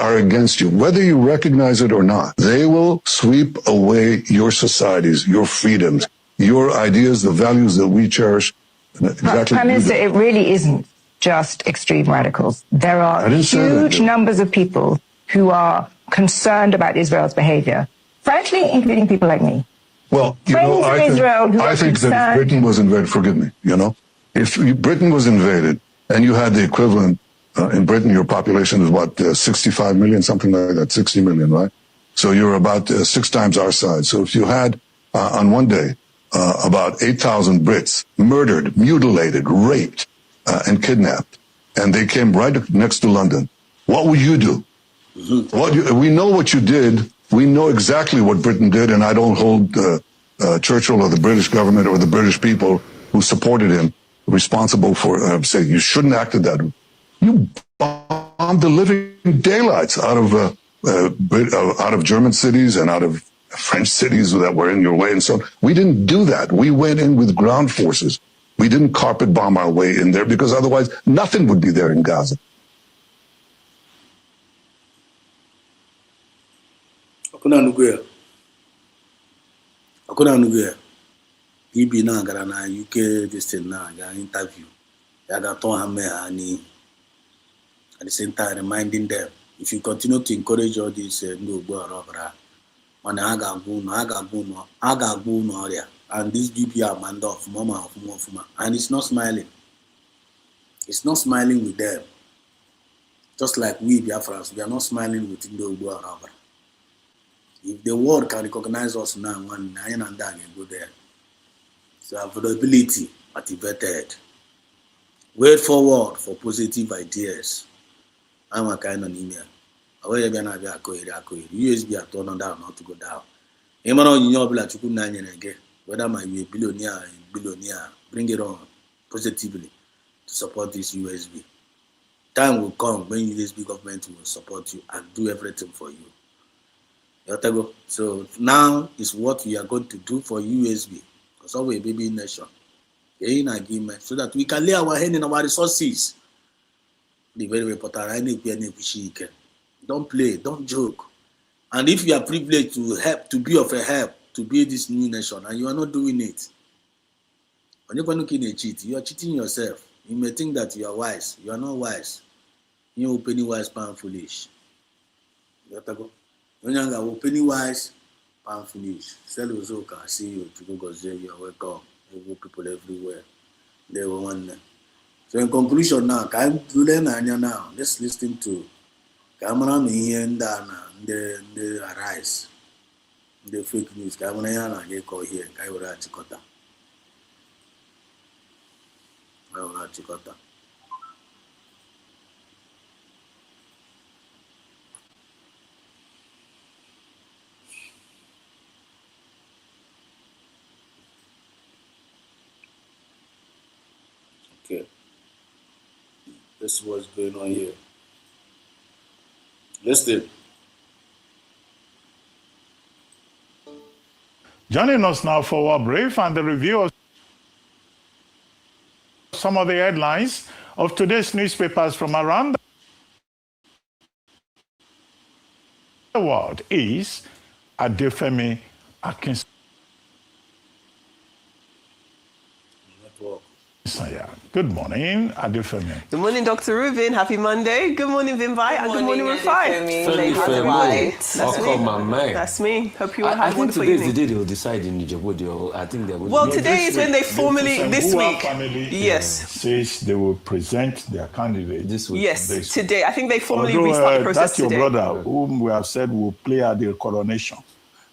Are against you, whether you recognize it or not. They will sweep away your societies, your freedoms, your ideas, the values that we cherish. Exactly. Prime Minister, it really isn't just extreme radicals. There are huge numbers of people who are concerned about Israel's behavior, frankly, including people like me. Well, you know, I think that if Britain was invaded, forgive me, you know, if Britain was invaded and you had the equivalent, in Britain, your population is what, 65 million, something like that, 60 million, right? So you're about 6 times our size. So if you had, on one day, about 8,000 Brits murdered, mutilated, raped, and kidnapped, and they came right next to London, what would you do? We know what you did. We know exactly what Britain did, and I don't hold Churchill or the British government or the British people who supported him responsible for saying you shouldn't have acted that way. You bombed the living daylights out of German cities and out of French cities that were in your way, and so on. We didn't do that. We went in with ground forces. We didn't carpet bomb our way in there because otherwise nothing would be there in Gaza. Akuna nuguya. Ibi na gara na UK this thing na ga interview. Ya ga ton hame ani. At the same time reminding them, if you continue to encourage all these no go around, man aga go no area. And this BP are man of mama, and it's not smiling. It's not smiling with them. Just like we Biafrans, we are not smiling with no go around. If the world can recognize us now, one nine and then go there. So affordability activated. Wait forward for positive ideas. I'm a kind of email. Away be na be akoiri. USB are turned down, not to go down. Emano you bla chuku nanya again. Whether my billionaire, bring it on positively. to support this USB. Time will come when USB government will support you and do everything for you. So now is what we are going to do for USB. Because we're a baby nation. In agreement so that we can lay our hand in our resources. The very important. Don't play, don't joke. And if you are privileged to help, to be of a help, to build this new nation, and you are not doing it, when you're going to cheat, you are cheating yourself. You may think that you are wise. You are not wise. You are penny wise, pound foolish. You have to go. When you are penny wise, pound foolish. Sell Ozoka, see you to go you are welcome. People everywhere. They were one. So in conclusion now, now let's listen to Cameron here and the arise. The fake news. Cameron they call here. Kaiura Chikota. Kaiura Chikota. Okay. This is what's going on here. Listen. Joining us now for our brief and the review of some of the headlines of today's newspapers from around the world is Adefemi Akinson. Good morning, Adefemi. Good morning, Dr. Rubin. Happy Monday. Good morning, Vimbai. And good morning, Rufai. That's me. Hope you all have a wonderful evening. I think today is the day they will decide in Nigeria. I think they will. Well, today is when they formally, this week. Yes. Says they will present their candidate this week. Yes, today. I think they formally restart the process today. That's your brother, whom we have said will play at the coronation.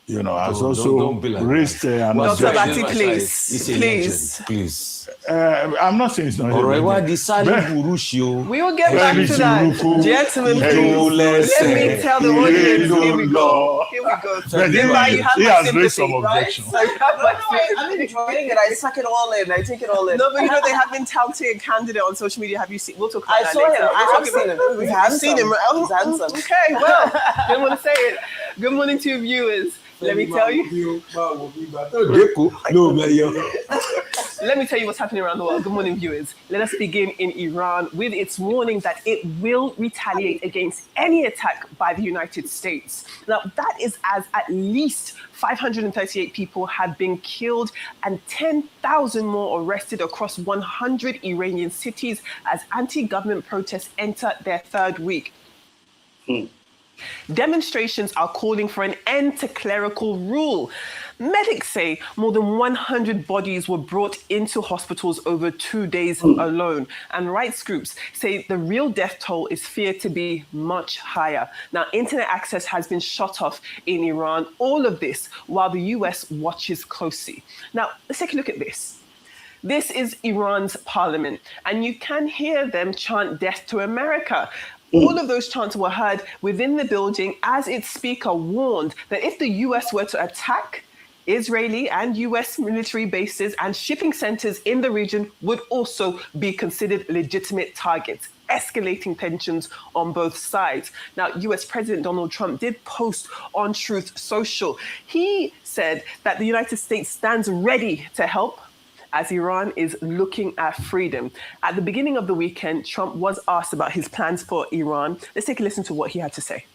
You know, has also raised an objection. Dr. Bati, please. I'm not saying it's not. We will get back to that. Gentlemen, please. Let me tell the audience. Here we go. He has raised some objections. I'm enjoying it. I suck it all in. I take it all in. No, but you know, they have been touting a candidate on social media. Have you seen? We'll talk about that later. I have seen him. We have seen him. He's handsome. Okay, well, didn't want to say it. Good morning to your viewers. Let me tell you. Let me tell you what's happening around the world. Good morning, viewers. Let us begin in Iran with its warning that it will retaliate against any attack by the United States. Now, that is as at least 538 people have been killed and 10,000 more arrested across 100 Iranian cities as anti-government protests enter their third week. Demonstrations are calling for an end to clerical rule. Medics say more than 100 bodies were brought into hospitals over 2 days alone. And rights groups say the real death toll is feared to be much higher. Now, internet access has been shut off in Iran. All of this while the US watches closely. Now, let's take a look at this. This is Iran's parliament, and you can hear them chant death to America. All of those chants were heard within the building as its speaker warned that if the US were to attack, Israeli and US military bases and shipping centers in the region would also be considered legitimate targets, escalating tensions on both sides. Now, US President Donald Trump did post on Truth Social. He said that the United States stands ready to help as Iran is looking at freedom. At the beginning of the weekend, Trump was asked about his plans for Iran. Let's take a listen to what he had to say.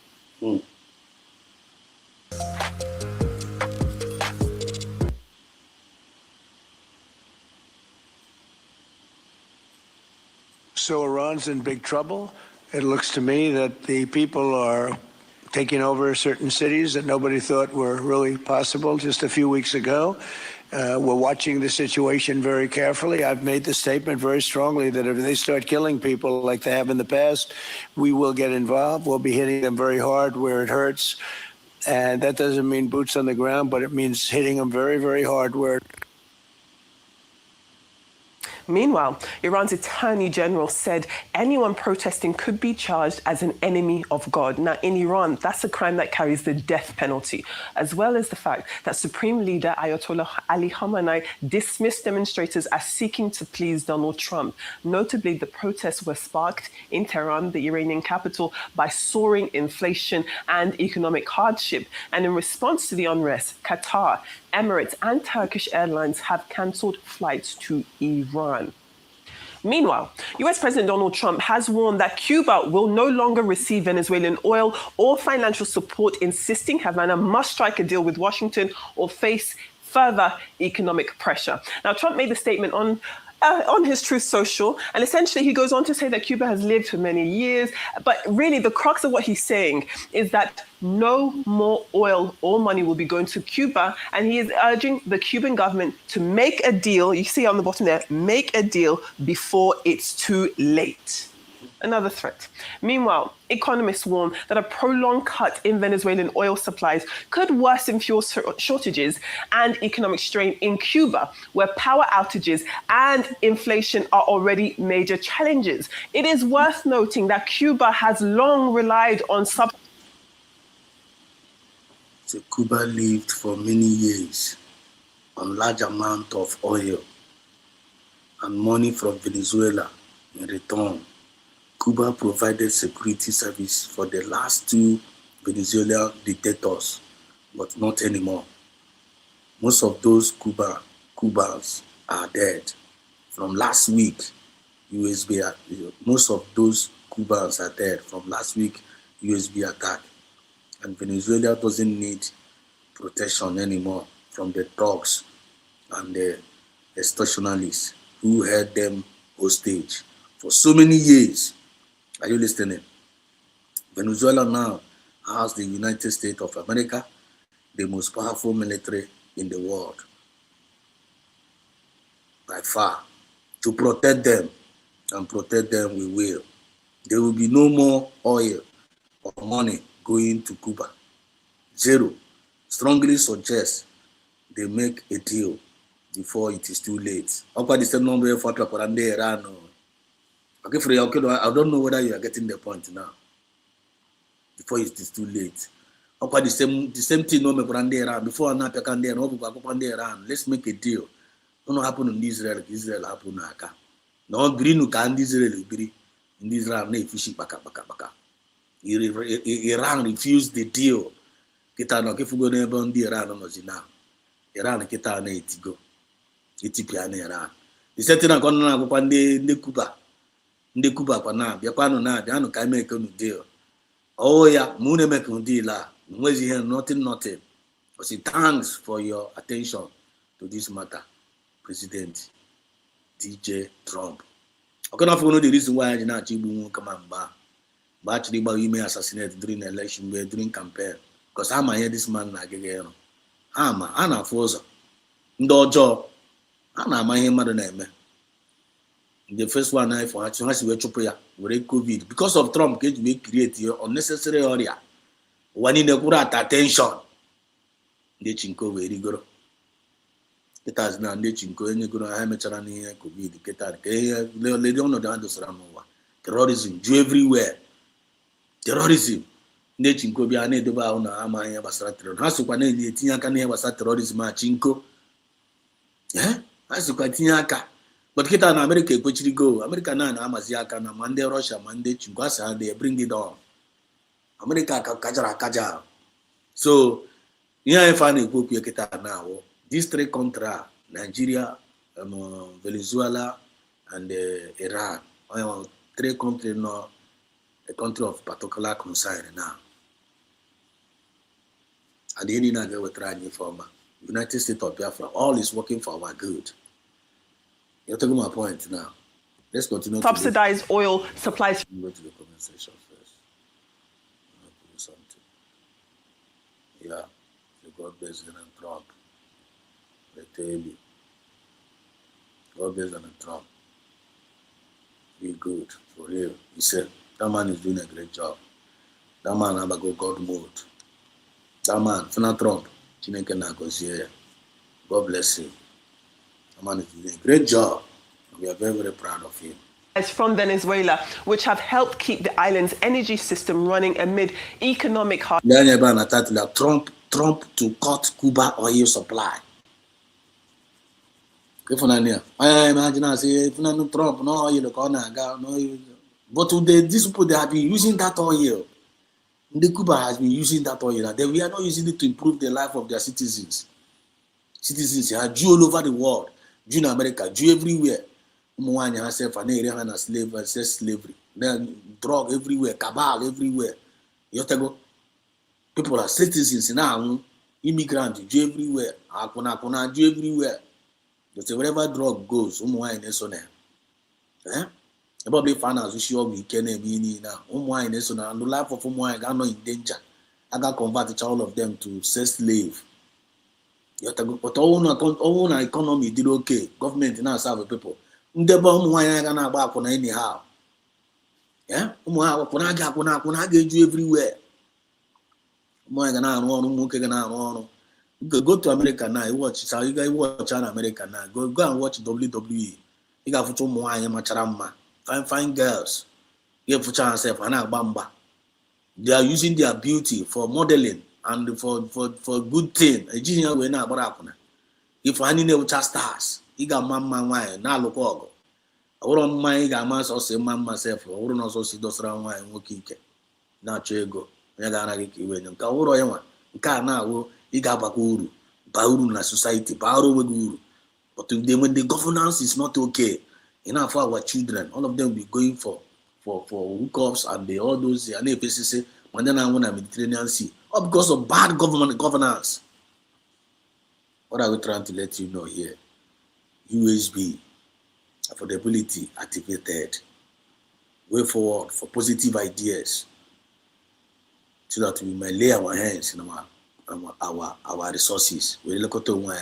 So Iran's in big trouble. It looks to me that the people are taking over certain cities that nobody thought were really possible just a few weeks ago. We're watching the situation very carefully. I've made the statement very strongly that if they start killing people like they have in the past, we will get involved. We'll be hitting them very hard where it hurts. And that doesn't mean boots on the ground, but it means hitting them very, very hard where Meanwhile, Iran's Attorney General said anyone protesting could be charged as an enemy of God. Now, in Iran, that's a crime that carries the death penalty, as well as the fact that Supreme Leader Ayatollah Ali Khamenei dismissed demonstrators as seeking to please Donald Trump. Notably, the protests were sparked in Tehran, the Iranian capital, by soaring inflation and economic hardship. And in response to the unrest, Qatar, Emirates, and Turkish Airlines have cancelled flights to Iran. Meanwhile, US President Donald Trump has warned that Cuba will no longer receive Venezuelan oil or financial support, insisting Havana must strike a deal with Washington or face further economic pressure. Now, Trump made the statement on his Truth Social, and essentially he goes on to say that Cuba has lived for many years, but really the crux of what he's saying is that no more oil or money will be going to Cuba, and he is urging the Cuban government to make a deal, you see on the bottom there, make a deal before it's too late. Another threat. Meanwhile, economists warn that a prolonged cut in Venezuelan oil supplies could worsen fuel shortages and economic strain in Cuba, where power outages and inflation are already major challenges. It is worth noting that Cuba has long relied on So Cuba lived for many years on large amount of oil and money from Venezuela in return. Cuba provided security service for the last two Venezuelan dictators, but not anymore. Most of those Cubans are dead. From last week, most of those Cubans are dead from last week USB attack. And Venezuela doesn't need protection anymore from the thugs and the extortionists who held them hostage for so many years. Are you listening? Venezuela now has the United States of America, the most powerful military in the world, by far. To protect them, and protect them we will. There will be no more oil or money going to Cuba. Zero. Strongly suggest they make a deal before it is too late. I don't know whether you are getting the point now. Before it is too late. The same thing no before let's make a deal. Don't happen in Israel happen na aka. No green can Israel in Israel na fishi baka. Iran refused the deal. Kita no kifugo na ebe ndị Iran no zina. Iran kita na etigo. Etipia na Iran. The same thing na kono na akwụkwọ ndị Cuba. Ndị Cuba kwa na bịakwa no na bịa no ka make no deal. Oh yeah, mu na make no deal la. Nwezi here nothing. I say thanks for your attention to this matter, President DJ Trump. I cannot know the reason why I did not come and back. But actually, you may assassinate during election, during campaign. Because I'm here, this man, I'm a forza. Ndojo, I'm a mother name. The first one I for has to prayer with COVID. Because of Trump, we create your unnecessary area. One in the good attention. The chinko very good. It has now the chinko and you go to Hamilton COVID. Lady on the Andosranova. Terrorism, Jew everywhere. Terrorism. The chinko be a native on Amaya Basatra. Hasuane, the Tiaka was a terrorism, chinko. Eh? Hasuka. But kita na America which go. America na Amaziaka na Monday Russia, Monday Chingwasa, they bring it on. America kaja. So here I find a book now. These three countries, Nigeria, Venezuela, and Iran, three countries now, a country of particular concern now. At the end of the day, we're trying for United States of Biafra. All is working for our good. You're taking my point now. Let's continue. Subsidized oil supplies. Go to the comment section first. I'll do something. Yeah, the God President Trump. I tell you, God President Trump. Be good for real. He said that man is doing a great job. That man have a God mode. That man, Donald Trump, God bless him. That man is doing a great job. We are very, very proud of you. From Venezuela, which have helped keep the island's energy system running amid economic hardship. Trump to cut Cuba oil supply. I imagine I say, if Trump, no oil, no oil. But these people, they have been using that oil. The Cuba has been using that oil. And we are not using it to improve the life of their citizens. Citizens are Jew all over the world, Jew in America, Jew everywhere. Mwanya herself and a slave and says slavery. Then drug everywhere, cabal everywhere. People are citizens now, immigrants, Jew everywhere, Akuna, Jew everywhere. But wherever drug goes, Umwine is on there. Probably finance we sure we can be now. Umwine is on and the life of Umwine are not in danger. I got converted all of them to sex slave. But all economy did okay. Government now serve people. Ndeba Umwine gonna agba akwuna anyhow. Yeah? Umwine akwuna ga-eju everywhere. Umwine gonna arụ ọrụ, ụmụnwoke gonna arụ ọrụ. Go to America now, you watch in America now. Go and watch WWE. You got to Umwine machara mma. Fine girls. You have to chance yourself and bamba. They are using their beauty for modeling and for good thing. If any never stars, you got man now look all. I wouldn't mind a man or say man myself, or wouldn't also see those around wine working. Now go. Yaganaki when Kauro now you got Bauru na society, Bauru guru. But when the governance is not okay, enough for our children, all of them will be going for hookups and all those and APCC, and then I want a Mediterranean Sea. All because of bad governance. What are we trying to let you know here? USB, affordability activated. Way forward for positive ideas. So that we may lay our hands in our resources. We look at one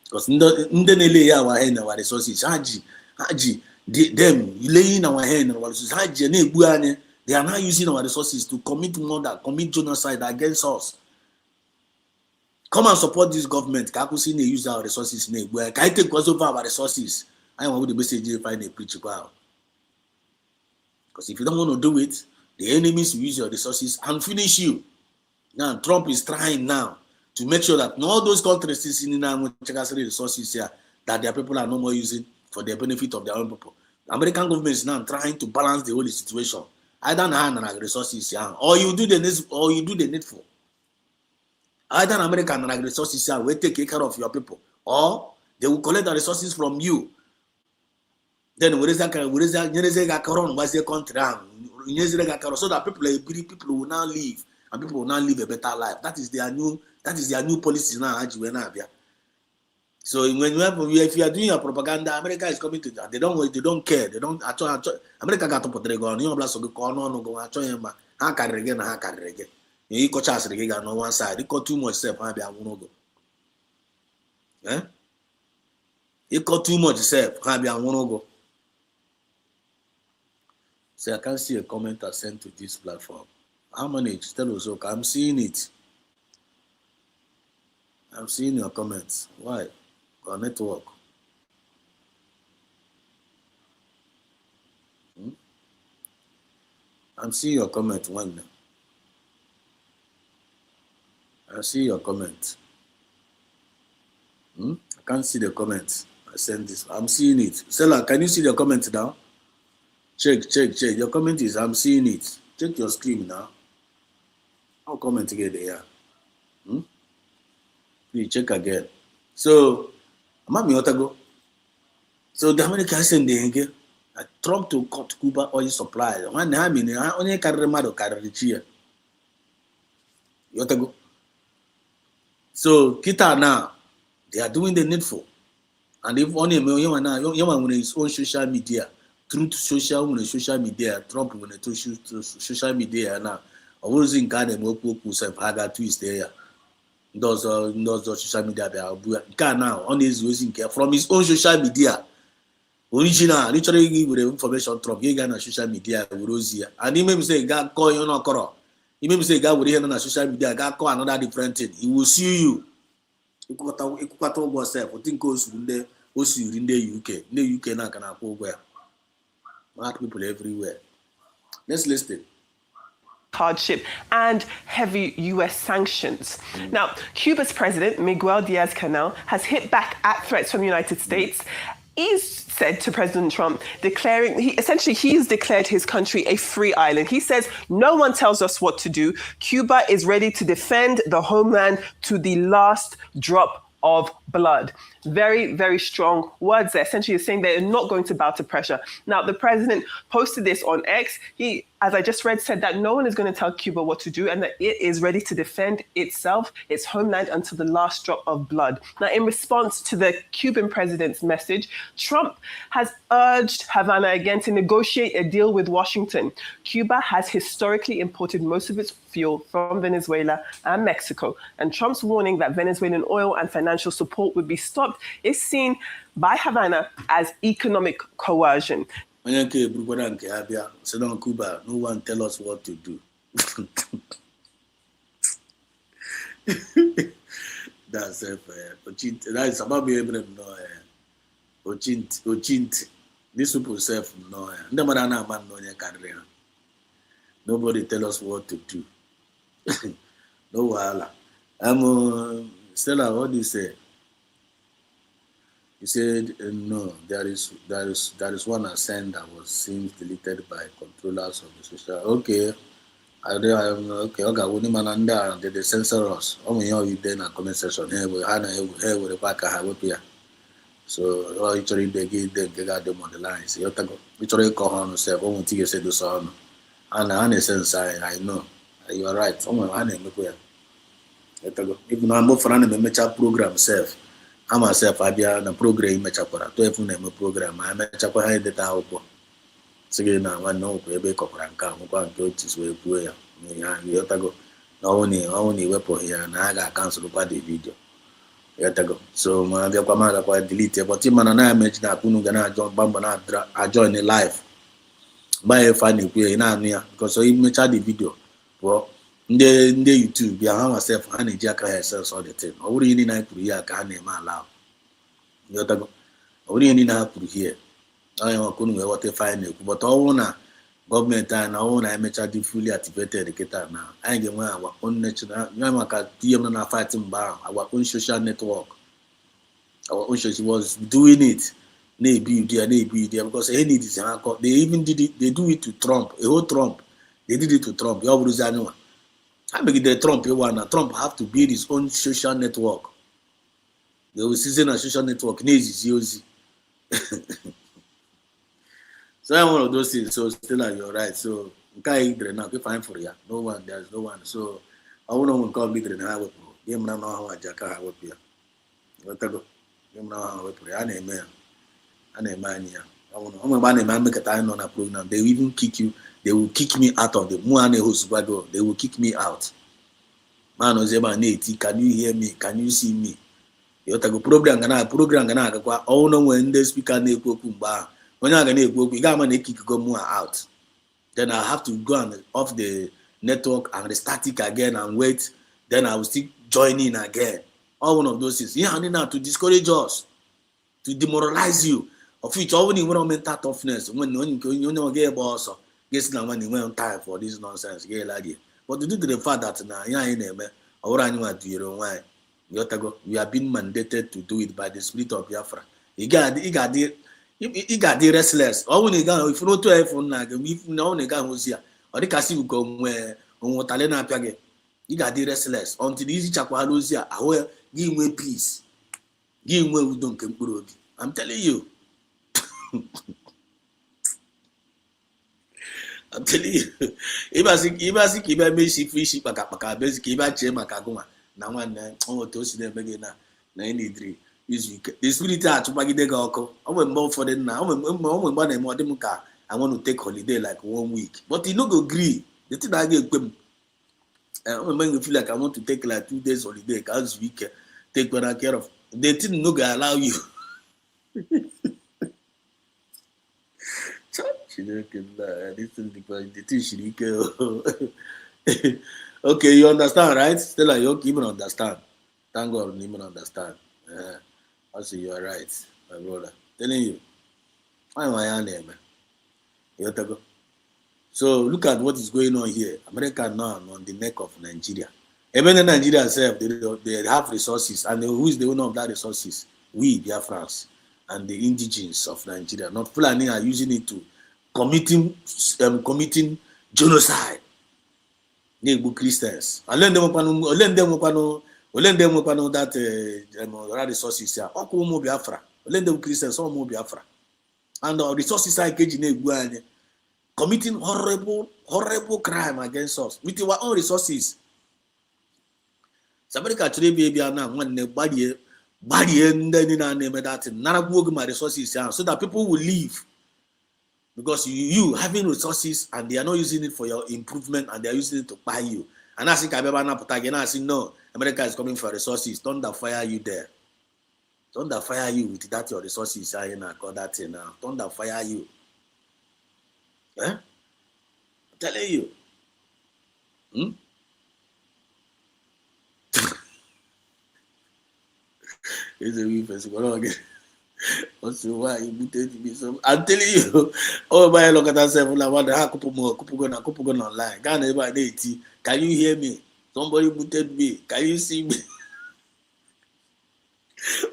because lay our hand our resources. Haji, them laying our hand on our resources. They are now using our resources to commit murder, commit genocide against us. Come and support this government. Kakusi they use our resources. Can I take over our resources? I want the message you find a preach about. Because if you don't want to do it, the enemies will use your resources and finish you. Now Trump is trying now to make sure that all those countries in resources here that their people are no more using for the benefit of their own people. The American government is now trying to balance the whole situation. Either hand resources here, or you do the needful. Either American resources here will take care of your people, or they will collect the resources from you. Then where is that country? So that people will now live, and people will now live a better life. That is their new policy now. So if you are doing your propaganda, America is coming to that. They don't care. They don't America got to put the gun. You blast no go actually ha carry again. You coach us again on one side. You got too much self, I go. Eh? You got too much self, I go. So I can see a comment I sent to this platform. How many? Tell us, okay, I'm seeing it. I'm seeing your comments. Why? Our network. I'm seeing your comment one. I see your comment. I can't see the comments. I sent this. I'm seeing it. Stella, can you see the comment now? Check. Your comment is I'm seeing it. Check your screen now. I'll comment again there. Please check again. So, so the Americans send the Trump to cut Cuba oil supply. Only carry cheer. So Kita now, they are doing the needful. And if only you his own social media, through social media, Trump when to social media now. I was in Ghana and Haga twist there. Those social media can now on his using care from his own social media. Original, literally give the information Trump, he got on social media with Rosia. And he may say, God call you no corrupt. He may say, God will hear on social media, God call another different thing. He will sue you. You got yourself, I think goes from there. o siri ndị UK na aka na-akwụ ụgwọ ya. Mad people everywhere. Let's listen. Hardship and heavy US sanctions. Now, Cuba's president, Miguel Diaz-Canel, has hit back at threats from the United States. He's said to President Trump, he's declared his country a free island. He says, no one tells us what to do. Cuba is ready to defend the homeland to the last drop of blood. Very, very strong words there. Essentially, saying they're not going to bow to pressure. Now, the president posted this on X. He, as I just read, said that no one is going to tell Cuba what to do and that it is ready to defend itself, its homeland, until the last drop of blood. Now, in response to the Cuban president's message, Trump has urged Havana again to negotiate a deal with Washington. Cuba has historically imported most of its fuel from Venezuela and Mexico, and Trump's warning that Venezuelan oil and financial support would be stopped is seen by Havana as economic coercion. Cuba, no one tell us what to do. That's it. That's about being able to know. Ochint. This people self no. Nobody tell us what to do. No wahala. Stella, what do you say? He said, no, there is one ascent that was since deleted by controllers of the social. Okay. Okay, they censor us. You then a comment section here with the back here. So literally they give them on the lines. You literally call on yourself, won't you say the son? And in a sense, I know. You are right. Even though I'm not running a major program self. I'm myself, I be on a program, Machapara, 12 name program. I'm a chapa data opo. Sige na one no, Quebec or Ranka, one coaches way poor. Yotago. Only weapon here, and I got cancelled by the video. Yotago. So, my dear Kamada quite deleted, but him and I mentioned that Punugana John Bambana, I joined a live. By a funny way in Amia, because so he made the video. Well, the YouTube, yeah, myself, and Jacka herself all the time. I wouldn't need to hear can name allow. Yotago. I wouldn't need to hear. I am couldn't what they find it, but all na government and our own amateur fully activated educator now. I get our own national Yamaka TM fighting bar, our own social network. Our own social was doing it. Maybe there because any this they even did it, they do it to Trump, a whole Trump. They did it to Trump. I mean, the Trump, Trump have to build his own social network. They will season a social network. So I'm one of those things. So still, you're right. So now, fine for you. No one, there's no one. So I want to call me the highway. You know how I jack highway here. What I go? You know how I pray. I name man. I want to make a time on a program. They will even kick you. They will kick me out of the Muane Hoswago. They will kick me out. Man, can you hear me? Can you see me? You take a program gonna all know when the speaker kumba. When I'm gonna go, we got my kick go more out. Then I have to go and off the network and restart it again and wait. Then I will still join in again. All one of those things. Yeah, now to discourage us, to demoralize you. Of which all when you want mental toughness, when you know get boss. Yes, now when you went time for this nonsense, but due to the fact that now, we have been mandated to do it by the spirit of Biafra. He got the restless. Or when you go, if you know to iPhone, if no one goes here, or the casino go where on what Talena Piage, he got the restless until the easy Chapalusia, however, give me peace. Give me we don't come. I'm telling you. I'm telling you, if I see free ship, basic, if I change my caguma, now one to see them again. 93 this week. The spirit are to bag the go. I went more for them now. I want to take holiday like 1 week, but you no go agree. The thing I get them. When you feel like I want to take like 2 days holiday, cause week take better care of. The thing no go allow you. Okay, you understand, right? Still, I don't even understand. Thank God, you even understand. I say you are right. my brother. Telling you. Why am I name? You So look at what is going on here. America now on the neck of Nigeria. Even in Nigeria itself, they have resources, and who is the owner of that resources? We, Biafrans, and the indigenes of Nigeria. Not Fulani are using it to committing genocide. Negbu Christians. And let them that resources here. Oku mo Biafra. Let them Christians all mo Biafra. And the resources are engaged in committing horrible crime against us with our own resources. Somebody can today be now one body and then that my resources so that people will leave. Because you having resources and they are not using it for your improvement and they are using it to buy you. And I think I say no, America is coming for resources. Don't fire you there. Don't fire you with that your resources are call that thing now. Don't fire you. Eh? I'm telling you. It's a wee person. Also, why you muted me so? I'm telling you. Oh, my look at that I wonder how couple go online. Can you hear me? Somebody muted me. Can you see me?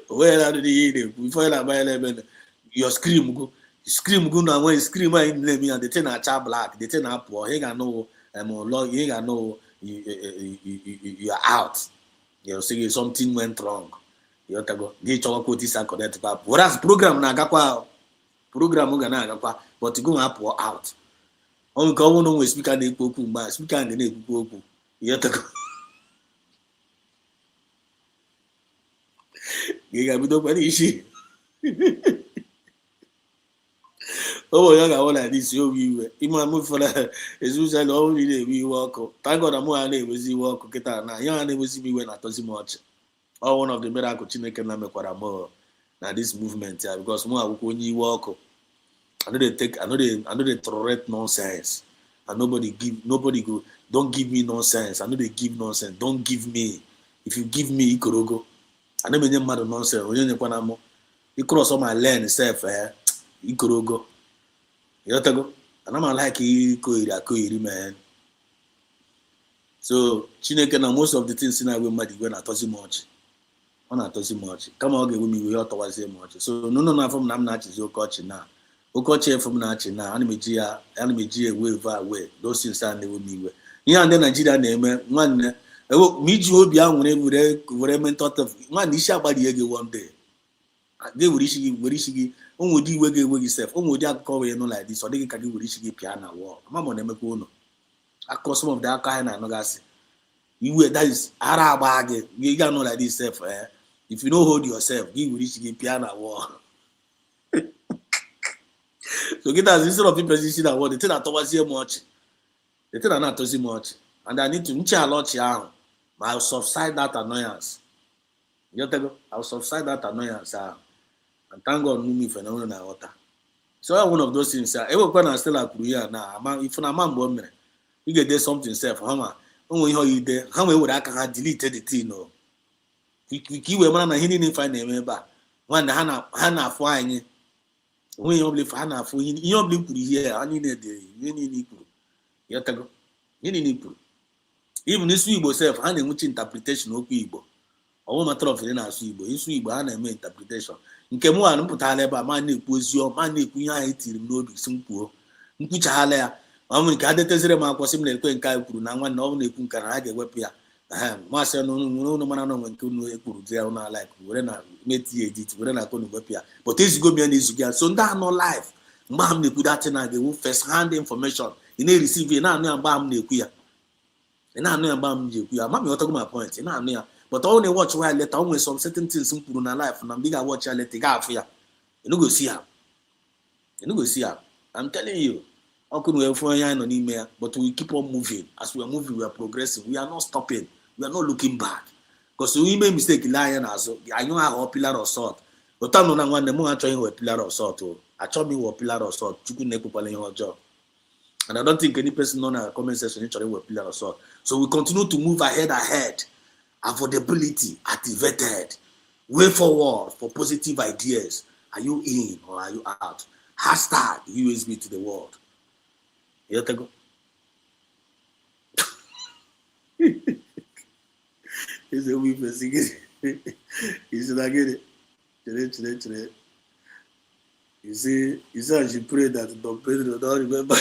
Where are the before I buy 11? Your scream go now. When you scream, I name me and the ten are child black. The ten are poor. He got no log. He got no you are out. You say something went wrong. You have to go. Get your quotes and connect. Whereas program na gakwa na gakwa, but you go up or out. Only go on with speaker na ekwu mba speaker na ekwu okwu. You have to go. You got me do any issue. Oh, you got like this. You we. Ima move for that. As usual, all we work. Thank God I'm more than we work. Get that now. You never see me when I talk so much. All one of the miracle Chineke na mekwara more na this movement here because more when you walk. I know they tolerate nonsense. And nobody go. Don't give me nonsense. I know they give nonsense. Don't give me. If you give me, ikorogo. I know many mad nonsense. When you know you cross all my lane self, ikorogo. You know go. And I'm like koiri man. So Chineke na most of the things in I will mad when I touch him much. Not too much. Come on, give me we ought to say much. So no from nam na chizo coach now. Okoche from Nachi now, anime way. Those things are never me. Here and then Nigeria name one meet you be on whatever thought of one isha body again one day. They would issue would you wig yourself, would that call you like this, or they can give issue piano war. Mamma never go. Across some of that kind of nogasi. You that is Arab you got know like this self. If you don't hold yourself, you will reach the piano war. So get as instead of people see that what they tell that towards here much. They tell not to see much. And I need to challenge you. I'll subside that annoyance. You tell I'll subside that annoyance. And thank God me for no water. So one of those things, everyone still a career now. If I'm a man, you get there something self, hammer. Only how you there, how would I can delete the thing? No. Keep a man and he didn't find a member. One Hannah flying. When you believe Hannah for you believe here, I need a day. You need to go. Even this Igbo self, handing which interpretation of Igbo. All matter of in our Igbo, in Igbo, and interpretation. In Kemua and Putaleba, man, was your man, Kuya, no big simple. In Kuchalea, I'm going to tell them I was similar to Kaipur, now one only Kunkarage Wepia. Master no man when Kunu they are not like when I met it, when I couldn't Wepia. But this go beyond this again. So that no life. Mam ne put that in the first hand information. You need receive it now, Bam Nekuya. And I know Bam Nekuya. Mammy, what my point? And I'm near. But only watch while let always some certain things in Puruna life, and I'm bigger watch I let the guy for you. You go see her. I'm telling you. How could we have on email? But we keep on moving. As we are moving, we are progressing. We are not stopping. We are not looking back. Because we made mistake lying as I know how a pillar of salt. But I'm not one the more trying with a pillar of salt. I told me what pillar of salt. You couldn't put your job. And I don't think any person on our comment section is with pillar of salt. So we continue to move ahead. Affordability activated. Way forward for positive ideas. Are you in or are you out? Hashtag USB to the world. You go. It's a week for singing. You should get it. Today. You see, I should pray that Don Pedro don't remember.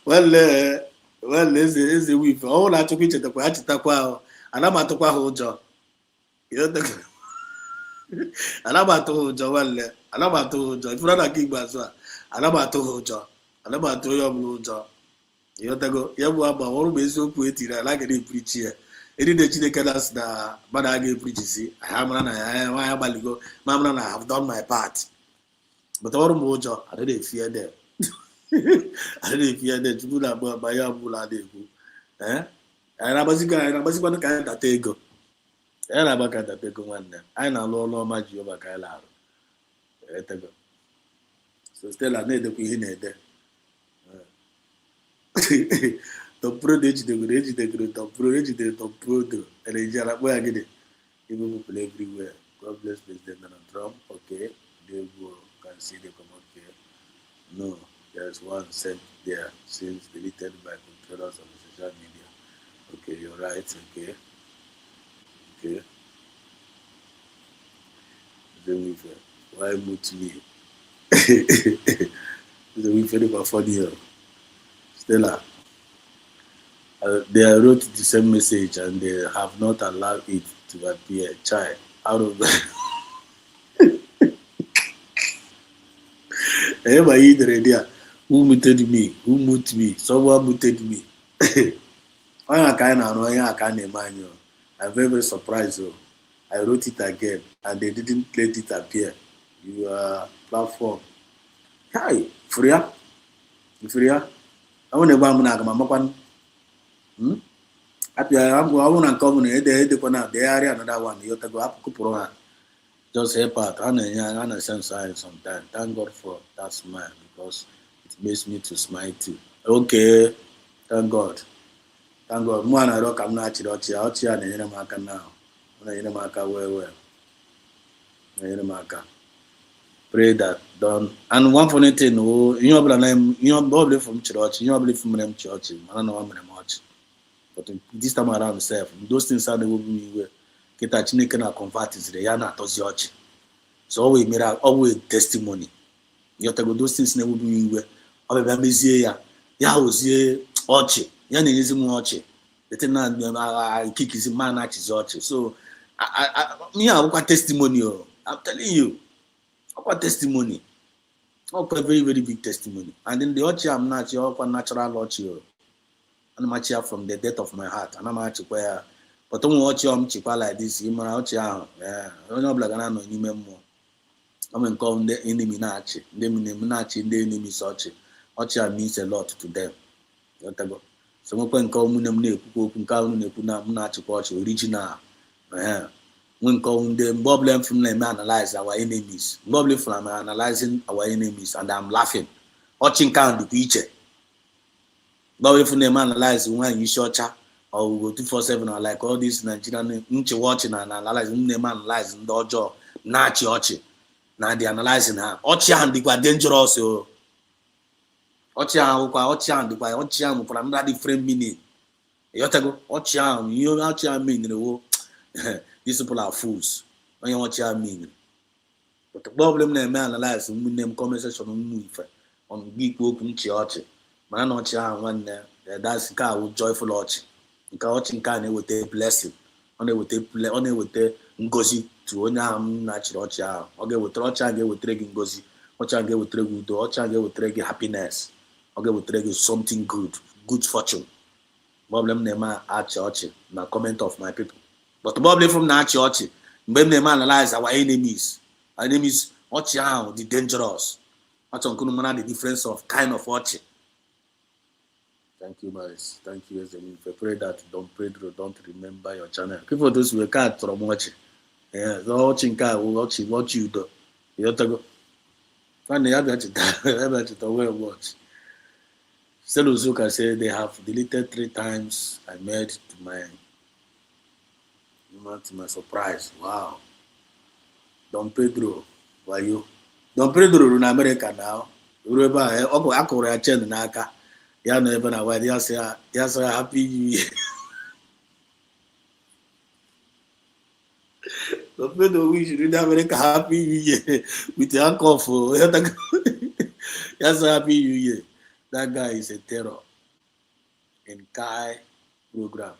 Well, eze wife ọ na-achọkwa ichetakwa ya chetakwa ahụ ana m atụkwa ha ụjọ ana m atụ ha ụjọ nwanne ana m atụ ha ụjọ ifuru na aka ikpeazụ a ana m atụ ha ụjọ ana m atụ onye ọbụla ụjọ ịghọtago ya bụ agba ọrụ bụ eziokwu etiri ala ga na-epurichi ya eride Chineke na asị na mmadụ a ga-epurichisi anyị mara na ya nwaanyị agbaligo ma mara na I have done my part but ọrụ m ụjọ adịghị efie dem adịghị efie dem tupu na agba ya ọbụla na-ekwu anyị na-agbazikwanụ ka anyị data ego anyị na-agba ka data ego nwanne anyị na-alụ ọrụ ọma Jehova ka anyị na-arụ etego so Stella na-edekwa ihe na-ede Tomprodo ejidegoro Tomprodo na-eji arakpọ ya gịnị even people everywhere. God bless President Donald Trump. Okay, they can see the command here. No, there's one sent there since deleted by controllers of the social media. Okay, you're right. Okay. Why mute me? The weekend for 40 years. Stella, they wrote the same message and they have not allowed it to appear. Child, out of everybody there, who muted me? Who muted me? Someone muted me. I can't imagine. I'm very surprised. I wrote it again and they didn't let it appear. Your platform. Hi, Freya. I want to buy my I want to come in the area another one. You have to go up to just help out. I understand sometimes. Thank God for that smile because it makes me to smile too. Okay, thank God. More I rock. I'm not out here and in America now. In America, well. Pray that done. And one funny thing, you probably from church, you probably from them church. I don't know how much. But this time around, those things are the way we get a Chineke na convert is the yana to so always testimony. You have to go those things never be where I be ya was ye ochi, yan is mochi. The thing I kick is man at his ochi. So I got testimony. I'm telling you, I got testimony. Okay, very, very big testimony. And in the ochi, I'm not your natural ochi. And I'm here from the depth of my heart. And I'm actually where, but don't watch you cheaper like this. You might watch out. I don't know, black and I know you more. I'm in call the enemy nachi. The enemy such. Watch means a lot to them. So we can call them original. When call them problem from them analyze our enemies. Problem from analyzing our enemies, and I'm laughing. Watching count the picture. But if they analyze when you short or we go 247 or like all these Nigerian watching and analyzing them analyzing the job, not Ochi. Now they analyzing her. Ochi and the quite dangerous. Ochi and the quite Ochi for another different meaning. You have to go Ochi, you know what I mean in the world. These people are fools. When you watch I mean. But the problem they analyze when them conversation on big work in Ochi. Man, not one that's car with joyful watch. You can watch in kind with a blessing. Only with a ngozi to own natural child. Okay, with Rocha get with Treg ngozi. Ocha get with Treg, Ocha get with Treg happiness. Okay, with Treg something good fortune. Problem nema at church. Na comment of my people. But the problem from na church. When they analyze our enemies. Our enemies, watch the dangerous. Watch on the difference of kind of watching. Thank you, Maris. Thank you, Ezemi. If I pray that don't remember your channel. People those who can't from watching. Yeah, the watching car will watch you do. You have to go. Find the other to watch. Seluzuka said they have deleted 3 times. I made to my surprise. Wow. Don Pedro, why you? Don Pedro in America now. Remember, akụrụ ya chen n'aka. Ya nọ ebe na wide. Ya sị happy new year. Don Pedro wish you in America happy new year with your cough. Ya sị happy new year. That guy is a terror. In Kai program.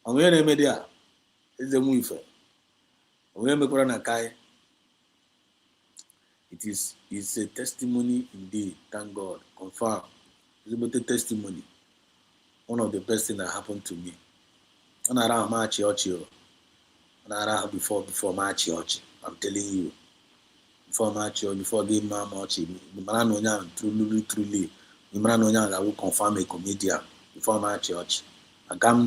I'm here in media. It's a movie. It's a testimony indeed. Thank God. Confirm. It's a testimony. One of the best things that happened to me. When I ran my church, before my church, I'm telling you. Before my church, before giving my church, truly, I will confirm a comedian before my church. I can't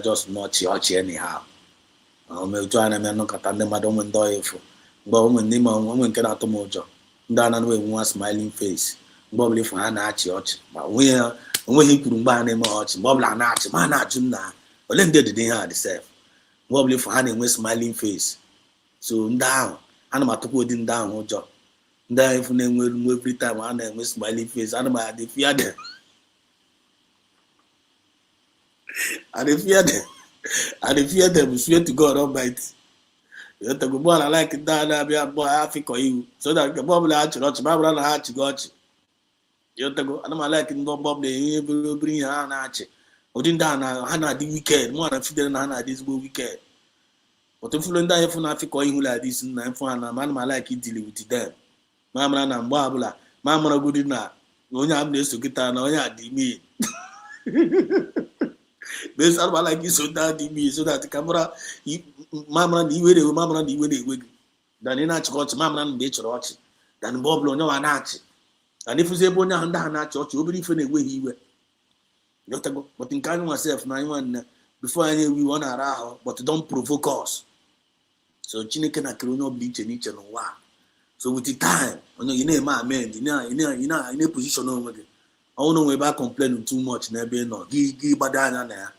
just not church anyhow. I'm trying to not cut them. I don't want to do but women cannot mojo. Dana way one smiling face. Bobby for Hannah church. But when he couldn't buy any much, Bobla Natch, man, Juna. Well, then did the self. Bobby for Hannah with smiling face. So down, and I'm putting down mojo. Then if name will every time I name with smiling face, and I fear them. And if fear them. And if fear them, swear to God Almighty. You have to go I like it down be a boy Africa you. So that the Bob Latch, my brother Hatch got you. Have to go, and I'm like in Bob the bring Hannah Hatch. Odin down Hannah the weekend, more than feeding Hannah this weekend. But if you die from Africa, you like this, and I'm for a man, I like it dealing with them. Mamma and Babla, Mamma good enough. No one has to get on, yeah, me. There's all like you so that the camera, Mamma, the way than in a church, Mamma and Bitch watch, than Bob no an arch. And if you say Bonia and Dana church, you'll be different way he went. But in kind myself, 9-1 before I knew we want a row, but don't provoke us. So Chineke na Kirono bleach and each and one. So with the time, you know, my man, in a position over there. I don't know we back complaining too much, never no. Give badana there.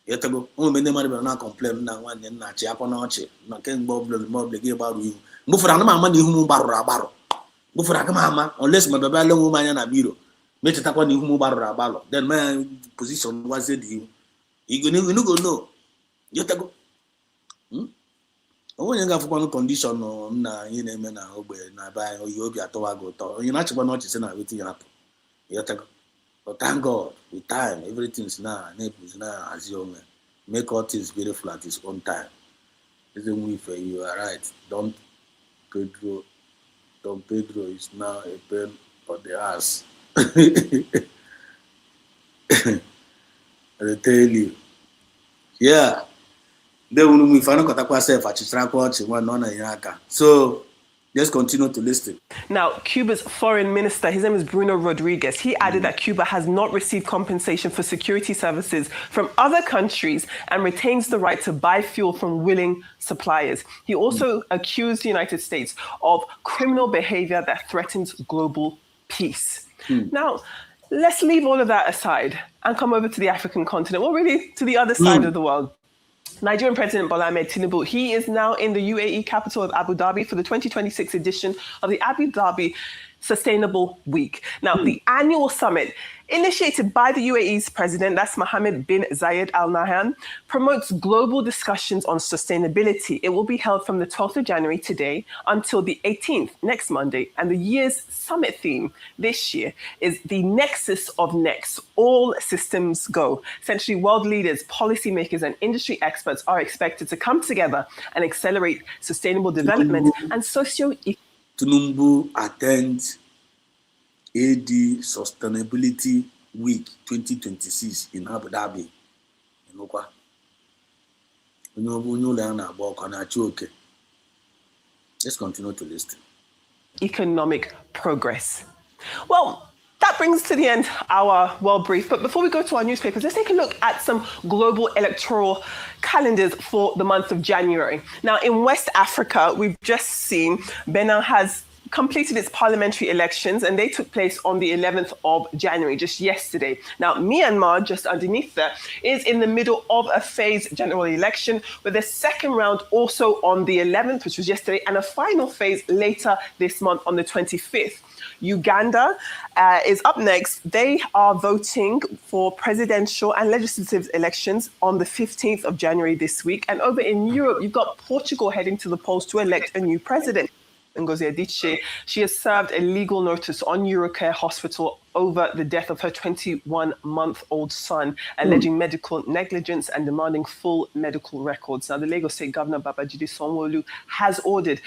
Yet ago, only many money not complain now one and not chiaponache, not can bob the give about you. Move for money whom barro. Move for a mamma, unless my baby woman and a bureau. Make it up on whom barro. Then my position was it you. You go no. Yet ago. When you have one condition on in a man, na buy or you be at Towago, you're not going to say everything happen. Yet ago. But thank God, with time, everything's now, Naples now, as you make all things beautiful at his own time. It's a way for you, are right. Don Pedro is now a pain for the ass. I tell you. Yeah. Then we find out so let's continue to listen. Now, Cuba's foreign minister, his name is Bruno Rodriguez, he added that Cuba has not received compensation for security services from other countries and retains the right to buy fuel from willing suppliers. He also accused the United States of criminal behavior that threatens global peace. Now, let's leave all of that aside and come over to the African continent, well, really to the other side of the world. Nigerian President Bola Ahmed Tinubu, he is now in the UAE capital of Abu Dhabi for the 2026 edition of the Abu Dhabi Sustainable Week. Now, the annual summit, initiated by the UAE's president, that's Mohammed bin Zayed Al Nahyan, promotes global discussions on sustainability. It will be held from the 12th of January today until the 18th, next Monday. And the year's summit theme this year is the Nexus of Next, all systems go. Essentially, world leaders, policymakers, and industry experts are expected to come together and accelerate sustainable development and socio-economic. Tinubu attends AD Sustainability Week 2026 in Abu Dhabi. Let's continue to listen. Economic progress. Well, that brings to the end our World Brief. But before we go to our newspapers, let's take a look at some global electoral calendars for the month of January. Now, in West Africa, we've just seen Benin has completed its parliamentary elections, and they took place on the 11th of January, just yesterday. Now, Myanmar, just underneath that, is in the middle of a phased general election, with a second round also on the 11th, which was yesterday, and a final phase later this month on the 25th. Uganda is up next. They are voting for presidential and legislative elections on the 15th of January this week. And over in Europe, you've got Portugal heading to the polls to elect a new president. Ngozi Adichie, she has served a legal notice on Eurocare Hospital over the death of her 21-month-old son, alleging medical negligence and demanding full medical records. Now, the Lagos State Governor, Babajide Sanwo-Olu, has ordered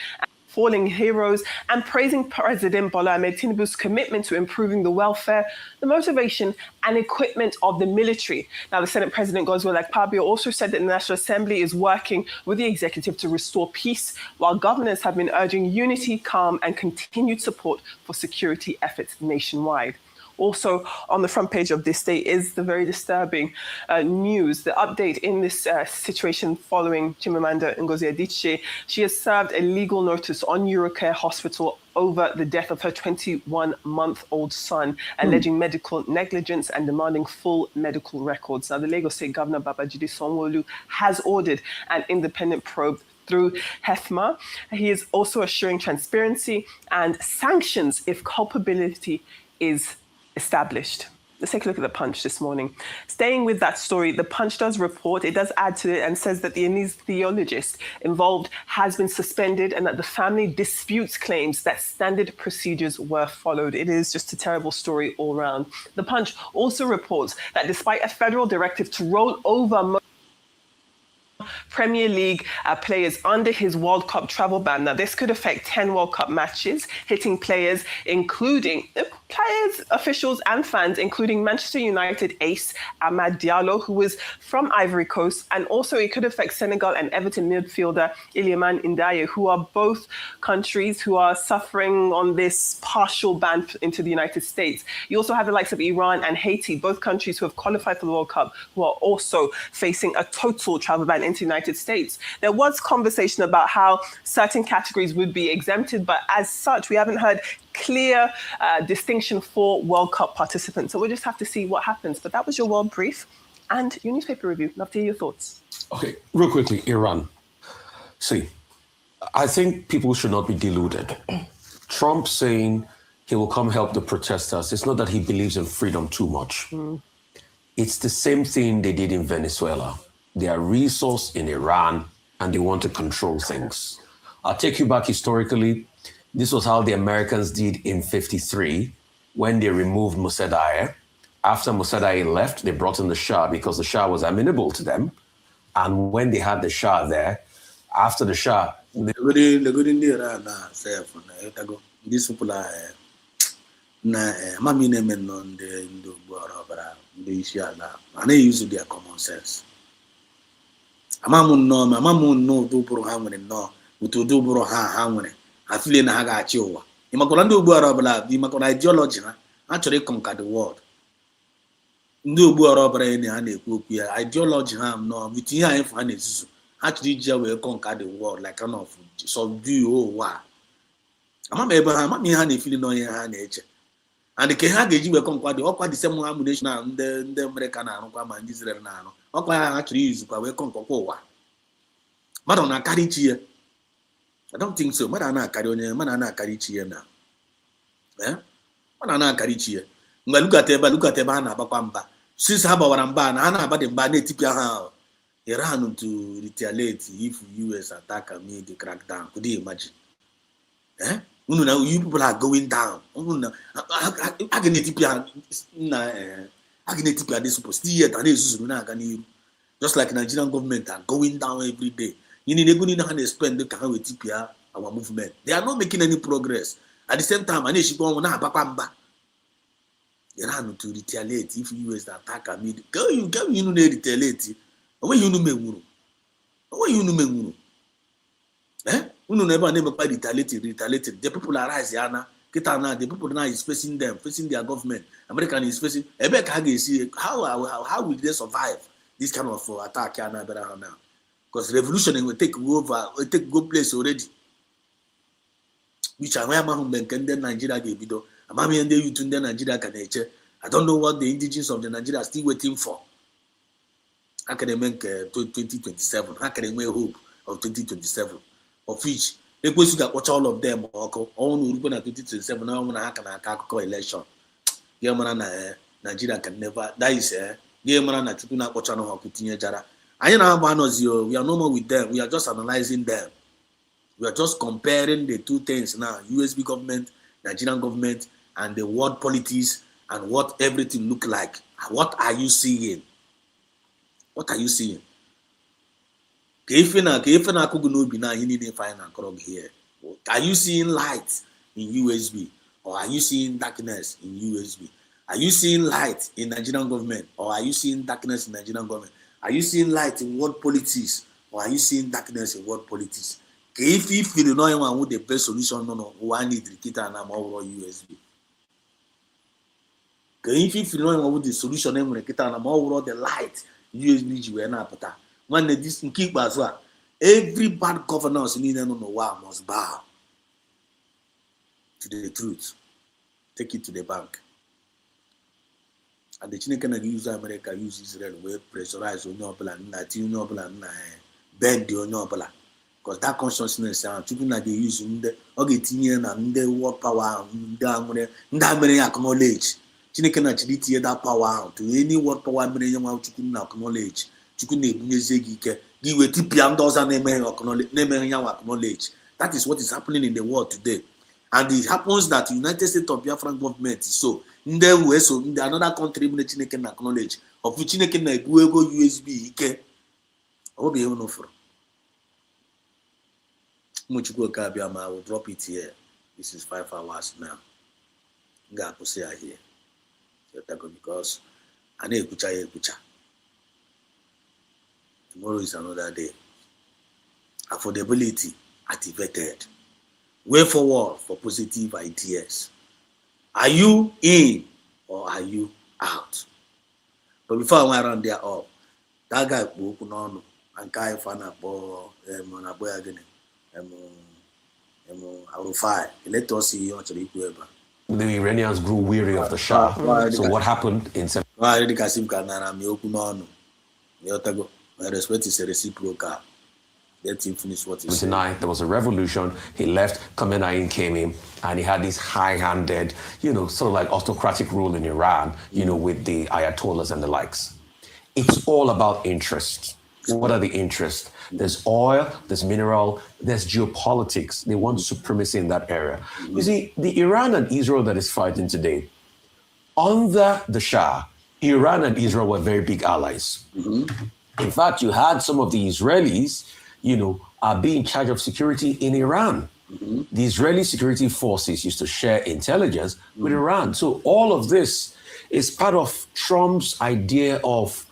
falling heroes and praising President Bola Ahmed Tinubu's commitment to improving the welfare, the motivation and equipment of the military. Now, the Senate President Godswill Akpabio also said that the National Assembly is working with the executive to restore peace, while governors have been urging unity, calm and continued support for security efforts nationwide. Also on the front page of this day is the very disturbing news, the update in this situation following Chimamanda Ngozi Adichie. She has served a legal notice on Eurocare Hospital over the death of her 21-month-old son, alleging medical negligence and demanding full medical records. Now, the Lagos State Governor, Babajide Sanwo-Olu, has ordered an independent probe through HEFMA. He is also assuring transparency and sanctions if culpability is established. Let's take a look at the Punch this morning. Staying with that story, the Punch does report, it does add to it and says that the anesthesiologist involved has been suspended and that the family disputes claims that standard procedures were followed. It is just a terrible story all around. The Punch also reports that despite a federal directive to roll over Premier League players under his World Cup travel ban. Now, this could affect 10 World Cup matches, hitting players, including players, officials and fans, including Manchester United ace Amad Diallo, who was from Ivory Coast, and also it could affect Senegal and Everton midfielder Iliman Ndiaye, who are both countries who are suffering on this partial ban into the United States. You also have the likes of Iran and Haiti, both countries who have qualified for the World Cup, who are also facing a total travel ban into the United States. There was conversation about how certain categories would be exempted, but as such, we haven't heard clear distinction for World Cup participants. So we'll just have to see what happens. But that was your world brief and your newspaper review. Love to hear your thoughts. Okay, real quickly, Iran. See, I think people should not be deluded. Trump saying he will come help the protesters, it's not that he believes in freedom too much. It's the same thing they did in Venezuela. They are resource in Iran and they want to control things. I'll take you back historically. This was how the Americans did in '53 when they removed Mossadegh. After Mossadegh left, they brought in the Shah because the Shah was amenable to them. And when they had the Shah there, after the Shah... The good in the Iran, these people are... Mami nemen on the Indo Borobara, the Ishala, and they use their common sense. Amamun no, do Burhamon no, to do Burhamon. I feel in Haga Chiwa. Imacolando Borobla, the Macon ideology actually conquered the world. No Borobra any ideology, no, with your influence, actually, will conquer the world like an of subdue or war. Amam Abraham, I'm honey feeling on your nature. And the Kehagi will conquer the awkward same ammunition and the American and Israel now. Okwa actually is we conquer war. Madonna carry cheer. I don't think so. Madonna carry on Madonna carry cheer now. Eh? Madonna carry cheer. Look at Ebana Bapamba. Since Habawaramba, Anna about the Bane Tipia. Iran to retaliate if US attack and made the crackdown. Could you imagine? Eh? You people are going down. Just like Nigerian government are going down every day. You need to spend the time with TPR, our movement. They are not making any progress. At the same time, Iran to retaliate if US attack and made. You retaliate. When you know eh? We never retaliated. The people are rising. The people now is facing them, facing their government. American is facing. How will they survive this kind of attack now? Because revolution will take over, will take good place already. which I am Nigeria gebido. Amami and you to Nigeria can I don't know what the indigenous of the Nigeria are still waiting for. How can they make 2027? How can they make hope of 2027? Of which they go to watch all of them or all 2027 now when I can election. Nigeria can never that is we are no more with them. We are just analyzing them. We are just comparing the two things now, USB government, Nigerian government, and the world politics and what everything look like. What are you seeing? What are you seeing? Are you seeing light in USB? Or are you seeing darkness in USB? Are you seeing light in Nigerian government? Or are you seeing darkness in Nigerian government? Are you seeing light in world politics? Or are you seeing darkness in world politics? If you feel no one the best solution, no, one need to and I'm over USB. If you feel no one the solution, I'm over the light USB you are put. When this keep as well, every bad governance in India must bow to the truth. Take it to the bank. And the Chinese use America, use Israel, we pressurize Onyobla, bend the Onyobla. Because that consciousness, people they use in the Ogetian and the world power, they acknowledge. Chineke actually tear that power to any world power, acknowledge. Acknowledge. That is what is happening in the world today. And it happens that the United States of Biafra government is so. In the another country, Chineke acknowledge. Of which Chineke na USB, ike. I will be able to offer. I will drop it here. This is 5 hours now. I'm say here. Because I need kucha. Tomorrow is another day. Affordability activated. Way forward for positive ideas. Are you in or are you out? But before I went around there up, that guy spoke on and guy fan up again. Let us see you actually. The Iranians grew weary of the Shah. So what happened in My respect is a reciprocal. Let him finish what he said. There was a revolution. He left. Khamenei came in, and he had this high-handed, sort of like autocratic rule in Iran, with the Ayatollahs and the likes. It's all about interest. What are the interests? There's oil, there's mineral, there's geopolitics. They want supremacy in that area. You see, the Iran and Israel that is fighting today, under the Shah, Iran and Israel were very big allies. In fact, you had some of the Israelis, be in charge of security in Iran. The Israeli security forces used to share intelligence with Iran. So all of this is part of Trump's idea of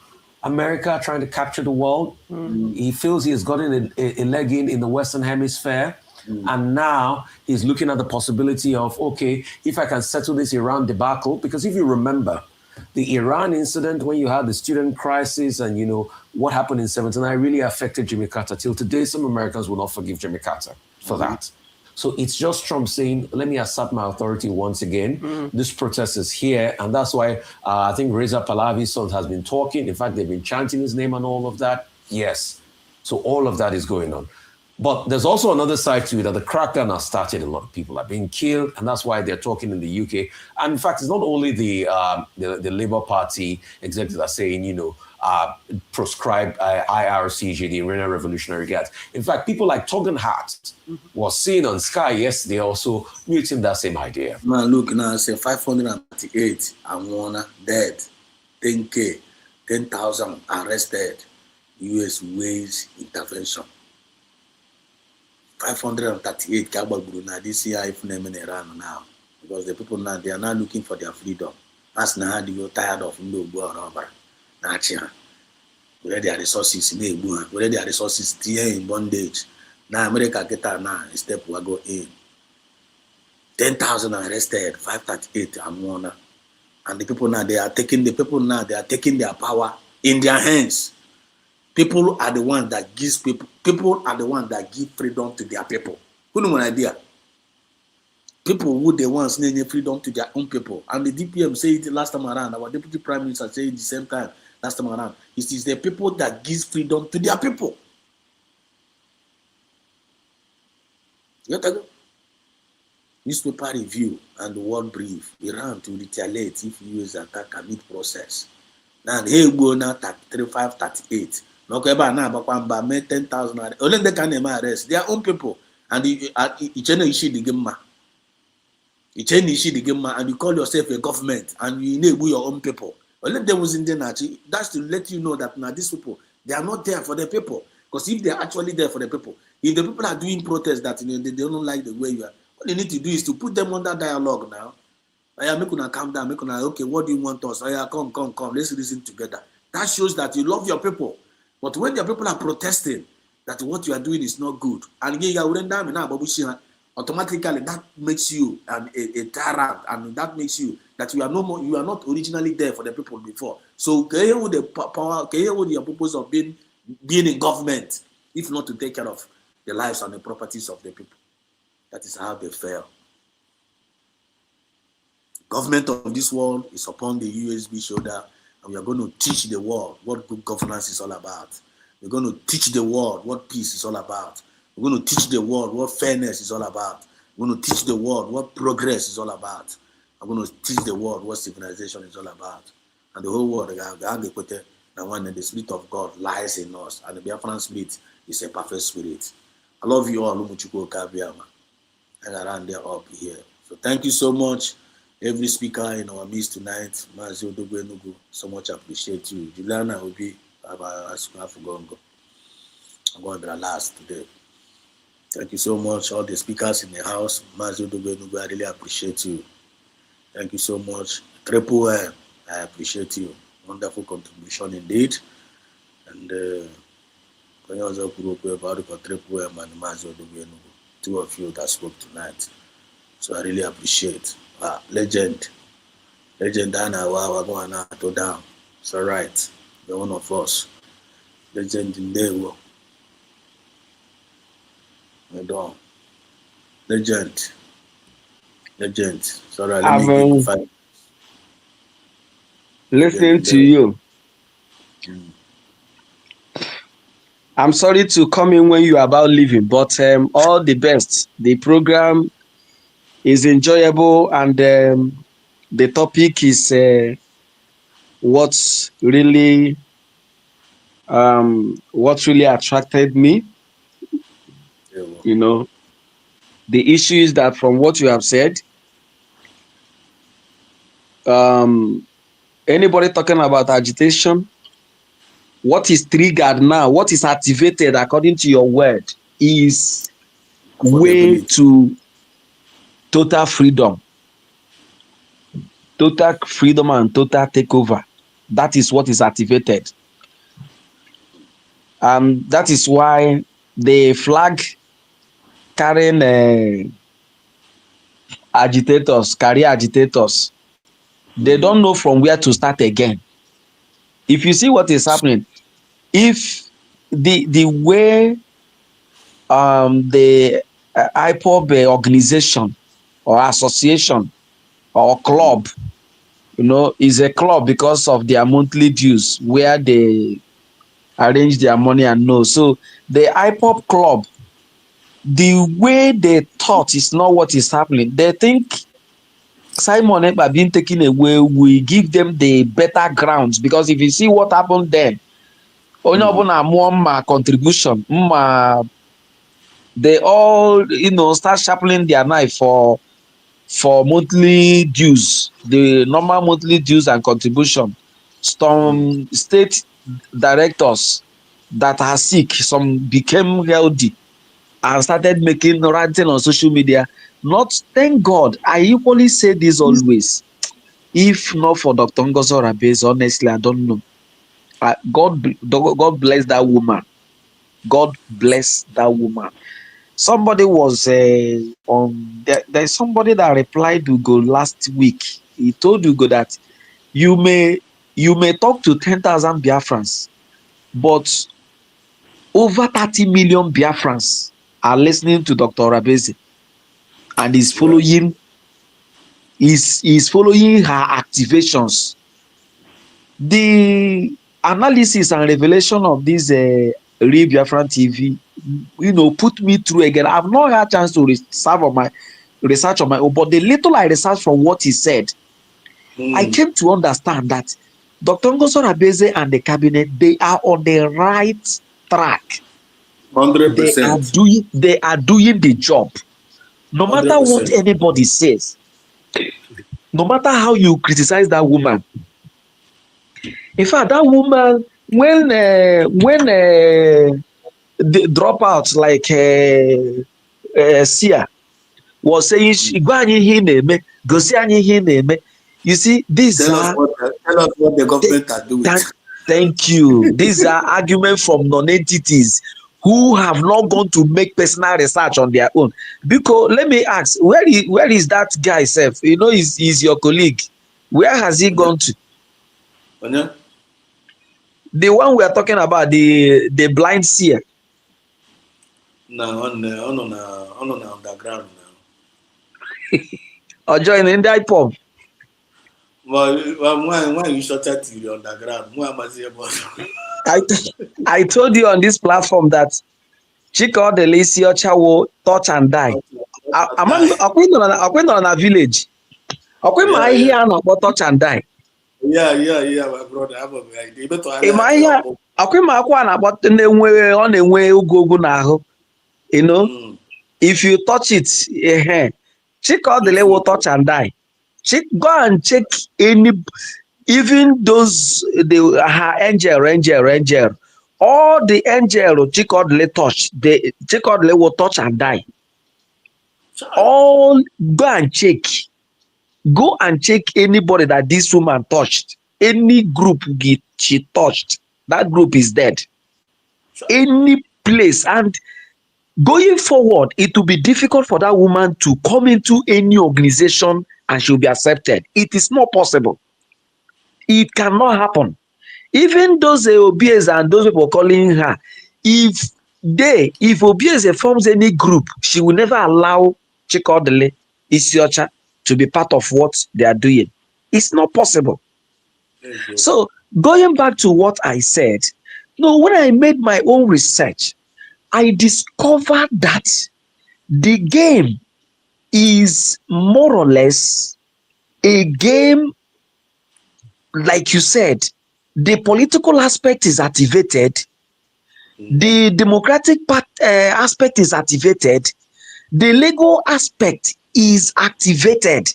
America trying to capture the world. He feels he has gotten a leg in the Western Hemisphere. And now he's looking at the possibility of, okay, if I can settle this Iran debacle, because if you remember, the Iran incident when you had the student crisis and, what happened in 79 really affected Jimmy Carter. Till today, some Americans will not forgive Jimmy Carter for that. So it's just Trump saying, let me assert my authority once again. This protest is here. And that's why I think Reza Pahlavi's son has been talking. In fact, they've been chanting his name and all of that. Yes. So all of that is going on. But there's also another side to it that the crackdown has started. A lot of people are being killed, and that's why they're talking in the UK. And in fact, it's not only the Labour Party executives are saying, proscribe IRCG, the Iranian Revolutionary Guards. In fact, people like Togan Hart was seen on Sky yesterday also muting that same idea. Man, look now, say 538 and one dead, 10K, 10,000 arrested. US wage intervention. 538 Kabaguru now this year if name in Iran now. Because the people now they are now looking for their freedom. As now they are tired of no go rubber. Nachia. Where their resources in Ebu, where their resources here in bondage. Now America get now a step will go in. 10,000 arrested, 538 and one. And the people now they are taking their power in their hands. People are the ones that give freedom to their people. Who know an idea? People who they want freedom to their own people. And the DPM said it last time around. Our Deputy Prime Minister said it the same time last time around. It is the people that gives freedom to their people. You know, newspaper review and the world brief. Iran to retaliate if US attack commit process. Now hey go now 35, 38. No kweba na abakwamba me 10,000. Only they can arrest their own people. And each issue the game. You change the game and you call yourself a government and you enable your own people. Only them was in the Nazi. That's to let you know that now these people, they are not there for the people. Because if they are actually there for the people, if the people are doing protests that they don't like the way you are, all you need to do is to put them under dialogue now. I am making a calm down, making a okay, what do you want us? Come, let's reason together. That shows that you love your people. But when your people are protesting that what you are doing is not good, and automatically that makes you a tyrant, and that makes you that you are not originally there for the people before. So can you with the power, can you with your purpose of being in government, if not to take care of the lives and the properties of the people? That is how they fail. Government of this world is upon the USB shoulder, and we are going to teach the world what good governance is all about. We're going to teach the world what peace is all about. We're going to teach the world what fairness is all about. We're going to teach the world what progress is all about. I'm going to teach the world what civilization is all about. And the whole world, the Spirit of God lies in us. And the Biafran Spirit is a perfect spirit. I love you all. And around there up here. So thank you so much. Every speaker in our midst tonight, Mazio Doguenugu, so much appreciate you. Juliana will be I'm going to be the last today. Thank you so much, all the speakers in the house. Mazio Doguenugu, I really appreciate you. Thank you so much. Triple M, I appreciate you. Wonderful contribution indeed. And Triple M and Mazio Doguenugu, two of you that spoke tonight. So I really appreciate. Legend Anna, wow, going to down. It's all right. You're one of us. Legend in there. Legend. It's all right. Let me give you 5. Listening to you. I'm sorry to come in when you are about leaving, but all the best. The program is enjoyable, and the topic is what really attracted me. You know, the issue is that from what you have said, anybody talking about agitation, what is triggered now, what is activated according to your word is way to total freedom and total takeover. That is what is activated. That is why the flag carrying career agitators, they don't know from where to start again. If you see what is happening, if the way the IPOB organization or association or club, is a club because of their monthly dues where they arrange their money and know. So the IPOB club, the way they thought is not what is happening. They think Simon Ekpa being taken away will give them the better grounds, because if you see what happened then, contribution, they all start sharpening their knife for monthly dues, the normal monthly dues and contribution. Some state directors that are sick, some became healthy and started ranting on social media. Thank God, I equally say this always. If not for Dr. Ngozo Rabez, honestly, I don't know. God bless that woman. God bless that woman. Somebody was there's somebody that replied Ugo last week. He told Ugo that you may talk to 10,000 Biafrans, but over 30 million Biafrans are listening to Dr. Rabezi. and is following is following her activations. The analysis and revelation of this Real Biafran TV, put me through again. I've not had a chance to research on my own, but the little I researched from what he said, I came to understand that Dr. Ngoson Abeze and the cabinet, they are on the right track. 100%. They are doing the job. No matter 100%. what anybody says, no matter how you criticize that woman. In fact, that woman, when the dropouts like Sia was saying, you see, these Tell us what the government are doing. Thank you. These are arguments from non-entities who have not gone to make personal research on their own. Because let me ask, where is that guy self? He's your colleague. Where has he gone to? The one we are talking about, the blind seer. No, on underground now. Or join in that pub. Well, why you shot at the underground? I told you on this platform that Chika Delisi will touch and die. Akwai nọ na village. Akwai ma ihe a na-akpọ touch and die. Yeah, my brother. I have an idea. Ma ihe akwai ma akwa na-akpọ ọ na-enwe ogogo n'ahụ. If you touch it, Chika will touch and die. Go and check even those her angel. All the angel Chika touch, Chika will touch and die. All go and check. Go and check anybody that this woman touched. Any group she touched, that group is dead. Any place. And going forward, it will be difficult for that woman to come into any organization and she'll be accepted. It is not possible. It cannot happen. Even those OBS and those people calling her, if OBS forms any group, she will never allow Chikodele Isiocha to be part of what they are doing. It's not possible. So going back to what I said, when I made my own research, I discovered that the game is more or less a game, like you said, the political aspect is activated, the democratic aspect is activated, the legal aspect is activated.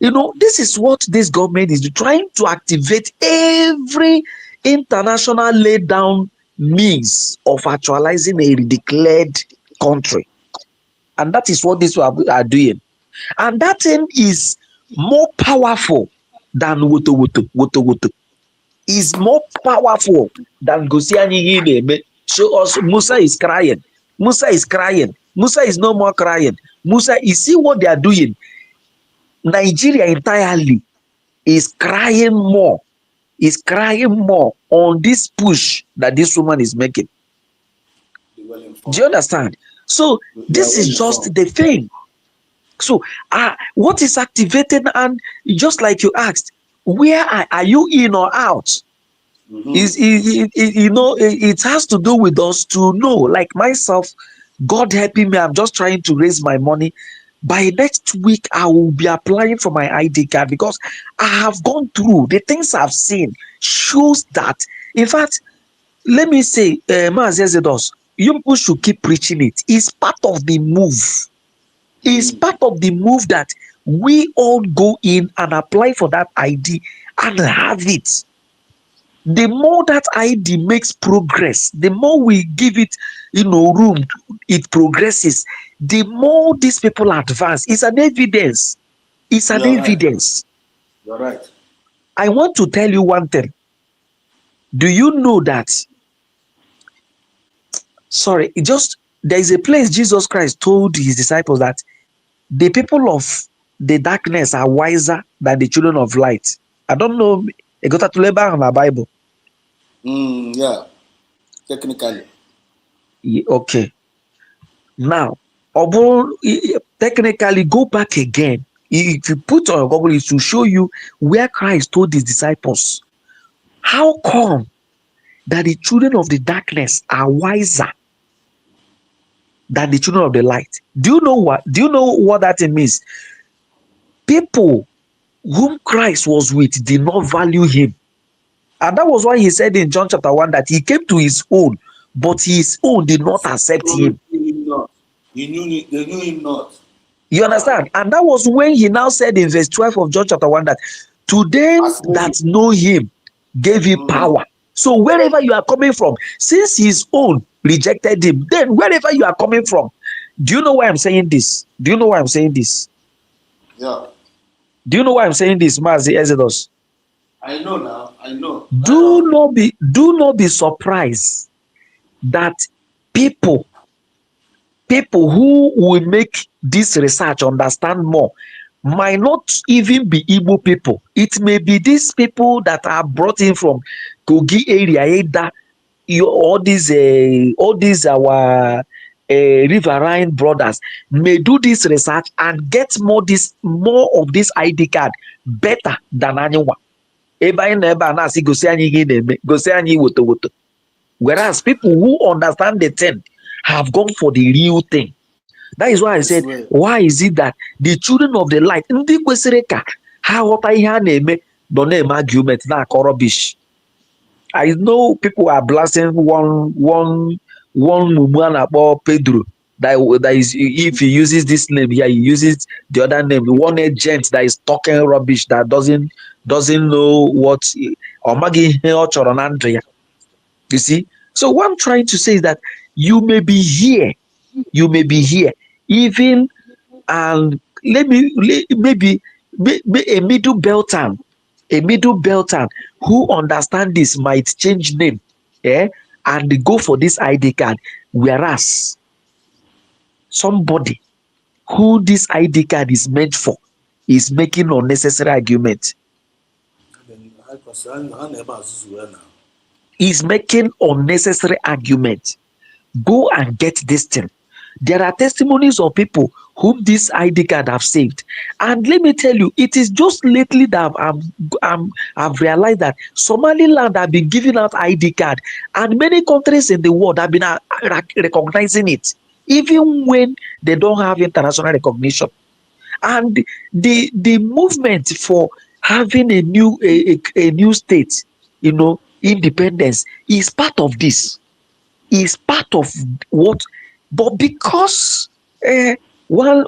This is what this government is trying to activate every international laid down means of actualizing a declared country. And that is what these are doing. And that thing is more powerful than woto. Is more powerful than Gosiani. Show us Musa is crying. Musa is crying. Musa is no more crying. Musa, you see what they are doing? Nigeria entirely is crying more. Is crying more on this push that this woman is making. Do you understand? So this is just the thing. So what is activated? And just like you asked, where are you in or out? It has to do with us to know. Like myself, God helping me, I'm just trying to raise my money. By next week, I will be applying for my ID card because I have gone through the things I've seen. Shows that, in fact, let me say, Mazezedos, you people should keep preaching it. It's part of the move. It's part of the move that we all go in and apply for that ID and have it. The more that ID makes progress, the more we give it, room, it progresses. The more these people advance. It's an evidence. It's an evidence. You're right. I want to tell you one thing. Do you know that? Sorry, there is a place Jesus Christ told his disciples that the people of the darkness are wiser than the children of light. I don't know. I got to labor on the Bible. Yeah, technically. Okay. Now, Or technically go back again. If you put on Google, it will show you where Christ told his disciples, how come that the children of the darkness are wiser than the children of the light? Do you know what? Do you know what that means? People whom Christ was with did not value him. And that was why he said in John chapter 1 that he came to his own, but his own did not accept him. They knew him not. You understand? And that was when he now said in verse 12 of John chapter 1 that to them that know him gave him power. So wherever you are coming from, since his own rejected him, then wherever you are coming from, do you know why I'm saying this? Do you know why I'm saying this? Yeah. Do you know why I'm saying this, Mazi Exodus? I know now. I know. Do not be surprised that people who will make this research understand more might not even be Igbo people. It may be these people that are brought in from Kogi area, either all these our riverine brothers may do this research and get more of this ID card better than anyone. Whereas people who understand the thing have gone for the real thing. That is why I said, why is it that the children of the light, ndị kwesịrị ka ha ghọta ihe a na-eme nọ na-eme argument na-akọ rubbish. I know people are blasting one mumu a na-akpọ Pedro that is, if he uses this name here, he uses the other name. One agent that is talking rubbish, that doesn't know what ọ maghị ihe ọ chọrọ na ndụ ya. You see? So what I'm trying to say is that you may be here, even, and maybe a middle belter who understand this might change name, and go for this ID card, whereas somebody who this ID card is meant for is making unnecessary argument. Is making unnecessary argument. Go and get this thing. There are testimonies of people whom this ID card have saved. And let me tell you, it is just lately that I've realized that Somaliland have been giving out ID card, and many countries in the world have been recognizing it, even when they don't have international recognition. And the movement for having a new state, independence, is part of this. Is part of what, but because one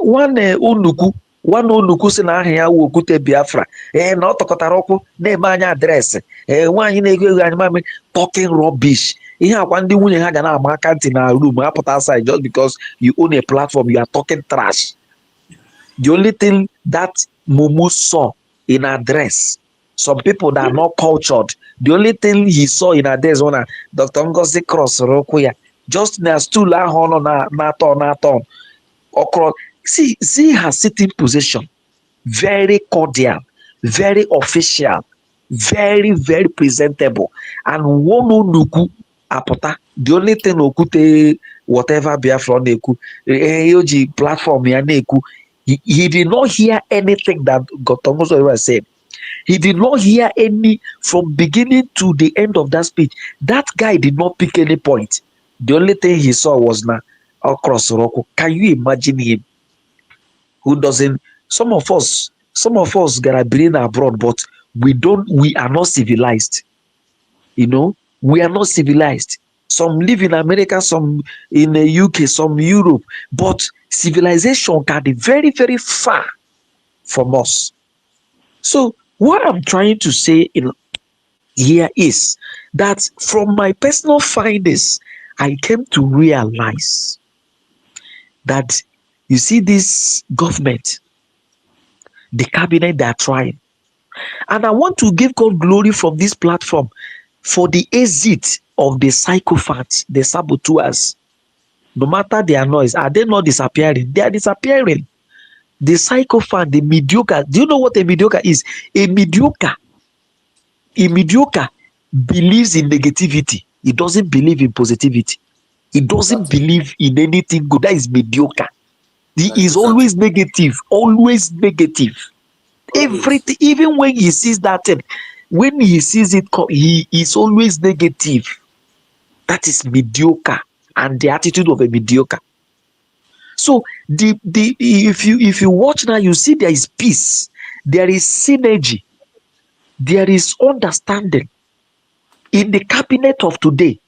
onuku si na aha ya wụ Okwute Biafra, na ọ tọkọtara ọkụ na-eme anya adreesị, nwaanyị na-ego ego anyị mamị talking rubbish. Ihe akwa ndị nwunye ha ga na-ama aka ntị na room apụta aside just because you own a platform, you are talking trash. The only thing that Mumu saw in address, some people that are not cultured, the only thing he saw in address when Dr. Ngozi Cross Rokuya just na stool na turn. See her sitting position, very cordial, very official, very, very presentable. And one nuku apota, the only thing Okute, whatever Biafra neku, AOG platform ya neku, he did not hear anything that Dr. Ngozi said. He did not hear any from beginning to the end of that speech. That guy did not pick any point. The only thing he saw was now across Rocco. Can you imagine him? Who doesn't? Some of us gotta be abroad, but we are not civilized. We are not civilized. Some live in America, some in the UK, some Europe, but civilization can be very, very far from us. So what I'm trying to say here is that from my personal findings, I came to realize that, you see, this government, the cabinet, they are trying. And I want to give God glory from this platform for the exit of the sycophants, the saboteurs. No matter their noise, are they not disappearing? They are disappearing. The sycophant, the mediocre. Do you know what a mediocre is? A mediocre believes in negativity. He doesn't believe in positivity. He doesn't believe in anything good. That is mediocre. He is always negative, always negative. Everything, even when he sees that thing, when he sees it, he is always negative. That is mediocre, and the attitude of a mediocre. So if you watch now, you see there is peace, there is synergy, there is understanding in the cabinet of today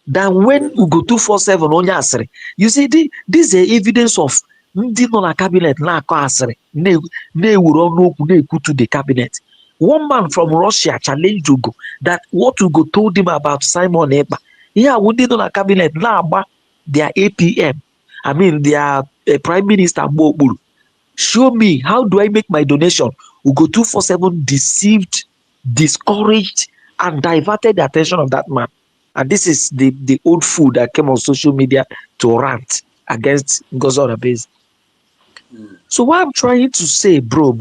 than when Ugo 247 onye asịrị. You see, this is evidence of ndị nọ na cabinet na-akọ asịrị na-ewere ọnụ okwu na-ekwutu the cabinet. One man from Russia challenged Ugo that what Ugo told him about Simon Ekpa. Yeah, when they nọ na cabinet na-agba their APM, I mean their prime minister Gbokpuru. Show me, how do I make my donation? Ugo 247 deceived, discouraged, and diverted the attention of that man. And this is the old fool that came on social media to rant against Ngozi Orebeze. So what I'm trying to say, bro,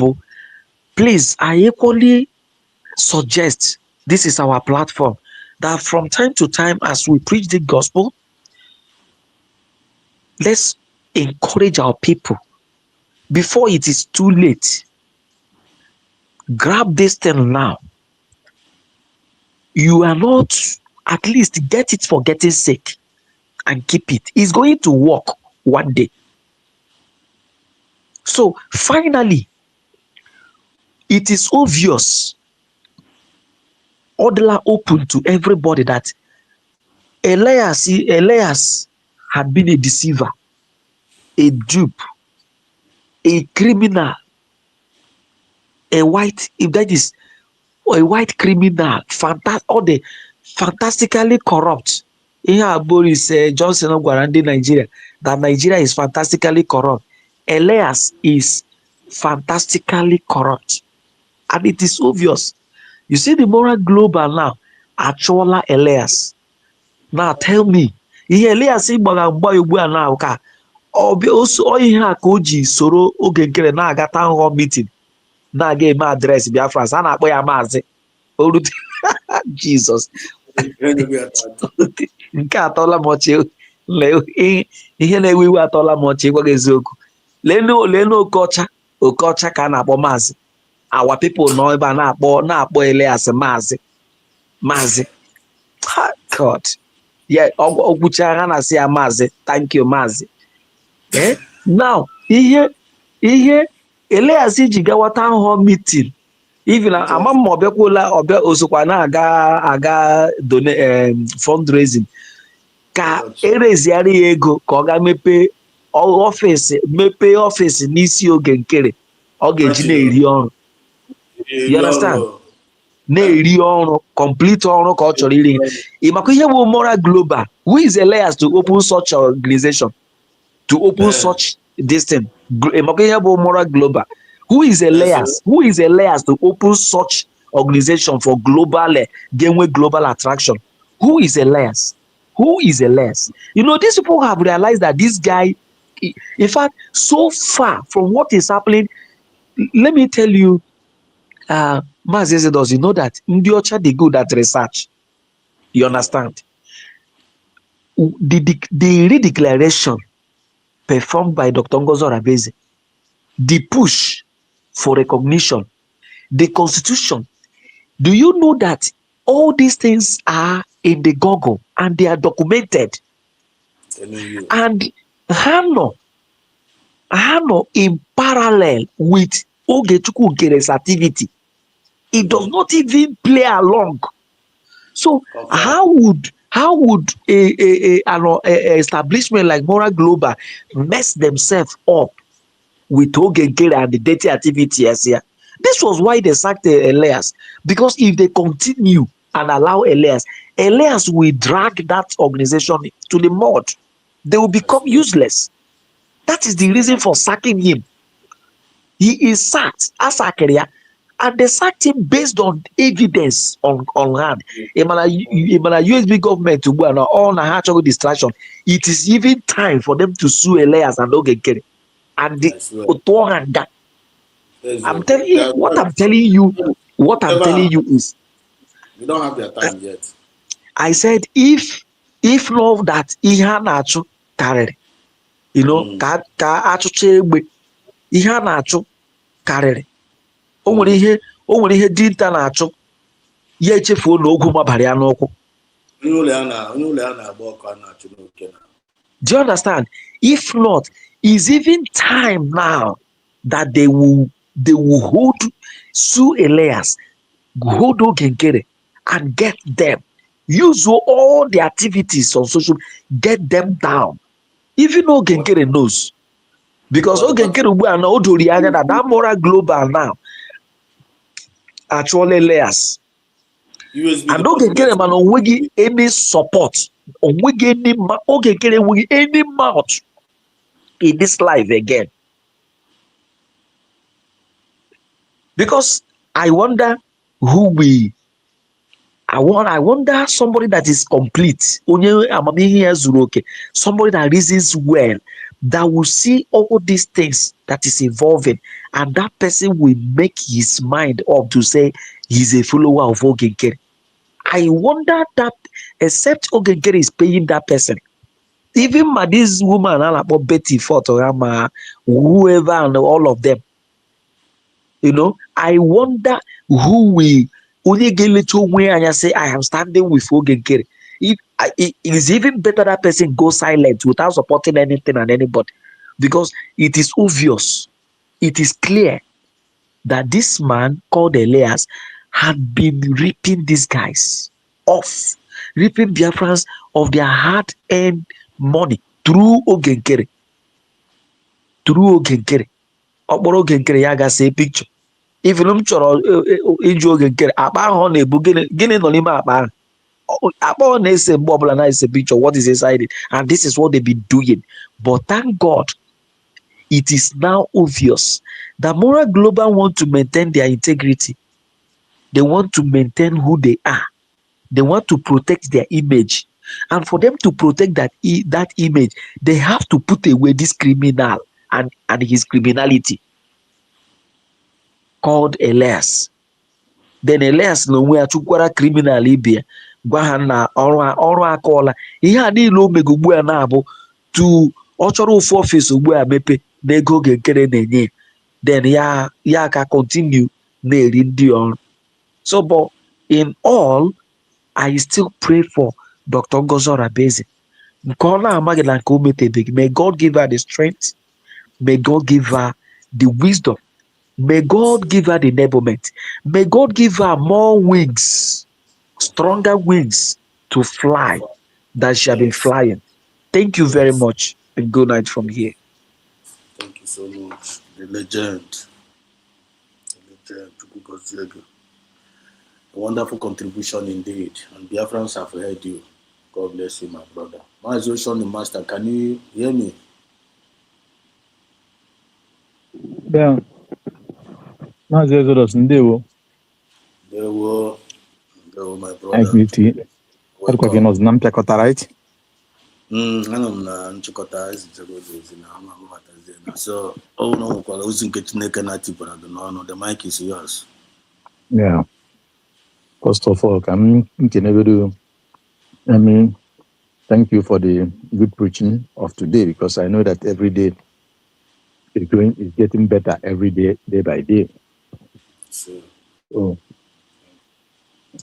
please, I equally suggest, this is our platform, that from time to time as we preach the gospel, let's encourage our people before it is too late. Grab this thing now. You are not, at least get it for getting sake and keep it. It's going to work one day. So finally, it is obvious, order open to everybody, that Elias had been a deceiver, a dupe, a criminal, a white criminal, fantastically corrupt. Here Boris Johnson of Guarandi, Nigeria, that Nigeria is fantastically corrupt. Elias is fantastically corrupt. And it is obvious. You see the moral global now, Achola Elias. Now tell me, Elias now ka also ihe a ka o ji soro oge nkere na-aga town hall meeting na-aga eme address Biafra a na-akpọ ya Maazị Orute. Jesus. Nke atọla m ọchị, ihe na-ewe iwe atọla m ọchị, ịgwa gị eziokwu. Lenu Okocha ka a na-akpọ Maazị. Our people nọ ebe a na-akpọ Elias Maazị. God. Yeah, Ogucha ha na-asị ya Maazị. Thank you, Maazị. Now, ihe Elias ji gawa town hall meeting, even ama m ọbịakwala osokwa na-aga fundraising ka erezigharị ya ego ka ọ ga mepee ọfịs n'isi oge nkere ọ ga-eji na-eri ọrụ. You understand? Na-eri ọrụ, complete ọrụ ka ọ chọrọ iri. Ịmakwa ihe bụ moral global? Who is Elias to open such organization? To open such this thing? Ịmakwa ihe bụ moral global? Who is Elias? Who is Elias to open such organization for global gateway global attraction? Who is Elias? Who is Elias? You know, these people have realized that this guy, in fact, so far from what is happening, let me tell you, Maazị does you know that Ndị Ọcha they good at research. You understand? The redeclaration performed by Dr. Ngozi Orebeze, the push for recognition, the constitution. Do you know that all these things are in the Google and they are documented? And Hano in parallel with Ogechukwu Nkere's activity, it does not even play along. So how would an establishment like Moral Global mess themselves up with Oge Nkere and the dirty activity here? This was why they sacked Elias, because if they continue and allow Elias will drag that organization to the mud. They will become useless. That is the reason for sacking him. He is sacked as a career, and they sacked him based on evidence on hand. USB government to go on a hatch distraction. It is even time for them to sue Elias and Oge Nkere. And the I'm telling you what I'm telling you. What I'm telling you is, we don't have their time yet. I said if love that Ihanachu carried, you know, ka achụcha egbe ihe a na-achụ karịrị. O nwere ihe dinta na-achụ ya echefuo na ogwu mabara ya n'ụkwụ. Do you understand? If not, is even time now that they will sue Elias, hold Ogengere, and get them. Use all the activities on social, get them down. Even Ogengere knows. Because Ogengere we are now that moral global now. Actually Elias. And Ogengere man on any support. On any mouth in this life again. Because I wonder I wonder somebody that is complete, somebody that reasons well, that will see all these things that is evolving, and that person will make his mind up to say he's a follower of Ogengere. I wonder that, except Ogengere is paying that person, even this woman, Betty Fotorama, whoever, and all of them, you know, I wonder who we only get little way and say I am standing with Ogengere. It is even better that person go silent without supporting anything and anybody, because it is obvious, it is clear that this man called Elias had been ripping these guys off, ripping Biafrans of their hard-earned money through Ogengere. Okporo Ogengere ya ga say picture. Even m chọrọ ịjụ Ogengere akpa ahụ ọ na-ebu gịnị nọ n'ime akpa ahụ? Akpa ọ na-ese mgbe ọbụla na-ese picture, what is inside it? And this is what they've been doing. But thank God, it is now obvious that Moral Global want to maintain their integrity. They want to maintain who they are. They want to protect their image. And for them to protect that image, they have to put away this criminal and his criminality called Elias. Then Elias no we achụkwara criminal ibia gwa ha na ọrụ akọla ihe a niile o mego ugbu a na-abụ tu ọ chọrọ ofu ọfịs ugbu a mepe n'ego Ogengere na-enye, then ya ka continue na-eri ndị ọrụ. So but in all, I still pray for Dr. Ngozi Orabeze. Nke ọ na-amaghị na nke o metebeghị. May God give her the strength. May God give her the wisdom. May God give her the enablement. May God give her more wings, stronger wings to fly than she has been flying. Thank you very much, and good night from here. Thank you so much. The legend. A wonderful contribution indeed. And Biafrans have heard you. God bless you, my brother. My Ocean Master, can you hear me? Yeah. Maazị Exodus, ndewo. Ndewo, my brother. Thank you, T. Welcome. Gị nọzụ na mpịakọta, right? Anọ m na nchịkọta ezitere ozi na ama amabatazie na so ọ nwekwara ozi nke Chineke na-atịpụra gị n'ọnụ. The mic is yours. Yeah. First of all, thank you for the good preaching of today, because I know that every day is getting better every day, day by day. So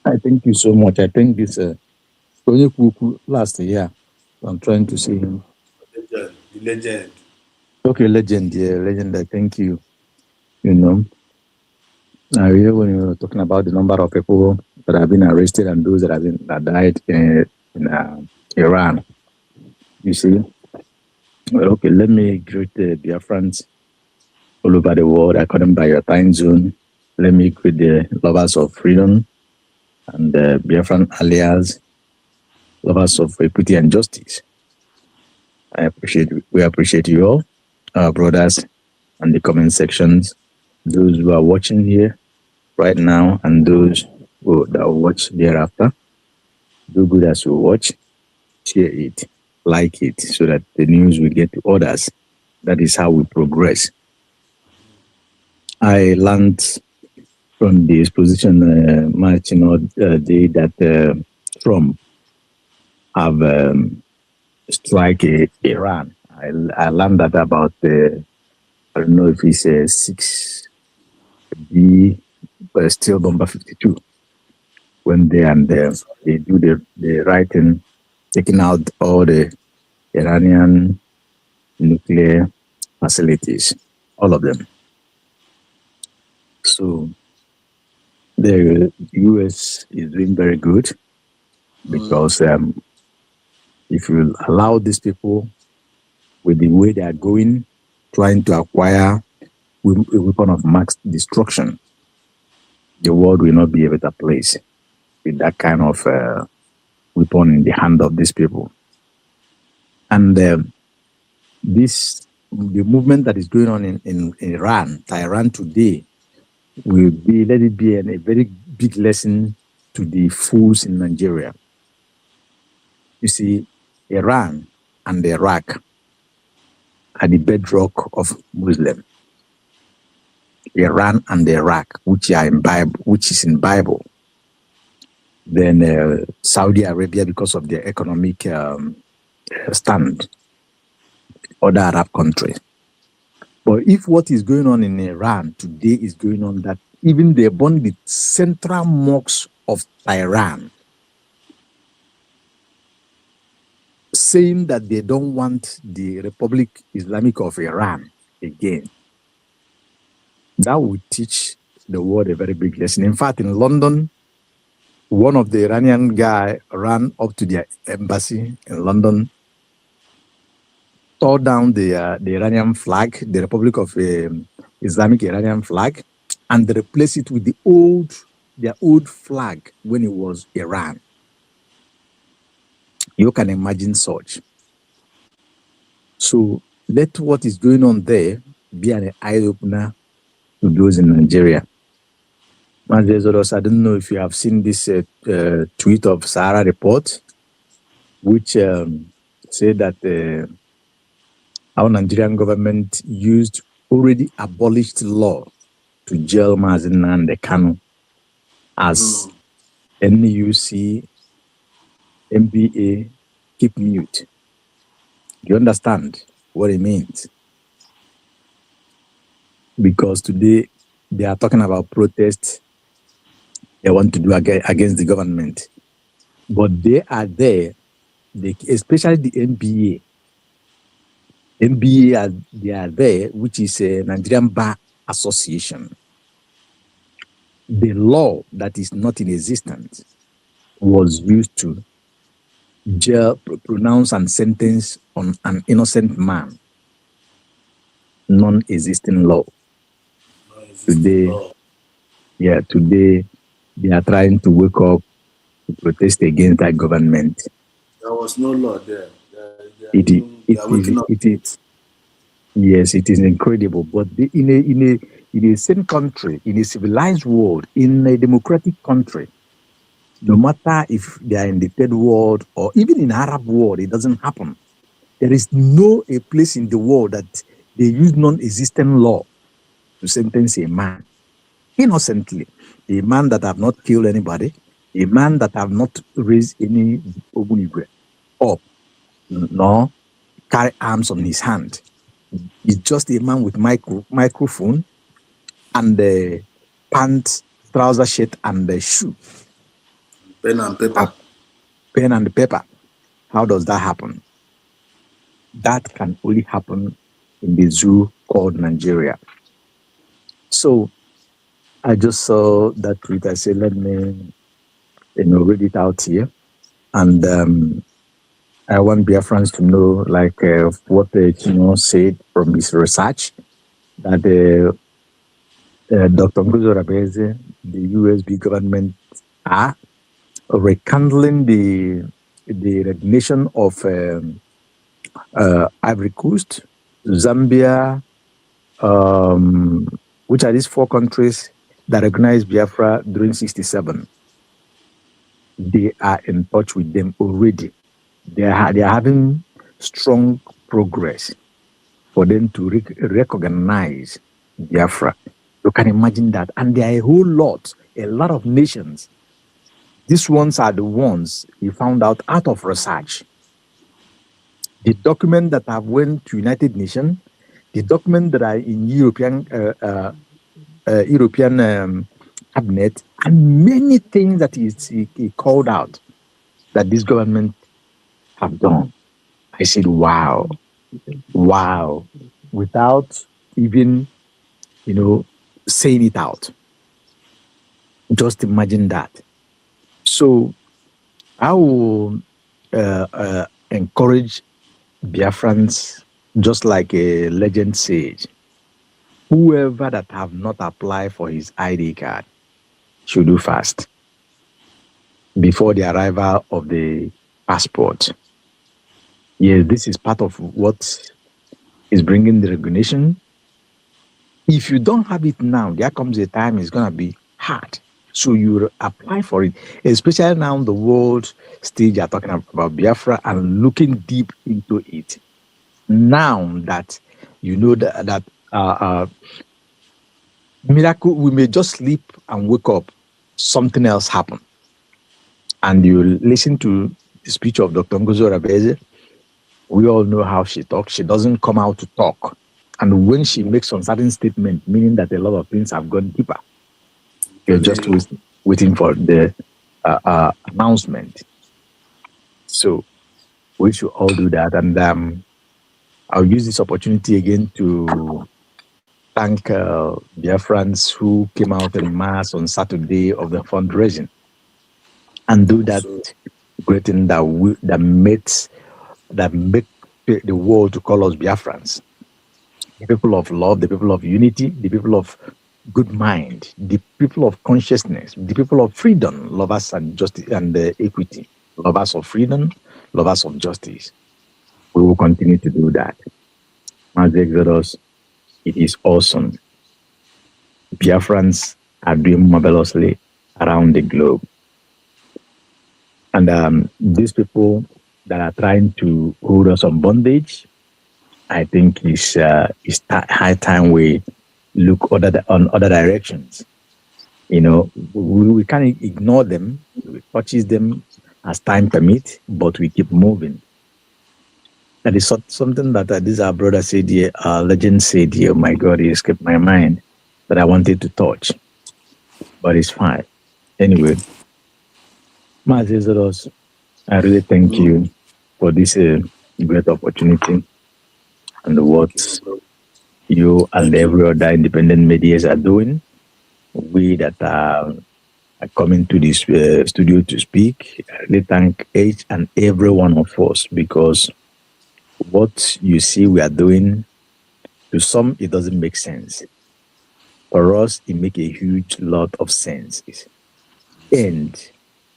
I thank you so much. I think this last year, I'm trying to see him. The legend. Okay, legend. Yeah, legend. I thank you. You know, I hear when you were talking about the number of people that have been arrested and those that died in Iran. You see, well, okay. Let me greet the Biafrans all over the world according by your time zone. Let me greet the lovers of freedom and the Biafran allies, lovers of equity and justice. We appreciate you all, our brothers, and the comment sections, those who are watching here right now and those that will watch thereafter. Do good as you watch, share it, like it, so that the news will get to others. That is how we progress. I learned from the exposition day that Trump have strike Iran I learned that about I don't know if it's 6B, but still number 52. When they do the writing, taking out all the Iranian nuclear facilities, all of them. So the US is doing very good because if you allow these people with the way they are going, trying to acquire a weapon of mass destruction, the world will not be a better place with that kind of weapon in the hand of these people. And the movement that is going on in Iran, Tehran today, let it be a very big lesson to the fools in Nigeria. You see, Iran and Iraq are the bedrock of Muslim. Iran and Iraq, which is in Bible. Then Saudi Arabia, because of their economic stand, other Arab countries. But if what is going on in Iran today is going on, that even they burn the central mosque of Tehran, saying that they don't want the Republic Islamic of Iran again, that would teach the world a very big lesson. In fact, in London, one of the Iranian guy ran up to their embassy in London, tore down the Iranian flag, the Republic of Islamic Iranian flag, and they replaced it with their old flag when it was Iran. You can imagine such. So let what is going on there be an eye-opener to those in Nigeria. I don't know if you have seen this tweet of Sahara Report, which said that our Nigerian government used already abolished law to jail Mazi Nnamdi Kanu as NUC, MBA, keep mute. Do you understand what it means? Because today they are talking about protests they want to do against the government. But they are there, especially the NBA. NBA, they are there, which is a Nigerian Bar Association. The law that is not in existence was used to pronounce and sentence on an innocent man. Non-existing law. Today they are trying to wake up to protest against that government. There was no law there. Yes, it is incredible. But in a same country, in a civilized world, in a democratic country, no matter if they are in the third world or even in Arab world, it doesn't happen. There is no a place in the world that they use non-existent law to sentence a man innocently. A man that have not killed anybody, a man that have not raised any obunigwe up, nor carry arms on his hand. He's just a man with microphone and the pants, trouser shirt and the shoe. Pen and paper. Pen and paper. How does that happen? That can only happen in the zoo called Nigeria. So I just saw that tweet. I said, let me read it out here. And I want Biafrans to know, like what Chino said from his research, that Dr. Nguzo Rabeze, the USB government, are rekindling the recognition of Ivory Coast, Zambia, which are these 4 countries that recognized Biafra during 1967. They are in touch with them already. They are having strong progress for them to recognize Biafra. You can imagine that. And there are a lot of nations. These ones are the ones he found out of research. The document that have went to United Nations, the document that are in European cabinet, and many things that he called out that this government have done. I said, wow, without even, saying it out. Just imagine that. So I will encourage Biafrans, just like a legend says, whoever that have not applied for his ID card should do fast before the arrival of the passport. Yes, this is part of what is bringing the recognition. If you don't have it now, there comes a time it's going to be hard. So you apply for it, especially now the world stage are talking about Biafra and looking deep into it. Now that you know that miracle, we may just sleep and wake up, something else happen. And you listen to the speech of Dr. Ngozo Rabeze, we all know how she talks. She doesn't come out to talk. And when she makes some certain statement, meaning that a lot of things have gone deeper, you're just waiting for the announcement. So we should all do that. And I'll use this opportunity again to thank Biafrans who came out en masse on Saturday of the fundraising and do that great thing that make the world to call us Biafrans. The people of love, the people of unity, the people of good mind, the people of consciousness, the people of freedom, lovers and justice and equity, lovers of freedom, lovers of justice. We will continue to do that. As Exodus, it is awesome. Biafrans are doing marvelously around the globe. And these people that are trying to hold us on bondage, I think it's high time we look on other directions. We can't ignore them, we purchase them as time permits, but we keep moving. That is something that this our brother said here, legend said here, oh my God, it escaped my mind, that I wanted to touch. But it's fine. Anyway, Mazizoros, I really thank you for this great opportunity and what you and every other independent medias are doing. We that are coming to this studio to speak, I really thank each and every one of us, because what you see we are doing, to some it doesn't make sense. For us, it makes a huge lot of sense. And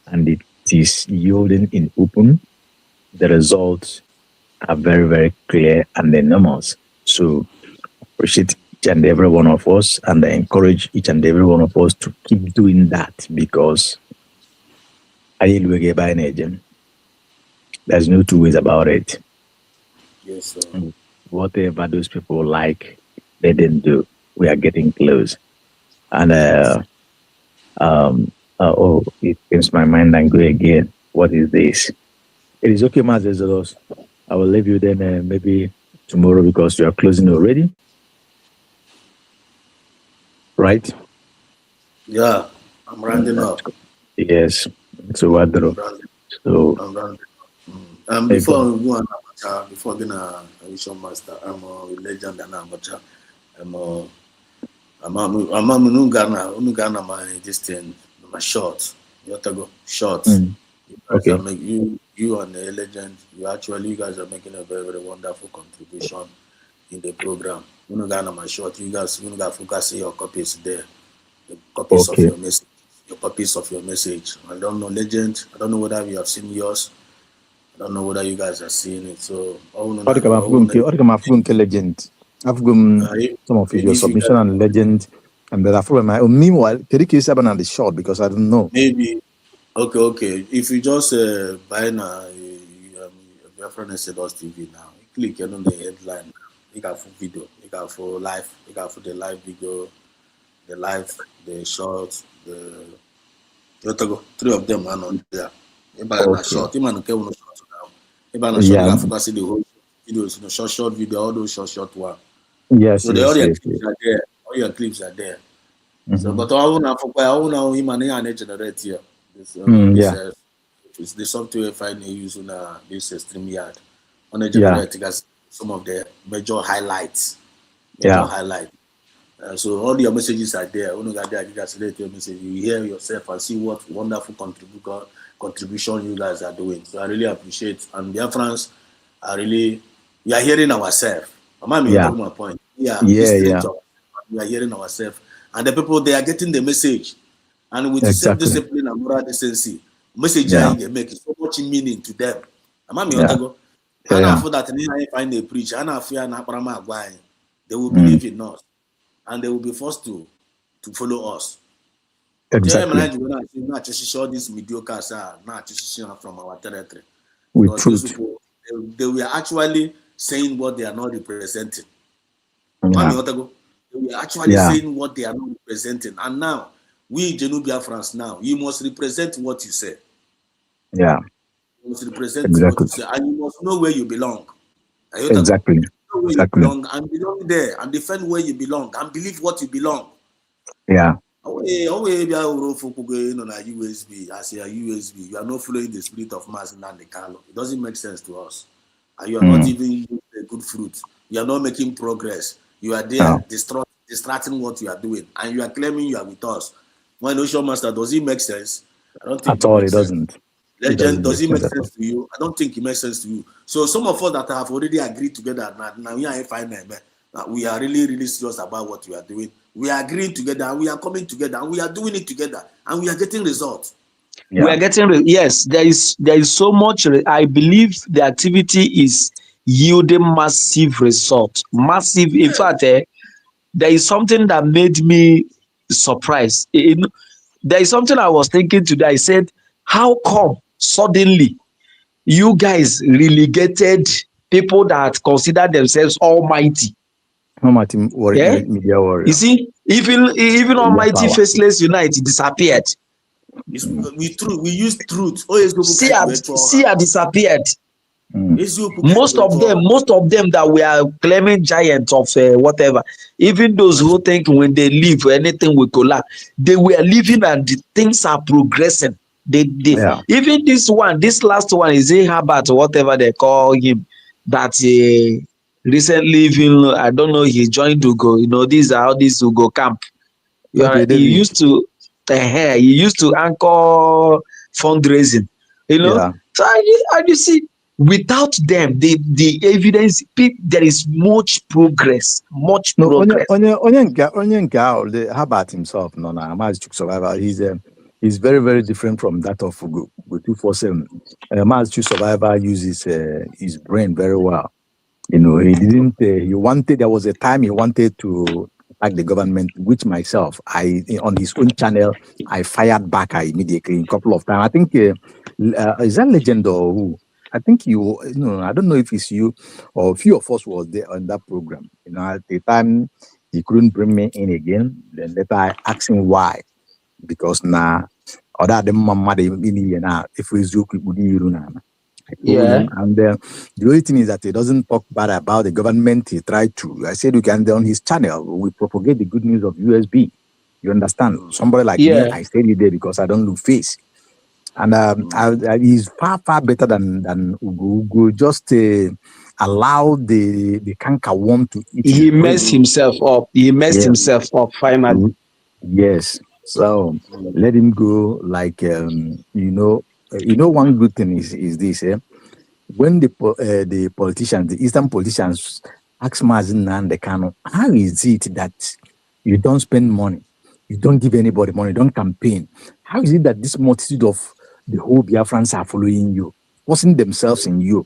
it is yielding in open. The results are very, very clear and enormous. So appreciate each and every one of us, and I encourage each and every one of us to keep doing that, because there's no two ways about it. Yes, sir. Whatever those people like, let them do. We are getting close. And it comes my mind and go again. What is this? It is okay, Mazezolos. I will leave you then maybe tomorrow, because you are closing already. Right? Yeah, I'm rounding up. Yes. So what? So I'm rounding up. Before we go on Abacha, before gonna Vision Master, I'm a legend and Abacha. I'm Ghana my this thing, my short. You have to go short. Okay. You and the legend, you guys are making a very, very wonderful contribution in the program. Ghana my short, you guys got focus your copies there. The copies of your message. Your copies of your message. I don't know legend. I don't know whether you have seen yours. I don't know whether you guys are seeing it. So legend. I've some of your submission and legend, and then after my meanwhile, Teriki is on the short, because I don't know. Maybe okay. If you just buy now, your friend is Exodus TV now. You click on the headline. You got full video. You got full live. You got full the live video, the short, the. You have to go. 3 of them are on there. Short. You man short now. You man short. You got focus the whole. videos, short video, all those short one. Yes, So all your clips are there. All your clips are there. So, but I want to him and generate here. It's the software finally use on this StreamYard. On the generate, has some of the major highlights. So all your messages are there. When you got there, you guys select your message. You hear yourself and see what wonderful contribution you guys are doing. So I really appreciate. And Biafrans are really, we are hearing ourselves. My point. We are hearing ourselves. And the people, they are getting the message. And with self-discipline and moral decency, message they make so much meaning to them. And after that, I find a preacher, and I fear they will believe in us. And they will be forced to follow us. Exactly. Not just all these mediocre not just from our territory. With truth. People, they were actually saying what they are not representing. Yeah. They were actually saying what they are not representing. And now, we Genubia France now, you must represent what you say. Yeah. You must represent what you say. And you must know where you belong. Exactly. Where you belong and belong there and defend where you belong and believe what you belong. Yeah. USB as a USB, you are not following the spirit of mass in the Carlo. It doesn't make sense to us. And you are not even using a good fruit. You are not making progress. You are there distracting what you are doing, and you are claiming you are with us. When Ocean Master, does it make sense? I don't think at all. It doesn't. Legend, does it make sense to you? I don't think it makes sense to you. So some of us that have already agreed together now we are fine. We are really, really serious about what we are doing. We are agreeing together and we are coming together and we are doing it together and we are getting results. We are getting yes. There is so much. I believe the activity is yielding massive results. Massive. In fact, there is something that made me surprised. There is something I was thinking today. I said, how come suddenly you guys relegated people that consider themselves almighty? Media warrior. You see, even Almighty Faceless Unite disappeared. We use truth. See, disappeared. Most of them that we are claiming giants of whatever, even those who think when they leave anything will collapse, they were living and the things are progressing. Even this last one is a Herbert, whatever they call him, that recently even I don't know, he joined Ugo. These are how this Ugo camp. He used to anchor fundraising. So you see, without them, the evidence, there is much progress. Progress. The Herbert himself, survivor. He's very, very different from that of Ugo 247. Survivor uses his brain very well. He didn't. There was a time he wanted to attack the government, which myself, on his own channel, I fired back immediately a couple of times. I think is that Legend or who? I think I don't know if it's you or a few of us was there on that program. At the time he couldn't bring me in again. Then later I asked him why, because other than mama if we and the only thing is that he doesn't talk bad about the government. He tried to. I said, you can on his channel, we propagate the good news of USB. You understand? Somebody like me, I stayed there because I don't look face. And he's far, far better than Ugo. Ugo just allow the canker worm to eat. He messed himself up. Himself up finally. Yes. So let him go. Like one good thing is this. When the politicians, the Eastern politicians, ask Mazin and the Kano, how is it that you don't spend money, you don't give anybody money, don't campaign? How is it that this multitude of the whole Biafrans are following you, forcing themselves in you,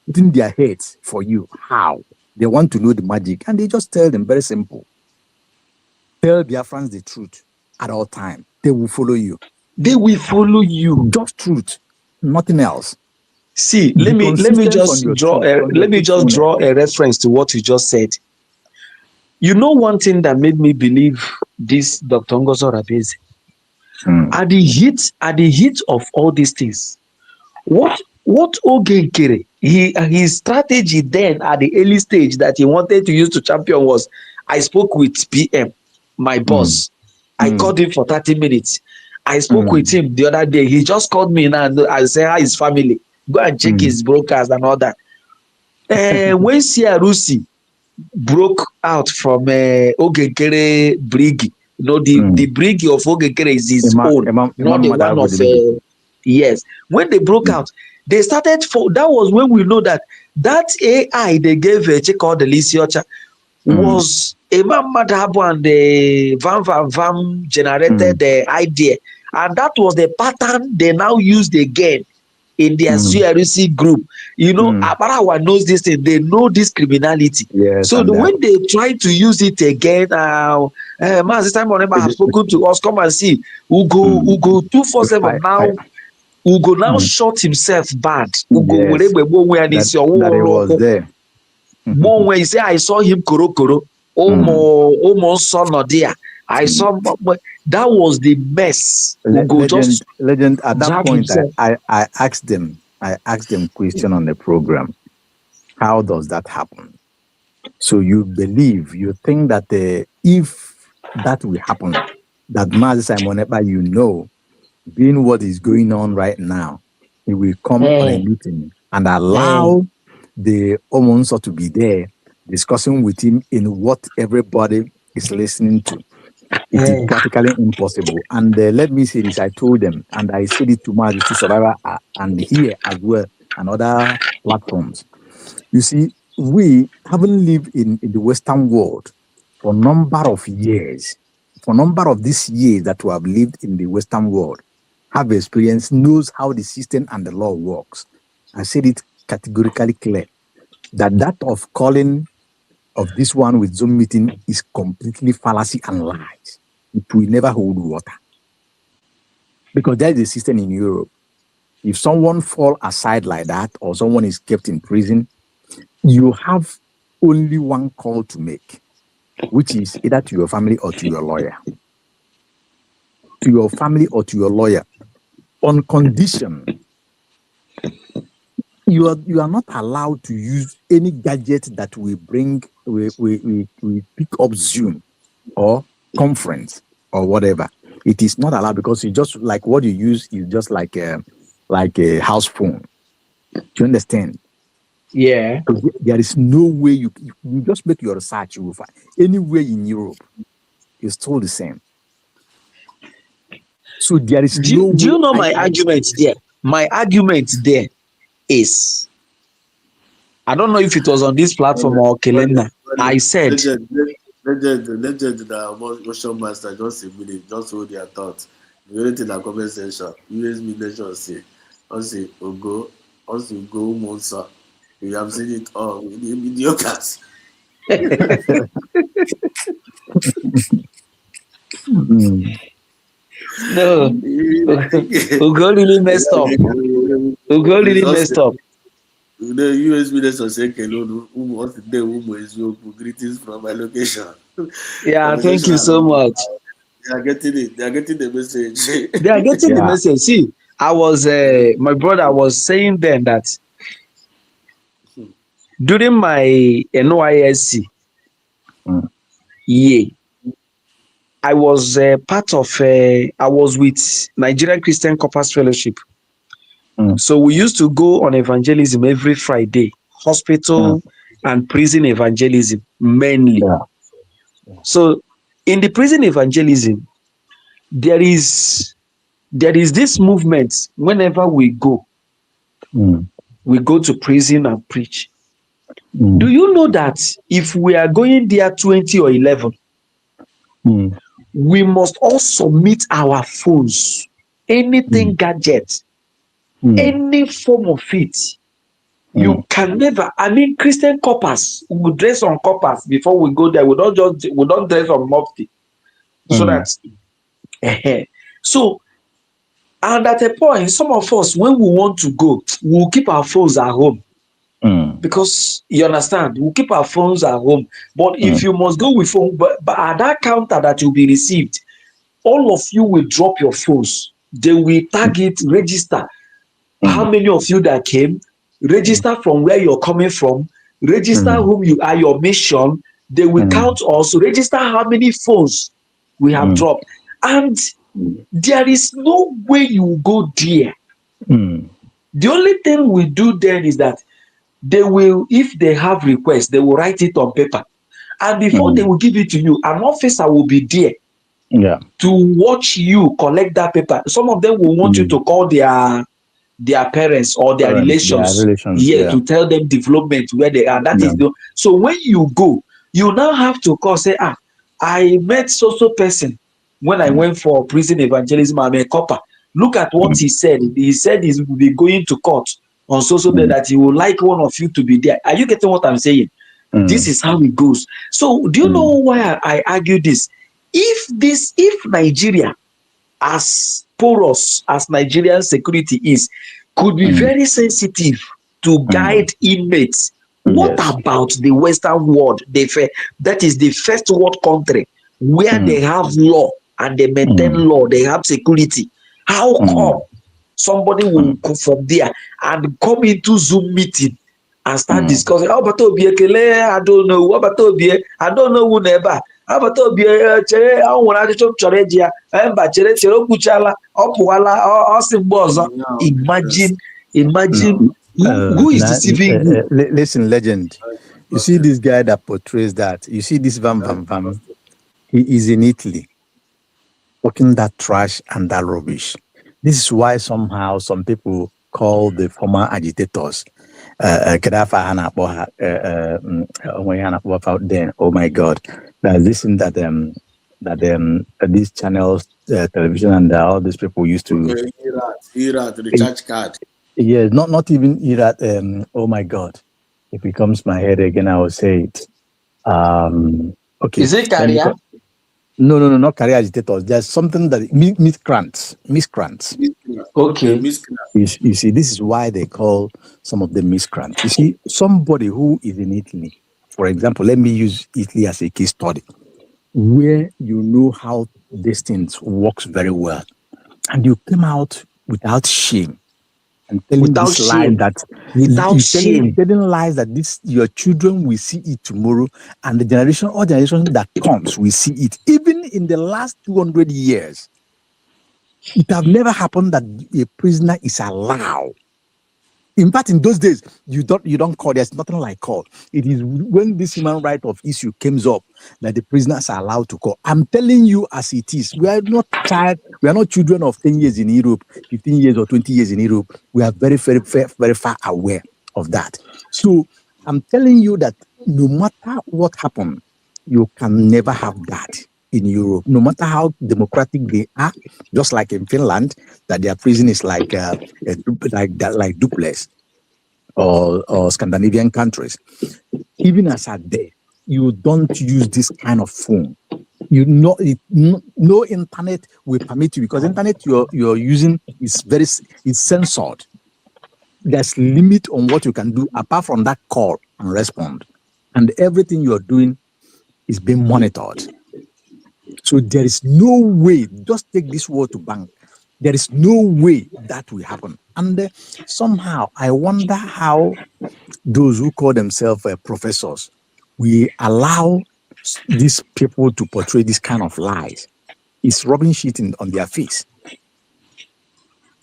putting their heads for you? How? They want to know the magic, and they just tell them very simple. Tell Biafrans the truth at all time. They will follow you. They will follow you. Just truth, nothing else. See, let me just draw a reference to what you just said. One thing that made me believe this Dr. Ngozo Rabeze, at the heat of all these things, what Ogenkere his strategy then at the early stage that he wanted to use to champion was, I spoke with PM, my boss. I called him for 30 minutes. I spoke with him the other day. He just called me now and I said, how his family? Go and check his brokers and all that. When Rusi broke out from Ogekere Brig, the brig of Ogekere is his own, not the one of yes. When they broke out, they started that was when we know that AI they gave a check called the Lisiocha was Imam Madhabu and the Vam generated the idea, and that was the pattern they now used again in their CRC group. Abarawa knows this thing, they know this criminality. Yes, so when they try to use it again, Master Simon have spoken to us, come and see. Ugo 247 now. Ugo now shot himself bad. Ugo that he was there. When he say I saw him koro almost saw Nodia. I saw that was the mess. Legend at that point I asked them question on the program. How does that happen? So you think that if that will happen, that Mazi Simon Ekpa, being what is going on right now, he will come on a meeting and allow the Omonso to be there discussing with him in what everybody is listening to. It is practically impossible. And let me say this, I told them, and I said it to Mazi to Survivor and here as well, and other platforms. You see, we haven't lived in the Western world for a number of years. For a number of these years that we have lived in the Western world, have experience, knows how the system and the law works. I said it categorically clear that of calling of this one with Zoom meeting is completely fallacy and lies. It will never hold water. Because there is a system in Europe. If someone fall aside like that or someone is kept in prison, you have only one call to make, which is either to your family or to your lawyer. To your family or to your lawyer. On condition, you are not allowed to use any gadget that we pick up Zoom or conference or whatever. It is not allowed because you just like what you use is just like a house phone. Do you understand? Yeah. There is no way you just make your research. You will find anywhere in Europe, it's still the same. So there is do you know my argument there? My argument there is, I don't know if it was on this platform or Kelenda. I said, legend motion master, just a minute, just hold your thoughts. The only thing in the comment section, USB nation say, also go Monsa. You have seen it all with the mediocres. No, Ugo really messed up. Ugo really messed up. The USB nation say, what's the day? Greetings from my location. Yeah, thank you so much. They are getting it. They are getting the message. They are getting the message. See, I was my brother was saying then that during my NYSC year, I was part of. I was with Nigerian Christian Corpus Fellowship. So we used to go on evangelism every Friday, hospital and prison evangelism mainly. So in the prison evangelism, there is this movement. Whenever we go to prison and preach. Do you know that if we are going there 20 or 11, we must all submit our phones, anything gadget, any form of it. You can never. I mean, Christian corpus, we dress on corpus before we go there. We don't dress on mufti, so that. So, and at a point, some of us, when we want to go, we'll keep our phones at home. Because you understand, we'll keep our phones at home. But if you must go with phone, but at that counter that will be received, all of you will drop your phones. They will tag it, register. How many of you that came? register from where you're coming from, register whom you are, your mission. They will count also, register how many phones we have dropped. And there is no way you go there. The only thing we do then is that they will, if they have requests, they will write it on paper. And before they will give it to you, an officer will be there to watch you collect that paper. Some of them will want you to call their parents or their relations, to tell them development where they are. That is the so when you go, you now have to call, say, I met so person when I went for prison evangelism. I'm a copper. Look at what he said. He said he will be going to court on so day that he would like one of you to be there. Are you getting what I'm saying? This is how it goes. So do you know why I argue this? If Nigeria, as porous as Nigerian security is, could be very sensitive to guide inmates, what about the Western world? That is the first world country where they have law and they maintain law, they have security. How come somebody will go from there and come into Zoom meeting and start discussing? How about Obiekele? I don't know. How about Obie? I don't know who never. How about Obie? Chere, I want to chop choreja. Chere kuchala. Opuala. Osimbozo. Imagine. Who is deceiving who? Listen, legend. You see this guy that portrays that. You see this Vam. He is in Italy, talking that trash and that rubbish. This is why somehow some people call the former agitators. Oh my God! This thing that these channels, television, and all these people used to. Irat, recharge card. Yeah, not even Irat. Oh my God! If it comes to my head again, I will say it. Okay. Is it career? No, not career agitators. There's something that miscreants. Okay. You see, this is why they call some of them miscreants. You see, somebody who is in Italy, for example, let me use Italy as a case study, where you know how these things works very well, and you came out without shame and telling this lie that telling lies that this your children will see it tomorrow, and the generation that comes will see it. Even in the last 200 years, it have never happened that a prisoner is allowed. In fact, in those days, you don't call. There's nothing like call. It is when this human right of issue comes up that the prisoners are allowed to call. I'm telling you as it is. We are not children of 10 years in Europe, 15 years or 20 years in Europe. We are very, very, very, very far aware of that. So I'm telling you that no matter what happened, you can never have that in Europe. No matter how democratic they are, just like in Finland, that their prison is like duplex or Scandinavian countries. Even as a day, you don't use this kind of phone. No internet will permit you, because internet you're using is censored. There's limit on what you can do apart from that call and respond, and everything you're doing is being monitored. So there is no way, just take this word to bank, there is no way that will happen. And somehow I wonder how those who call themselves professors, we allow these people to portray this kind of lies. It's rubbing shit on their face.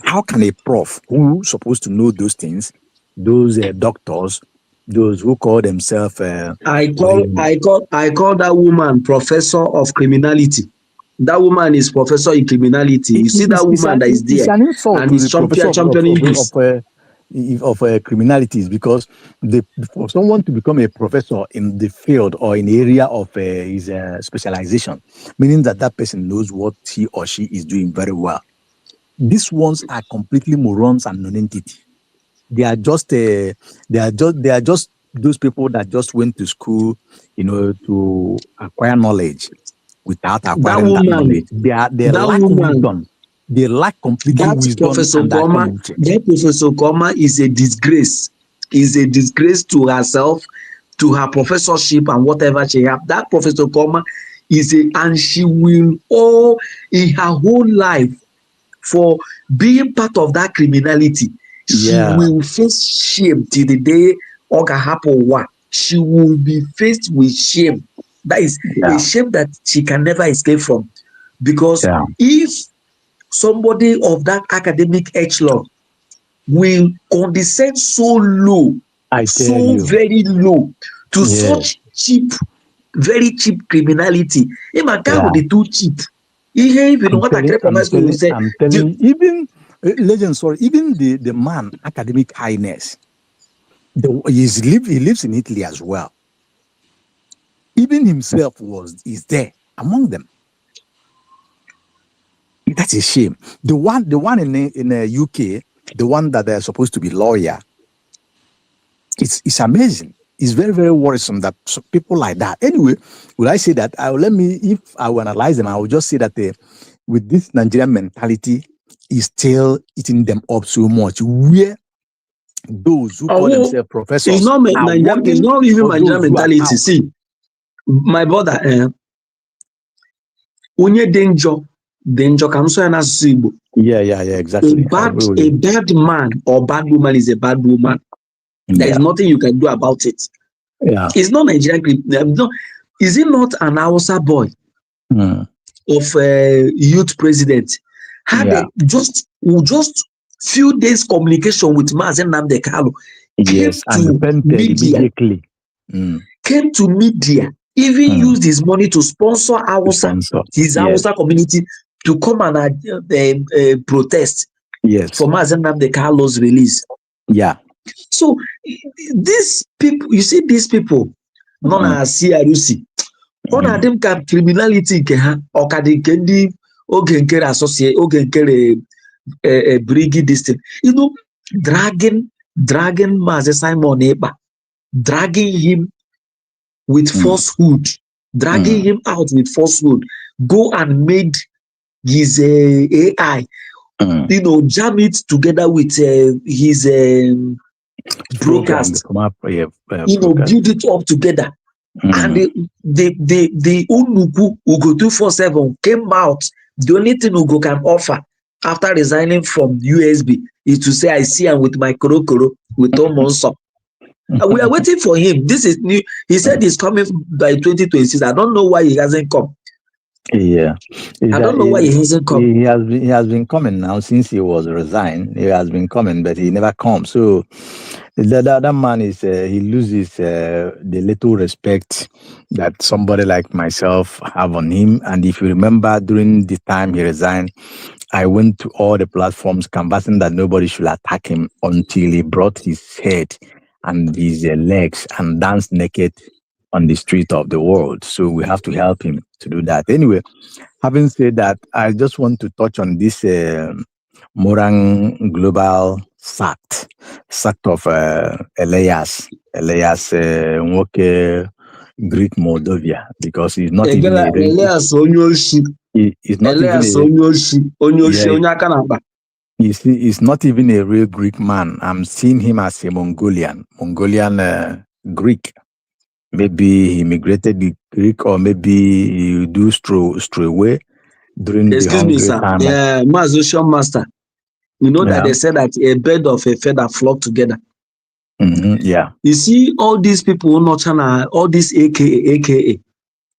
How can a prof who's supposed to know those things, those doctors, those who call themselves I call that woman professor of criminality. That woman is professor in criminality. You see that woman that is there, and is championing of criminalities, because for someone to become a professor in the field or in the area of his specialization, meaning that person knows what he or she is doing very well. These ones are completely morons and non-entity. They are just those people that just went to school, to acquire knowledge without acquiring that knowledge. They lack wisdom. They lack completely wisdom. That Professor Koma is a disgrace. Is a disgrace to herself, to her professorship and whatever she have. That Professor Koma and she will owe in her whole life for being part of that criminality. She will face shame till the day Oga Hapo. She will be faced with shame. That is a shame that she can never escape from. Because if somebody of that academic echelon will condescend so low, very low, to such cheap, very cheap criminality, the too cheap. I'm telling you, even legend, sorry, even the man, academic highness, he lives in Italy as well. Even himself is there among them. That's a shame. The one in the UK, the one that they're supposed to be lawyer, it's amazing. It's very, very worrisome that people like that. Anyway, will I say that? If I will analyze them, I will just say that with this Nigerian mentality, is still eating them up so much. Where those who call themselves professors it's not even Nigerian mentality. See, my brother, Unye danger comes so Igbo. Yeah, exactly. A bad man or bad woman is a bad woman. There is nothing you can do about it. Yeah. It's not Nigerian. Is it not an Hausa boy of youth president? Had just few days communication with Mazen Nnamdi Kanu. Came to media, even used his money to sponsor his Hausa community to come and protest for Mazen Nnamdi Kanu's release. Yeah. So these people, you see, these people, none are CRUC. One of them can criminality or can ogenkere associate ogenkere brigi this thing. You know, dragging Mazi Simon Eba, dragging him with falsehood, dragging him out with falsehood. Go and made his AI, jam it together with his broadcast, build it up together. And the Unuku Ugo 247 came out. The only thing Ugo can offer after resigning from USB is to say, I see him with my Korokoro, with Omonso. We are waiting for him. This is new. He said he's coming by 2026. I don't know why he hasn't come. Yeah, I don't know why he hasn't come. He has been coming now since he was resigned. He has been coming, but he never comes. So that man is he loses the little respect that somebody like myself have on him. And if you remember, during the time he resigned, I went to all the platforms canvassing that nobody should attack him until he brought his head and his legs and danced naked on the street of the world. So we have to help him to do that. Anyway, having said that, I just want to touch on this Morang Global sacked of Elias Nwoke Greek Moldovia, because he's not even Elias he's not not even a real Greek man. I'm seeing him as a Mongolian Greek. Maybe he immigrated the Greek, or maybe he do stray during the hungry time. Yeah, Master. You know that they said that a bird of a feather flock together. Yeah. You see, all these people, all these AKA.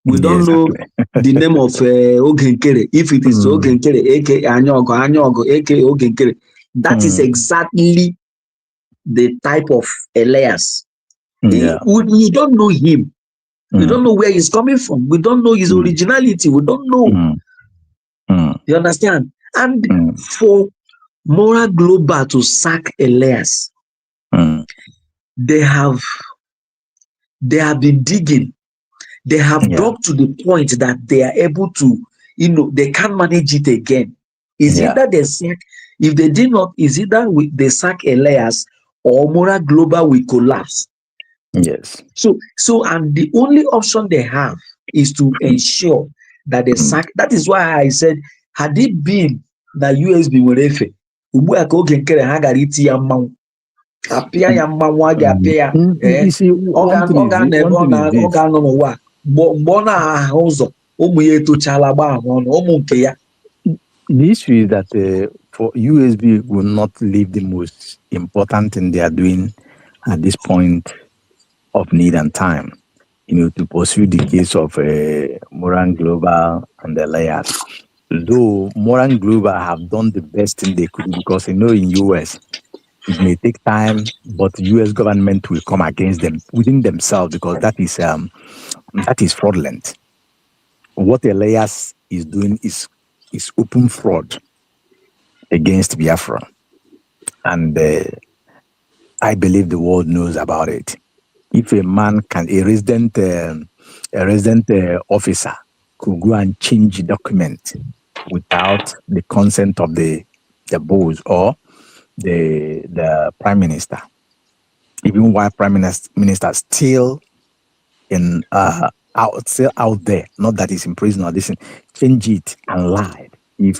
We don't know the name of Ogenkere. If it is Ogenkere, AKA Anyogo, AKA Ogenkere, that is exactly the type of Elias. Yeah. We don't know him. We don't know where he's coming from. We don't know his originality. We don't know. You understand? And for Moral Global to sack Elias, they have been digging. They have brought to the point that they are able to, they can't manage it again. Is either they sack, if they did not, is either they sack Elias or Moral Global will collapse. Yes. So, and the only option they have is to ensure that they sack. That is why I said, had it been that USB were efe, apia ya mmanwu a ga-apia ya ọ ga-anọ n'ụwa mgbe ọ na-ahụ ụzọ ụmụ ya etochala gba ahụ ọnụ ụmụ nke ya The issue is that for USB will not leave the most important thing they are doing at this point of need and time, to pursue the case of Moran Global and the layers. Though Moran Global have done the best thing they could, because in US it may take time, but US government will come against them within themselves, because that is fraudulent. What Elias is doing is open fraud against Biafra, and I believe the world knows about it. If a resident officer could go and change a document without the consent of the boss or the prime minister, even while prime minister still out there, not that he's in prison or this, change it and lie. If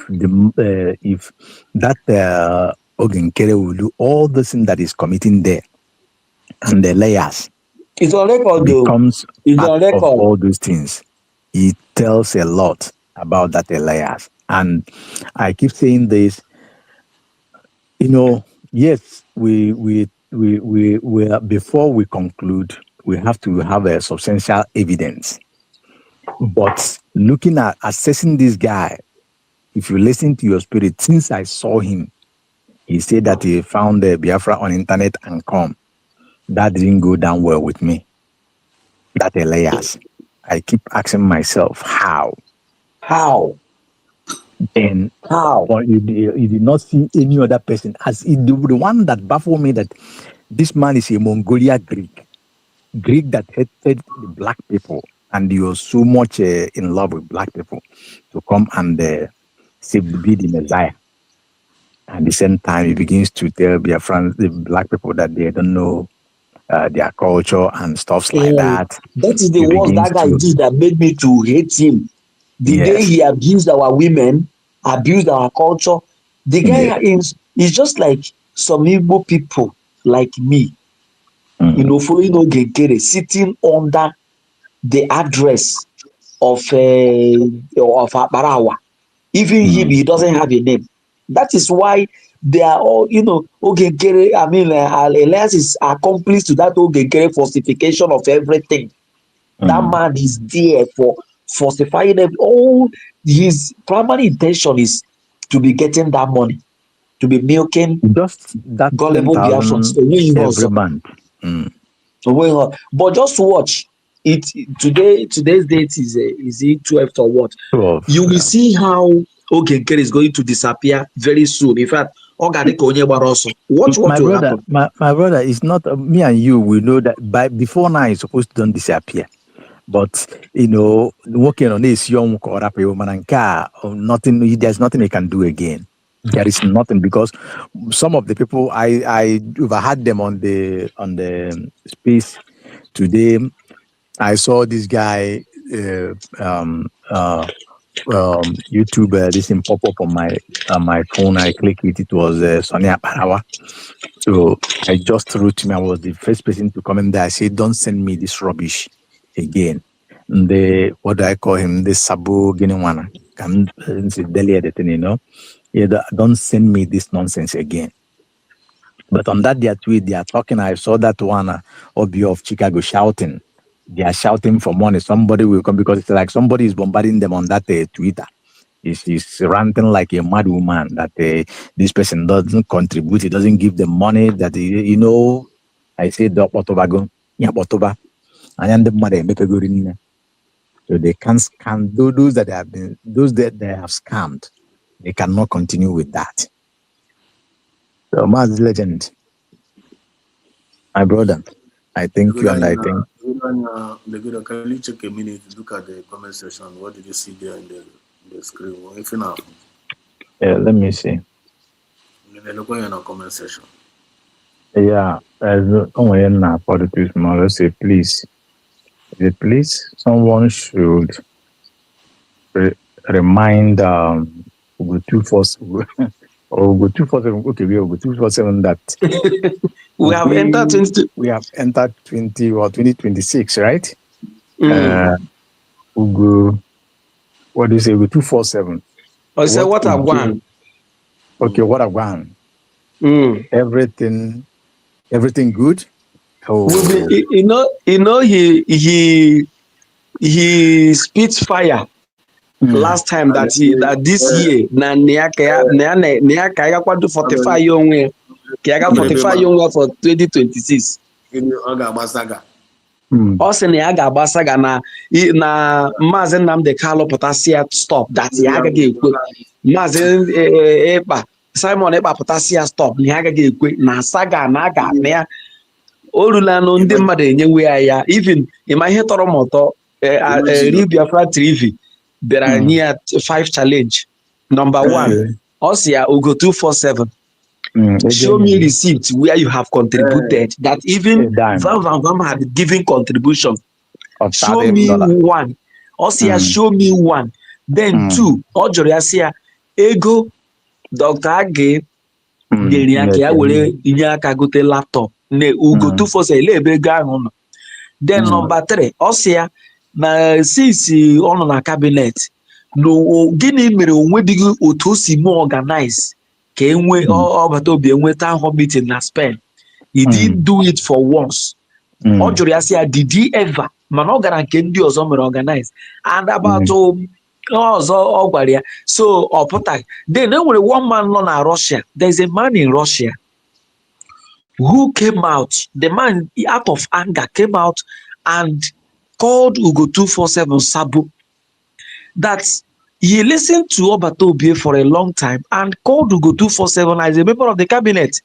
that Ogenkere will do all the things that is committing there, and the layers, it's on record, becomes it's part on record. of all those things. It tells a lot about that Elias. And I keep saying this, yes, we before we conclude, we have to have a substantial evidence. But looking at assessing this guy, if you listen to your spirit, since I saw him, he said that he found the Biafra on internet and come. That didn't go down well with me. That Elias. I keep asking myself, how? How? And how? Or you did not see any other person as the one that baffled me, that this man is a Mongolia Greek that hated the black people, and he was so much in love with black people to come and be the Messiah. At the same time, he begins to tell the black people that they don't know their culture and stuff like that. That is the worst that guy did that made me to hate him. The day he abused our women, abused our culture, the guy is just like some Igbo people like me, following Ogekere, sitting under the address of Aparawa. Even him, he doesn't have a name. That is why they are all, Ogekere, Elias is accomplice to that Ogekere falsification of everything. That man is there for falsifying them. All his primary intention is to be getting that money, to be milking just that gullible Biafrans every month. But just watch it today. Today's date is it 12th or what? 12. You will see how Ogekere is going to disappear very soon. In fact, watch what will happen. My brother, it's not me and you. We know that before now it's supposed to don't disappear. But working on this young nothing. There's nothing they can do again. There is nothing, because some of the people I overheard them on the space today. I saw this guy YouTube. This thing pop up on my phone. I clicked it. It was Sonia Parawa. So I just wrote to me. I was the first person to comment there. I said, "Don't send me this rubbish again." What do I call him? The Sabu Giniwana. Don't send me this nonsense again. But on that their tweet, they are talking. I saw that one Obi of Chicago shouting. They are shouting for money. Somebody will come, because it's like somebody is bombarding them on that Twitter. He's ranting like a mad woman that this person doesn't contribute. He doesn't give them money. That I say Botobago, Botoba, and the money. So they can't scam those that have scammed. They cannot continue with that. So Maz legend, my brother. I think you and I think. Leguda, can you check a minute? Look at the comment section. What did you see there in the screen? If you know. Yeah, let me see. Look in the comment section. Yeah, for the two small. Let's say, please. Someone should remind Ugo 247 or Ugo 247. Okay, we Ugo 247 that we have entered 2026, right? Ugo, what do you say? Ugo 247. I said, what I've gone. Okay, what I've gone. Everything good? Oh. He spits fire last time that this year na kaya kwado 45 onwe kaya 45 onwe for 2026. Ọ sị na ya ga-agbasa ga na Maazị Nnamdi Kanu pụtasịa stop that ya agaghị ekwe. Maazị Ekpa Simon Ekpa pụtasịa stop na ya agaghị ekwe na saga na aga na ya o rula nụ ndị mmadụ enyewe ya even ịma ihe tọrọ m ụtọ Real Biafra TV bịara nye ya 5 challenge. Number 1 ọ sị ya Ugo 247 show me receipt where you have contributed that even Vam had given contribution. Show me one. Osia show me one. Then 2. Ojoria ego Dr. Age geri ya were inye aka gote laptop ne Ugo 247 lebe ego ahụ. Then number 3 osia na since ọ na cabinet no gịnị mere onwe dịghị otu o si organize ka enwe ọbata obi enweta ahụ meeting na Spain. He didn't do it for once. Ọ jụrụ ya sị ya did he ever mana ọ gara nke ndị ọzọ mere organize and about ọzọ ọ gwara ya so ọ pụtaghị. Then enwere one man nọ na Russia. There is a man in Russia who came out, the man out of anger came out and called Ugo 247 Sabo. That he listened to Obatobie for a long time and called Ugo 247 as a member of the cabinet.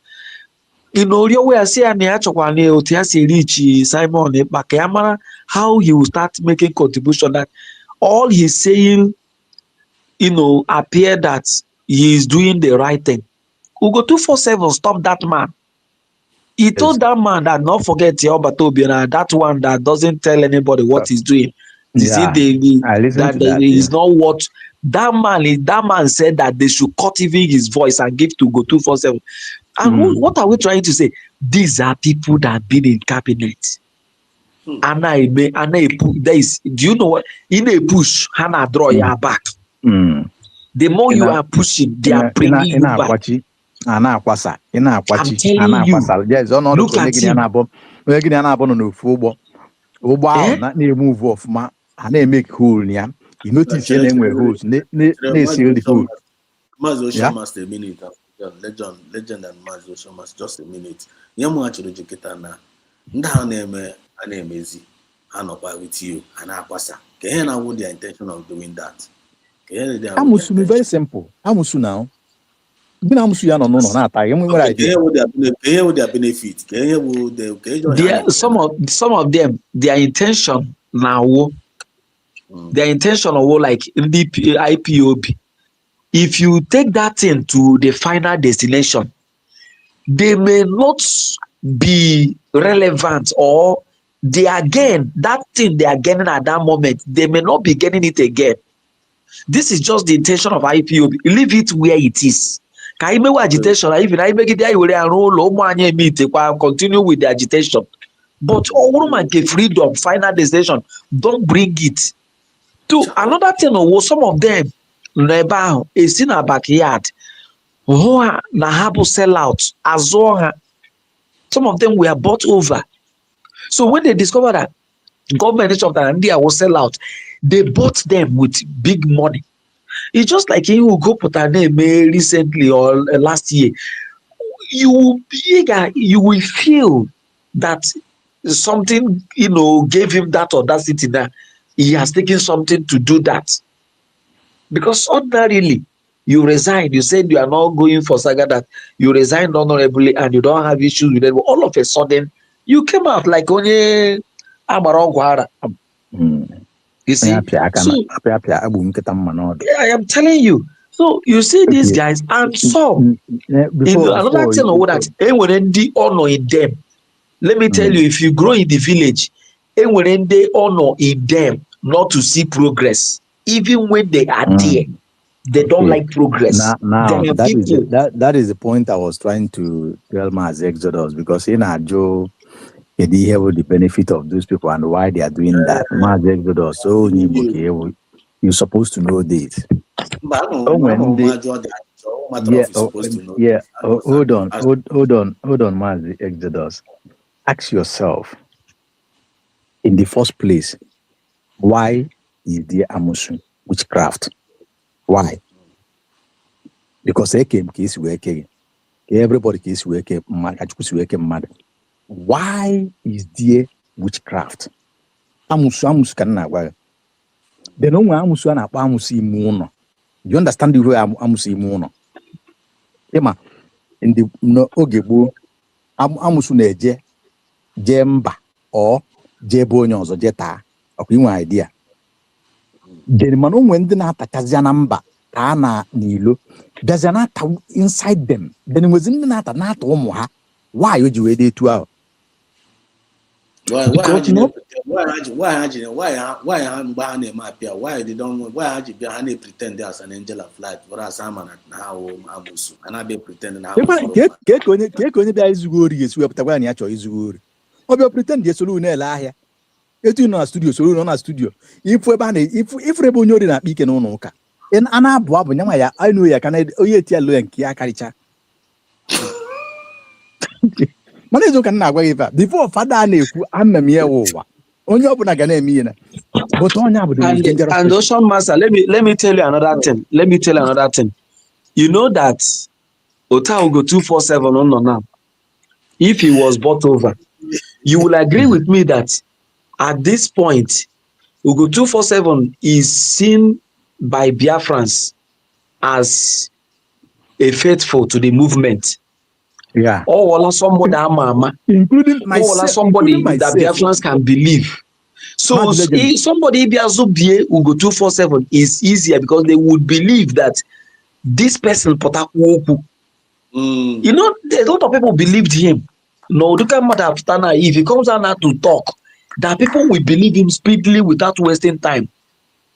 In Orio, we are seeing reach Simon Bakayamara, how he will start making contribution that all he's saying, appear that he is doing the right thing. Ugo 247 stop that man. He told that man that not forget Obatobie, that one that doesn't tell anybody what he's doing. That is not what that man said that they should cut even his voice and give to Ugo 247. And what are we trying to say? These are people that have been in cabinet. Do you know what? In a push, Hannah draw your back. The more you are pushing, they are bringing you back. I'm telling you. Yes, look at him. Move off ma make hole niya. You notice anywhere holes. They seal the hole. Mazo Shamas a minute. Legend and Mazo Shamas just a minute. Yamu actually jiketa na. Nda name anemezi. Anopa with you and apasa. Kehena would their intention of doing that. Amusu very simple. Amusu now. Amusu ya no na ta. Kehena would their benefit. Some of them, their intention now, their intention like IPOB. If you take that thing to the final destination, they may not be relevant, or they again that thing they are getting at that moment, they may not be getting it again. This is just the intention of IPOB. Leave it where it is. Agitation, even I make it continue with the agitation. But freedom, final destination, don't bring it. To another thing, some of them is in our backyard. Nahabo sell out. Some of them were bought over. So when they discovered that government of India will sell out, they bought them with big money. It's just like you go put a name recently or last year. You will feel that something gave him that audacity that he has taken something to do that. Because ordinarily you resign, you said you are not going for saga, that you resigned honorably and you don't have issues with it. But all of a sudden you came out like only Amarogwara. You see, so, I am telling you. So you see these guys, and some another thing of that they honor in them. Let me tell you, if you grow in the village, they honor in them not to see progress, even when they are there. They don't like progress. Now that is the point I was trying to tell my Exodus, because Joe. They have the benefit of those people and why they are doing that. So you're supposed to know this. Hold on, Mazi Exodus. Ask yourself, in the first place, why is there Amusu witchcraft? Why? Because everybody is working mad. Why is there witchcraft? Amusu can not well. They know where Amusu and Amusi Muno. You understand the way Amusi Muno? Ema in the no Ogebu Amusu neje Jemba or Jebonyoz or Jeta. Okay, one idea. The man when the Nata Kazianamba, Tana Nilo, there's an ata inside them. Then it was in the Nata, not Omoha. Why would you ready it to out? Why they don't why they pretend there's an angel of light, whereas I'm an now Abusu, and I be pretending I was pretend yes, Luna. Etu na studio so na studio if rebonyo na bike no no ka en ana abo nyama ya I know ya kana oye tia lo enki akaricha mana ezo kana agwa ifa before father na eku amam ye wowa onye obuna ga na emi na but onye abu the dangerous and Ocean Master, let me tell you another thing. You know that Ota will go 247 on now. If he was bought over, you will agree with me that at this point, Ugo 247 is seen by Biafrans as a faithful to the movement. Yeah. Or somebody including myself, or somebody that Biafrans can believe. So if somebody Biazubie Ugo 247 is easier because they would believe that this person Potakuoku. You know, a lot of people believed him. No, look at Matter if he comes out now to talk, that people will believe him speedily without wasting time.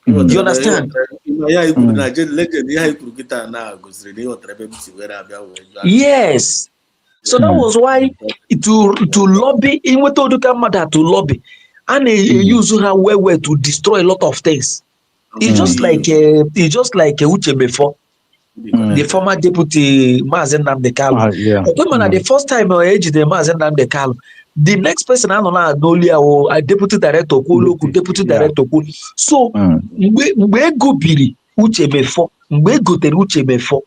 You understand? Yes. So that was why to lobby, in what to matter to lobby, and they use her way to destroy a lot of things. It's just like Uche before. The former deputy Mazen Namdekalo. The first time I aged the Mazen Namdekalo. The next person I don't know, a deputy director, local deputy director. So we go Billy Uche before, we go to Uche before.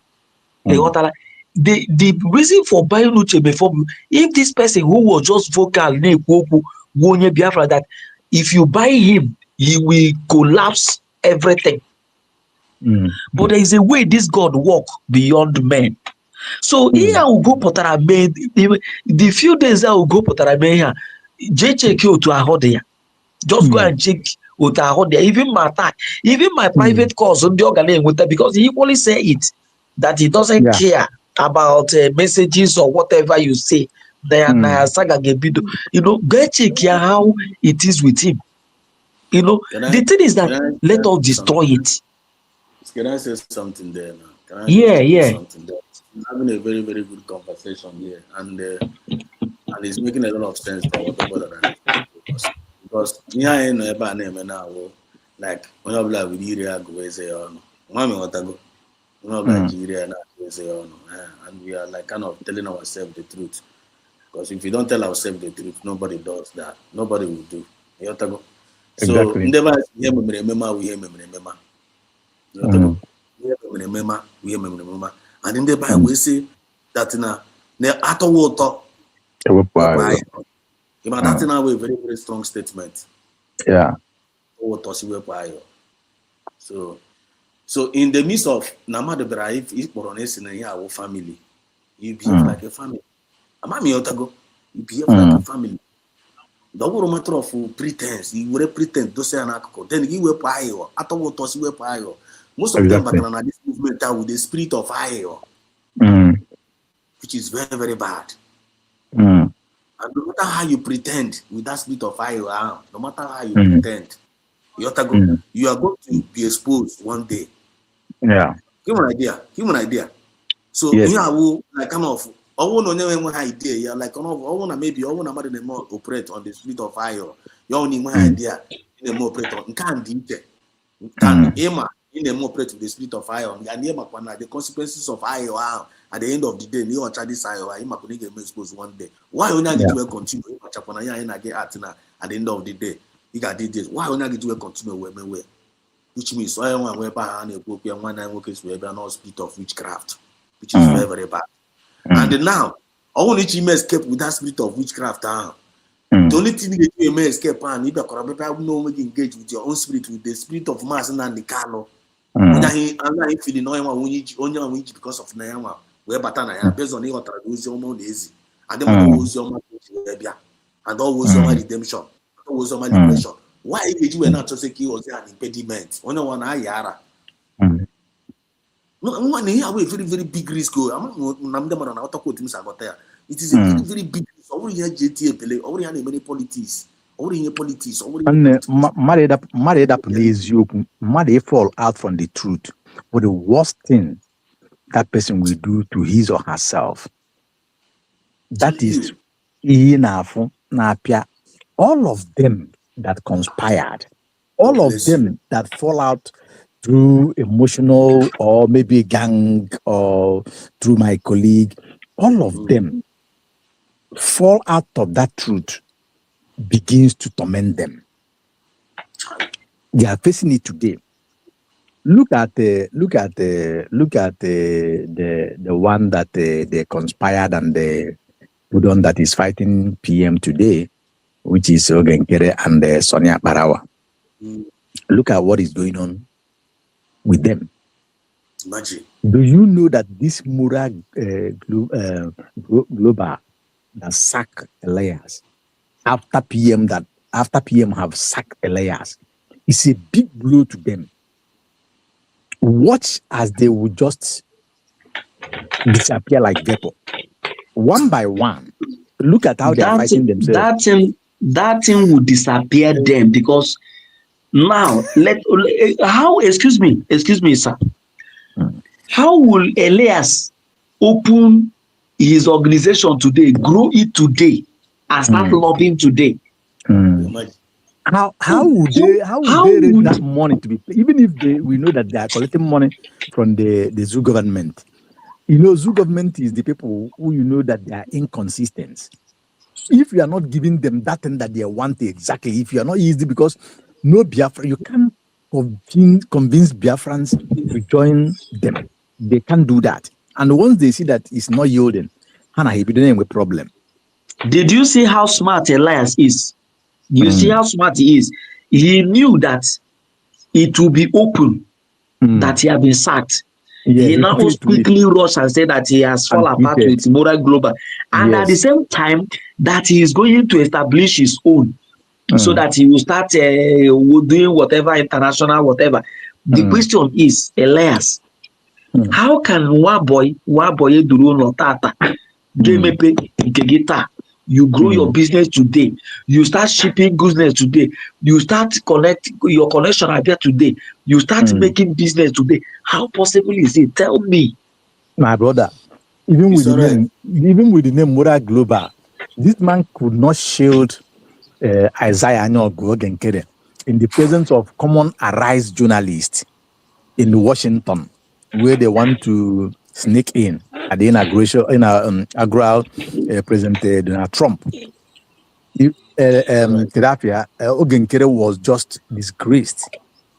The reason for buying Uche before, if this person who was just vocal, Biafra, that if you buy him, he will collapse everything. But there is a way this God walk beyond men. So here I will go Potarabe. The few days I will go Potarabe here, check you to Ahodia. Just go and check with Ahodia. Even my private calls on the organ with that, because he equally say it that he doesn't care about messages or whatever you say. You know, go check here how it is with him. You know, the thing is that let us destroy it. Can I say something there now? Can I something there? We're having a very, very good conversation here, and it's making a lot of sense for whatever that I because here in now, like when I'm like with Iria go say on, mommy what I go, when I'm like Iria now say on, and we are like kind of telling ourselves the truth, because if we don't tell ourselves the truth, nobody does that. Nobody will do. So never hear me remember. We hear me remember. And in the Bible we say that na after water that's in a way very, very strong statement. So in the midst of Namada Drive, if Borones in our family, you behave like a family. Amami Otago, you behave like a family. The whole matter of pretense, you will pretend to say an alcohol, then you will pay or after what was you pay. Most of them are this movement with the spirit of fire, which is very, very bad. And no matter how you pretend with that spirit of fire, no matter how you pretend, you are going to be exposed one day. Give an idea. So you are like kind of I want to know one idea. Yeah, like I want to maybe I want to more operate on the spirit of fire. You only one idea in the more operate on can't do it. Can Emma in a operate with the spirit of iron. And the consequences of iron at the end of the day, you are this iron, you might get exposed one day. Why you not get to continue? At the end of the day, you got this. Why you not get to continue where? Which means I want to buy an Ethiopian one and workers will be an spirit of witchcraft, which is very, very bad. And now, all each may escape with that spirit of witchcraft. The only thing you may escape and if you know engage with your own spirit, with the spirit of mass and the Carlo. I'm not feeling no one because of Nayama, where Batana, based on your tradition, easy. And then was your and all was your redemption, all was your liberation. Why did you not to say was an impediment? Only one ayara. No, one here a very, very big risk. I'm the man on auto quote there. It is a very, very big risk. Over here, JTA, over here, many politics, over here, politics, over here. Married up, you fall out from the truth. But the worst thing that person will do to his or herself, that is enough. All of them that conspired, all of them that fall out through emotional or maybe gang or through my colleague, all of them fall out of that truth begins to torment them. They are facing it today. Look at the one that they conspired and they put on that is fighting PM today, which is Ogenkere and Sonia Barawa. Look at what is going on with them. Imagine. Do you know that this Mura Global that sacked Elias after PM have sacked Elias, it's a big blow to them. Watch as they will just disappear like vapor, one by one. Look at how they are fighting themselves. That thing will disappear them because now excuse me, sir. How will Elias open his organization today, grow it today, and start lobbying today? How would they raise that money to be paid? Even if we know that they are collecting money from the zoo government. You know, zoo government is the people who you know that they are inconsistent. If you are not giving them that thing that they want exactly, if you are not easy, because no Biafra, you can't convince Biafrans to join them. They can't do that. And once they see that it's not yielding, Hannah, he be dealing with problem. Did you see how smart Elias is? You see how smart he is. He knew that it will be open that he had been sacked. Yeah, he now quickly rushed and said that he has fallen apart with Moral Global. And at the same time, that he is going to establish his own so that he will start doing whatever, international, whatever. The question is, Elias, how can one boy do no tata? You grow your business today. You start shipping business today. You start connect your connection idea today. You start making business today. How possible is it? Tell me. My brother, even with the name Mura Global, this man could not shield Isaiah Ogenkere in the presence of common arise journalists in Washington, where they want to sneak in at the inauguration President Donald Trump. Ogenkere was just disgraced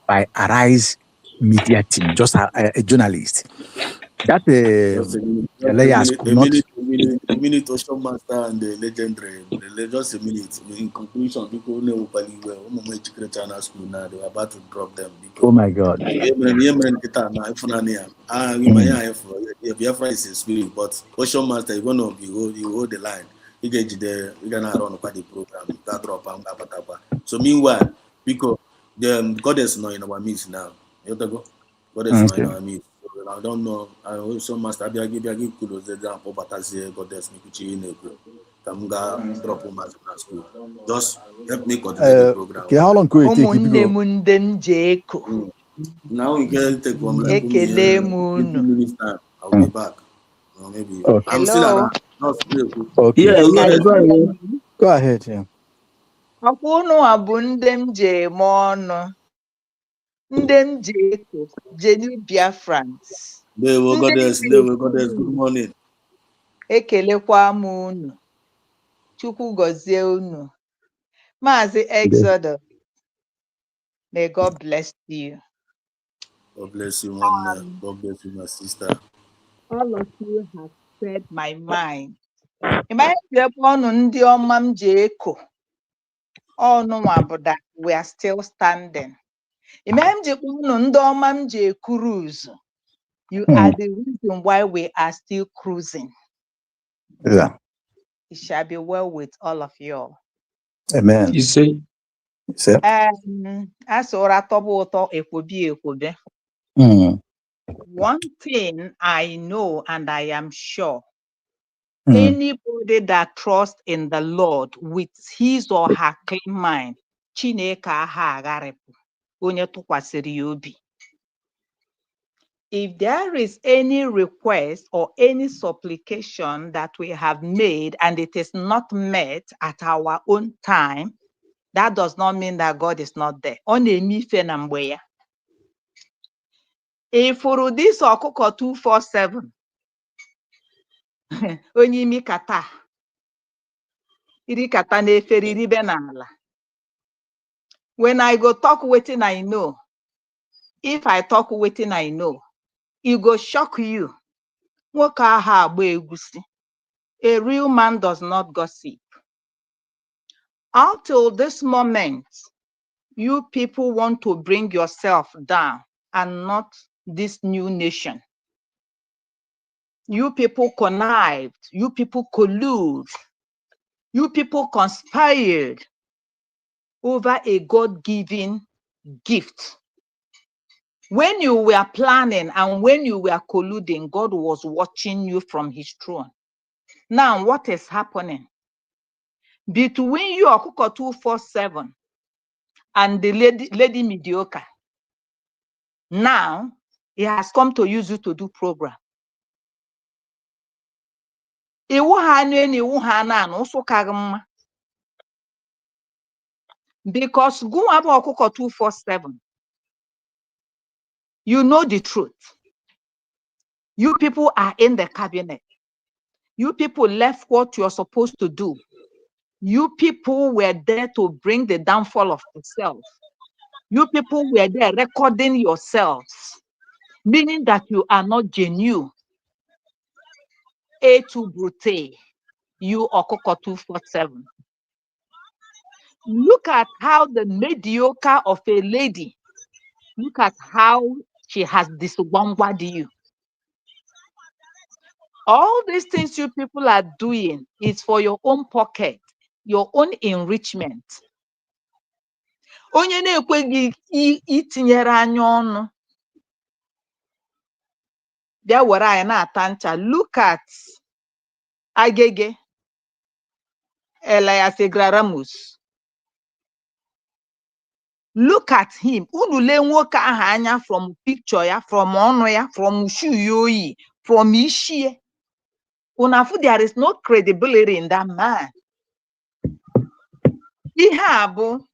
by Arise media team, just a journalist. That Elias could not. A minute Ocean Master and the legendary, just a minute. In conclusion, people know very well. China school now, they were about to drop them. Oh my God. Biafra is a spirit, but Ocean Master, you want to you hold the line. You get there, we're gonna run the program, that drop and so meanwhile, because the goddess not in our midst now. You have to go. Goddess not in our midst. I don't know. I also must have been given kudos example, but as a goddess, Nikuchi Neko, Kamuga drop on my school. Just help me continue the program. Okay, how long could it take? Now we can take 1 minute time. I'll be back. Maybe I'm still around. Okay. Yeah, go ahead. Yeah. Ndem Jeko, Jenny Biafrans. They will goddess, good morning. Ekelekwa m unu. Chukwu gozie unu. Maazị Exodus, may God bless you. God bless you, one. God bless you, my sister. All of you have said my mind. Ndị ọma m ji eko. That we are still standing. Ndị ọma m ji cruise. You are the reason why we are still cruising. Yeah. It shall be well with all of you all. Amen. You see? One thing I know and I am sure, anybody that trusts in the Lord with his or her clean mind, Chineke aha agharịpụ onye tụkwasịrị ya obi. If there is any request or any supplication that we have made and it is not met at our own time, that does not mean that God is not there. Ọ na-eme ife na mgbe ya. Ifuru this ọkụkọ 247 onye imi kata iri kata n'efere iribe n'ala. When I go talk wetin I know, if I talk wetin I know, it go shock you. Nwoke ahụ agba egusi. A real man does not gossip. Until this moment, you people want to bring yourself down and not this new nation. You people connived, you people collude, you people conspired over a God-given gift. When you were planning and when you were colluding, God was watching you from his throne. Now, what is happening? Between you, Okuko 247, and the lady mediocre, now he has come to use you to do program. Because go about Okuko 247, you know the truth. You people are in the cabinet. You people left what you're supposed to do. You people were there to bring the downfall of yourself. You people were there recording yourselves, meaning that you are not genuine. A2 Brute, you Okoko 247. Look at how the mediocre of a lady, look at how she has diswangwed you. All these things you people are doing is for your own pocket, your own enrichment. Onye na-ekweghị itinyere anya ọnụ bịa were anyị na-ata ncha. Look at Agege Elias Egraramus. Look at him. Unu le nwoke ahụ anya from picture ya, from ọnụ ya, from shoe yoyi, from ishie. Unafu, there is no credibility in that man. Ihe a bụ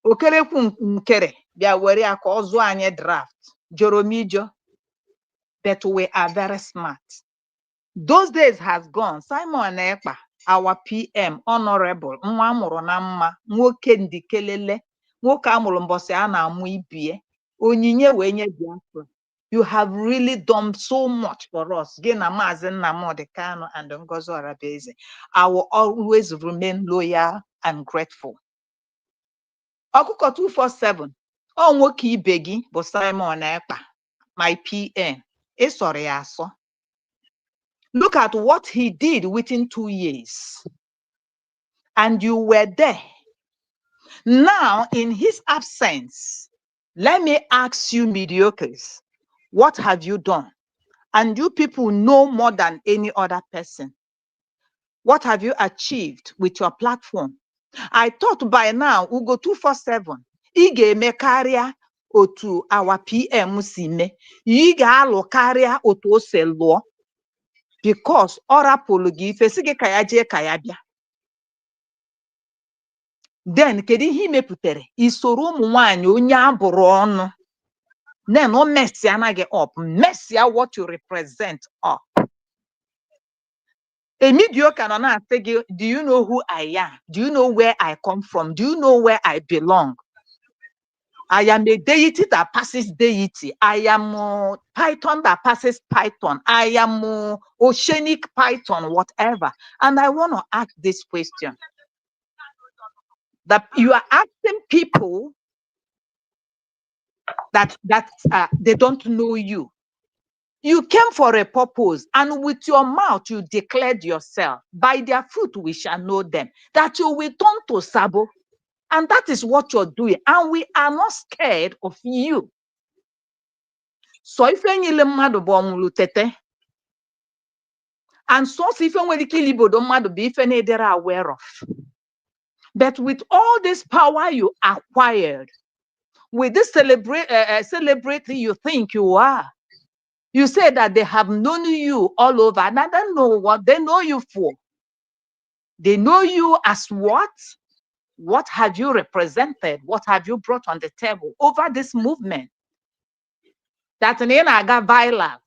okerekwu nkere bịa were ya ka ọ zụọ anyị draft joromijo. But we are very smart. Those days has gone. Simon Ekpa, our PM, honorable, nwa amụrụ na mma, nwoke ndikelele, nwoke amụrụ mbọsị a na-amụ ibie, onyinye wee nye Biafra. You have really done so much for us. Gị na Maazị Nnamdi Kanu and Ngozi Orabieze. I will always remain loyal and grateful. Ọkụkọ 247, ọ nwoke ibe gị bụ Simon Ekpa, my PM. Sorry, aso. Look at what he did within 2 years. And you were there. Now, in his absence, let me ask you mediocres, what have you done? And you people know more than any other person. What have you achieved with your platform? I thought by now, Ugo 247, Ige me karịa otu our PM si me. Ị ga-alụ karịa otu o si lụọ. Because ọ rapụrụ gị ife sị gị ka ya jee ka ya bịa. then kedu ihe imeputere isoro ụmụ nwanyị onye abụrụ ọnụ then o mess anaghị up mess what you represent up. A mediocre nọ na-asị gị, do you know who I am? Do you know where I come from? Do you know where I belong? I am a deity that passes deity. I am Python that passes Python. I am oceanic Python, whatever. And I want to ask this question. That you are asking people that they don't know you. You came for a purpose, and with your mouth you declared yourself. By their fruit we shall know them. That you will turn to Sabo. And that is what you're doing. And we are not scared of you. So if you mmadụ bụ ọnwụrụ tete, and so if you nwere ike ilibodo mmadụ bụ ife na-edere aware of. But with all this power you acquired, with this celebrity you think you are, you say that they have known you all over, and I don't know what they know you for. They know you as what? What have you represented? What have you brought on the table over this movement? That got viral.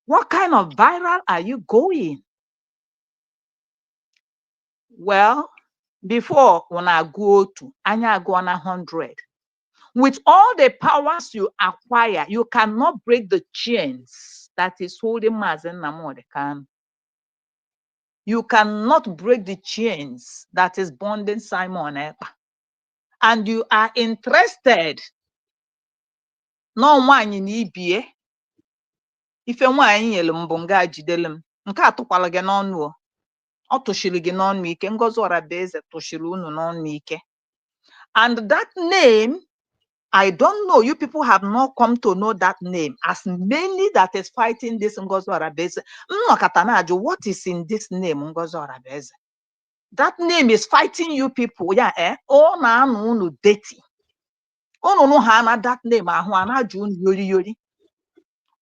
What kind of viral are you going? Well, before when I go to, I go on 100. With all the powers you acquire, you cannot break the chains that is holding Mazen Namodekan. You cannot break the chains that is bonding Simon Ekpa. And you are interested. No one in EBA. If you want in Yelumbunga Jidelum, Nkatukwala Ganon, Otoshiliginon Mike, Ngozora Beze, Toshilunu non Mike. And that name, I don't know, you people have not come to know that name. As many that is fighting this Ngozora Beze, what is in this name, Ngozora Beze? That name is fighting you people. Yeah, eh? Oh, na no deti. Oh, no, hana that name. Ahuana June Yori Yori.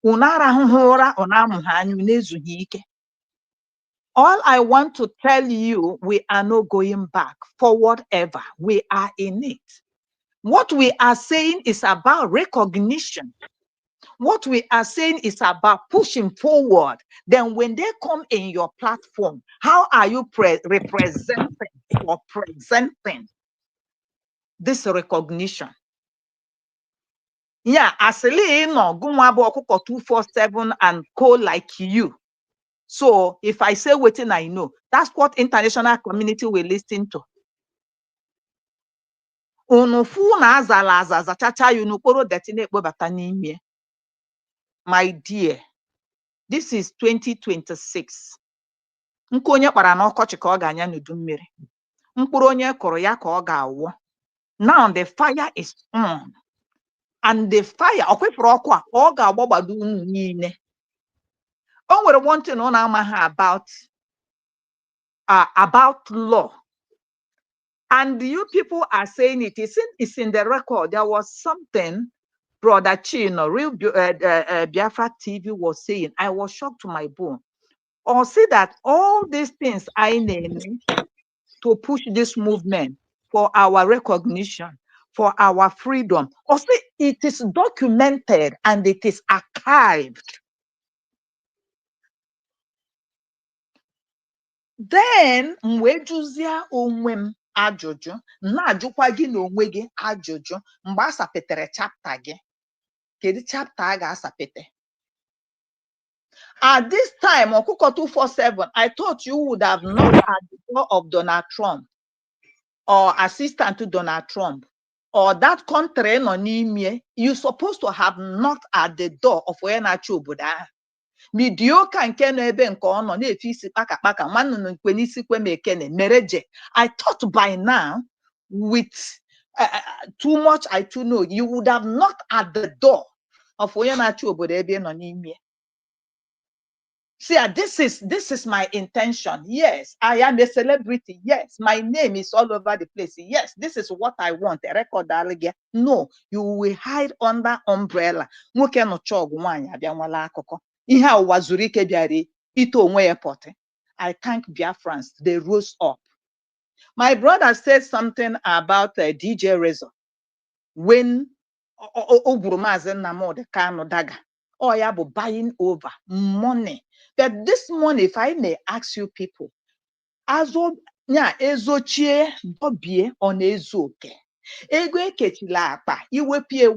Unara hora onamu hanyu nezuhike. All I want to tell you, we are not going back forward ever. We are in it. What we are saying is about recognition. What we are saying is about pushing forward. Then when they come in your platform, how are you representing or presenting this recognition? Yeah, asili no gumwabo okuko 247 and co like you. So if I say waiting, I know that's what international community will listen to. My dear, this is 2026. Nkonye kpara na ọkọchị ka ọ ga-anya n'udu mmiri. Mkpụrụ onye kụrụ ya ka ọ ga-awụ. Now the fire is on. And the fire, ọkwefuru ọkụ a, ọ ga-agbagbado unu niile. O nwere one thing ọ na-amaghị about law. And you people are saying it's in the record. There was something Brother Chino, real Biafra TV was saying. I was shocked to my bone. Or see that all these things I name to push this movement for our recognition, for our freedom. Or see, it is documented and it is archived. Then mgbe jụzie onwe m ajụjụ na-ajụkwa gị na onwe gị ajụjụ mgbe a sapetere chapter gị, kedu chapter a ga-asapete? At this time, Okuko 247, I thought you would have knocked at the door of Donald Trump or assistant to Donald Trump or that country no nimie. You're supposed to have knocked at the door of Wenachu Buddha. Mediocre and ebe nke ono na efisi kpaka nwannu nkwe n'isi kwe mekene mereje. I thought by now with too much I too know you would have knocked at the door of Wenachu obodo ebe no n'ime. See, this is my intention. Yes, I am a celebrity. Yes, my name is all over the place. Yes, this is what I want. A record. No, you will hide under umbrella. I thank Biafrans. They rose up. My brother said something about DJ Razor when Ogurumazin Namod Kano Daga. Oh, yeah, but buying over money. That this money, if I may ask you people, azo nya ezochie dobie on ezoke. Ego ekechila akpa iwepie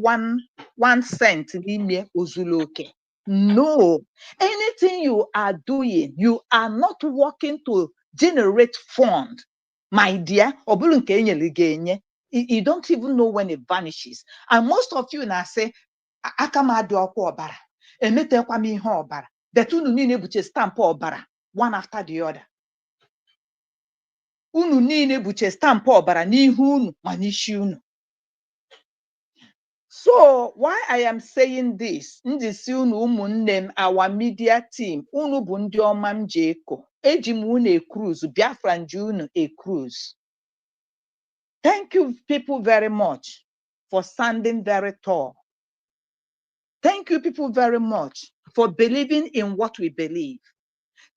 1 cent n'ime ozuloke. No, anything you are doing, you are not working to generate fund, my dear. Obulu nke enyere gị enye. You don't even know when it vanishes. And most of you now say, akamadi ọkwa ọbara, emetekwa m ihe ọbara. That unu niile buche stamp ọbara, one after the other. Unu niile buche stamp ọbara n'ihu unu ma n'isi unu. So why I am saying this, ndị si unu ụmụnne m, our media team, unu bụ ndị ọma m ji eko. Eji m unu a cruise, Biafra nji unu a cruise. Thank you people very much for standing very tall. Thank you people very much for believing in what we believe.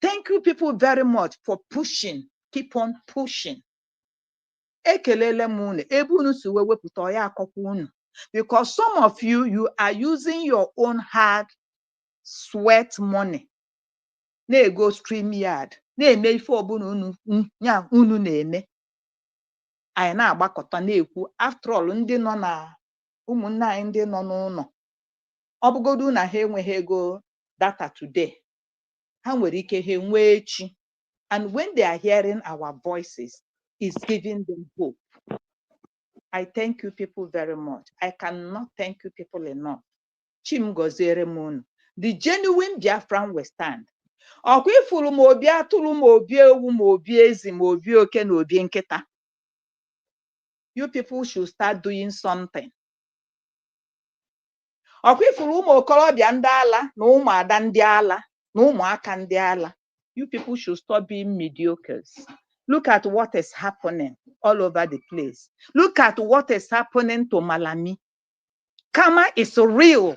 Thank you people very much for pushing, keep on pushing. Ekelele m unu, ebe unu si wee wepụta ya akọkwa unu. Because some of you, you are using your own hard sweat money. Na-ego StreamYard, na-eme ife ọbụla unu na-eme. Anyị na-agbakọta na-ekwu, after all, ndị nọ na ụmụnne anyị ndị nọ n'ụlọ. Ọ bụgodu na ha enweghị ego data today, ha nwere ike ha nwee echi. And when they are hearing our voices, it's giving them hope. I thank you people very much. I cannot thank you people enough. Chim gozere munu. The genuine Biafran will stand. Ọkwa ifuru ma obi atụrụ ma obi ewu ma obi ezi ma obi oke na obi nkịta. You people should start doing something. Ọkwa ifuru ụmụ okorobịa ndị ala na ụmụ ada ndị ala na ụmụaka ndị ala. You people should stop being mediocres. Look at what is happening all over the place. Look at what is happening to Malami. Karma is real.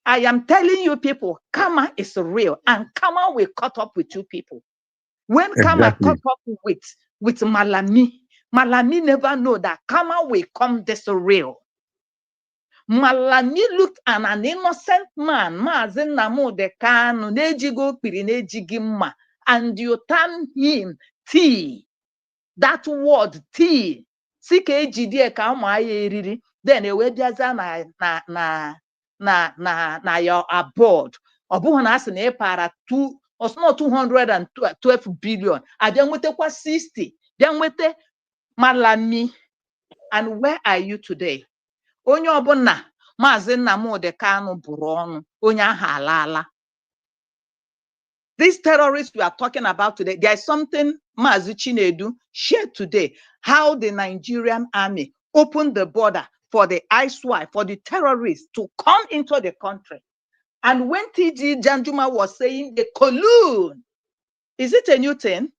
I am telling you people, karma is real, and karma will cut up with you people. When karma cut up with Malami, Malami never know that karma will come this real. Malami looked at an innocent man, Maazị Nnamdi Kanu, n'ejigo okpiri n'ejighi mma, and you turn him T. That word T. Si ka ejidie ka ụmụ ahịa eriri, then ewebiaza na your aboard. Ọ bụghị na asị na ị para 212 billion. Abịa nwetekwa 60. Bịa nwete Malami. And where are you today? Onye ọbụla Maazị Nnamdi Kanu buru ọnụ, onye ahụ alaala. These terrorists we are talking about today, there is something Maazị Chinedu shared today, how the Nigerian army opened the border for the ISWAP, for the terrorists to come into the country. And when TG Janjuma was saying the collude, is it a new thing?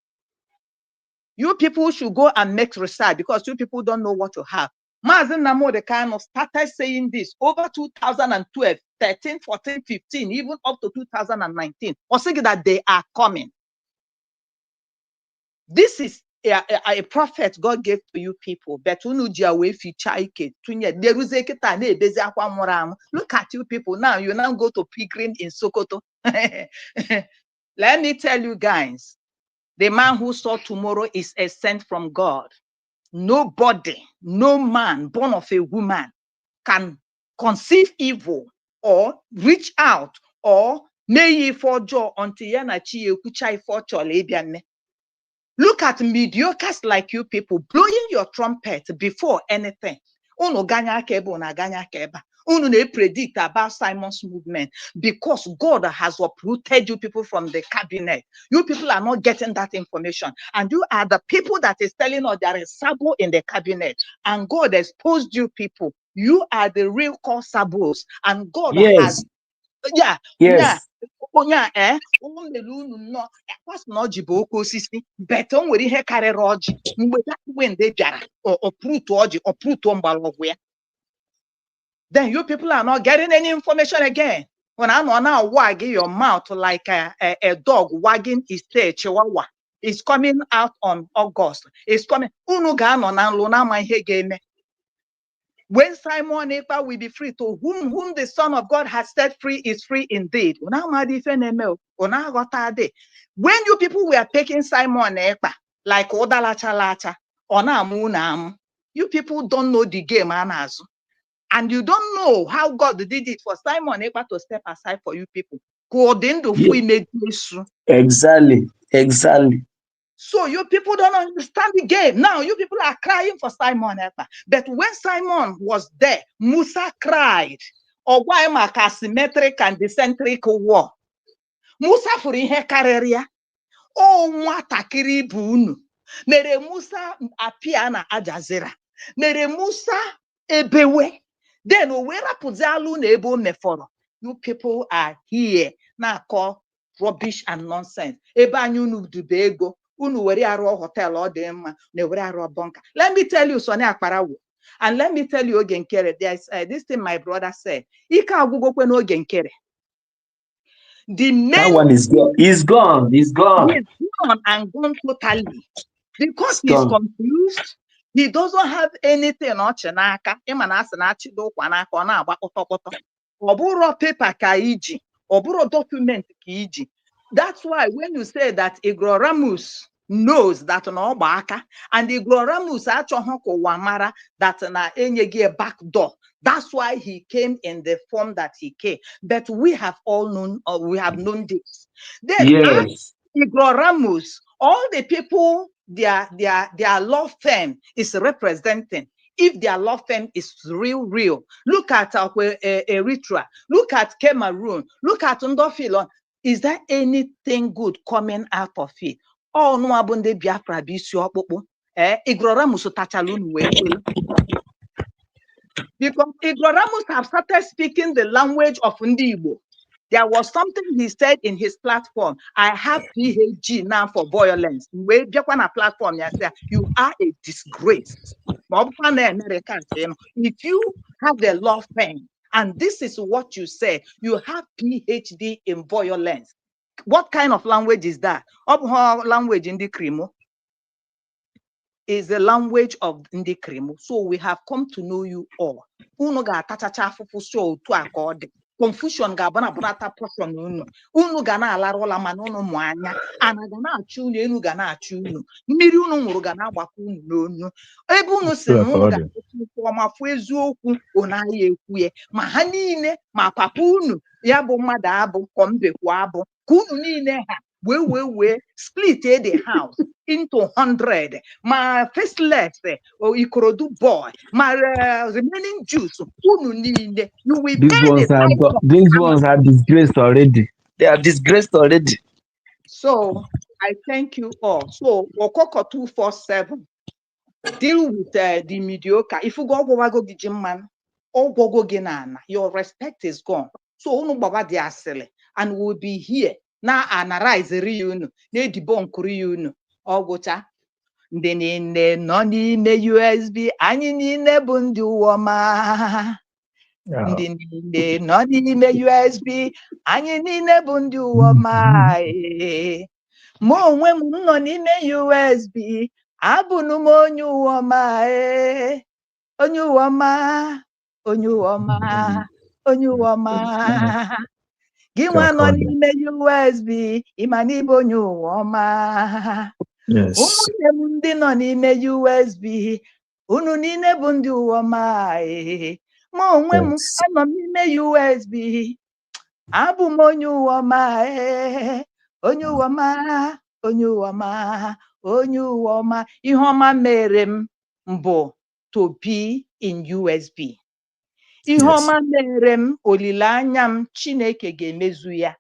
You people should go and make research, because you people don't know what you have. Maazị Nnamdi Kanu started saying this over 2012, 13, 14, 15, even up to 2019, or saying that they are coming. This is a prophet God gave to you people. Look at you people now. You now go to pilgrim in Sokoto. Let me tell you guys, the man who saw tomorrow is a sent from God. Nobody, no man born of a woman can conceive evil or reach out or may for joy until yanachi ekuchai for cholebiane. Look at mediocres like you people blowing your trumpet before anything. Uno ganya kebo na ganya keba. Uno ne predict about Simon's movement because God has uprooted you people from the cabinet. You people are not getting that information, and you are the people that is telling us there is sabo in the cabinet, and God exposed you people. You are the real core sabos, and God has, yeah, yeah. Onya no was not jiboko sisi beton with he carry roji when they jara or prute oji or prute where. Then you people are not getting any information again. When I'm on now wagging your mouth like a dog wagging his tail chihuahua. is coming out on August. It's coming. Unu ga-anọ na nlụ na-ama ihe ga-eme. When Simon Ekpa will be free, to whom the Son of God has set free is free indeed. When you people were taking Simon Ekpa like Odalacha Lacha, you people don't know the game, Anazu. And you don't know how God did it for Simon Ekpa to step aside for you people. Exactly. So you people don't understand the game. Now you people are crying for Simon Ekpa. But when Simon was there, Musa cried. Ogwaimaka asymmetric and decentric war. Musa for ihe karịrị. Oh, nwatakịrị bụ unu. Mere Musa appear na Al Jazeera. Mere Musa ebewe. Then we rapụzialụ na ebe o mefọrọ. You people are here na call rubbish and nonsense. Ebe anyị unu dube ego. Unu were arụ hotel ọ dị mma na were arụ bunker. Let me tell you, Sonny Akparawo, and let me tell you again, Kere, there's this thing my brother said. Ike agwụgokwe n'oge nkere. The main that one is gone. He's gone. He's gone and gone totally because he's confused. He doesn't have anything n'aka. Ịma na asị na achịdo ụkwa n'aka ọ na-agba kpọtọkpọtọ. Ọ bụrụ paper ka iji, ọ bụrụ document ka iji. That's why when you say that Ignoramus knows that no baka and Ignoramus achọghị ka ụwa mara that na enyeghị a back door. That's why he came in the form that he came. But we have all known, or we have known this. Then yes. Ignoramus, all the people their law firm is representing. If their law firm is real, look at Eritrea, look at Cameroon, look at Ndofilo. Is there anything good coming out of it? Oh no, abunde Biafra bisi okpukpu. Ignoramus tachalun we. Because Ignoramus have started speaking the language of Ndi Igbo. There was something he said in his platform. I have PhD now for violence. Platform, you are a disgrace. If you have the law firm, and this is what you said, you have PhD in violence. What kind of language is that? Language in the Krimo is the language of the Krimo. So we have come to know you all. Confusion gabana brata portion unu gana alarola manono mwanya anagana achu unu gana achu unu mmiri unu nwuru gana agbakwa unu n'onu ebe unu si unu ga mafu eziokwu onaghị ekwuye ma ha niile ma papa unu ya bụ mmadụ abụ kombekwa abụ ka unu niile ha we split the house into 100. My first left or Ikorodu boy, my remaining Jews, you will these ones are disgraced already. They are disgraced already. So I thank you all. So Okoko 247 deal with the mediocre. If you go Gijim man, or go Ginana, your respect is gone. So unu baba they are selling and we'll be here. Na analyze reunion, ne debunk reunion, ọgwụcha ndị niile nọ n'ime USB, anyị niile bụ ndị ụwọma. Ndị niile nọ n'ime USB, anyị niile bụ ndị ụwọma. Mụ onwe m nọ n'ime USB, abụnụ m onye ụwọma. Onye ụwọma, onye ụwọma, onye ụwọma. Gị nwa nọ n'ime USB, ịma n'ịbụ onye ụwa ọma. Ụmụnne m ndị nọ n'ime USB, unu niile bụ ndị ụwa ọma. Ma onwe m anọ m n'ime USB, abụ m onye ụwa ọma. Onye ụwa ọma, onye ụwa ọma, onye ụwa ọma. Ihe ọma mere m mbụ to be in USB. Ihe ọma mere m olileanya m Chineke ga-emezu ya.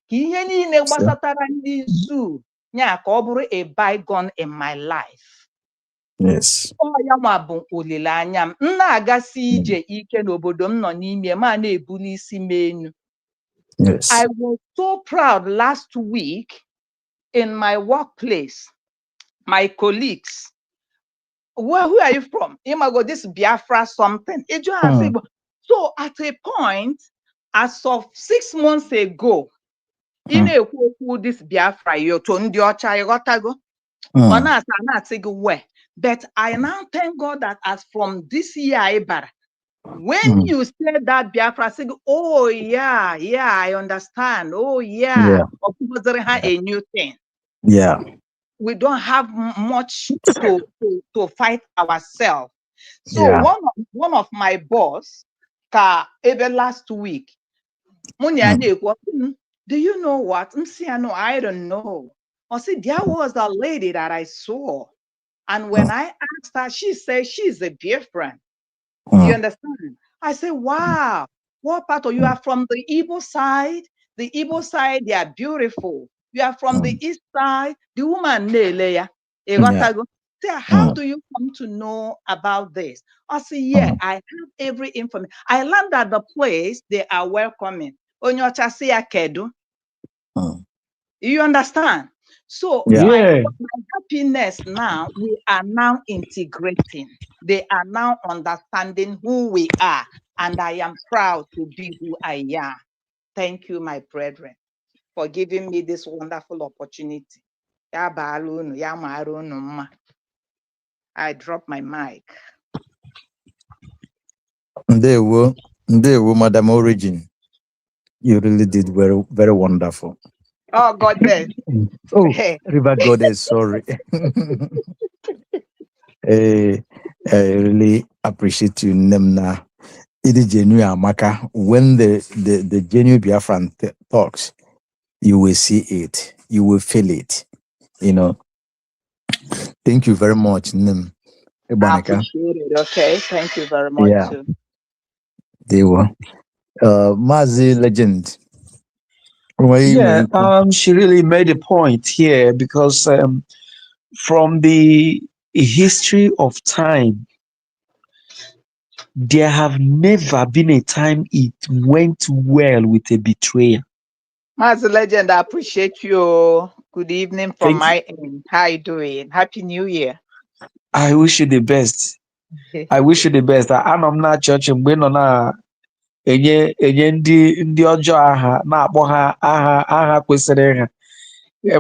Ka ihe niile gbasatara ndị zoo nya ka ọ bụrụ a bygone in my life. Yes. Ọ ya ma bụ olileanya m. M na-agasi ije ike n'obodo m nọ n'ime ma na-ebuli isi m enu. Yes. I was so proud last week in my workplace. My colleagues. Well, who are you from? Imago, this Biafra something. So at a point, as of 6 months ago, In a who this Biafra, you to ndị ọcha ịghọtago. Ọ na-asị gị where. But I now thank God that as from this year, Ibara, when you say that Biafra, say, oh yeah, I understand. Oh yeah, a new thing. Yeah. We don't have much to fight ourselves. So Yeah. one of my boss, even last week, do you know what? I don't know. I said, there was a lady that I saw. And when I asked her, she said she's a Biafran. You understand? I said, wow, what part of you are from the Igbo side? The Igbo side, they are beautiful. You are from the east side, the woman Neleya. Say, how do you come to know about this? I say, yeah, I have every information. I learned that the place they are welcoming. Onyocha siya kedu. You understand? So my happiness now, we are now integrating. They are now understanding who we are. And I am proud to be who I am. Thank you, my brethren, for giving me this wonderful opportunity. I drop my mic. Ndewo, Madam Origin. You really did very, very wonderful. Oh, goddess. River Goddess, sorry. I really appreciate you, Nemna. It is genuine, Amaka. When the genuine Biafran talks, you will see it. You will feel it. You know. Thank you very much, Nem. I appreciate it. Okay. Thank you very much. Yeah. Too. They were. Mazi Legend. Yeah, she really made a point here because from the history of time, there have never been a time it went well with a betrayer. Master Legend, I appreciate you. Good evening from my end. How you doing? Happy New Year. I wish you the best. I wish you the best. Anọ m na chọọchị mgbe nọ na enye ndị ọjọọ aha na-akpọ ha aha kwesịrị ha.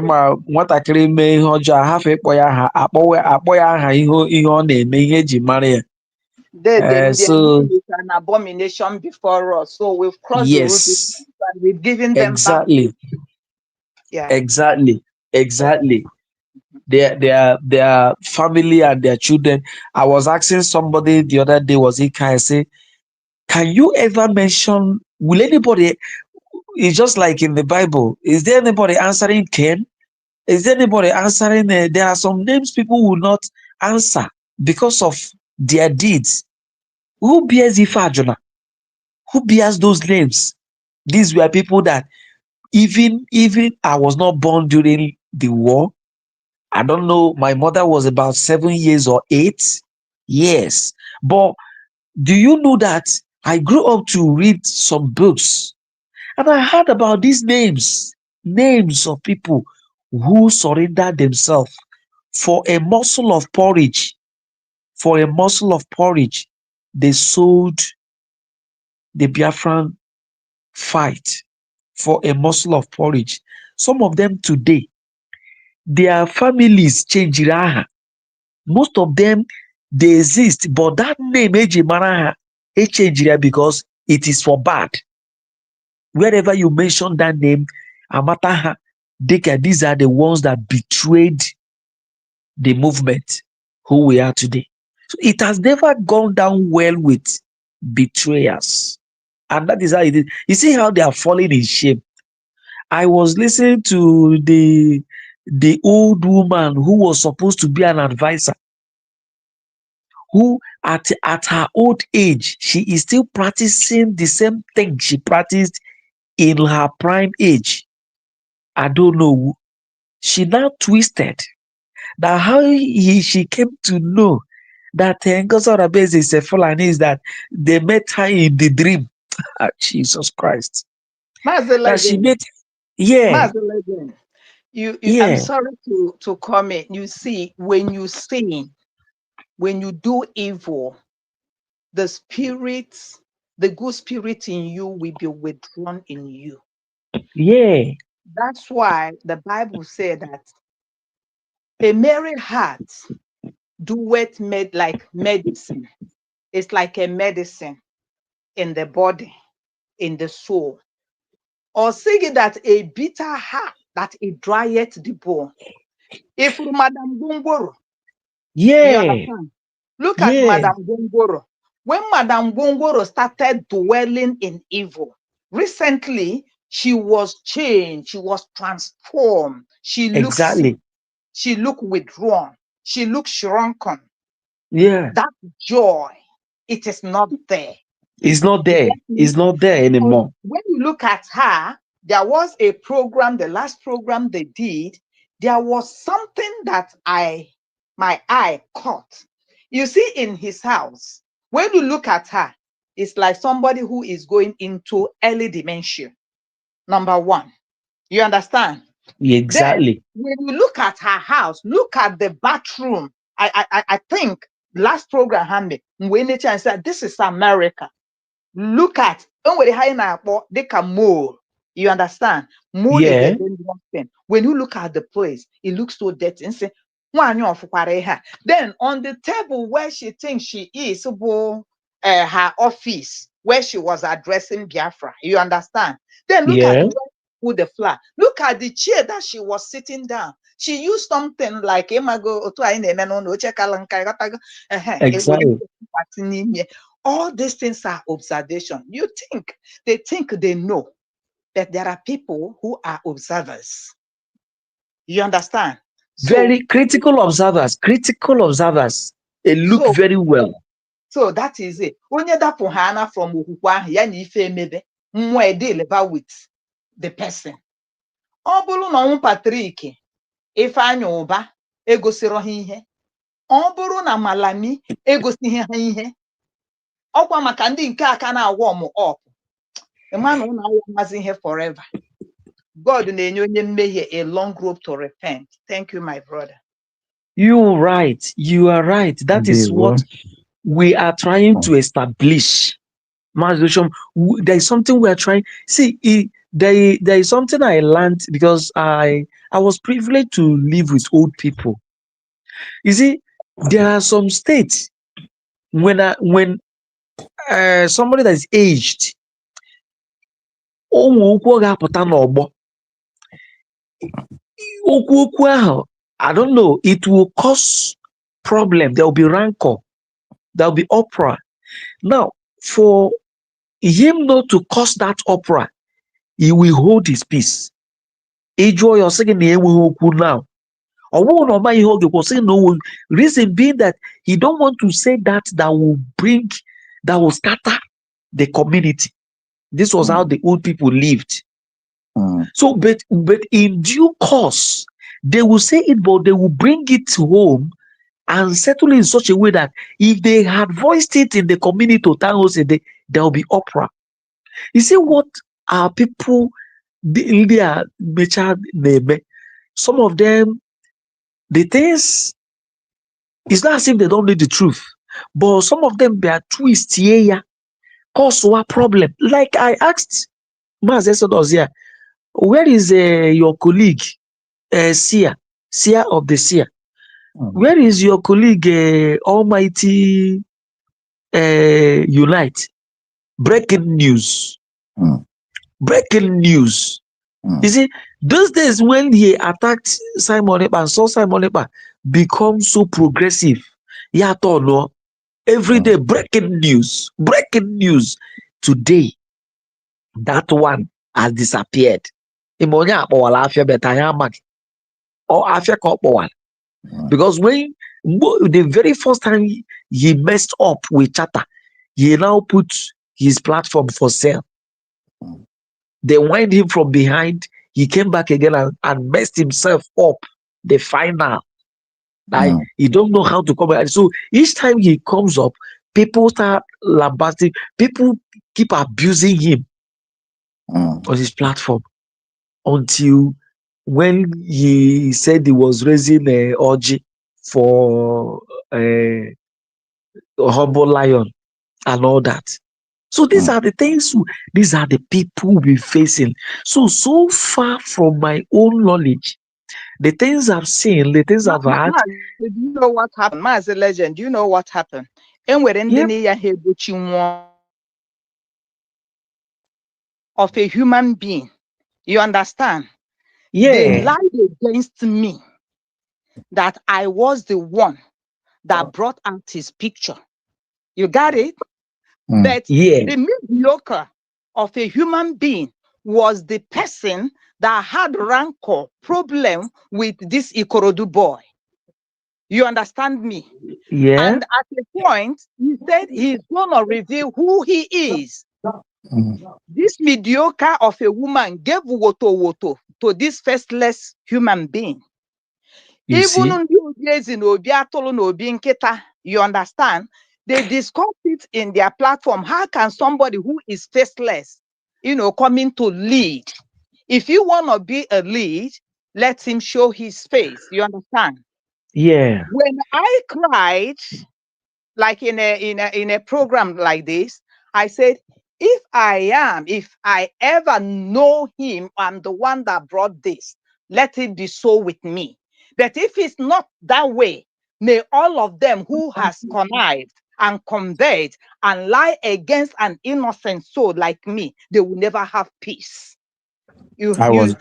Ma nwatakịrị mee ihe ọjọọ ahafụ ịkpọ ya aha akpọ ya aha ihe ọ na-eme ihe eji mara ya. So an abomination before us. So we've crossed the road and we've given them back. Yeah. Exactly. Their family and their children. I was asking somebody the other day, I say, can you ever mention, will anybody, it's just like in the Bible, is there anybody answering Cain? Is there anybody answering? There are some names people will not answer because of their deeds. Who bears Ifajuna? Who bears those names? These were people that even I was not born during the war. I don't know. My mother was about 7 years or 8 years. But do you know that I grew up to read some books and I heard about these names of people who surrendered themselves for a morsel of porridge. For a morsel of porridge, they sold the Biafran fight for a morsel of porridge. Some of them today, their families changed. Most of them, they exist, but that name Ejimaraha, changed because it is for bad. Wherever you mention that name, Amataha, these are the ones that betrayed the movement who we are today. So it has never gone down well with betrayers. And that is how it is. You see how they are falling in shame. I was listening to the old woman who was supposed to be an advisor, who at her old age, she is still practicing the same thing she practiced in her prime age. I don't know. She now twisted that how she came to know that Ngozi Oraveze is a Fulani is that they met her in the dream. Jesus Christ. That she met, Legend. I'm sorry to comment. You see, when you sin, when you do evil, the spirits, the good spirit in you will be withdrawn in you. Yeah. That's why the Bible said that a merry heart doeth made like medicine. It's like a medicine in the body, in the soul. Or saying that a bitter heart that it drieth the bone. If Madam Gongoro, you Yeah, understand? Look at yeah, Madam Gongoro. When Madam Gongoro started dwelling in evil, recently she was changed, she was transformed. She looked sick, exactly. she looked withdrawn, she looked shrunken. Yeah, That joy, it is not there. it's not You there. get me? It's not there Because anymore. when you look at her, there was a program, the last program they did, there was something that my eye caught. You see, in his house, when you look at her, it's like somebody who is going into early dementia. Number one, you understand? Then, Exactly. when you look at her house, look at the bathroom. I think last program, Hamid, when they said, "This is America." Look at they can mole. You understand? Mole is a Yeah, dangerous thing. When you look at the place, it looks so dirty. And say, "Nwanyi ọfụkwara ihe a." Then on the table where she thinks she is, her office where she was addressing Biafra. You understand? Then look at yeah, where with the flour. Look at the chair that she was sitting down. She used something like "Emago otu anyị na-eme n'ụlọ, oche kala nka, ịghọtago? exactly. All these things are observation. They think they know that there are people who are observers. You understand? So, Very critical observers. Critical observers. They look so, very well. so that is it. Onye dapụ ha anya from okwukwe ahụ ya na ife emebe, mmụọ edeliver with the person. Ọ bụrụ na ọnwụ Patrick Ifeanyi Ụba egosiro ha ihe, ọ bụrụ na Malami egosighị ha ihe, ọkwa maka ndị nke aka na-warm up. Emmanuel na-amazi ihe forever. God na-enye onye mmehie a long rope to repent. Thank you, my brother. You're right. You are right. That is what we are trying to establish. There is something we are trying. See, there is something I learned because I was privileged to live with old people. You see, there are some states when somebody that is aged, ga-apụta n'ọgbọ. Okwu ahụ, I don't know, it will cause problem. There will be rancor. There will be uproar. Now, for him not to cause that uproar, he will hold his peace. Enjoy your second now. Reason being that he don't want to say that will scatter the community. This was how the old people lived. So, but in due course, they will say it, but they will bring it home and settle in such a way that if they had voiced it in the community, there will be uproar. You see what our people, some of them, the things, it's not as if they don't know the truth, but some of them, they are twist here, cause a problem. Like I asked Maz Exodus here, where is your colleague, Sia of the Sia? Where is your colleague, Almighty Unite? Breaking news. Breaking news. You see, those days when he attacked Simon Ekpa and saw Simon Ekpa become so progressive, every day breaking news. Breaking news. Today, that one has disappeared. Because when the very first time he messed up with Chatter, he now put his platform for sale. They wind him from behind. He came back again and messed himself up. The final. He don't know how to come back. So each time he comes up, people start lambasting. People keep abusing him on his platform until when he said he was raising a orgy for a humble lion and all that. So these are the things, these are the people we're facing. So far from my own knowledge, the things I've seen, the things I've heard. Do you know what happened? As a legend, do you know what happened? And we're in the of a human being. You understand? They Yeah. lied against me that I was the one that brought out his picture. You got it? But Yeah. the mediocre of a human being was the person that had rancor problem with this Ikorodu boy. You understand me? Yeah. And at a point, he said he's going to reveal who he is. This mediocre of a woman gave woto to this faceless human being. You see? You understand? They discuss it in their platform. How can somebody who is faceless, come in to lead? If you want to be a lead, let him show his face. You understand? Yeah. When I cried, like in a program like this, I said, if I ever know him, I'm the one that brought this. Let it be so with me. But if it's not that way, may all of them who has connived and conveyed and lie against an innocent soul like me, they will never have peace. I was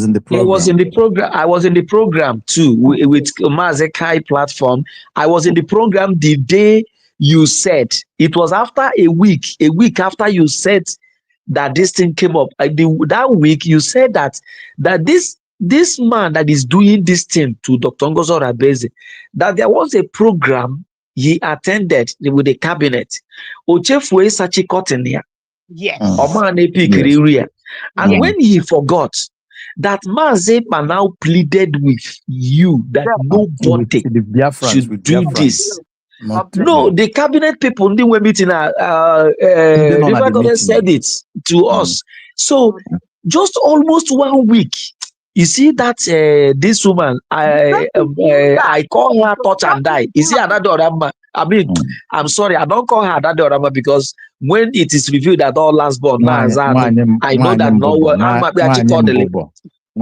in the program. I was in the program too with Mazekai platform. I was in the program the day you said. It was after a week after you said that this thing came up. That week you said that this man that is doing this thing to Dr. Ngozo Rabeze, that there was a program he attended with the cabinet. Ochefue Sachikotinia. Yes. And when he forgot that Mazepa now pleaded with you that nobody should do this. No, the cabinet people when we meeting River Goddess said it to us. So just almost 1 week. You see that this woman, I call her touch and die. You see another Orama. I mean, I'm sorry, I don't call her that Orama because when it is revealed that all last born, I know that no one.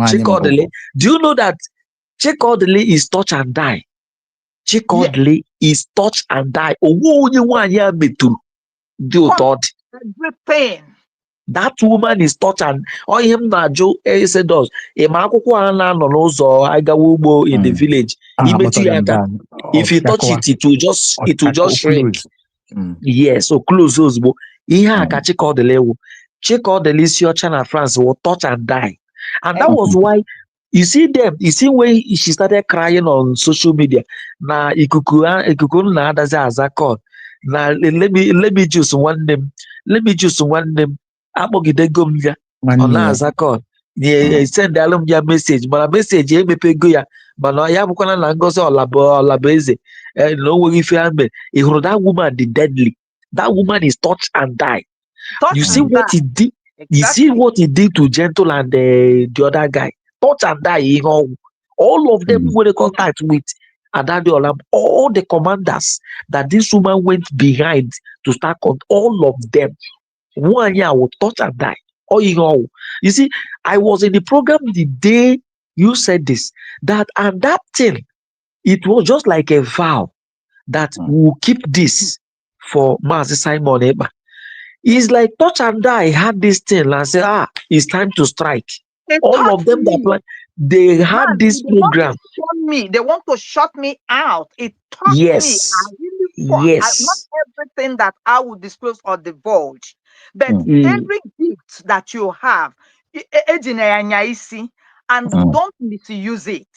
Chikodele. Do you know that Chikodele is touch and die? Chikodele is touch and die. Everything. That woman is touch and him na Joe said does. In the village. If you touch it, it will just shrink. Yes, so close those. Ihe ka Chikodele wo. Chikodele si China France will touch and die. And that was why you see when she started crying on social media. Na ikuku na adazi azakon. Na let me choose one name. Let me choose one name. Akpọgidego m ya ọ na-azakọ send alụm ya message mana message emepego ya mana ya bụkwana na Ngozi Ọlabeze na o nweghị ife ha mere. Ị hụrụ that woman the deadly, that woman is touch and die. You see what he did? You see what he did to Gentle and the other guy? Touch and die. All of them were in contact with Adade Olam, all the commanders that this woman went behind to start on, all of them. 1 year will touch and die. You see, I was in the program the day you said this, that and that thing, it was just like a vow that we'll keep this for Mazi Simon Eba. It's like touch and die had this thing and say, it's time to strike. All of them that they had this program. They want to shut me out. It taught me. I really fought. Not everything that I would disclose or divulge, but every gift that you have, and don't misuse it.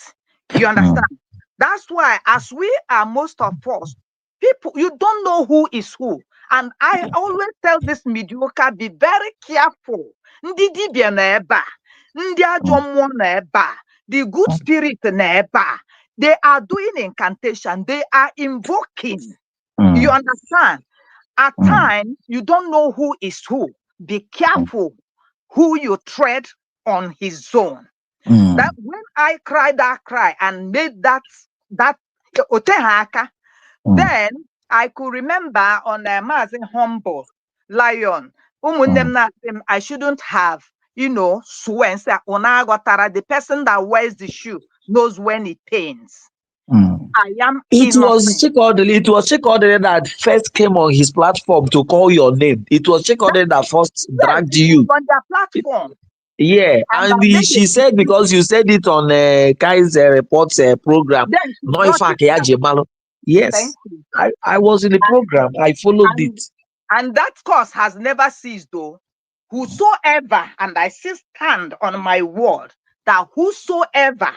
You understand? That's why, as we are most of us, people, you don't know who is who. And I always tell this mediocre, be very careful. The good spirit neba, they are doing incantation, they are invoking. You understand? At times, you don't know who is who. Be careful who you tread on his zone. That when I cried that cry and made that otehaka, then I could remember on Mazin Humble lion. I shouldn't have, swear and say, the person that wears the shoe knows when it pains. I am innocent. It was Chikodere that first came on his platform to call your name. It was Chikodere that first dragged you on their platform. Yeah, and she said because you said it on Kai's reports program. Yes, I was in the program. I followed it. And that course has never ceased, though. Whosoever, and I still stand on my word, that whosoever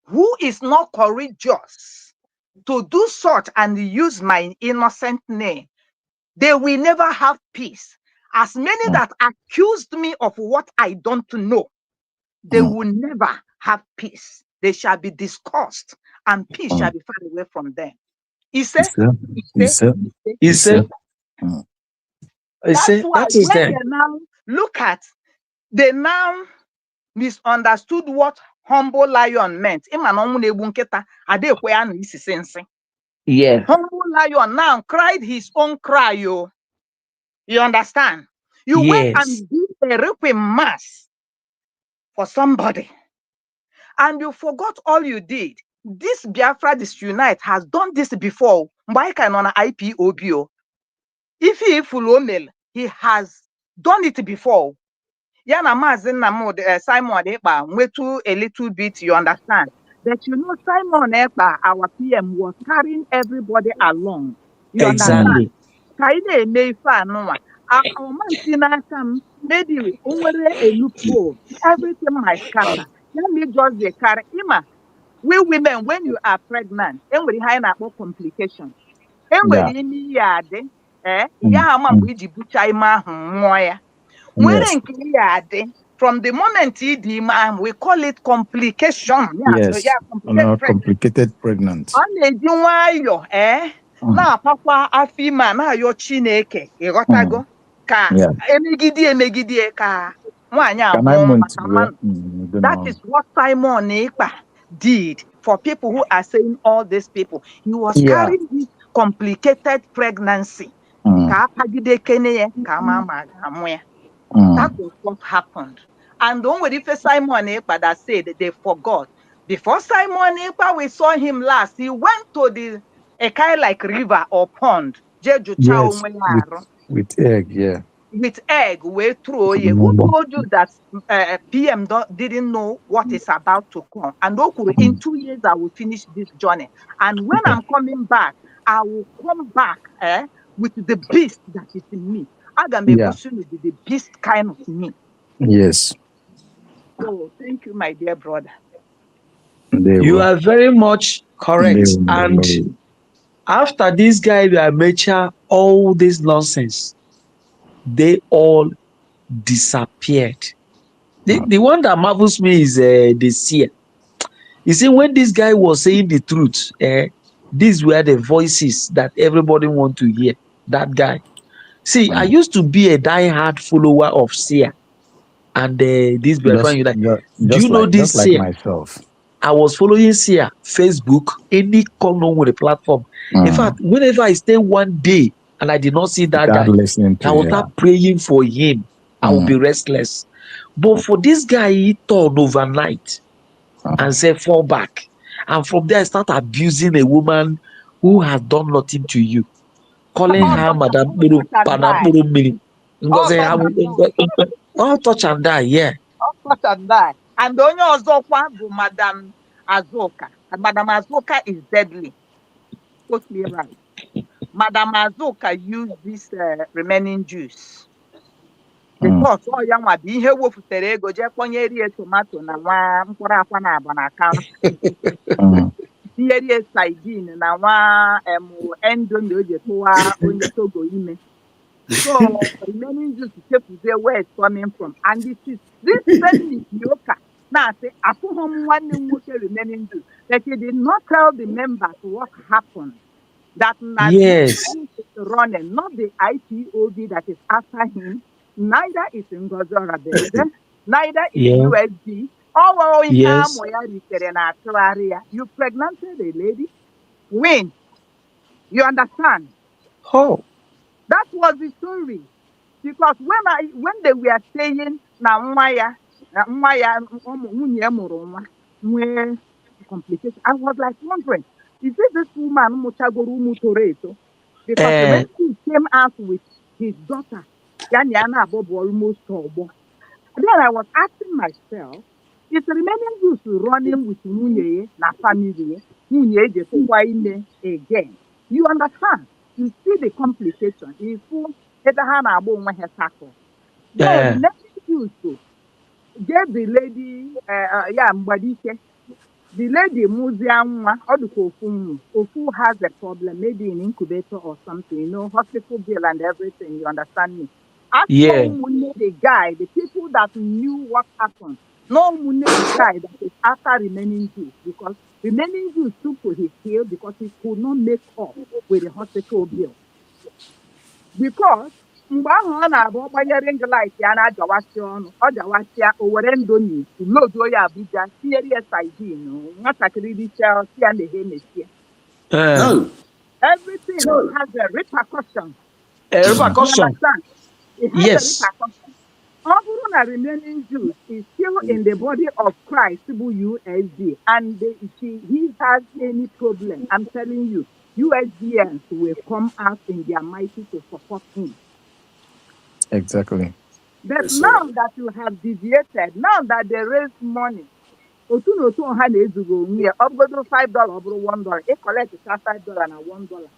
who is not courageous to do such and use my innocent name, they will never have peace. As many that accused me of what I don't know, they will never have peace. They shall be discussed, and peace shall be far away from them. That's why when they now look at, they now misunderstood what humble lion meant. Yeah. Humble lion now cried his own cry. You understand? You went and did a requiem mass for somebody, and you forgot all you did. This Biafra Disunite has done this before. Why can on IPOBO? If he has done it before. Yana Mazin Namod Simon Ekpa went to a little bit, you understand. But Simon Ekpa, our PM, was carrying everybody along. You understand? Kaide Meifa Noah. Our man maybe only a loophole. Everything might scatter. Let me just be carry Ima. We women, when you are pregnant, and we have no complication. And we yard, from the moment we call it complication. Yes, complicated pregnant. Na papa afima na yo Chineke ịghọtago ka emegidie ka nwanyị amụọ maka mmanụ. That is what Simon Ekpa did for people who are saying all these people. He was carrying this complicated pregnancy. Ka apagide kene ka mama amụọ ya. That was what happened. And don't worry for Simon Ekpa that said they forgot. Before Simon Ekpa, we saw him last. He went to a kind like river or pond. Yes, with egg, With egg, we throw you. Who told you that PM didn't know what is about to come? And in 2 years, I will finish this journey. And when I'm coming back, I will come back with the beast that is in me. I'm going to be the beast kind of me. Yes. So thank you, my dear brother. You are very much correct. And after this guy will mature all this nonsense, they all disappeared. The one that marvels me is the seer. You see, when this guy was saying the truth, these were the voices that everybody want to hear. That guy. See, I used to be a die-hard follower of seer. And this Biafra, do you know this seer? Like myself. I was following Sia, Facebook, any common with the platform. In fact, whenever I stay one day and I did not see that guy, I will start praying for him. I will be restless. But for this guy, he turned overnight and said, fall back. And from there, I start abusing a woman who has done nothing to you. Calling her Madam Panapuru Mini. All touch and die, yeah. All touch and die. And the only Ozokwa bụ Madam Azuka. And Madam Azuka is deadly. Totally right. Madam Azuka used this remaining juice. Because all young one be here with ego je kponyere tomato na nwa mkpụrụ akwa na aba na account. Here sardine na nwa endo na oje tụwa onye Togo ime. So remaining juice is where it's coming from. And this very yoka. Now say apuhom one remaining juice. That he did not tell the members what happened. That yes, running, not the IPOB that is after him. Neither is Ngozi Rabeze, neither is USD. You pregnanted a lady. When? You understand? Oh. That was the story. Because when they were saying na nwaya nwunye mụrụ nwa nwee complication, I was like wondering, is it this woman mụchagoro ụmụ toro eto? Because when he came out with his daughter, yana Bobo almost ọgbọ. Then I was asking myself, is the remaining youth running with nwunye na family nwunye ejekwa ime again? You understand? You see the complication. If ebe ha na-agba onwe ha tackle. Then the next youth gave the lady Mgbadike. The lady mụzia nwa ọ dịka ofu has a problem, maybe in incubator or something, hospital bill and everything, you understand me? As for the guy, the people that knew what happened, no the guy that is after remaining Jews, because remaining Jews took to his heel because he could not make up with the hospital bill. Because mgbe ahụ ọ na-abụ ọgbanye ring light ya na-ajawasị ọnụ, ọ jawasịa o were ndoni loduo ya Abuja tinyere ya sardine nwatakịrị richaa ya na-emesie. Everything has a repercussion. Repercussion. It has a repercussion. Ọ bụrụ na remaining Jews is still in the body of Christ bụ USD and he has any problem, I'm telling you, USDNs will come out in their mighty to support him. Exactly. But now that you have deviated, now that they raise money, otu ha na-ezugo onwe ya, ọ bụgodo $5 ọ bụrụ $1, it collects $5 na $1.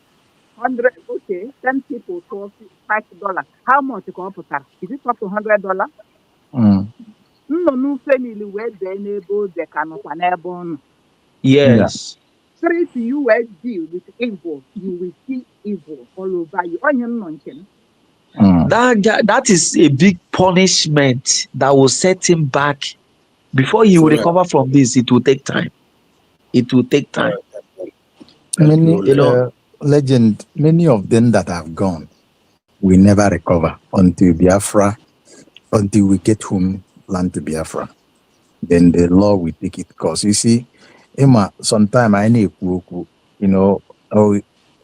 100, okay, 10 people for $5. How much ka ọ pụtara? Is it up to $100? Nnụnụ family wee bee n'ebe oze ka nọkwa n'ebe ọnụ. Yes. Treat USD with evil, you will see evil all over you. Onye nnọ nke m. That is a big punishment that will set him back. Before he will recover from this, it will take time. It will take time. Many legend, many of them that have gone will never recover until Biafra, until we get home land to Biafra. Then the law will take it course. You see, Emma, sometimes I need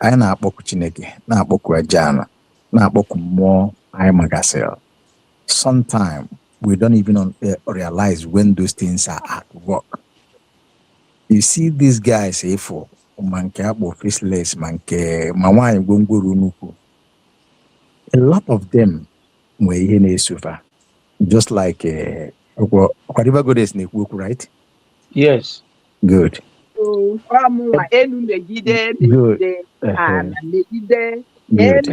I na-akpọku Chineke, na-akpọku Ajana, na-akpọku mmụọ anyị magasịrị. Sometimes we don't even realize when those things are at work. You see these guys, for manke abo faceless, manke mawai gwongworo nuku. A lot of them were in suffer, just like whatever goddess neku, right? Yes. Good. So, Good.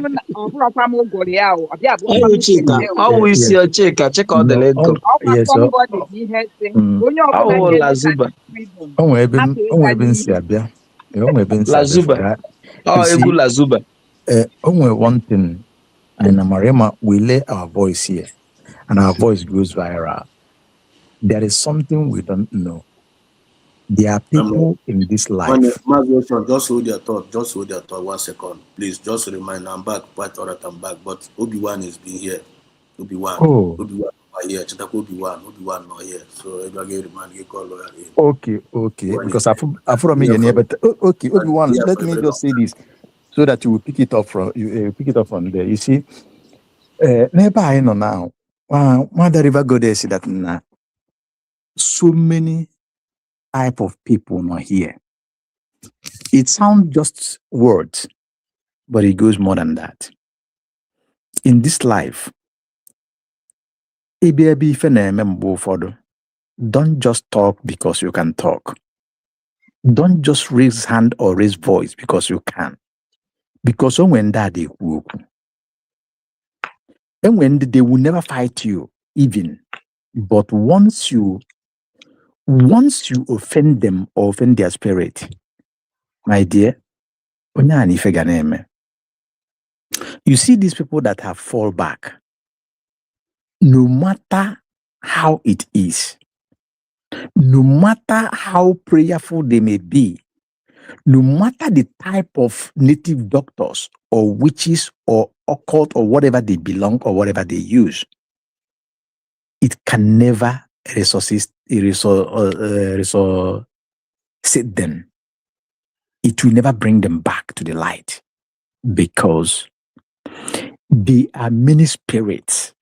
Always your check out the lento. Yes, Lazuba. Lazuba. Only one thing, and Marema, we lay our voice here, and our voice goes viral. There is something we don't know. There are people in this life. Just hold your thought. Just hold your thought 1 second. Please, just remind I'm back. Quite all right, I'm back. But Obi-Wan is being here. Obi-Wan. Obi-Wan not here. Chitako Obi-Wan not here. So if I get remind, you call lawyer. Okay. Because I from me, but okay, Obi-Wan. Let me just say this so that you will pick it up from there. You see, never I know now. Mother River Goddess that now so many type of people not here. It sounds just words, but it goes more than that. In this life, don't just talk because you can talk. Don't just raise hand or raise voice because you can. Because when that they will, and when they will never fight you, even. But once you offend them or offend their spirit, my dear, you see these people that have fall back, no matter how it is, no matter how prayerful they may be, no matter the type of native doctors or witches or occult or whatever they belong or whatever they use, it can never resuscitate them. It will never bring them back to the light, because There are many spirits.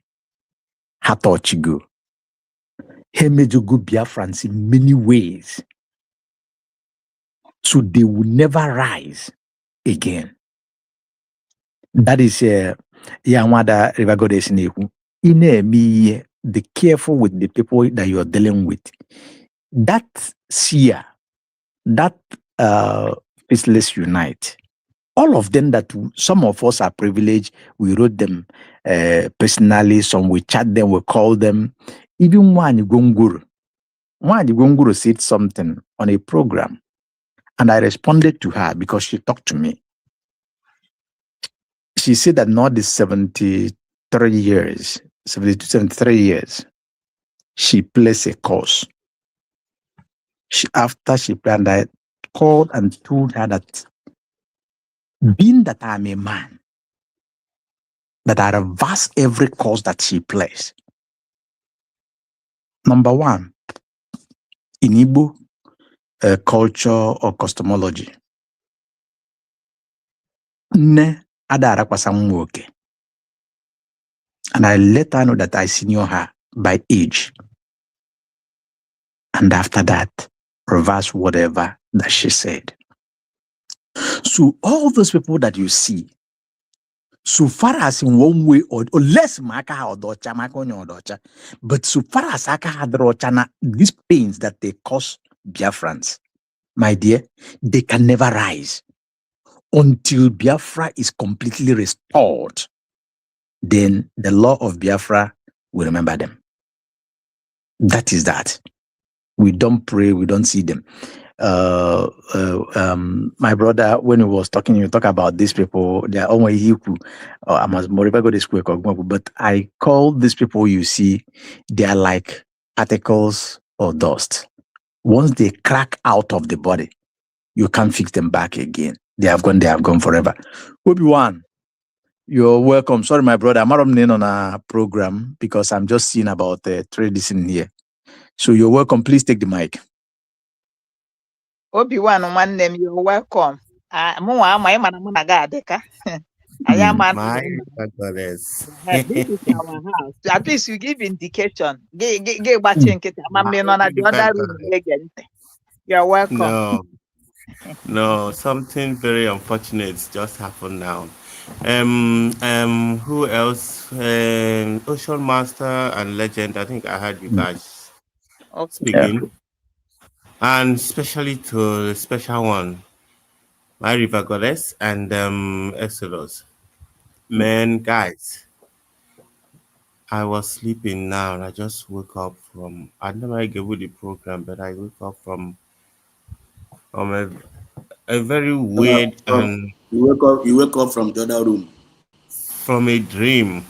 Hatochigo. Hemejugu Biafrans in many ways. So they will never rise again. That is Yamada River Goddess Nehu. Be careful with the people that you are dealing with. That seer, that faceless unite. All of them that some of us are privileged, we wrote them personally, some we chat them, we call them. Even One Gunguru said something on a program, and I responded to her because she talked to me. She said that not the 73 years, 72, 73 years, she placed a course. After she planned, I called and told her that being that I'm a man, that I reverse every course that she placed. Number one, in Igbo culture or cosmology, ne adara kwasamwoke. And I let her know that I senior her by age. And after that, reverse whatever that she said. So all those people that you see, so far as in one way or less maka or docha, but so far as aka hadrochana, these pains that they cause Biafrans, my dear, they can never rise until Biafra is completely restored. Then the law of Biafra will remember them. That is that. We don't pray, we don't see them. My brother, when he was talking, you talk about these people, they are always equal. I must more go this quick, but I call these people you see, they are like particles or dust. Once they crack out of the body, you can't fix them back again. They have gone forever. Obi-Wan, you're welcome. Sorry, my brother, I'm not on a program because I'm just seeing about tradition here. So you're welcome. Please take the mic. Obi-Wan, nwanne m, you're welcome. Mụnwa ama ịma na mụ na gị adịka. Anyị ama na My ịma. goodness. This is our house. At least you give indication. Gị gbachi nkịtị ama m nọ na the other room na-ege ntị. You're welcome. No, no, something very unfortunate just happened now. Who else? Ocean Master and Legend. I think I heard you guys speaking. And especially to the special one, my River Goddess and Exodus. Man, guys, I was sleeping now and I just woke up from, I never gave you the program, but I woke up from a very weird and You wake up from the other room. from a dream.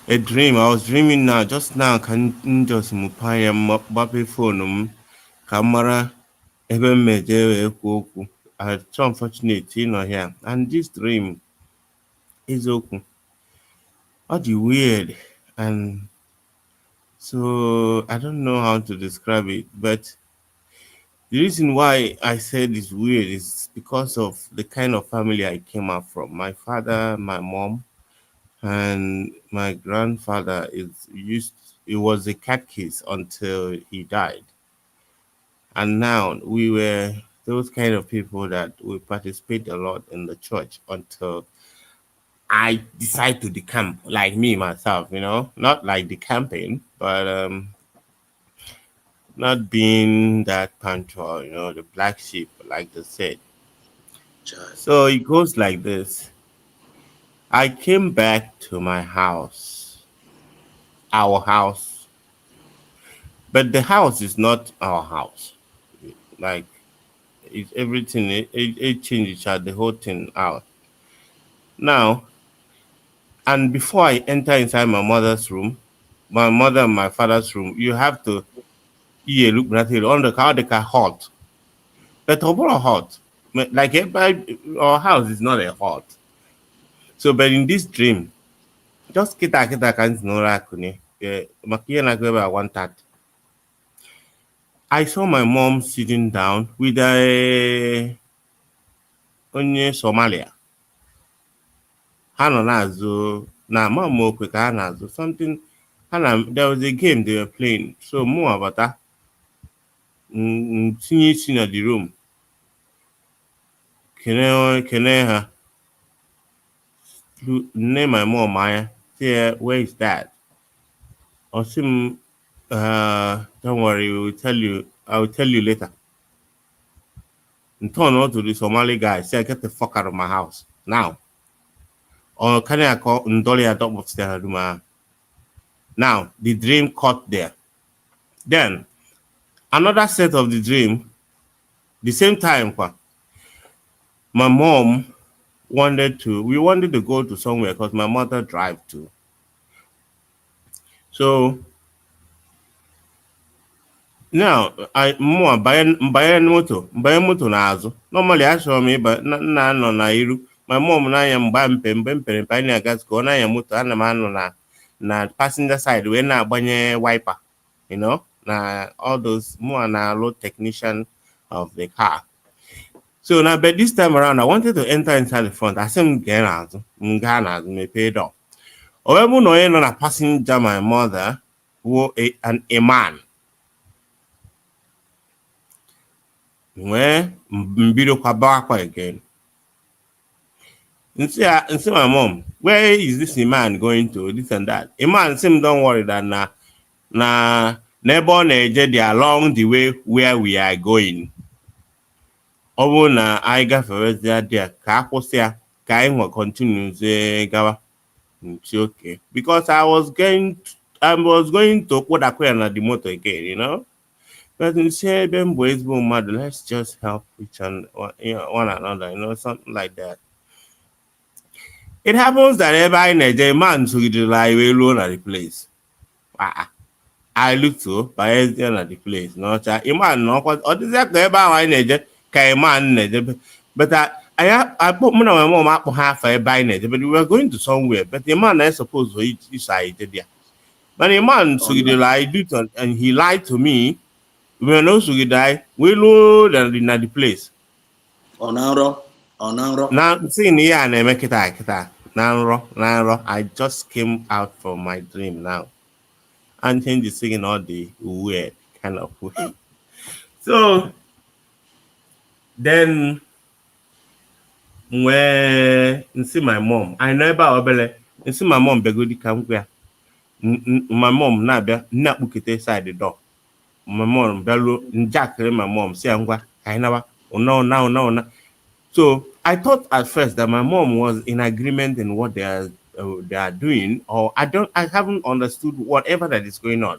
A dream. I was dreaming now. Just now, can just mupaya mappy phone camera even meje okwu. I so unfortunate, here. And this dream is okay. What weird, and so I don't know how to describe it, but the reason why I said it's weird is because of the kind of family I came up from. My father, my mom, and my grandfather he was a catechist until he died. And now we were those kind of people that we participate a lot in the church until I decide to decamp, like me myself, not like the camping, but not being that punctual, the black sheep, like they said. So it goes like this. I came back to my house, our house, but the house is not our house. Like, it's everything, it changed the whole thing out. Now, and before I enter inside my mother's room, my mother and my father's room, you have to look on the car, hot. But overall hot. Like our house is not a hot. So, but in this dream, just kita kan sinora kuni. Makia na kweba 1:30. I saw my mom sitting down with a onye Somalia. ha nọ na-azụ na mama okwe ka ha na-azụ something there was a game they were playing so mụ abata tinye isi na the room kene ha nne my mom anya say where is that Osim don't worry I will tell you later and turn on to the Somali guy say get the fuck out of my house now or can I call Ndoli adopt upstairs now the dream caught there then another set of the dream the same time my mom wanted to go to somewhere because my mother drive too. So now mbanye moto n'azụ normally achọrọ m ịba nna nọ na iru my mom na-anya mgbe mpere mpe anyị na-agazi ka ọ na-anya moto ana m anọ na passenger side wee na-agbanye wiper you know na all those more na low technician of the car. So now, but this time around, I wanted to enter inside the front. I said, me paid off. However, no, you're not passenger. My mother, who a man. Where mbido kwa back again. And see my mom, where is this man going to? This and that. A man said, don't worry that na neighbor they along the way where we are going. Ọ bụrụ na anyị gafere there ka akwụsị ya ka anyị nwe continue gawa okay because I was going to kpọdakwa na the motor again you know but say ebe mbụ ezigbo mmadụ let's just help each and one another you know something like that. It happens that ebe anyị na-eje man sogidere anyị wee ruo na the place I look to banye na the place n'ọcha iman na ọkwa ọ dịzịa ka ebe ahụ anyị na-eje but I put my mom up half a by net, but we were going to somewhere. But the man I suppose he side there. But the man so he lied and he lied to me. We were no so he die. We load and in the place. Now seeing here and make it now I just came out from my dream now. And change the singing all the weird kind of way. So then when see my mom, I never obele. See my mom begodi come where my mom na bia na bukete side the door. My mom bello jack my mom say angwa kainawa no. So I thought at first that my mom was in agreement in what they are doing, or I haven't understood whatever that is going on.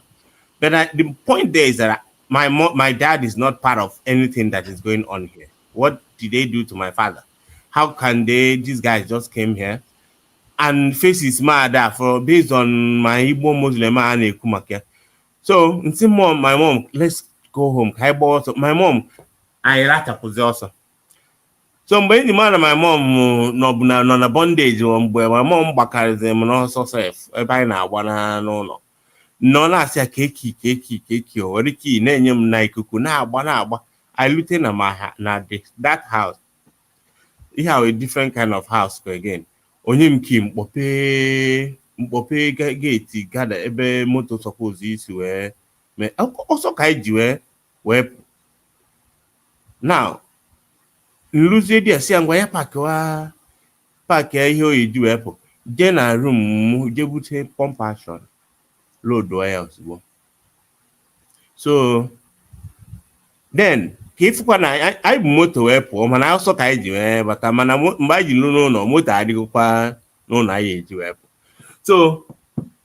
But the point there is that my dad is not part of anything that is going on here. What did they do to my father? How can these guys just came here and face his mother for based on my Igbo Muslim and so my mom, let's go home. My mom, I also. So when the man and my mom no na bondage mgbe my mom gbakarize m n'ọsọ sef ebe anyị na-agba n'ụlọ nọ na-asị keki o nwere ike na-enye m na ikuku na-agba I lute na that house. You have a different kind of house again. Onye m ki mkpope gate gada ebe moto suppose isi wee also ka ji wee now nluzie dia si angwa ya park ihe oyi wee pụ je na room m je bute pump action load oil ozugbo. So then ka ifukwa na anyị bụ moto wee pụọ mana ọsọ ka anyị ji wee bata mana mgbe anyị ji n'ụlọ moto adịghịkwa n'ụlọ anyị eji wee pụ. So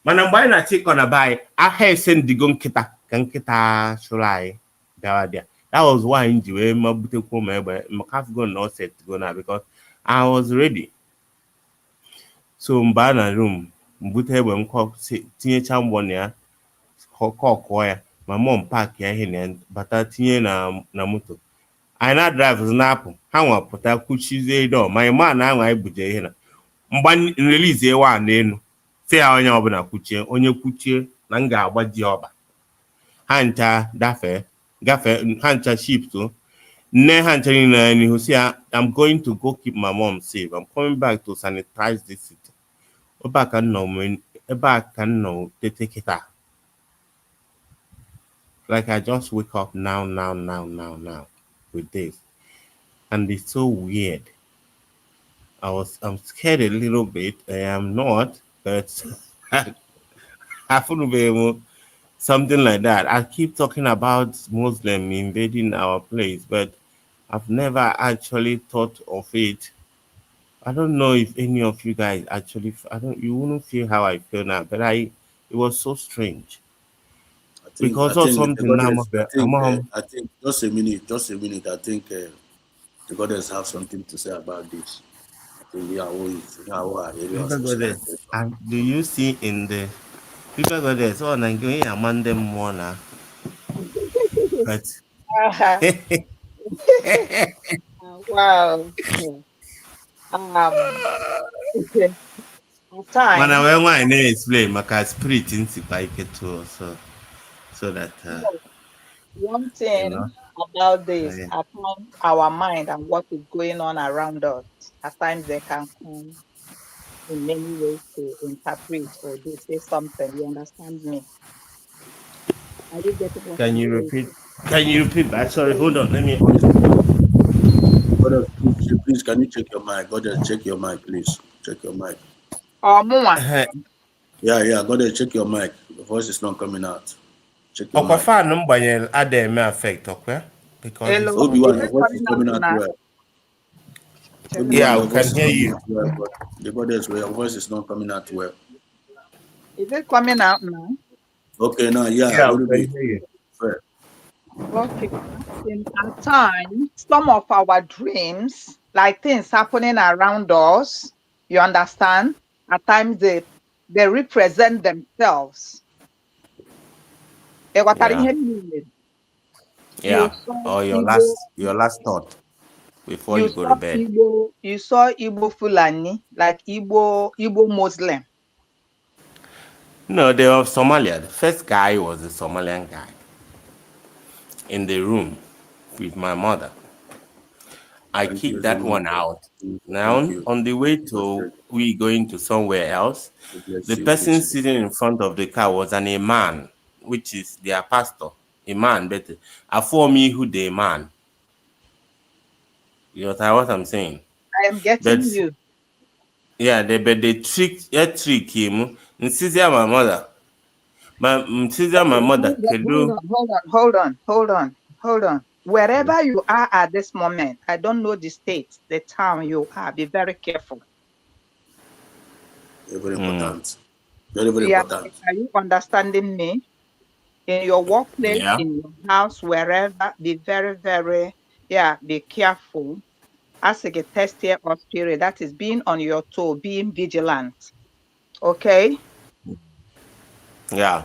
mana mgbe anyị na-achịkọ na be anyị aha ese ndigo nkịta ka nkịta chụrụ anyị bịawa dia. That was why anyị ji wee mabutekwu ma egbe have gone not set to go now because I was ready. So mgbe a na room mbute egbe m tinyecha mgbọ na ya kọkụọ ya my mom park ya ihe na bata tinye na moto anyị na drive na-apụ ha nwapụta kwuchizie door my man ahụ anyị buje ihe na mgbe release ewa n'elu si ya onye ọbụla kwuchie onye kwuchie na m ga-agbaji ọba ha ncha gafe ha ncha ship to nne ha ncha niile n'ihu si ya I'm going to go keep my mom safe. I'm coming back to sanitize this city. back and no back and no they take it out. Like I just wake up now with this. And it's so weird. I'm scared a little bit. I am not, but I wouldn't be able something like that. I keep talking about Muslim invading our place, but I've never actually thought of it. I don't know if any of you guys actually. I don't. You wouldn't feel how I feel now, but I. It was so strange I because of think the something now. goddess. I think just a minute. Just a minute. I think the goddess have something to say about this. I think we are always our area of specialization. And do you see in the people got this? Oh, Nigeria among them more now, but. Wow. Um, at Mana times, when I need explain, maka spirit in bike too, so that one you know. thing about this, Yeah. at times, our mind and what is going on around us, at times they can come in many ways to interpret or they say something. You understand me? Are you getting what Can I'm you saying? repeat? Can you repeat back? Sorry, hold on. Let me. Goddess, please, can you check your mic? Goddess, check your mic, please. Check your mic. More. Yeah. Goddess, check your mic. Your voice is not coming out. Check your mic. Okwafa no mbanye ade me affect okwe because it's Hello, not. is Obi-Wan, it your voice is coming out coming out now? well. Obi-Wan, Yeah, your we can voice is hear coming you. out well, but the goddess, your voice is not coming out well. Is it coming out now? Okay, now, yeah, a Yeah, we little can bit. hear you. Fair. Okay. In our time, some of our dreams, like things happening around us, you understand? At times they represent themselves. Ghọtara Yeah, ihe m mere? You yeah. saw Or Igbo, your last thought before you you go to saw bed. Igbo, you saw Igbo Fulani, like Igbo Muslim. No, they were Somalia. The first guy was a Somalian guy in the room with my mother. I Thank you kicked so that much. one out. Thank Now, you. on the way God to bless we going to somewhere else, the bless you person richly. sitting in front of the car was an imam, which is their pastor. Imam, but for me, who the man? You know what I'm saying? I am But getting you. yeah, they trick him. Nsizia my mother, my mother. Kedu? Hold on. Wherever you are at this moment, I don't know the state, the town you are. Be very careful. Very important. Very, very Yeah, important. are you understanding me? In your workplace, Yeah. in your house, wherever, be very, very, be careful. As a test here or spirit, that is being on your toe, being vigilant. Okay? Yeah.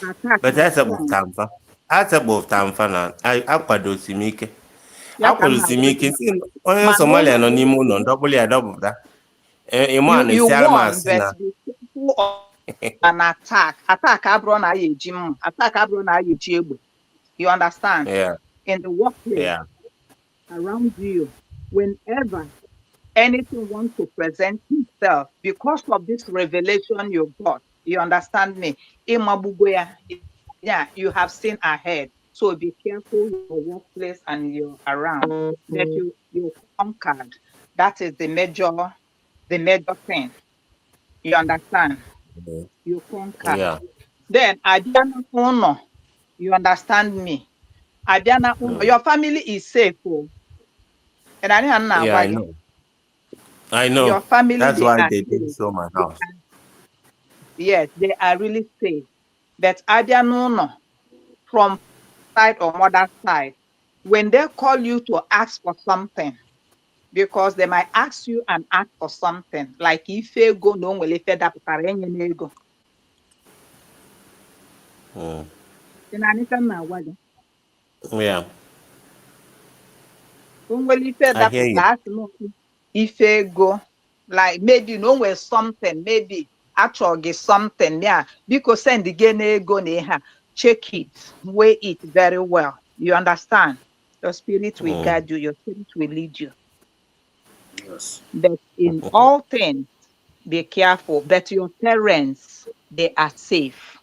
Attack But has that's about come. time, fa. That's about time, fa na. Akwadosi m ike. Ya ka m Akwadosi m na-agwa ike. gị. Si onye Mana Somalia ụlọ nọ gị, n'ime ụlọ ndọbụlụ ya dọbụda. Ịma you na-esiara m won, asị but na. be careful of an attack. Attack abụrụ na ya eji mma. Attack abụrụ na ya eji egbe. You understand? Yeah, In the workplace, yeah. around you, whenever anything wants to present itself, because of this revelation you got, you understand me? Ịmagbugo ya, yeah, you have seen ahead. So be careful your workplace and you're around. That you conquered. That is the major thing. You understand? You conquered. Yeah. Then Adiana Uno, you understand me? Adiana Uno, Mm. your family is safe. Oh. And I didn't know Yeah, I why. know. I know. Your family, That's they why are they didn't safe. show my house. Yes, they are really safe. But Adiana from side or mother side, when they call you to ask for something, because they might ask you and ask for something, like if you go no well, if you go. Mm. Then I need to know what. Yeah, Onwere ife I hear you. dapụta asị m ife ego like maybe no nwere something maybe achọ gị something yeah biko send gị n'ego na ihe a check it weigh it very well you understand your spirit will Mm. guide you your spirit will lead you Yes. but in all things be careful. But your parents, they are safe.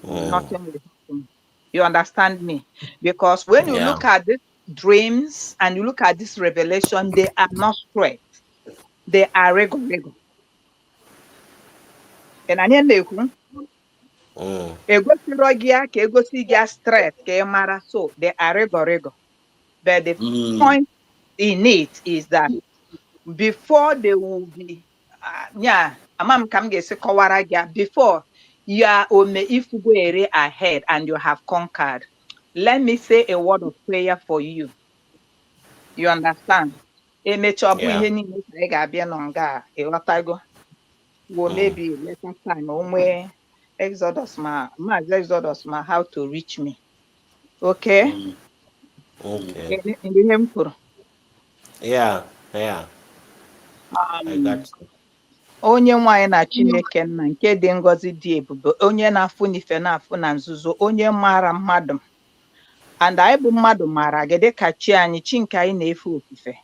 Nothing will happen. You understand me? Because when you Yeah. look at these dreams and you look at this revelation, they are not straight. They are regular. And anyị na-ekwu egosiro gị ya ka egosi gị ya straight ka ị mara, so they are regular. But the point in it is that before they will be yeah, amam ka m ga-esi kọwara gị ya, before you are ome ifugo ere ahead and you have conquered, let me say a word of prayer for you. You understand? Emecha ọ bụ Yeah. ihe niile ka ị ga-abịa nọ nga a, ịghọtago? Well, maybe later time onwe Exodus ma how to reach me. Okay? Okay. In ihe m kwuru. Yeah. Yeah. I got you. Onye nwanyị na Chineke nna nke dị ngọzi dị ebube, onye na-afụ n'ife na-afụ na nzuzo, onye maara mmadụ, and anyị bụ mmadụ maara gị dịka chi anyị, chi nke anyị na-efe ofufe.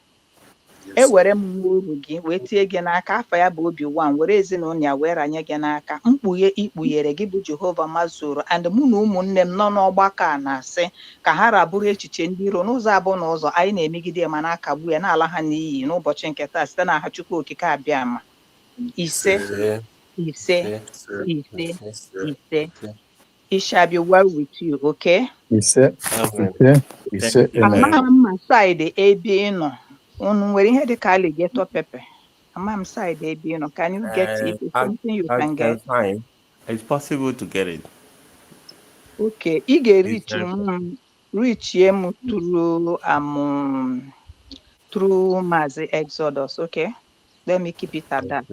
Ewere m nwa oru gị wee tie gị n'aka, afa ya bụ Obi-Wan, were ezinụlọ ya wee ranye gị n'aka. Mkpughe ikpughere gị bụ Jehova mazuru, and mụ na ụmụnne m nọ n'ọgbakọ a na-asị ka ha rabụrụ echiche ndị iro n'ụzọ abụọ na ụzọ anyị na-emegide ma na-akagbu ya na-ala ha n'iyi n'ụbọchị nke taa site n'aha Chukwu okike abịa ama. Ise, ise, ise, ise. It shall be well with you, okay? Amaghị m ma side ebe ị nọ unu nwere ihe dịka alligator pepper. Amaghị m side ebe ị nọ. Can you get it? It's something you I can can get. find. It's possible to get it. Okay, ị ga-reach m through Mazi Exodus, okay? Let me keep it at that.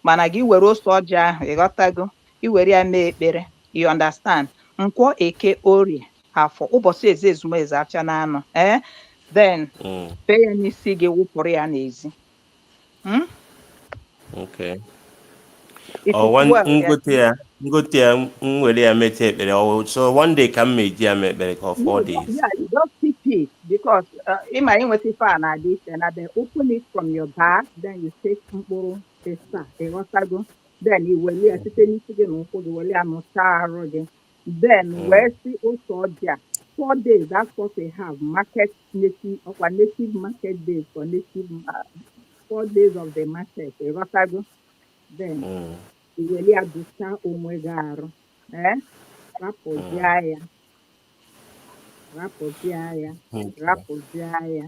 Mana gị were ose ọjị ahụ, ịghọtago? I were ya mee ekpere. You understand? Nkwọ, Eke, Orie, Afọ, ụbọchị eze ezumezu acha na anọ. Then fee ya n'isi gị, wụpụrụ ya n'ezi. Okay. It Or is one well, yeah. nwere ya mete ekpere. So one day ka m meji ya mee ekpere for 4 days. Yeah, you just keep it because in my English fan I did and then open it from your bag, then you take mkpụrụ pesta, then you will sit in then where see also there 4 days, that's what we have, market native or native market days for native 4 days of the market, then you will have to start omega, rapụzie ya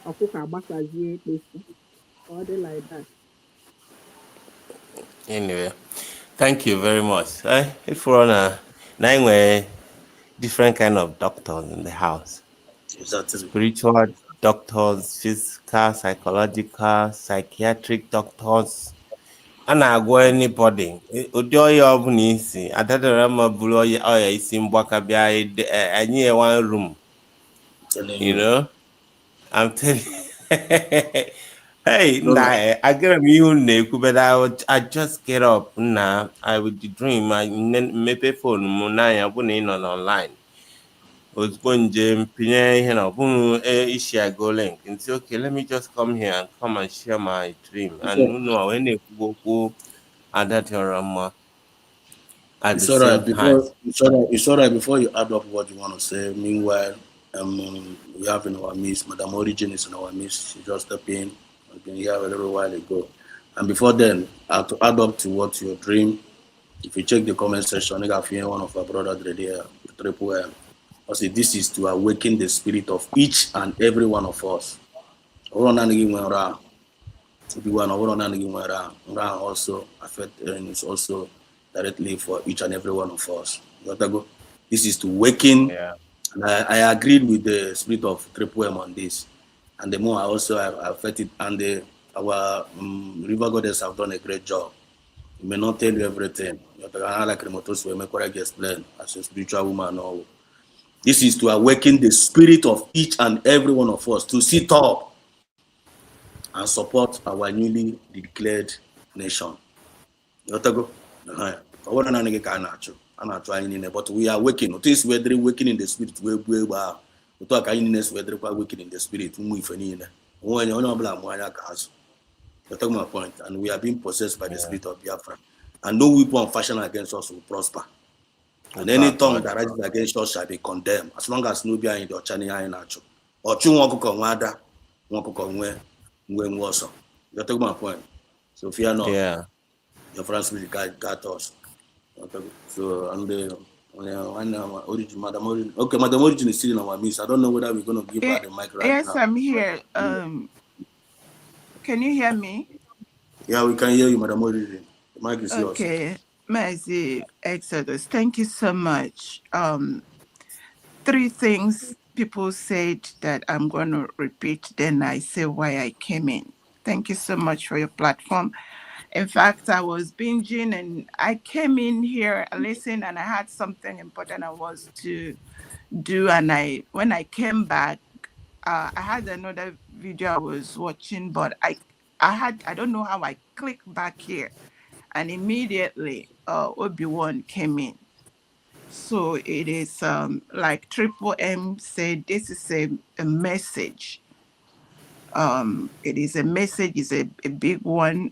ọkụkọ agbasazie ekpesi ka ọ dị like that. Anyway, thank you very much. If we're on a nine-way, different kind of doctors in the house. Spiritual doctors, physical, psychological, psychiatric doctors. A na-agwọ anybody. Ụdị ọya ọbụla isi, adadara ma bụrụ ọya isi mgbaka bịa anyị one room. You know? I'm telling you. Hey, nah, I get a new name, but I just get up now. I would dream. I maybe phone Munaya wouldn't on online. Was going to I go link and say, okay, let me just come here and come and share my dream. And you know, when they go at that at the same time. It's all right before you add up what you want to say. Meanwhile, we have in our midst, Madam Origin is in our midst. She just stepped in. I've been here a little while ago. And before then, I have to add up to what your dream. If you check the comment section, I got one of our brothers there, Triple M. I say this is to awaken the spirit of each and every one of us. Also affect and it's also directly for each and every one of us. This is to awaken. Yeah. And I agreed with the spirit of Triple M on this. And the more I also have felt it, and our river goddess have done a great job. We may not tell you everything. Like Remotos will make what I explain as a spiritual woman. Or this is to awaken the spirit of each and every one of us to sit up and support our newly declared nation. But we are waking. It is whether waking in the spirit. We talk in the spirit. You're talking my point. And we are being possessed by the spirit of Biafra. And no weapon fashioned against us will prosper. And any tongue that rises against us shall be condemned, as long as no be in the Ochani in Nacho. Or Chu Wakuko Wada, Wakuko Nwe also. You're talking my point. So fear not. Yeah. Your friends will got us. So I'm the origin, Madam Origin. Okay, Madam Origin is still in our midst. I don't know whether we're going to give her the mic right Yes, now. I'm here. Can you hear me? Yeah, we can hear you, Madam Origin. The mic is yours. Okay, Mazi Exodus, thank you so much. 3 things people said that I'm going to repeat, then I say why I came in. Thank you so much for your platform. In fact, I was binging and I came in here, I listened, and I had something important I was to do. And when I came back, I had another video I was watching, but I don't know how I clicked back here, and immediately Obi-Wan came in. So it is like Triple M said, this is a message. It is a message, it's a big one.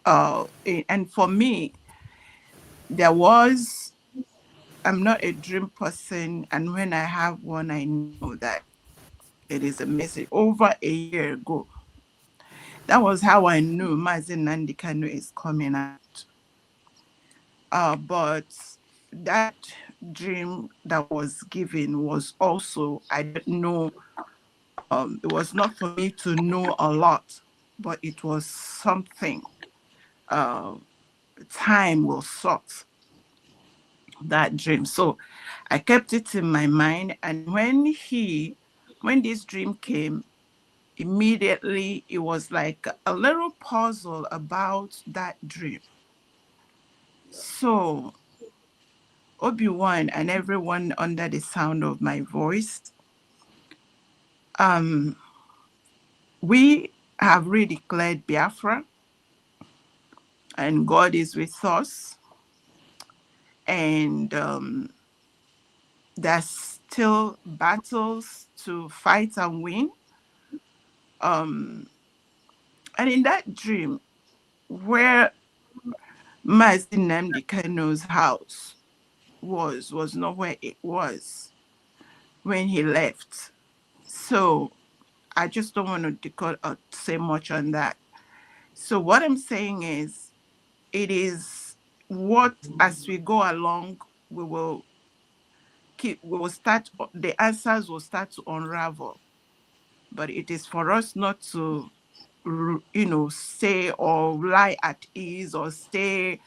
And for me, I'm not a dream person. And when I have one, I know that it is a message. Over a year ago, that was how I knew Mazi Nnamdi Kanu is coming out. But that dream that was given was also, I didn't know, it was not for me to know a lot, but it was something. Time will sort that dream. So I kept it in my mind. And when this dream came, immediately it was like a little puzzle about that dream. So Obi-Wan and everyone under the sound of my voice, we have redeclared Biafra, and God is with us. And there's still battles to fight and win. And in that dream, where Mazi Nnamdi Kanu's house was not where it was when he left. So I just don't want to decode or say much on that. So what I'm saying is, it is what, as we go along, the answers will start to unravel. But it is for us not to, say or lie at ease or stay,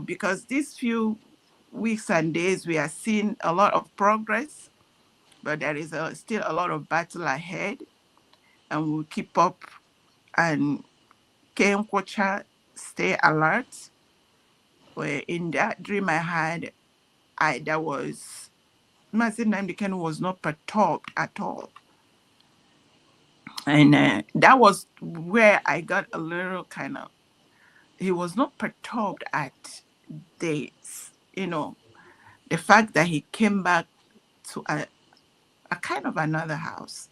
because these few weeks and days we are seeing a lot of progress, but there is still a lot of battle ahead, and we'll keep up and stay alert. Where in that dream I had, Mazi Nnamdi Kanu was not perturbed at all. And that was where I got a little he was not perturbed at this, the fact that he came back to a kind of another house,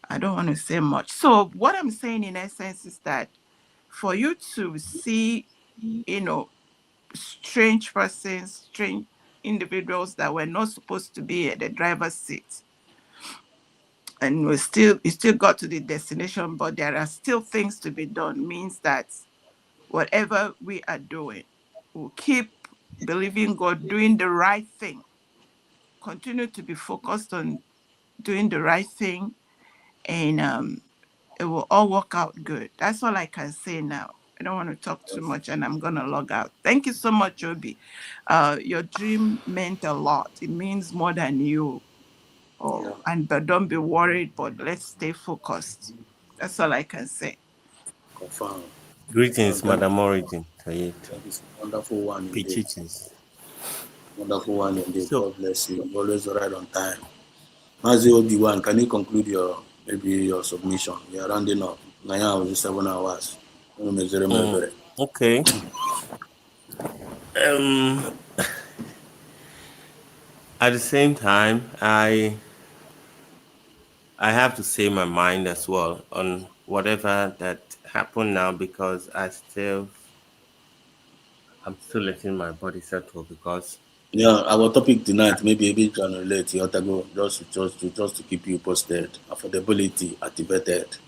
I don't want to say much. So what I'm saying in essence is that for you to see, strange persons, strange individuals that were not supposed to be at the driver's seat, and you still got to the destination, but there are still things to be done, means that whatever we are doing, we'll keep believing God, doing the right thing, continue to be focused on doing the right thing, and it will all work out good. That's all I can say now. I don't want to talk too much, and I'm going to log out. Thank you so much, Obi. Your dream meant a lot. It means more than you. But don't be worried, but let's stay focused. That's all I can say. Confirm. Greetings, Madam Origin. It's a wonderful one indeed. Pichichis. Wonderful one indeed. God bless you. You're always right on time. Mazi Obi-Wan, can you conclude your submission? We are rounding up. Now is 7 hours. Okay. At the same time, I have to say my mind as well on whatever that happened now, because I'm still letting my body settle, because Yeah, our topic tonight, maybe a bit can relate. You have to go just to keep you posted. Affordability activated.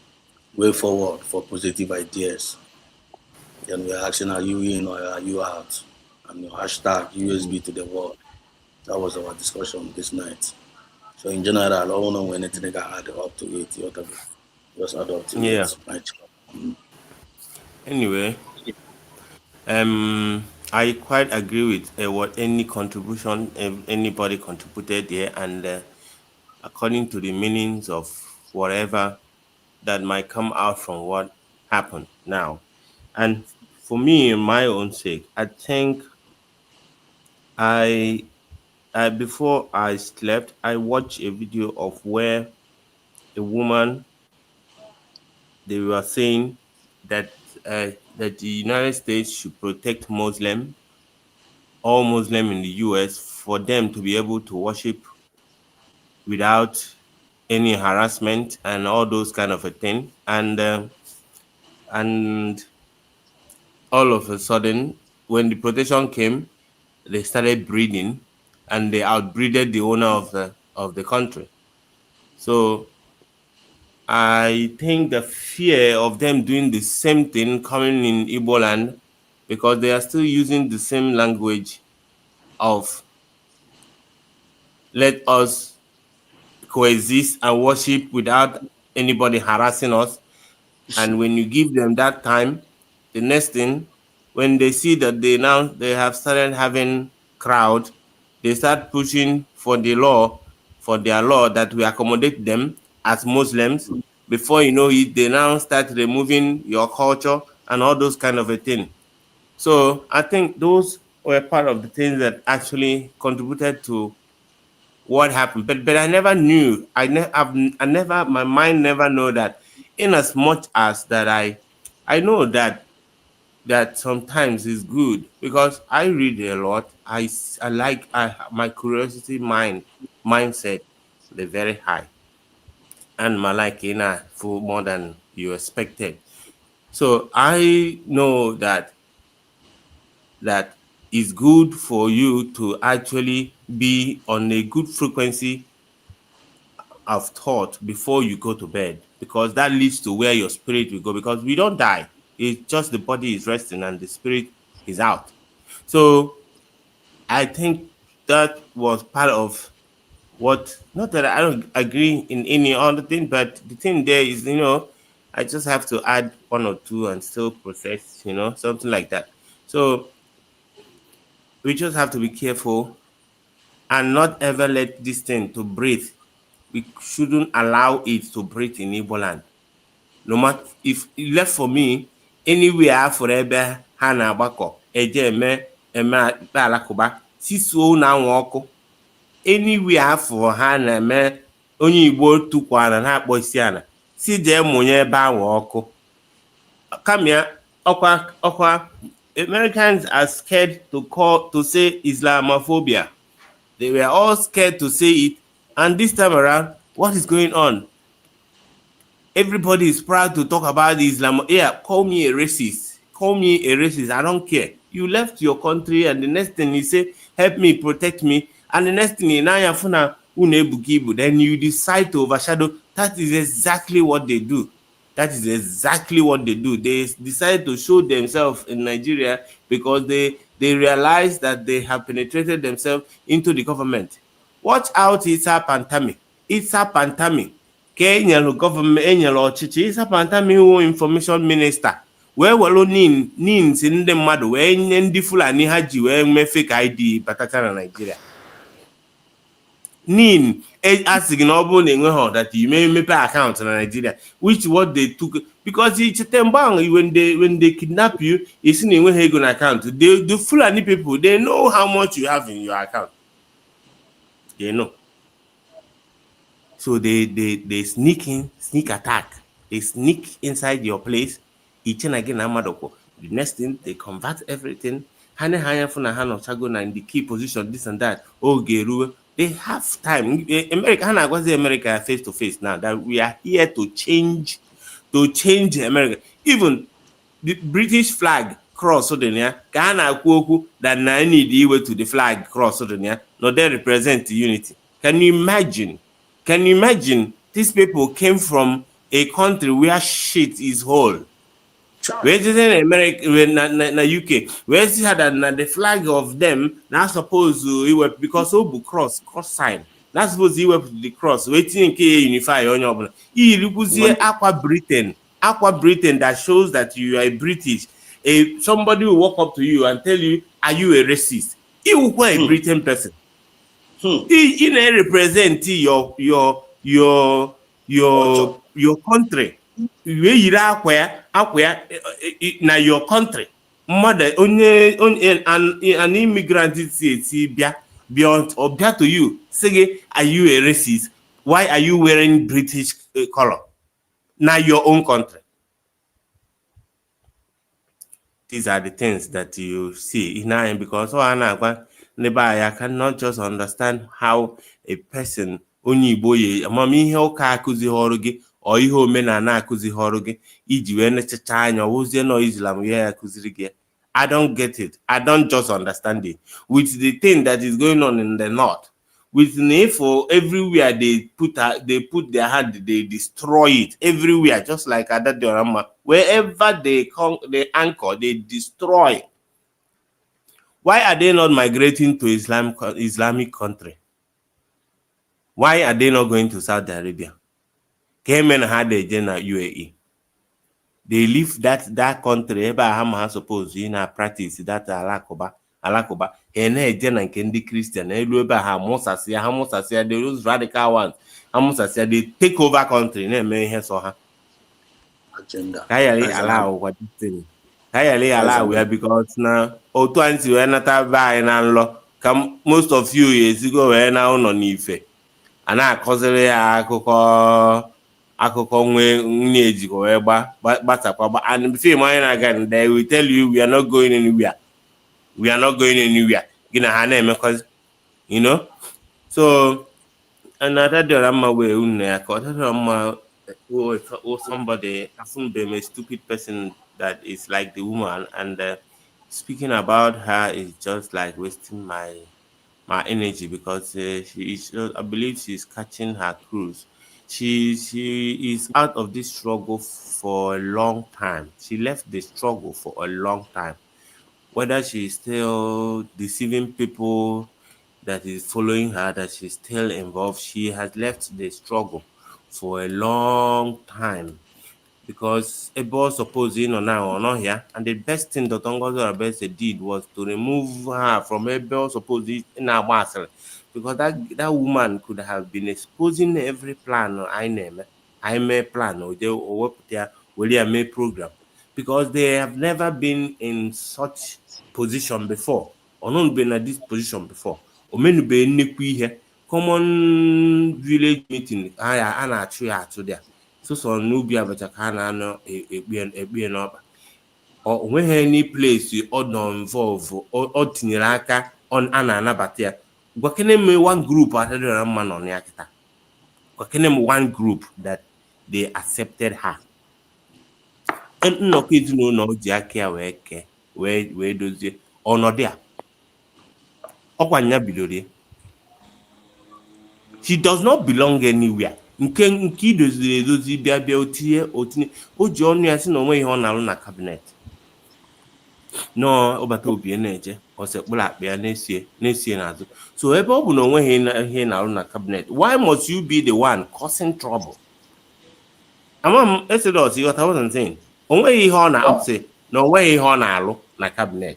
Way forward for positive ideas. Then we're asking, are you in or are you out? And your hashtag USB to the world. That was our discussion this night. So in general, I don't know when anything got add up to it. You have to go. Just add up to yeah. it. Anyway, I quite agree with what any contribution anybody contributed there, and according to the meanings of whatever that might come out from what happened now. And for me, in my own sake, I think I before I slept, I watched a video of where a woman, they were saying that that the United States should protect all Muslim in the US, for them to be able to worship without any harassment and all those kind of a thing. And all of a sudden, when the protection came, they started breeding, and they outbreeded the owner of the country. So I think the fear of them doing the same thing coming in Igbo land, because they are still using the same language of let us coexist and worship without anybody harassing us. And when you give them that time, the next thing, when they see that they have started having crowd, they start pushing for their law that we accommodate them as Muslims. Before you know it, they now start removing your culture and all those kind of a thing. So I think those were part of the things that actually contributed to what happened. But I never knew. I never, my mind never know that. In as much as that I know that sometimes is good, because I read a lot. I like my curiosity mindset, they're very high, and my like for more than you expected. So I know that it's good for you to actually be on a good frequency of thought before you go to bed, because that leads to where your spirit will go, because we don't die. It's just the body is resting and the spirit is out. So I think that was part of what, not that I don't agree in any other thing, but the thing there is, I just have to add one or two and still process, something like that. So we just have to be careful and not ever let this thing to breathe. We shouldn't allow it to breathe in Igbo land. No matter if left for me, anywhere for ebe ha na-agbakọ eje eme ikpe alakụba, sisuo na anwụ ọkụ, anywhere afọ ha na-eme onye Igbo tukwana na-akpọ isi ala, si jee mụnye ebe ahụ ọkụ. Kamia ọkwa Americans are scared to say Islamophobia. They were all scared to say it, and this time around, what is going on? Everybody is proud to talk about Islam. Yeah, call me a racist. Call me a racist. I don't care. You left your country, and the next thing you say, help me, protect me. And the next thing, then you decide to overshadow. That is exactly what they do. That is exactly what they do. They decide to show themselves in Nigeria because they realize that they have penetrated themselves into the government. Watch out, Isa Pantami. Isa Pantami. Ka enyere gọọmenti, enyere ọchịchị ịsapụta iwu information minista wee were nin si ndị mmadụ wee nye ndị Fulani ha ji wee mee fake ID batacha na Nigeria. Nin asị gị na ọ bụrụ na enweghị that you may mepe account na Nigeria, which what they took, because ichete mgbe ahụ when they kidnap you, isi na enweghị ego na account, the Fulani people, they know how much you have in your account. They know. So they sneak attack. They sneak inside your place. Each and again, the next thing, they convert everything. In the key position, this and that. Oh, Geru. They have time. America face to face now that we are here to change to change America. Even the British flag cross so then Ghana kwoku that na need iwe to the flag cross so then no they represent unity. Can you imagine? Can you imagine these people came from a country where shit is whole? Where is in America, na UK, where is that the flag of them not supposed to because obu cross sign. Not supposed to the cross. Waiting in unify on your Aqua Britain that shows that you are British. Somebody will walk up to you and tell you, are you a racist? He will a Britain person. He represent your country. Where you are na your country. Mother onye an immigrant see beyond or to you say, are you a racist? Why are you wearing British color? Now your own country. These are the things that you see in time because I cannot just understand how a person onye Igbo amamihe ụka akụzi ọrụ gị ọ ihe omenala akụzi ọrụ gị iji wee nechacha anya ozie no Islam ya akụziri gị. I don't get it. I don't just understand it. With the thing that is going on in the north, with NAFO everywhere they put their hand, they destroy it everywhere, just like Adadiorama. Wherever they anchor, they destroy. Why are they not migrating to Islamic country? Why are they not going to Saudi Arabia? Came and had a general UAE. They leave that country. Eba suppose in a practice that alakoba. Ene ejena nke ndị Christian elu ebe ha musasia those radical ones. Musasia they take over country na-eme ihe so ha. Agenda. Kayali allow what this thing. Kayali allow we because now otu anti we nata ba na nlo. Come most of you years ago we na uno n'ife. Ana akozere ya akụkọ nwunye ejiko wee gbasakwa and film again they will tell you we are not going anywhere. We are not going anywhere. You know? So another drama way somebody a stupid person that is like the woman and speaking about her is just like wasting my energy because I believe she's catching her cruise. She is out of this struggle for a long time. She left the struggle for a long time. Whether she's still deceiving people that is following her, that she's still involved, she has left the struggle for a long time. Because a boss supposing or now or not here, and the best thing that Ongozo Abese did was to remove her from a boss supposing in our master. Because that woman could have been exposing every plan I may plan or they work there William May program. Because they have never been in such position before, or not been at this position before. Or many be here. Common village meeting, I actually to there. So nubi abachakana no a up or when any place you don't involve or tinyere aka on anabata ya gwakene me one group at the man on yakita gwakene one group that they accepted her and no kids no ji aka wee dozie ọnọdụ a ọkwa nya bidoro. She does not belong anywhere. Nke idoziri edozi bịa otinye o ji ọnụ ya sị na onwe ihe ọ na-alụ na kabinet nọọ ọbata obi na-eje ọsekpụrụ akpa ya na-esie n'azụ. So ebe ọ bụ na onweghị ihe na-alụ na cabinet, why must you be the one causing trouble? Amam Exodus ịghọta what I'm saying. Onweghị ihe ọ na-asị na onweghị ihe ọ na-alụ na cabinet,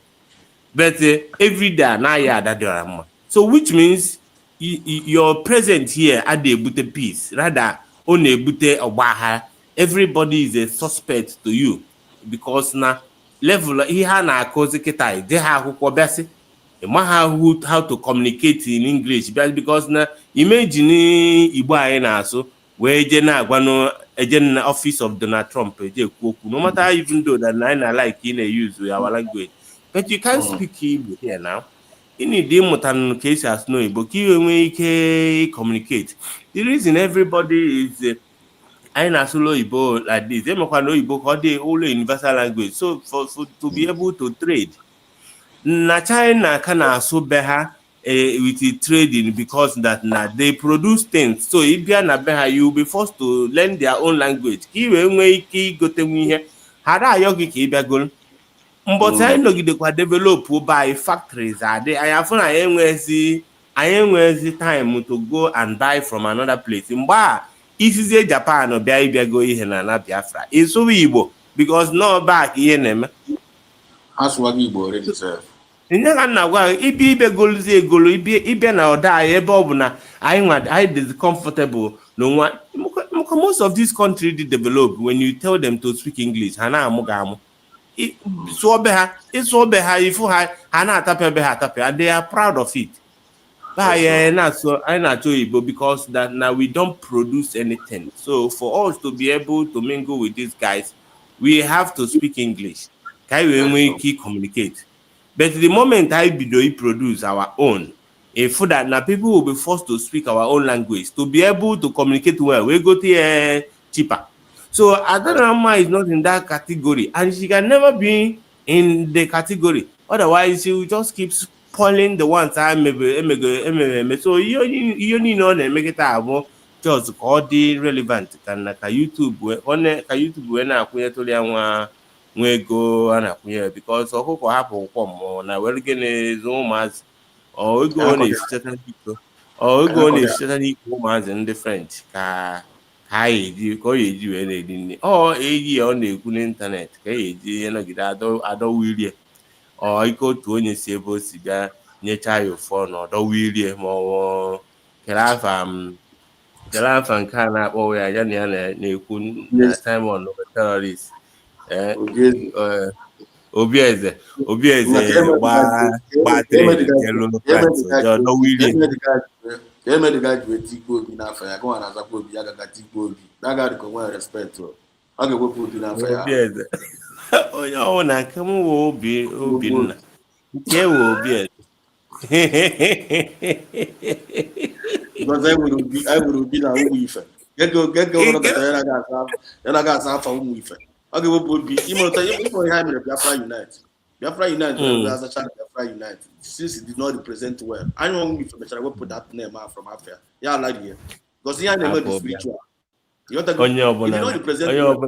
but every day anaghị adadịọra mma. So which means your presence here at the ebute peace, rather on ebute ọgbaghara. Everybody is a suspect to you because na level ihe na akụzi kịta ide ha akwụkwọ bịasị how to communicate in English because na imagine Igbo anyị na-asụ wee je na-agwa no eje na office of Donald Trump eje ekwu okwu no matter even though that I like in use our language, but you can't speak Igbo here now. You need ịmụta ka esi asụ n'Igbo ka iwe nwee ike communicate. The reason everybody is I na solo Igbo like this. They make no Igbo called the only universal language. So for to be able to trade. Na China can also beha with the trading because that na they produce things. So if you are na beha, you will be forced to learn their own language. Kiwe nwe iki gote ihe. Hara ayogi ki ibegol. But I nọgidekwa develop by factories anyị afụ na anyị enwezi time to go and buy from another place. Mgbe a isizie Japan bịa ịbịago ihe na Biafra ịsụwa Igbo because no back ihe na-eme asụwaghị Igbo already sef. Nye ka nna gwa ibi ibegoluzi egolu ịbịa na ọda anyị ebe ọ bụ na anyị dị comfortable n'onwa. Most of these countries dey develop when you tell them to speak English ha na-amụ ga-amụ. It's all if you have and they are proud of it. But I not because that now we don't produce anything. So for us to be able to mingle with these guys, we have to speak English. We communicate. But the moment we produce our own, for that now people will be forced to speak our own language to be able to communicate well. We go to cheaper. So Adarama is not in that category, and she can never be in the category. Otherwise, she will just keep spoiling the ones I maybe. So you need to make it have just all the relevant. Can YouTube when I go and because of what happen now we're getting Zoom as or we go on a certain people or we go on a certain woman's in the French. Hi, you call you anything? Oh, on the good internet. Okay, you know, I don't really. Or I go to any sable cigar, nature your phone, or don't really more. Can I have can up over a time on terrorists. Obieze, the guy with Tico in Afia, go on as a good Yaga Tico. That guy can wear respect to. I'll go put in Afia. Oh, your own, I come will be open. There will be because I would be a weaver. Get go, and I got some from weaver. I'll go be even for him Biafra Unite. Biafra Unite as a child Biafra Unite. Since it did not represent well, I don't know if I will put that name out from Afia. Yeah, I like it. Because he had never spiritual. You did not represent well.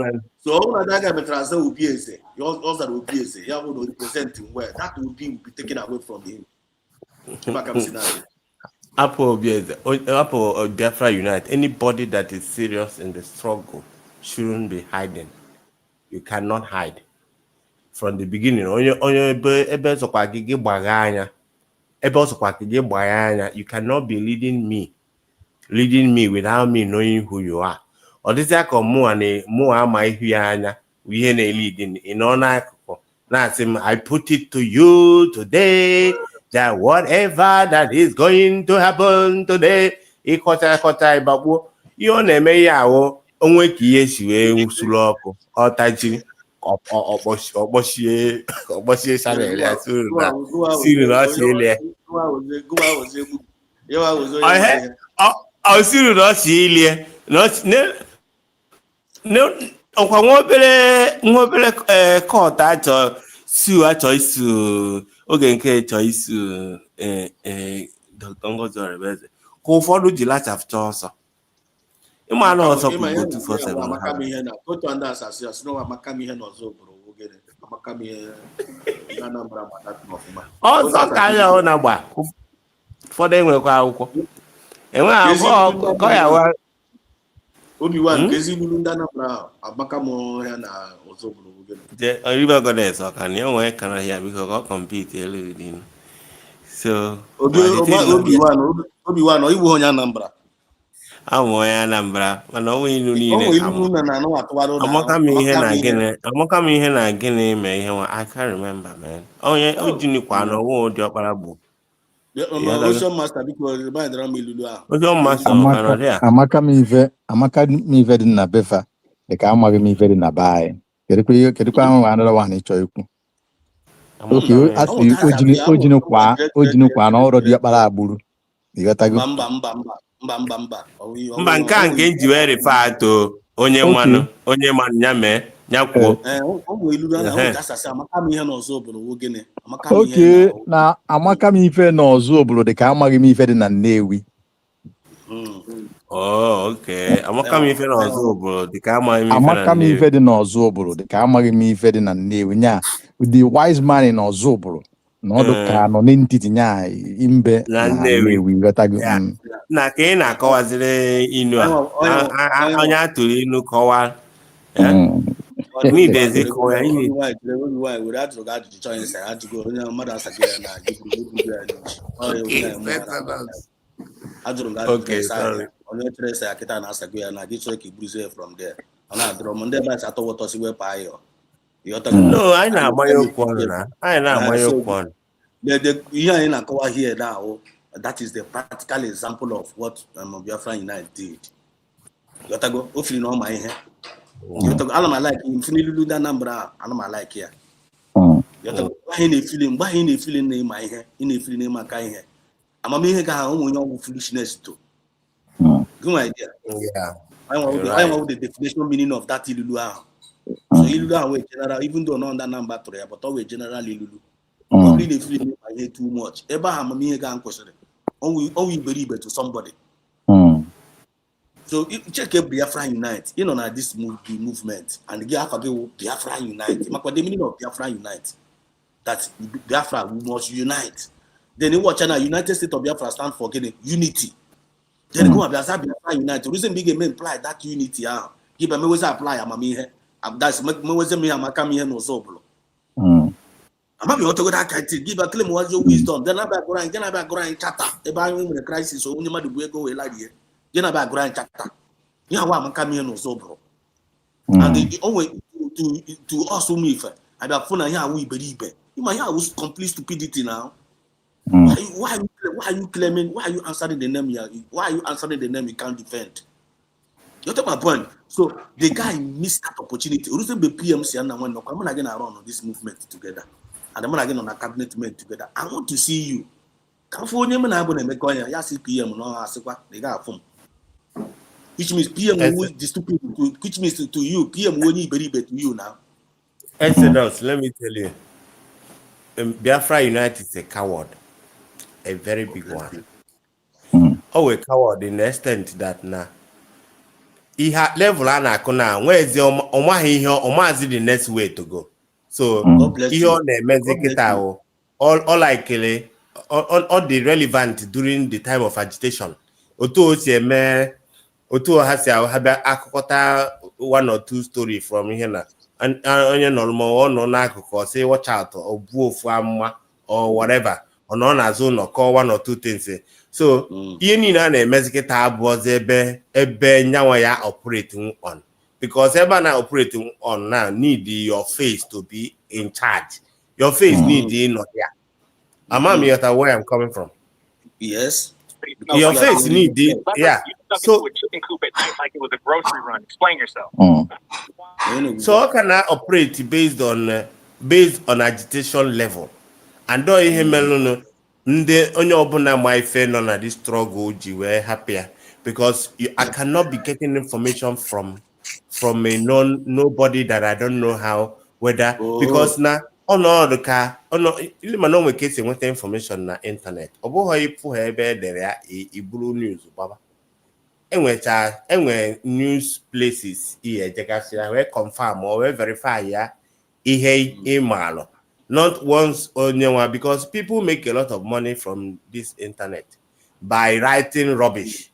So all that guy translate will be easy. Yours that will be easy. You will represent him well. That will be taken away from him. Apple Biafra Unite. Anybody that is serious in the struggle shouldn't be hiding. You cannot hide from the beginning. You cannot be leading me without me knowing who you are. Or this I put it to you today that whatever that is going to happen today, you name yawo onwe ki yesi we usulu oku otaji obosie salary asuru na si ile siri na si ile no ọkwa nwa obere court achọ isu oge nke chọ isu Dr. Ngozi Orebeze ka ụfọdụ ji lachapụta ọsọ ịma na ọsọ bụ 247 ọsọ ka ya ọ na-agba ụfọdụ enwekwa akwụkwọ enwe akwụkwọ kọ ya wa Obi-Wan kezi bulu ndana bra abaka mo ya na ozoburu ogene je river goddess okan you wan kana here because go compete everything so Obi-Wan iwu onye Anambra ya Anambra mana o inu niile amaka m ihe na gịnị me ihe I can't remember man onye ojinikwa na owo dị ọkpara bụ Ocean Master because the band around Milulu. Ocean Master Amaka mi ve dị na befa dị ka amaghị m ife dị na baị kedụkwa ahụ another one ịchọ ikwu oke asị ojinukwa na ọrụ dị ọkpara agbụrụ ịghọtago Mba nke a nke nji wee refer to onye mmanụ nyame nyakwuo oke na amaka m ife n'ọzọ obodo dị ka amaghị m ife dị na Nnewi. Okay. Amaka m ife n'ọzọ obodo dị ka amaghị m ife na amaka m Nnewi. ife dị n'ọzọ obodo dị ka amaghị m ife dị na Nnewi nya the wise man in ọzọ obodo na ọdụ ka nọ n'entiti nya imbe na Nnewi ghọtago. Na ka ị na-akọwaziri inu a onye atụrụ inu kọwaa n'idezi kọwa ya ihe onye chere ese ya kịta na-asago ya na gị chọrọ ka iburuzie from there ọ na-adịrọ m ndị ebe a atọ wọtọsi wepụ ayọ no anyị na-agbanye okwu ọnụ na anyị na-agbanye okwu ọnụ ihe anyị na-akọwa here now that is the practical example of what Biafra Unite did yotago o fili na ọma ihe yotago ana m alike mfini lulu da Anambra ana m alike ya yotago ihe na-efili mgbe anyị na-efili na ịma ihe ị na-efili na ịma aka ihe amamihe ga ha ụmụ onye ọgwụ foolishness to good idea. I want the definition meaning of that ilulu ahụ. So ilulu ahụ we general, even though not under number three, but always general ilulu. Probably they feel I hate too much. Eba amamihe ga nkwesịrị. Only believe to somebody. So check Biafra Unite. You know na this movement and the Biafra Unite. Makwa the meaning of Biafra Unite. That Biafra we must unite. Then you watch China United States of Biafra stand for unity. Then go Biafra Unite. The reason big men apply that unity. Give me always apply amamihe. That's me always me amaka me no soblo. Amabi want to go that kind of give a claim was your wisdom. Then about grind chata. About in the crisis so only madu go away like here. Then about grind chata. Yeah, wa amaka me no soblo. And the only to us who me for. I be phone here we believe. You might have complete stupidity now. Why are you claiming? Why are you answering the name? Why are you answering the name you can't defend? You take my point. So the guy missed that opportunity. We be PMC and when I'm again around on this movement together, and I'm again on a cabinet meeting together. I want to see you. Come for name and I'm gonna make on ya see PM no ask what they got from. Which means PM who is the stupid which means to you PM who need very to you now. Exodus, let me tell you. Biafra United is a coward. A very big one. Oh, a coward in the extent that now he had level and where's the Omazi the next way to go. So he on the Mezekita all likely all the relevant during the time of agitation. Oto has a one or two story from here and onye normal or no nakuko say watch out or or whatever. On as own or call one or two things. So you na na-emezikita was ebe nyawa operating on. Because ebe na operating on now need your face to be in charge. Your face need in not here. Am you where I'm coming from? Yes. Your face need the So like it was a grocery run. Explain yourself. So how can I operate based on agitation level? And do ihe melunu ndị onye ọbụla ma ife nọ na this struggle ji wee happier because I cannot be getting information from a nobody that I don't know how whether because na ọnọdụ ka ili mana onwe ka esi enweta information na internet ọ bụghị ịpụ ha ebe edere ya iburu news baba enwe news places ihe ejegasị ya wee confirm or wee verify ya ihe ịmalụ. Not once onyewa because people make a lot of money from this internet by writing rubbish.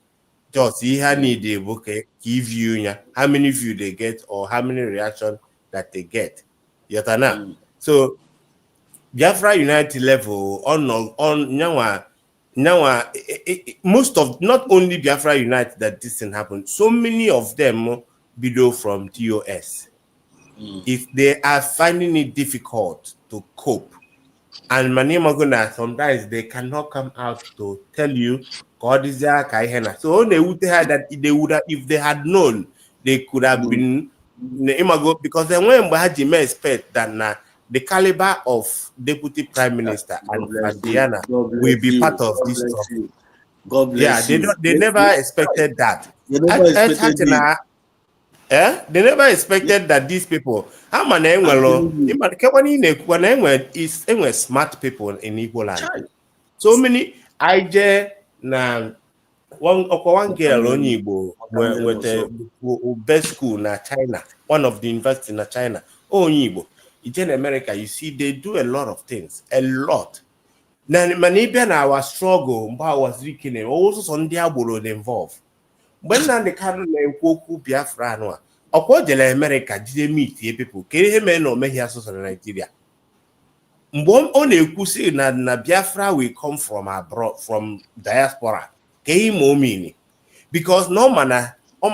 Just you need a book, give you how many views they get or how many reactions that they get. Yatana. So Biafra United level on now most of not only Biafra United that this thing happened, so many of them below from TOS. If they are finding it difficult to cope, and Manimaguna sometimes they cannot come out to tell you God is there. So they would have that they would have, if they had known, they could have been because then when Bahajime expect that the caliber of Deputy Prime Minister and Diana will be part of this stuff. God bless you. They never expected that. They never expected They never expected that these people. How man is smart people in Igbo land. So many IJ na one girl only Igbo with a best school na China, one of the university na China. Only Igbo. In America, you see, they do a lot of things. A lot. Na even our struggle, I was leaking also some diabolo involved. When na the Kanu na-ekwu okwu Biafra anụ ọkwa o jere America jide meet people ka ihe mee na omeghi asụsụ na Nigeria mgbe ọ na-ekwu si na Biafra will come from abroad from diaspora ka ihe ma o mean because na ọ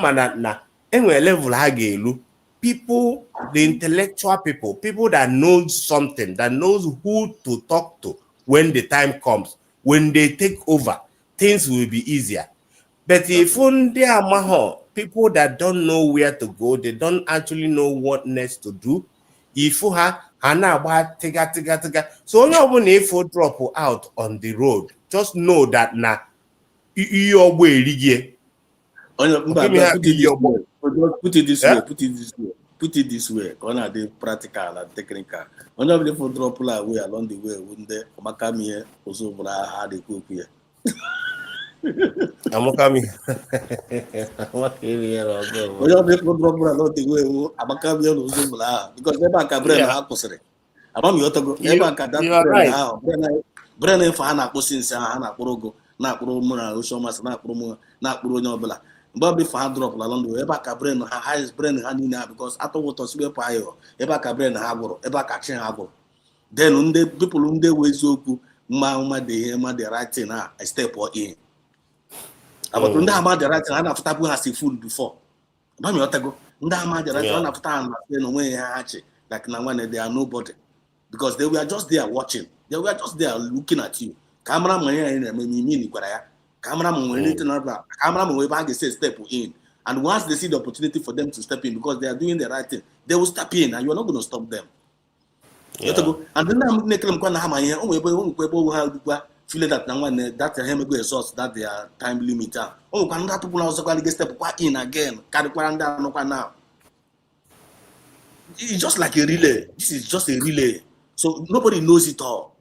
mana na enwere level ha ga-elu people, the intellectual people that knows something, that knows who to talk to when the time comes, when they take over, things will be easier. But if they are people that don't know where to go, they don't actually know what next to do. If you have so if you drop out on the road, just know that now your way. Put it this way. Gonna be practical and technical. When you drop away along the way, wouldn't they? Makami also had a cook here. I'm coming. Because never can bring a posere. Among you to go, never can that Brennan for Hana Posins, Hana Porogo, Nakromuna, Ushomas, Nakro Nobela. Bobby for drop along the way, Ebaka Bren, her highest brain Hanina, because after what was be pio, Ebaka Bren Hagor, Ebaka Chen Hagor. Then the people whom they were so Mama de Hema, the writing, I step or in. About Ndama the right hand after Tabu has food before. Mammy Otago, Ndama the right hand after time, away like Nawane, they are nobody. Because they were just there watching. They were just there looking at you. Camera man, cameraman, way back, they say step in. And once they see the opportunity for them to step in because they are doing the right thing, they will step in and you are not going to stop them. Yeah. And then I'm making them go feel that that hemego resource that they are time limit. Oh, can that people also going to get step in again? Now. It's just like a relay. This is just a relay. So nobody knows it all.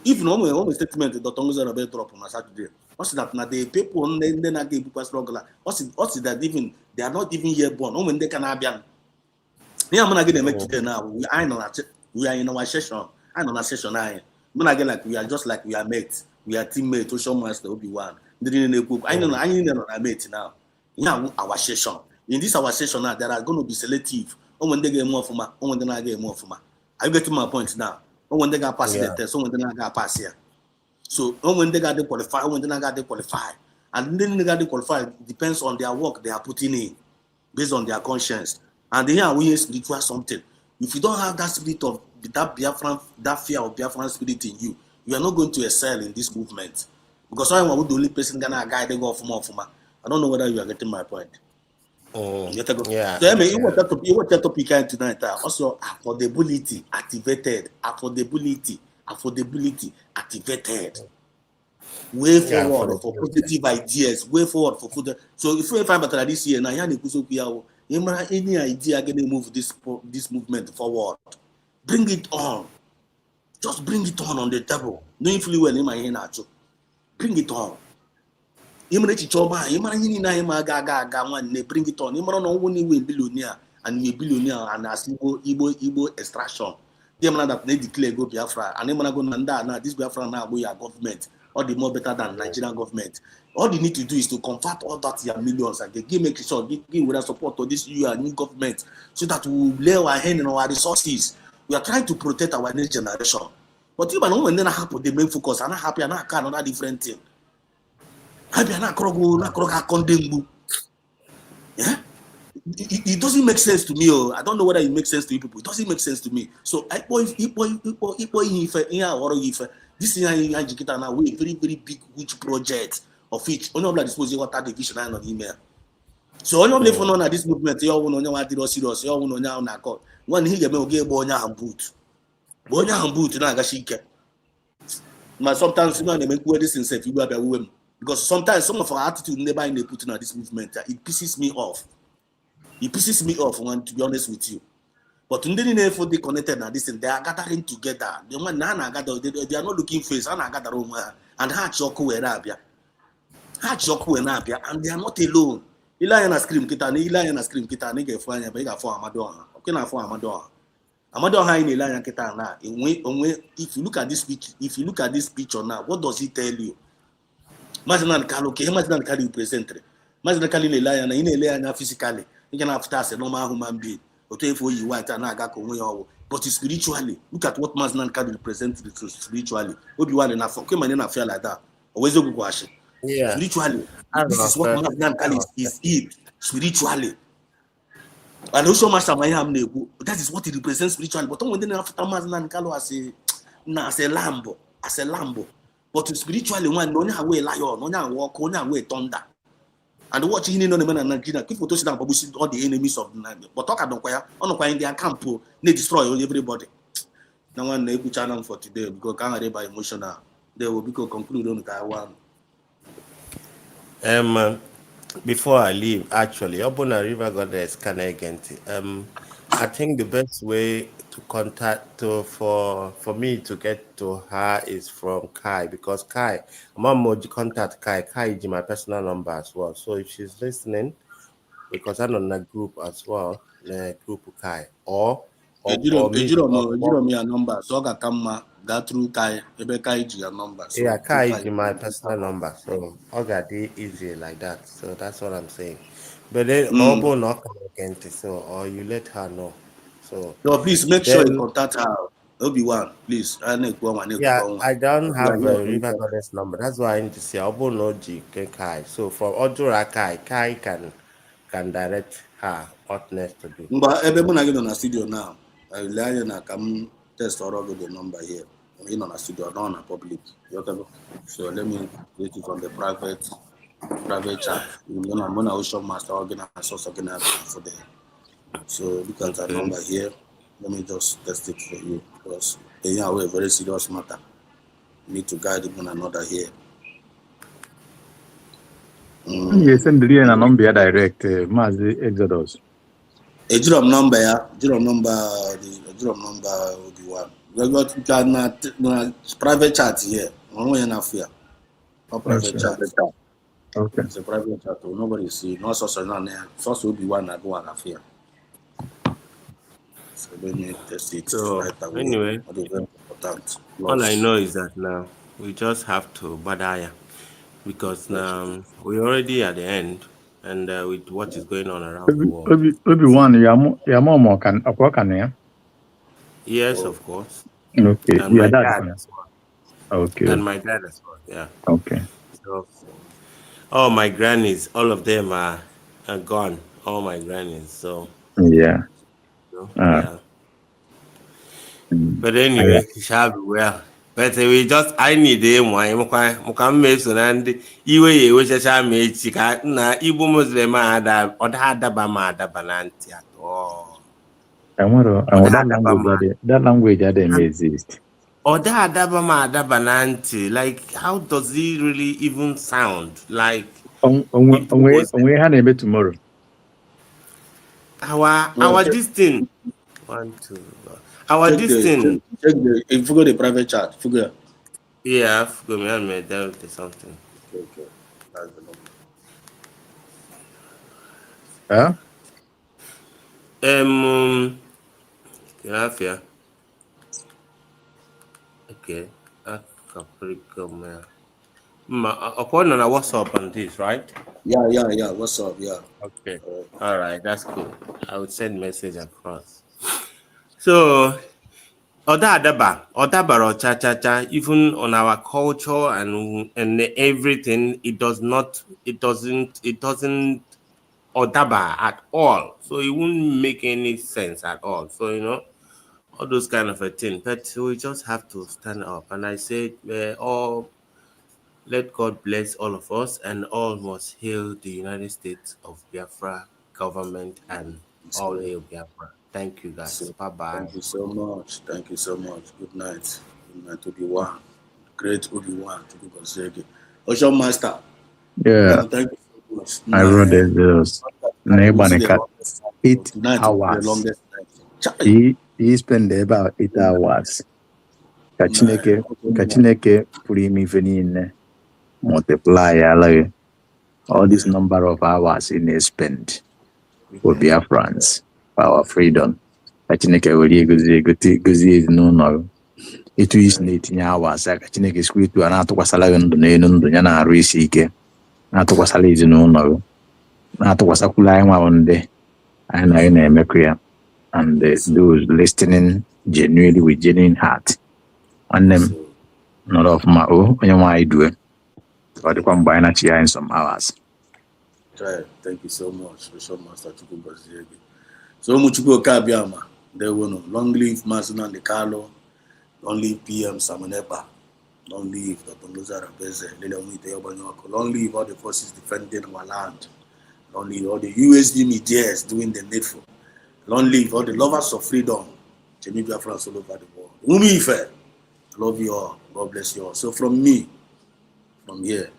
Even on statement that Tongues are about drop on Saturday. What's that? Now the people then I gave people struggle. What's it that even they are not even yet born? Oh, when they can have young. Yeah, I'm gonna get them today now. We are in our session. I'm on a session. I'm gonna get like we are just like we are mates. We are teammates. To show master Obi-Wan. I know our mates now. Yeah, our session. In this our session now, there are going to be selective. Oh, when they get more for my, oh, when they not get more for my. Are you getting my point now? Oh, when they got pass the test, oh, when they not got pass here. So, oh, when they got the qualify, oh, when they not got the qualify. And then they got the qualify depends on their work they are putting in, based on their conscience. And then here we spiritual something. If you don't have that spirit of that Biafran, that fear of Biafran spirit in you, you are not going to excel in this movement. Because I am the only person gonna guide them off more for my. I don't know whether you are getting my point. Yeah. So I mean, you want that topic tonight. Also, affordability activated. Affordability activated. Way forward for positive ideas. Way forward for food. So if you find that this year, now any idea gonna move this movement forward? Bring it on. Just bring it on the table. No influence in my hand. Bring it on. Bring it on. No billionaire and a billionaire and as Igbo extraction. They that they declare go Biafra and go now this Biafra now we are government or the more better than Nigerian government. All they need to do is to convert all that your millions and they make sure give with support to this new government so that we will lay our hand in our resources. We are trying to protect our next generation. But even when they happen, the main focus are not happy and not another different thing. Yeah? It doesn't make sense to me. I don't know whether it makes sense to you people. It doesn't make sense to me. So this is now we a very, very big huge project of which only of disposing water division and on email. So only of on this movement, you all know serious, you all know now na call. One he may get bonya and boot. Bonya and boot na gashike. But sometimes you know they make this in self, you will be women. Because sometimes some of our attitude never in the put in this movement, it pisses me off. It pisses me off, man, to be honest with you. But in the for they connected now, this and they are gathering together. They are not looking face, and Hachoku Arabia. Hachoku and Arabia, and they are not alone. Eliana scream kita, Eliana scream kita, nigga for Amadon. Okay, now for Amadon. Amadon high in Eliana kita now. If you look at this picture now, what does he tell you? Mazinan Kaloke, Mazinan Kali presenter. Mazinan Kali Eliana, in Eliana physically. You can have task a normal human being. But spiritually, look at what Mazinan Kali represents spiritually. Obi-Wan enough, okay, man, enough feel like that. Always go wash. Yeah. Spiritually, this is what Mazinan Kali is it. Spiritually. And also, Master Mayam, that is what it represents spiritually. But when they after Mazinan Kali as a lamb, But spiritually, one no way lion, no walk, no way thunder. And watching in the man and Nigeria, keep photos down, all the enemies of the but talk about on their camp, they destroy everybody. Now one good channel for today because can't read by emotional. They will be conclude on Taiwan. Before I leave, actually, Obuna River Goddess can again. I think the best way to contact for me to get to her is from Kai, because Kai, Mom contact Kai. Kai is my personal number as well. So if she's listening, because I'm on a group as well, the group Kai or me number. So I come that through Kai, Kai your number. So yeah, Kai is my personal number. So I got it easy like that. So that's what I'm saying. But then Obo not against it, so or you let her know. So no, please make sure you contact her. Obi-Wan, please. Yeah, I don't have a River Goddess number. That's why I need to say Obo no G Kai. So from Odura Kai can direct her what next to do. But everyone I get on a studio now. I come test or the number here. In on a studio, not on a public. So let me get it on the private chat. I'm gonna show master organize for there. So look at that number here. Let me just test it for you because they are a very serious matter. You need to guide one another here. Yes, and the number direct, Mazi Exodus. A drum number will be one. We got private chat here. No enough here. No private chat. Okay. It's a private chat. Nobody see. No source on there. Source will be one that go on here. So let me test it right away. Anyway, important. all I know is that now we just have to badaya because now we're already at the end, and with what is going on around the world. Obi-Wan, your mom can Yes, of course. Okay. And my dad as well. Okay. And my dad as well. Yeah. Okay. So, all my grannies, all of them are gone. All my grannies. So. Yeah. Yeah. But anyway, it shall be well. But we just I need a one meso and iwe which I shall make chika na Igbo Muslim ada or had bananti at all. That language that may exist. Or that bananti, like how does it really even sound? Like we had a bit tomorrow. Our this thing. 1, 2. Our this thing. Check if you go the private chat, figure. Yeah, go me and made something. Okay. That's the number. Huh? Gracias. Okay. According to what's up on this, right? Yeah. What's up? Yeah. Okay. All right. That's cool. I would send message across. So, Odabaro cha, even on our culture and everything, it doesn't Odaba at all. So it wouldn't make any sense at all. So, all those kind of a thing. But we just have to stand up. And I said, let God bless all of us, and all must hail the United States of Biafra government and all hail Biafra. Thank you, guys. Bye-bye. Thank you so much. Good night. Good night, Obi-Wan. Great Obi-Wan to be considered. Ocean Master. Yeah. Thank you so much. I wrote it. 8 Tonight will be the hours. longest night. He spent about 8 hours. Kachineke put him even multiply all this number of hours in a spend for Biafrans, for our freedom. Kachineke will gozi no. Itu is na-etinye hours aka Chineke sikwa a na-atụkwasala gị ndụ n'elu ndụ ya na-arụ isi ike, na-atụkwasala ezinụlọ gị, na-atụkwasakwula anyị nwa ndị anyị na anyị na-emekọ ya, and those listening genuinely with genuine heart. Nwanne m nọrọ ọfụma onye nwe anyị due ọ dịkwa mgbe anyị na-achị ya in some hours. Thank you so much, Bishop Master Chukwugoziegi. So Muchukwu Okabiama, they will long live Mazuna Ndekalo. Long live PM Samonepa. Long live Dr. Musa Rabeze, long live all the forces defending our land. Long live all the USD medias doing the needful. Long live all the lovers of freedom. Jimmy Biafra all over the world. Umife, I love you all. God bless you all. So from me, from here,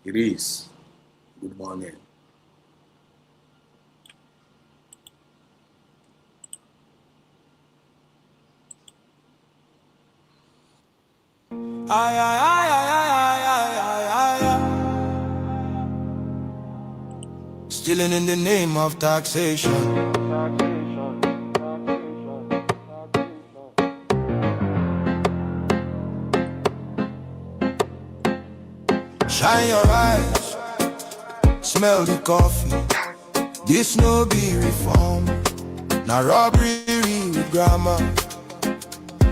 it is good morning. Stealing in the name of taxation. Shine your eyes, smell the coffee. This no be reform, now robbery with grammar.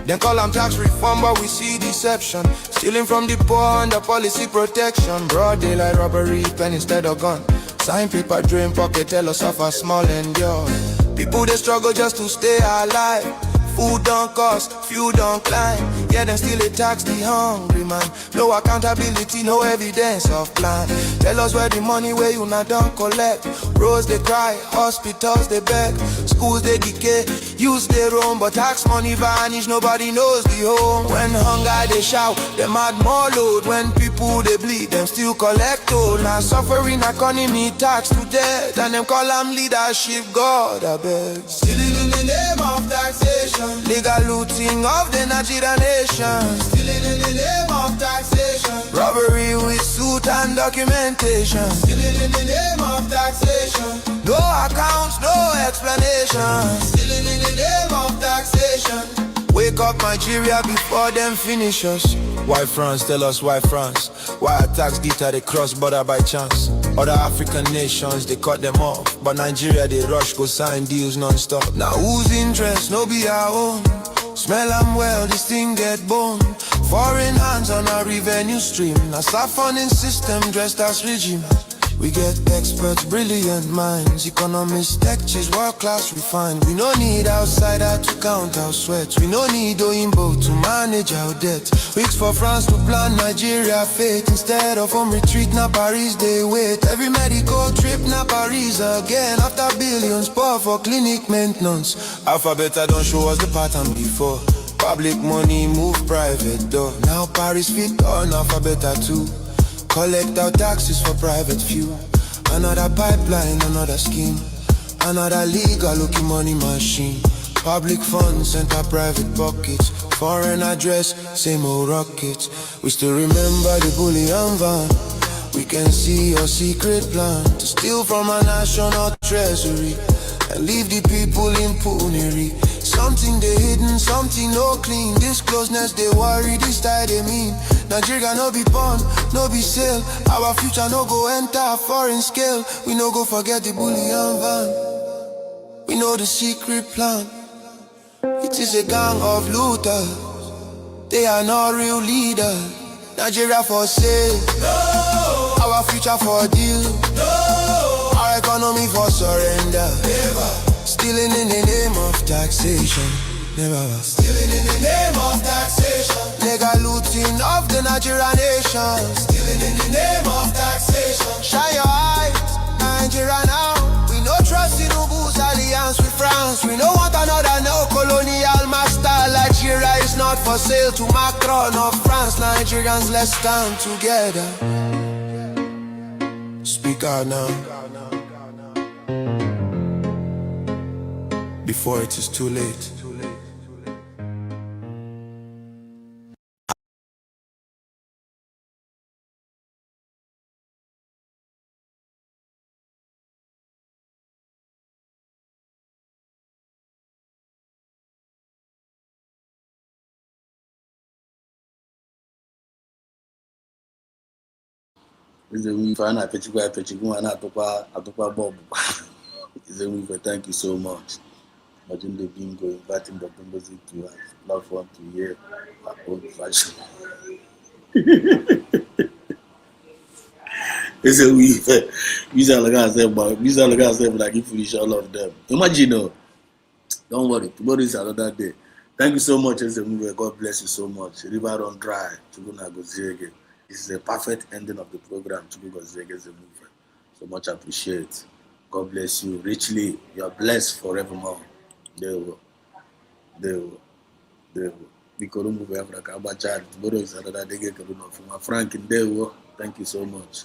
Then call them tax reform, but we see deception. Stealing from the poor under policy protection. Broad daylight robbery, pen instead of gun. Sign paper, drain pocket, tell us of a small endure. People they struggle just to stay alive. Food don't cost, fuel don't climb. Yeah, then still they tax the hungry man. No accountability, no evidence of plan. Tell us where the money where you not don't collect. Roads they cry, hospitals they beg, schools they decay, youth they roam, but tax money vanish, nobody knows the home. When hunger they shout, them add more load. When people they bleed, them still collect toll. Now suffering economy tax to death, and them call them leadership, God I beg. Stealing in the name of taxation. Legal looting of the Nigerian nation. Stealing in the name of taxation. Robbery with suit and documentation. Stealing in the name of taxation. No accounts, no explanation. Stealing in the name of taxation. Wake up Nigeria before them finish us. Why France? Tell us why France? Why attacks guitar they cross border by chance? Other African nations they cut them off, but Nigeria they rush go sign deals non-stop. Now whose interest no be our own? Smell them well, this thing get bone. Foreign hands on our revenue stream. Now siphoning system dressed as regime. We get experts, brilliant minds, economists, tech cheese, world class refined. We no need outsider to count our sweat. We no need Oyinbo to manage our debt. Weeks for France to plan Nigeria fate. Instead of home retreat, now Paris they wait. Every medical trip, now Paris again. After billions pour for clinic maintenance. Alphabet don't show us the pattern before. Public money move private though. Now Paris fit on Alphabet too. Collect our taxes for private few. Another pipeline, another scheme. Another legal looking money machine. Public funds enter private pockets. Foreign address, same old rockets. We still remember the bullion van. We can see your secret plan to steal from our national treasury and leave the people in penury. Something they hidden, something no clean. This closeness they worry, this tie they mean. Nigeria no be born, no be sale. Our future no go enter a foreign scale. We no go forget the bullion van. We know the secret plan. It is a gang of looters. They are not real leaders. Nigeria for sale. No. Our future for deal. No. Our economy for surrender. Never. Stealing in the name of taxation. Never. Stealing in the name of taxation. Legal looting of the Nigerian nation. Stealing in the name of taxation. Shine your eyes, Nigeria now. We no trust in Ubu's alliance with France. We no want another neo-colonial master. Nigeria is not for sale to Macron of France. Nigerians, let's stand together. Speak out now. before it is too late. Is a we fan Pechigu and Atopa Bob. Is a we thank you so much. Imagine the bingo inviting the Bumbozi to our platform to hear our old fashion. It's a we sound like ourselves, but we sound like ourselves like if we all of them. Imagine, don't worry, tomorrow is another day. Thank you so much, Ezemube. God bless you so much. River run dry. Chukuna Goziege. This is a perfect ending of the program. Chukuna Goziege Ezemube. So much appreciate. God bless you richly. You are blessed forevermore. There we go. Biafra Kabachad. Tomorrow is another day. Frank in there. Thank you so much.